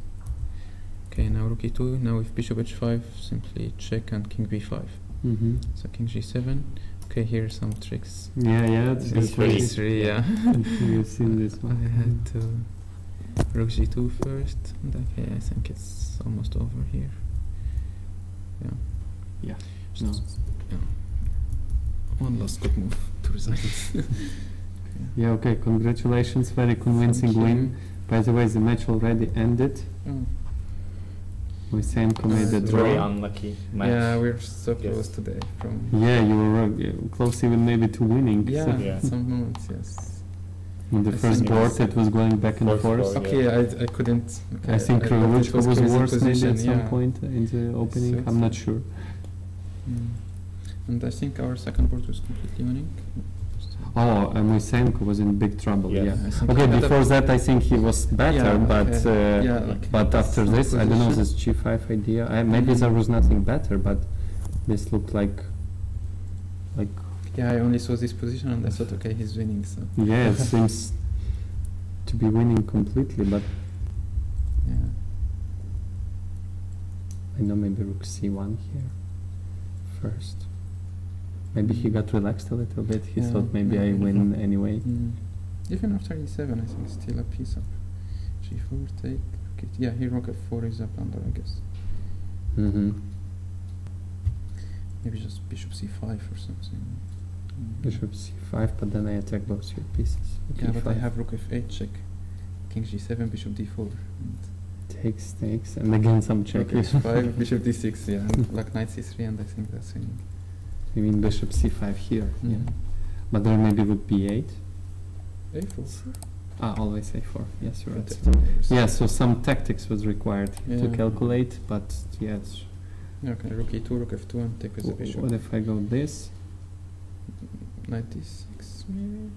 Okay, now rook e2. Now with bishop h5, simply check and king b5. Mhm. So king g7. Okay, here are some tricks. Yeah, it's This good. way. B3, yeah. You've seen this one. I had to rook g2 first. And okay, I think it's almost over here. Yeah. Yeah. Just, No. yeah. One last good move to resign. Yeah, okay, congratulations, very convincing Thank you. win. By the way, the match already ended. Oh. Wissam made the Very draw. unlucky match. Yeah, we're so Yes. close today. From Yeah, you were close even maybe to winning. yeah, So Yeah. some moments, yes. in the I first think board, it's it was going back and first forth. board. Okay, I couldn't. Okay, I think thought which it was crazy worse maybe position, at some yeah. point in the opening. So I'm not it's- sure. And I think our second board was completely winning. Oh, and Wissam was in big trouble. Yes. Yeah. I think Okay, he had a- before that, I think he was better, Yeah, but okay. Yeah, like but after some this, I don't know position. this g5 idea. Maybe Mhm. there was nothing better, but this looked like Yeah, I only saw this position and I thought, okay, he's winning. So yeah, it seems to be winning completely. But yeah, I know maybe rook c1 here first. Maybe he got relaxed a little bit. He Yeah, thought maybe I maybe. win anyway. Even after e7, I think still a piece of g4 take. Okay, yeah, here rook f4 is a blunder, I guess. Mm-hmm. Maybe just bishop c5 or something. Bishop c5, but then I attack both your pieces. Yeah, but I e5. have rook f8 check, king g7, bishop d4, and Takes, and again some check. rook h5, bishop d6, yeah, and black knight c3, and I think that's winning. You mean bishop c5 here? Yeah. Mm. But there maybe would be 8. a4. Always a4. Yes, you're right. Protected layers. Yeah, so some tactics was required here to Yeah. calculate, but yes. Yeah, okay, rook e2, rook f2, and take with the bishop. What if I go this? Knight d6, maybe?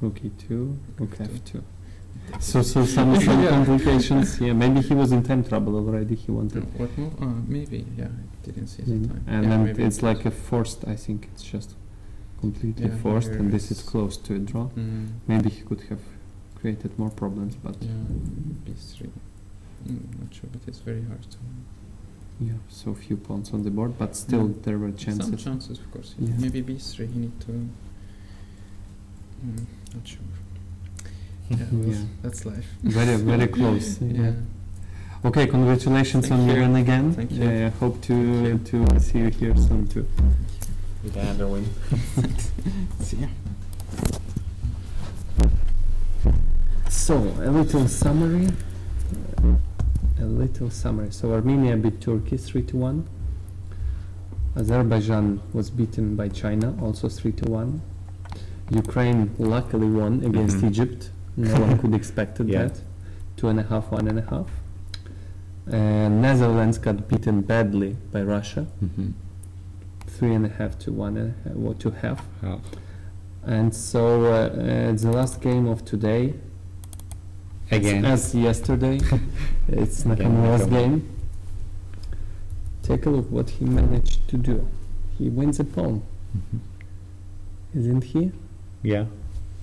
Rook e2, rook F2. f2. So some Yeah. complications. Yeah, maybe he was in time trouble already. He wanted. What move? Maybe, yeah, I didn't see the Maybe. time. And yeah, then maybe it's it like was. a forced. I think it's just completely Yeah, forced, here and this is it's- close to a draw. Mm. Maybe he could have created more problems, but Yeah, b3. Not sure, but it's very hard to. yeah, so few pawns on the board, but still there were chances. Some chances, of course. Yeah. Maybe b3. You need to. Not sure. Yeah, well, Yeah. that's life. Very close. Yeah. Okay, congratulations Thank on you. your win again. Thank you. Yeah, hope Thank to see you here soon too. With another win. See ya. So a little summary. So Armenia beat Turkey 3-1. Azerbaijan was beaten by China, also 3-1. Ukraine luckily won against Mhm. Egypt. No one could expect Yeah. that. 2.5, 1.5. And Netherlands got beaten badly by Russia, 3.5 to 1.5 to half. Half. And so it's the last game of today. Again. As yesterday, it's Again, Nakamura's Nakamura. game. Take a look what he managed to do. He wins a pawn, isn't he? Yeah.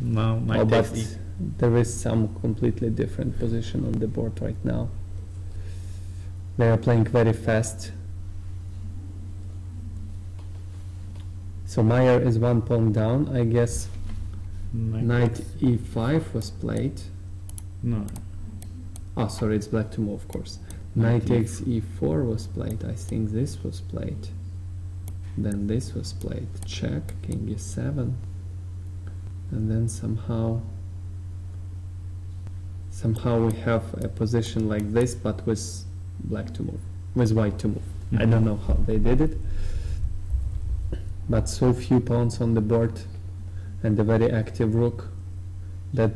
Now my Oh, but takes there is some completely different position on the board right now. They are playing very fast. So Meyer is 1 pawn down. I guess knight e5 was played. No. Oh, sorry, it's black to move, of course. Knight takes e4 was played. I think this was played. Then this was played. Check, king e7. And then somehow we have a position like this, but with black to move, with white to move. I don't know how they did it. But so few pawns on the board and a very active rook that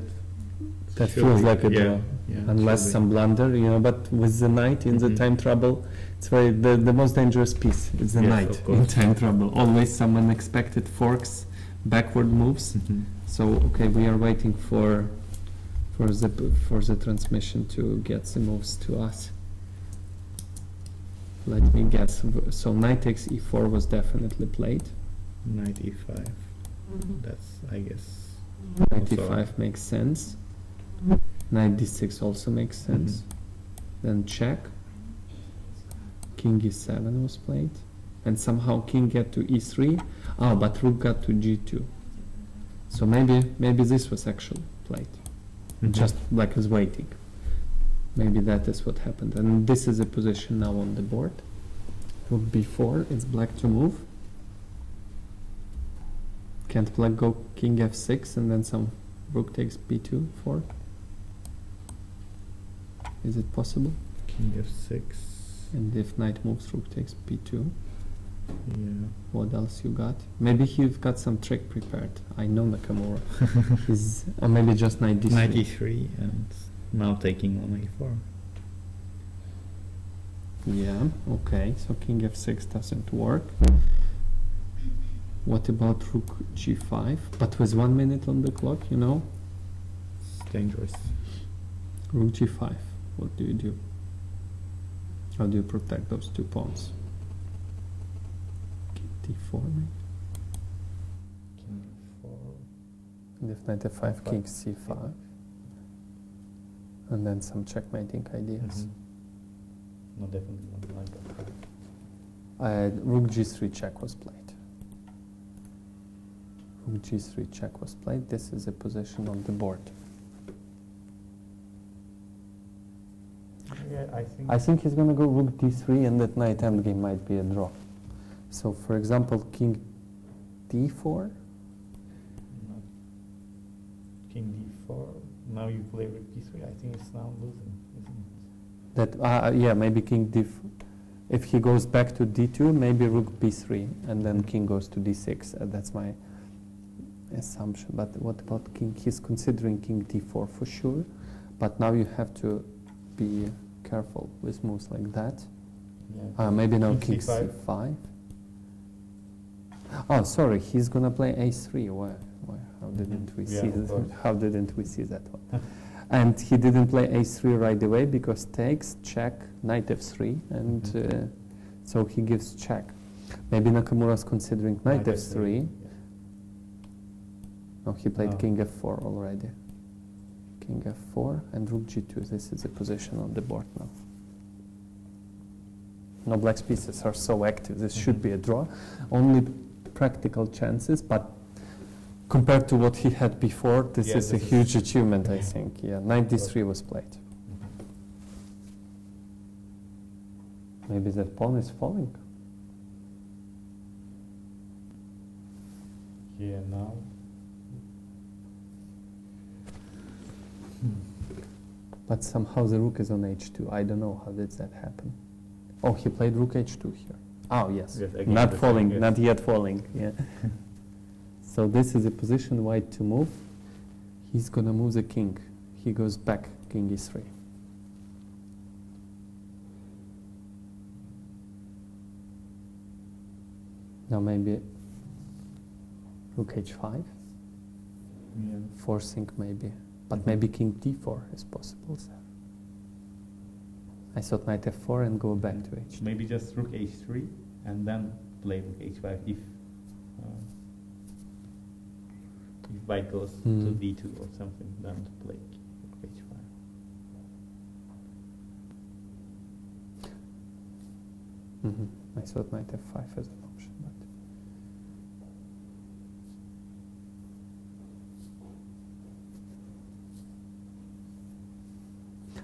feels like a draw. Yeah, Unless should be. some blunder, but with the knight in the time trouble, it's very the most dangerous piece is the Yes, knight of in course. time trouble. Always some unexpected forks, backward moves. So okay, we are waiting for the transmission to get the moves to us. Let me guess. So knight takes e4 was definitely played. Knight e5. That's, I guess. Knight also e5 makes sense. Knight d6 also makes sense. Then check. King e7 was played. And somehow king get to e3. Ah, but rook got to g2. So maybe this was actually played. Just black is waiting. Maybe that is what happened. And this is a position now on the board. Rook b4, it's black to move. Can't black go king f6 and then some rook takes b2, 4? Is it possible? King f6. And if knight moves, rook takes b2. Yeah. What else you got? Maybe he's got some trick prepared. I know Nakamura. He's maybe just knight d3. Knight e3 and now taking on a4. Yeah, okay. So king f6 doesn't work. What about rook g5? But with 1 minute on the clock, It's dangerous. Rook g5. What do you do? How do you protect those 2 pawns? King d4 maybe? King f4. And if knight f5, king c5. And then some checkmating ideas. No, definitely not like that. Rook g3 check was played. Rook g3 check was played. This is a position on the board. Yeah, I think he's going to go rook d3 and that knight endgame might be a draw. So for example, king d4. No. King d4. Now you play rook d3. I think it's now losing, isn't it? That yeah, maybe king d4. If he goes back to d2, maybe rook b3 and then king goes to d6. That's my assumption. But what about king? He's considering king d4 for sure. But now you have to be careful with moves like that. Yeah. Maybe now King king c5. c5. Oh, sorry, he's gonna play a3. Why? How didn't we Yeah, see of this? course. How didn't we see that one? And he didn't play a3 right away because takes, check, knight f3, and so he gives check. Maybe Nakamura's considering knight f3. No, he played No. king f4 already. king f4, and rook g2. This is the position on the board now. No, black's pieces are so active. This should be a draw. Only practical chances, but compared to what he had before, this is a huge achievement, I think. Yeah, knight d3 was played. Maybe that pawn is falling. Yeah, now. But somehow the rook is on h2. I don't know how did that happen. Oh, he played rook h2 here. Oh, yes. Not falling, not yet falling. Yeah. So this is a position white to move. He's going to move the king. He goes back, king e3. Now maybe rook h5. Yeah. Forcing maybe. But maybe king d4 is possible there. I thought knight f4 and go back to h2. Maybe just rook h3 and then play rook h5 if white goes to d2 or something, then to play rook h5. I thought knight f5 as an option, but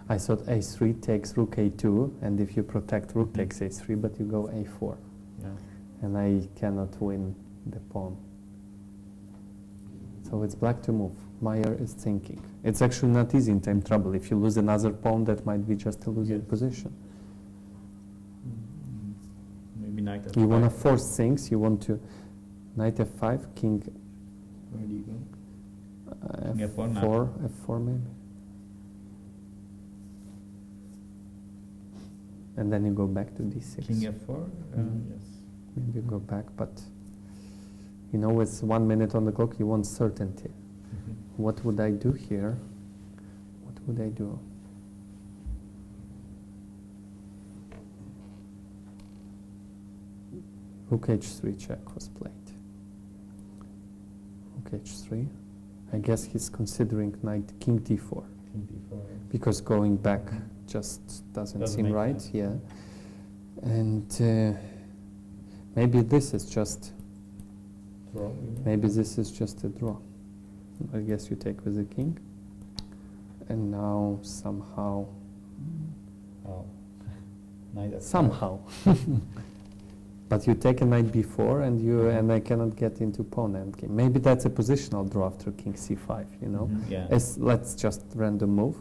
I thought a3 takes rook a2, and if you protect, rook takes a3, but you go a4. Yeah. And I cannot win the pawn. So it's black to move. Meyer is thinking. It's actually not easy in time trouble. If you lose another pawn, that might be just a losing position. Maybe knight f5. You want to force things. You want to knight f5, king. Where do you go? King f4 now. F4 maybe. And then you go back to d6. King f4? Yes. Maybe you go back, but you know, with 1 minute on the clock, you want certainty. What would I do here? What would I do? Rook h3 check was played. Rook h3. I guess he's considering knight king d4. King d4. Because going back just doesn't seem right. Sense. Yeah. And maybe this is just Draw. maybe this is just a draw. I guess you take with the king. And now somehow Oh. Knight f5. somehow but you take a knight b4 and you and I cannot get into pawn endgame. Maybe that's a positional draw after king c5, you know. Yeah. Let's just random move.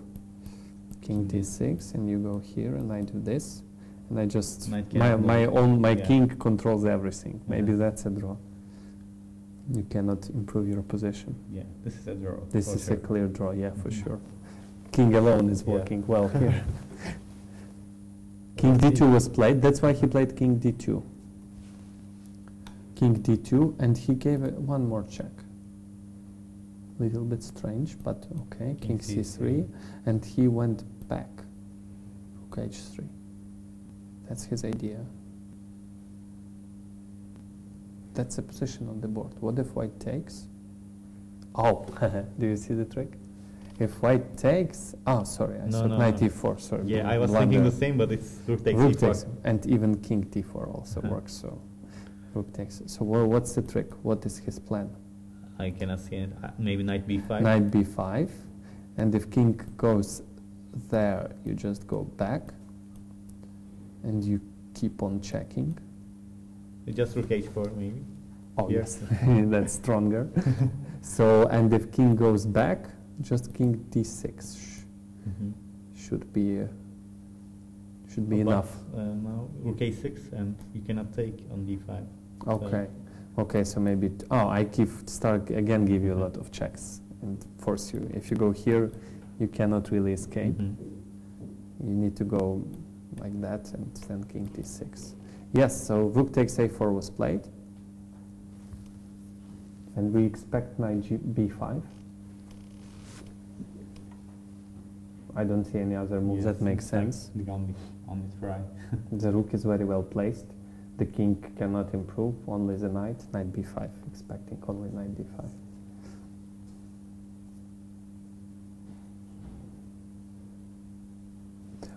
King d6 and you go here and I do this and I just Knight my can't king controls everything. Maybe Yeah. that's a draw. You cannot improve your position. Yeah, this is a draw. This for is sure. a clear draw, yeah, for sure. King alone is Yeah. working well here. King d2 was played, that's why he played king d2. King d2, and he gave it one more check. Little bit strange, but okay. King c3, and he went back. Rook h3. That's his idea. That's a position on the board. What if white takes? Oh, do you see the trick? If white takes, oh, sorry, I said knight e4, sorry. Yeah, I was blunder. thinking the same, but it's rook takes Rook e4. takes, and even king d4 also works, so rook takes. So what's the trick? What is his plan? I cannot see it. Maybe knight b5. Knight b5, and if king goes there, you just go back, and you keep on checking. Just rook h4 maybe. Oh Here. yes, that's stronger. So, and if king goes back, just king d6 should be But, enough. Now rook a6 and you cannot take on d5. Okay, okay. So maybe I start again. Give you a lot of checks and force you. If you go here, you cannot really escape. You need to go like that and then king d6. Yes. So rook takes a4 was played, and we expect knight b5. I don't see any other moves that make sense. The gambit on its right. The rook is very well placed. The king cannot improve, only the knight. Knight b5, expecting only knight d5.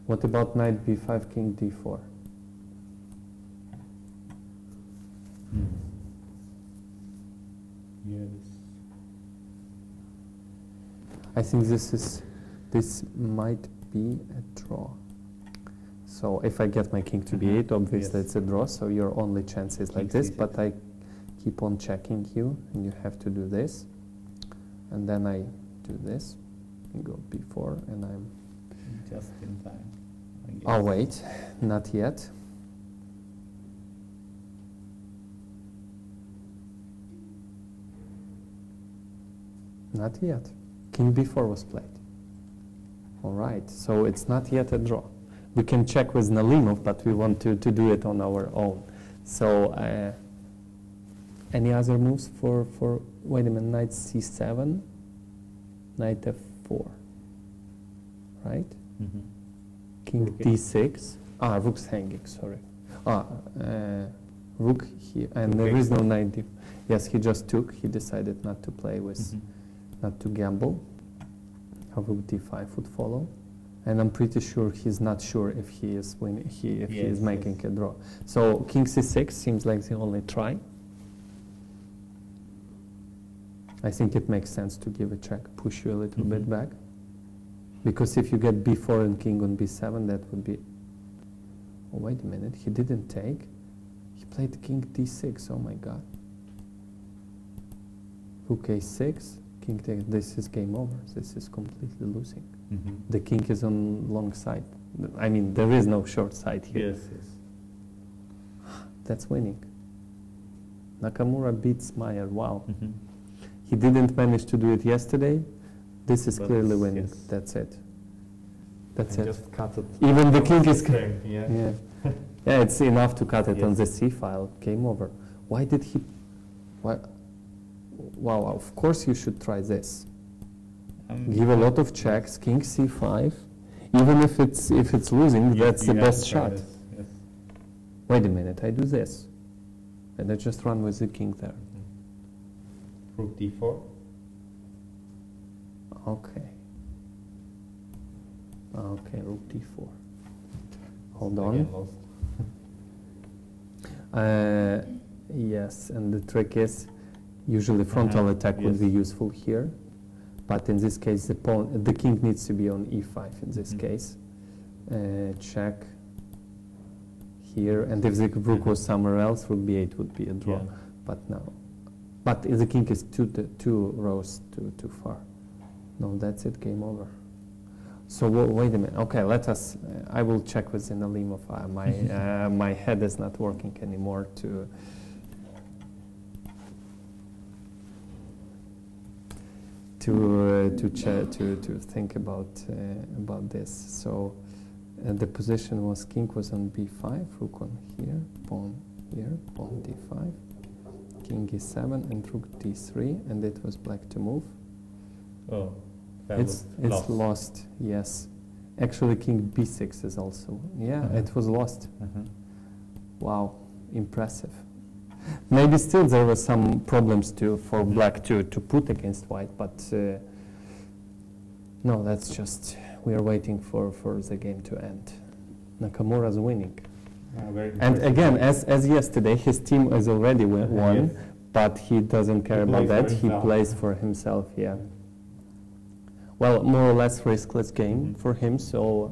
What about knight b5, king d4? Yes. I think this might be a draw. So if I get my king to b8, obviously it's a draw, so your only chance is like this, but I keep on checking you, and you have to do this. And then I do this, and go b4, and I'm... Just in time, I guess. Oh wait, not yet. Not yet. King b4 was played. All right, so it's not yet a draw. We can check with Nalimov, but we want to do it on our own. So, any other moves for wait a minute, knight c7, knight f4, right? Mm-hmm. King Rook d6. Rook's hanging, sorry. Rook here, and Rook there is no x4. knight d. Yes, he just took. He decided not to play with, not to gamble. Rook d5 would follow, and I'm pretty sure he's not sure if he is winning. He is making a draw. So king c6 seems like the only try. I think it makes sense to give a check, push you a little bit back, because if you get b4 and king on b7, that would be. Oh wait a minute, he didn't take. He played king d6. Oh my god. Rook a6. King takes. This is game over. This is completely losing. The king is on long side. I mean, there is no short side here. Yes, yes. That's winning. Nakamura beats Meyer. Wow. He didn't manage to do it yesterday. This is But clearly winning. yes. That's it. That's it. Just cut it. Even the king is. Yeah. Yeah. Yeah, it's enough to cut it on Yes. the C file. Game over. Why did he? Why? Wow, of course you should try this. Give a lot of checks, king c5. Even if it's losing, that's the best shot. Yes. Wait a minute, I do this. And I just run with the king there. Rook d4. Okay. Okay, rook d4. Hold Again on. lost. Yes, and the trick is, usually frontal attack would be useful here. But in this case, the king needs to be on e5 in this case. Check here, and if the rook was somewhere else, rook b8 would be a draw. Yeah. But no. But if the king is two rows too far. No, that's it, game over. So wait a minute. Okay, let us. I will check with Nalimov. My head is not working anymore to think about this. So the position was king was on b5, rook on here, pawn d5, king e7, and rook d3, and it was black to move. Oh, that It's was lost. Yes, actually king b6 is also it was lost. Wow, impressive. Maybe still there were some problems for black to put against white, but no, that's just, we are waiting for the game to end. Nakamura's winning. And again, as yesterday, his team has already won, but he doesn't care about that. He plays for himself, yeah. Well, more or less riskless game for him, so...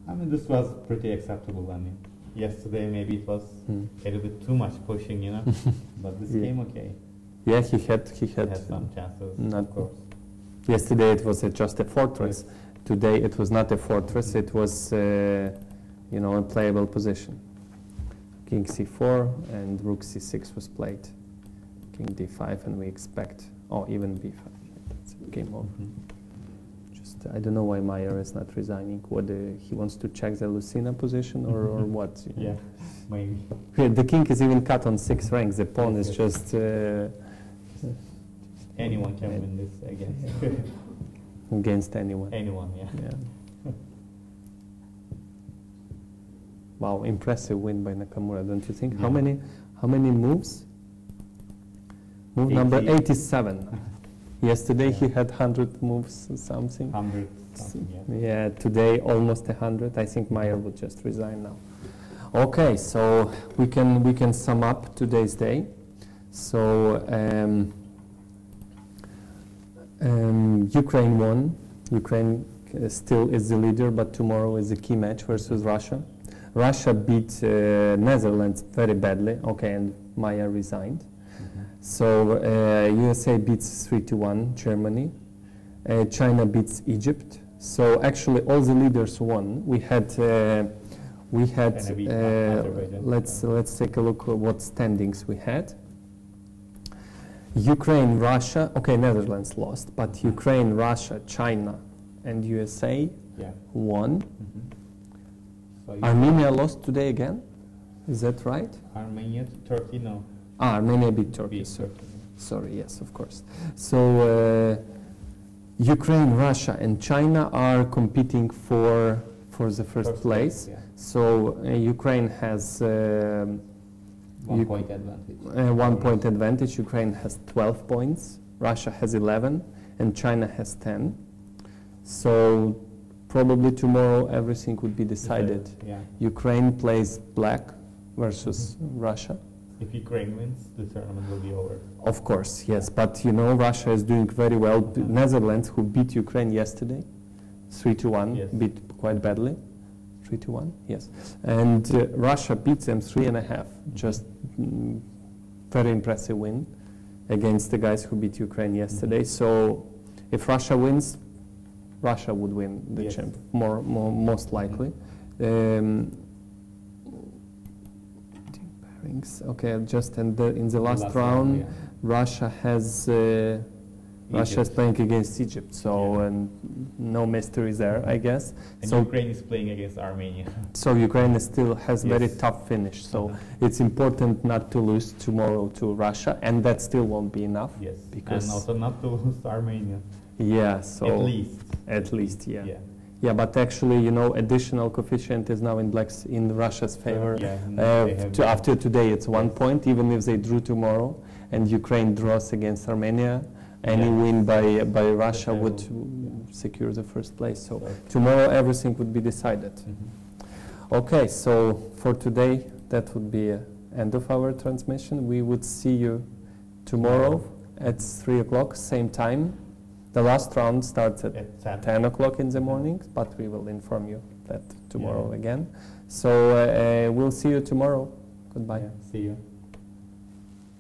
I mean, this was pretty acceptable. I mean, yesterday maybe it was a little bit too much pushing, you know, but this game okay. Yeah, he had some chances, not, of course. Yesterday it was just a fortress. Yes. Today it was not a fortress. It was, a playable position. King c4 and rook c6 was played. King d5, and we expect, even b5. That's it, game over. Just, I don't know why Meyer is not resigning. Whether he wants to check the Lucina position or what? Yeah, maybe. The king is even cut on 6 ranks. The pawn is just. Anyone can win this against. Against anyone. Anyone, yeah. Wow, impressive win by Nakamura, don't you think? Yeah. How many moves? Move number 87. Yesterday he had 100 moves or something. 100. Yeah, today almost 100. I think Meyer would just resign now. Okay, so we can sum up today's day. So Ukraine won. Ukraine still is the leader, but tomorrow is a key match versus Russia. Russia beat Netherlands very badly. Okay, and Meyer resigned. So USA beats 3-1 Germany. China beats Egypt. So actually, all the leaders won. We had let's take a look at what standings we had. Ukraine, Russia. Okay, Netherlands lost, but Ukraine, Russia, China, and USA won. So Armenia lost today again. Is that right? Armenia, Turkey, no. Armenia beat Turkey. Sorry, yes, of course. So Ukraine, Russia, and China are competing for the first place. So Ukraine has 1 point advantage. 1 point advantage. Ukraine has 12 points. Russia has 11, and China has 10. So probably tomorrow everything would be decided. Ukraine plays black versus Russia. If Ukraine wins, the tournament will be over. Of course, yes. But you know, Russia is doing very well. Netherlands, who beat Ukraine yesterday, 3-1, beat quite badly. 3-1, yes. And Russia beats them 3.5. Just very impressive win against the guys who beat Ukraine yesterday. So if Russia wins, Russia would win the champ, most likely. Okay, just in the last round, Russia has Russia is playing against Egypt, so no mysteries there, I guess. And so Ukraine is playing against Armenia. So Ukraine still has very tough finish. So it's important not to lose tomorrow to Russia, and that still won't be enough. Yes, because and also not to lose to Armenia. Yeah, so at least, yeah. Yeah, but actually, you know, additional coefficient is now in Russia's favor. After today, it's 1 point, even if they drew tomorrow, and Ukraine draws against Armenia. Any win by Russia would secure the first place. So tomorrow, everything would be decided. Okay, so for today, that would be the end of our transmission. We would see you tomorrow at 3 o'clock, same time. The last round starts at 10 o'clock in the morning, but we will inform you that tomorrow again. So we'll see you tomorrow. Goodbye. See you.